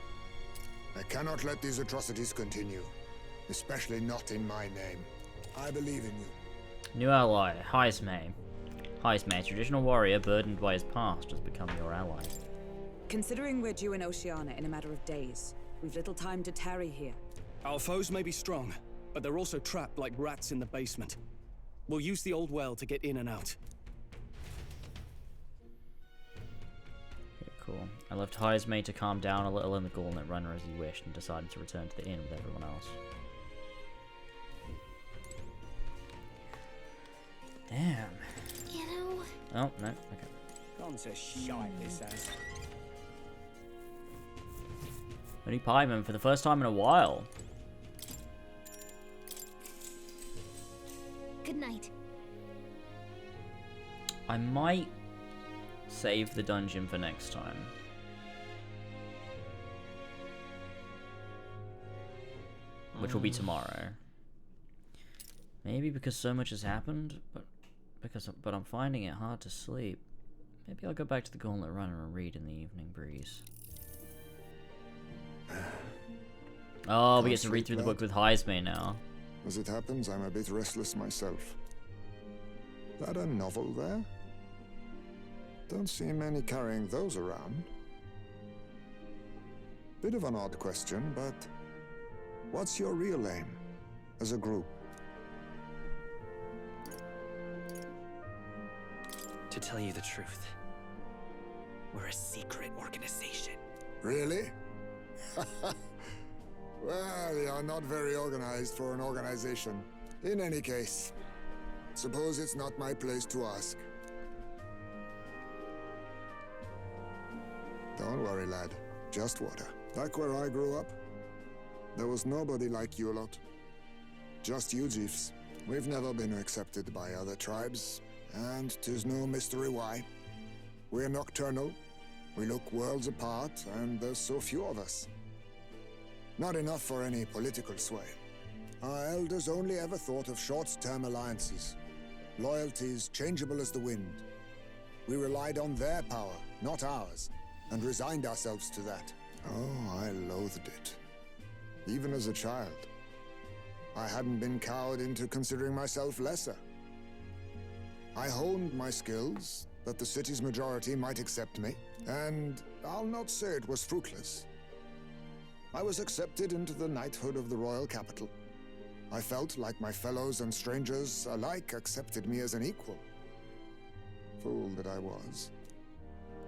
I cannot let these atrocities continue, especially not in my name. I believe in you. New ally, Heismay. Heismay, a traditional warrior burdened by his past, has become your ally. Considering we're due in Oceania in a matter of days, we've little time to tarry here. Our foes may be strong, but they're also trapped like rats in the basement. We'll use the old well to get in and out. Okay, cool. I left Heismay to calm down a little in the Gauntlet Runner as he wished and decided to return to the inn with everyone else. Damn. You know... Oh, no, okay. Gone to shite, this has. Only Pieman for the first time in a while. Good night. I might save the dungeon for next time. Which will be tomorrow. Maybe because so much has happened, but I'm finding it hard to sleep. Maybe I'll go back to the Gauntlet Runner and read in the evening breeze. Oh, we get to read through the book with Heismay now. As it happens, I'm a bit restless myself. That a novel there? Don't see many carrying those around. Bit of an odd question, but what's your real aim as a group? To tell you the truth, we're a secret organization. Really? Well, you're not very organized for an organization. In any case, suppose it's not my place to ask. Don't worry, lad. Just water. Back where I grew up, there was nobody like you lot. Just you chiefs. We've never been accepted by other tribes, and 'tis no mystery why. We're nocturnal, we look worlds apart, and there's so few of us. Not enough for any political sway. Our elders only ever thought of short-term alliances, loyalties changeable as the wind. We relied on their power, not ours, and resigned ourselves to that. Oh, I loathed it. Even as a child. I hadn't been cowed into considering myself lesser. I honed my skills, that the city's majority might accept me, and I'll not say it was fruitless. I was accepted into the knighthood of the royal capital. I felt like my fellows and strangers alike accepted me as an equal. Fool that I was.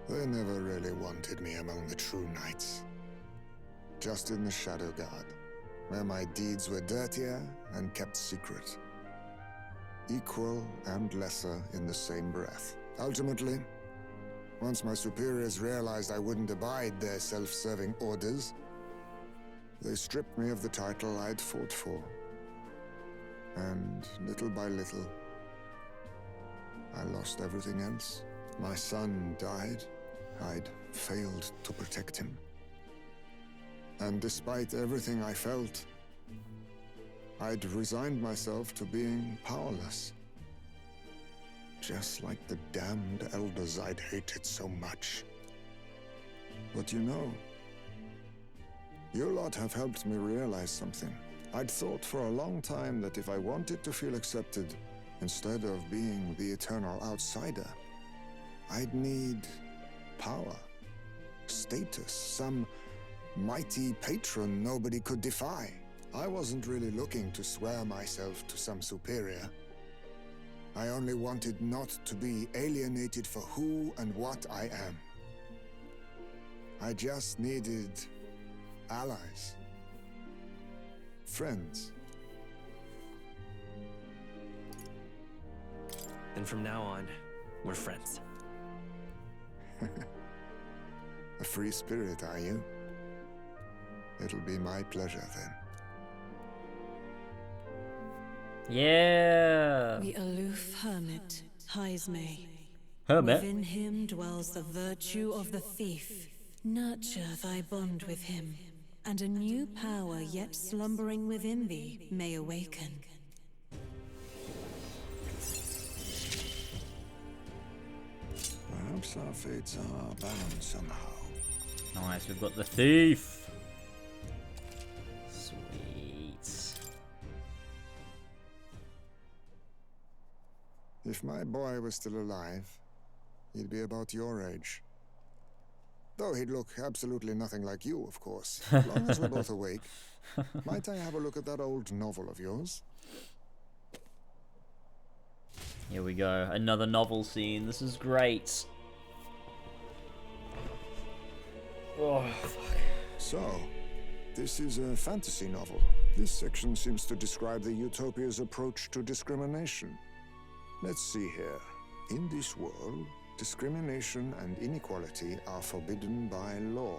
They never really wanted me among the true knights. Just in the Shadow Guard, where my deeds were dirtier and kept secret. Equal and lesser in the same breath. Ultimately, once my superiors realized I wouldn't abide their self-serving orders, they stripped me of the title I'd fought for. And little by little, I lost everything else. My son died. I'd failed to protect him. And despite everything I felt, I'd resigned myself to being powerless. Just like the damned elders I'd hated so much. But you know, you lot have helped me realize something. I'd thought for a long time that if I wanted to feel accepted, instead of being the eternal outsider, I'd need power, status, some mighty patron nobody could defy. I wasn't really looking to swear myself to some superior. I only wanted not to be alienated for who and what I am. I just needed allies. Friends. And from now on, we're friends. A free spirit, are you? It'll be my pleasure then. Yeah. The aloof hermit, Heismay. Hermit? Within him dwells the virtue of the thief. Nurture thy bond with him, and a new power yet slumbering within thee may awaken. Perhaps our fates are bound somehow. Nice, we've got the thief. Sweet. If my boy was still alive, he'd be about your age. Though he'd look absolutely nothing like you, of course. As long as we're both awake. Might I have a look at that old novel of yours? Here we go. Another novel scene. This is great. Oh, fuck. So, this is a fantasy novel. This section seems to describe the Utopia's approach to discrimination. Let's see here. In this world, discrimination and inequality are forbidden by law.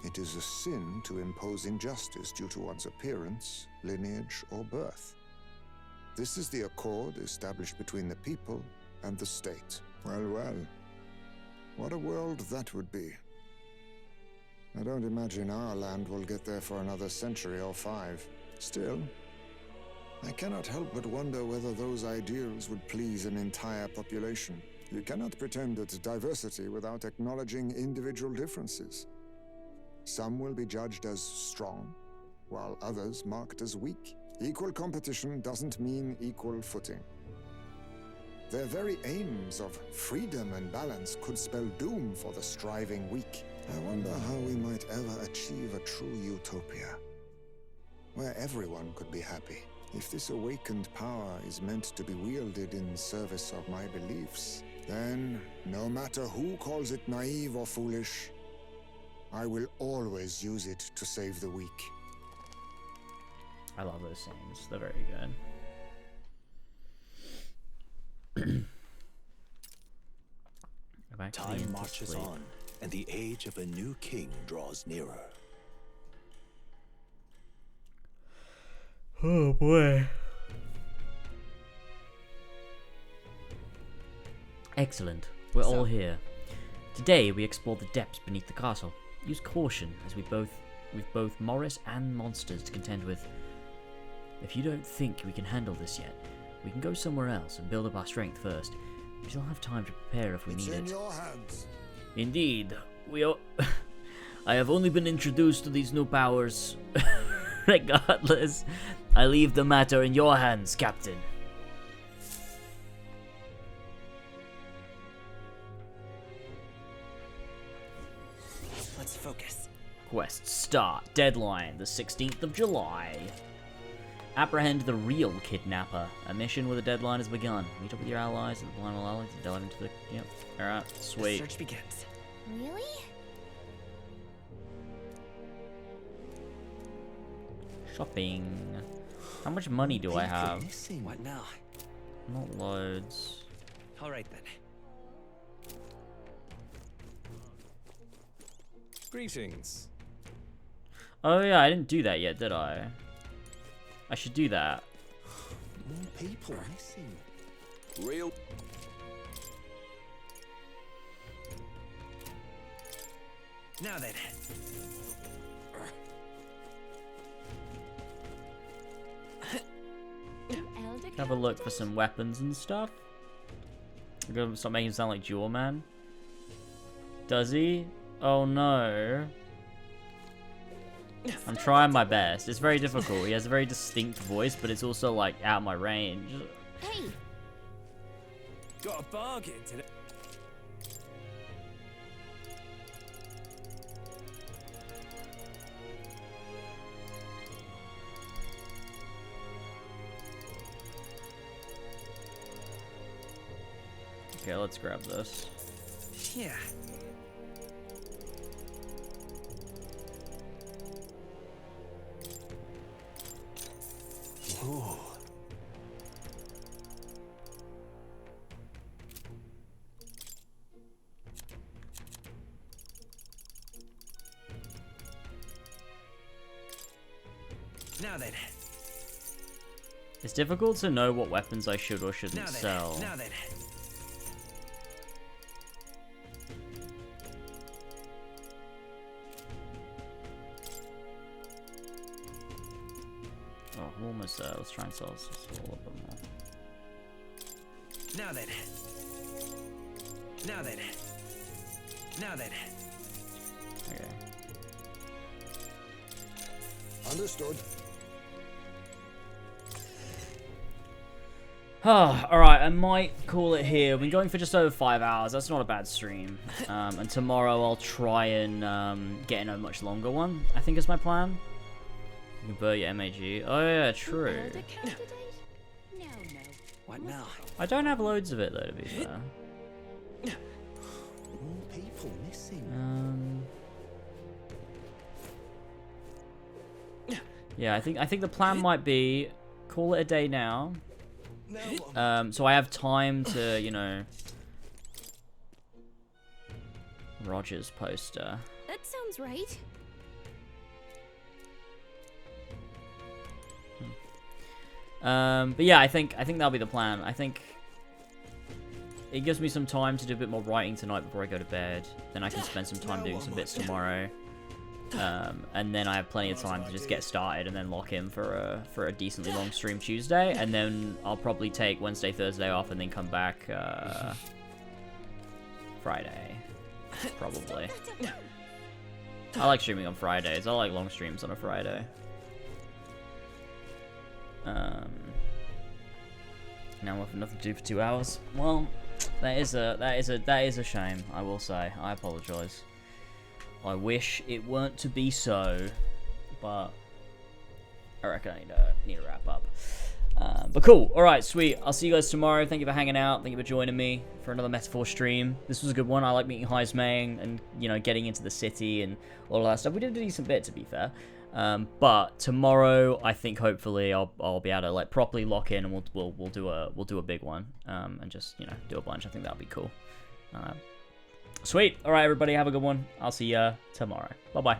It is a sin to impose injustice due to one's appearance, lineage, or birth. This is the accord established between the people and the state. Well, well. What a world that would be. I don't imagine our land will get there for another century or 5. Still, I cannot help but wonder whether those ideals would please an entire population. You cannot pretend at diversity without acknowledging individual differences. Some will be judged as strong, while others marked as weak. Equal competition doesn't mean equal footing. Their very aims of freedom and balance could spell doom for the striving weak. I wonder how we might ever achieve a true utopia, where everyone could be happy. If this awakened power is meant to be wielded in service of my beliefs, then, no matter who calls it naive or foolish, I will always use it to save the weak. I love those scenes. They're very good. Time marches on, and the age of a new king draws nearer. Oh boy. Excellent. We're all here. Today we explore the depths beneath the castle. Use caution as we've both Morris and monsters to contend with. If you don't think we can handle this yet, we can go somewhere else and build up our strength first. We shall have time to prepare if we need it. It's in your hands. Indeed. I have only been introduced to these new powers. Regardless, I leave the matter in your hands, Captain. Let's focus. Quest start. Deadline, the 16th of July. Apprehend the real kidnapper. A mission with a deadline has begun. Meet up with your allies and the blind allies to delve into the... Yep. Alright, sweet. The search begins. Really? Shopping. How much money do I have? What now? Not loads. Alright then. Greetings. Oh yeah, I didn't do that yet, did I? I should do that. More people. I see. Real. Now then. Have a look for some weapons and stuff. I'm gonna start making him sound like Jewel Man. Does he? Oh no. I'm trying my best. It's very difficult. He has a very distinct voice, but it's also like out of my range. Hey. Got a bargain today. Okay, let's grab this. Yeah. Ooh. Now then. It's difficult to know what weapons I should or shouldn't sell. Now then. almost there. Let's try and sell this just a little bit more. Now then. Now then. Now then. Okay. Understood. Alright, I might call it here. We've been going for just over 5 hours. That's not a bad stream. And tomorrow I'll try and get in a much longer one, I think is my plan. Convert your MAG. Oh yeah, true. What now? I don't have loads of it though, to be fair. More people missing. Yeah, I think the plan might be call it a day now. So I have time to, you know, Roger's poster. That sounds right. But yeah, I think that'll be the plan. I think it gives me some time to do a bit more writing tonight before I go to bed. Then I can spend some time doing some bits tomorrow. And then I have plenty of time to just get started and then lock in for a decently long stream Tuesday. And then I'll probably take Wednesday, Thursday off and then come back Friday, probably. I like streaming on Fridays. I like long streams on a Friday. Now with nothing to do for 2 hours. Well, that is a shame. I will say. I apologise. I wish it weren't to be so, but I reckon I need to wrap up. But cool. All right, sweet. I'll see you guys tomorrow. Thank you for hanging out. Thank you for joining me for another Metaphor stream. This was a good one. I like meeting Heismay and you know getting into the city and all of that stuff. We did a decent bit, to be fair. But tomorrow, I think hopefully I'll be able to like properly lock in and we'll do a big one. And just you know do a bunch. I think that'll be cool. Sweet. All right, everybody, have a good one. I'll see you tomorrow. Bye-bye.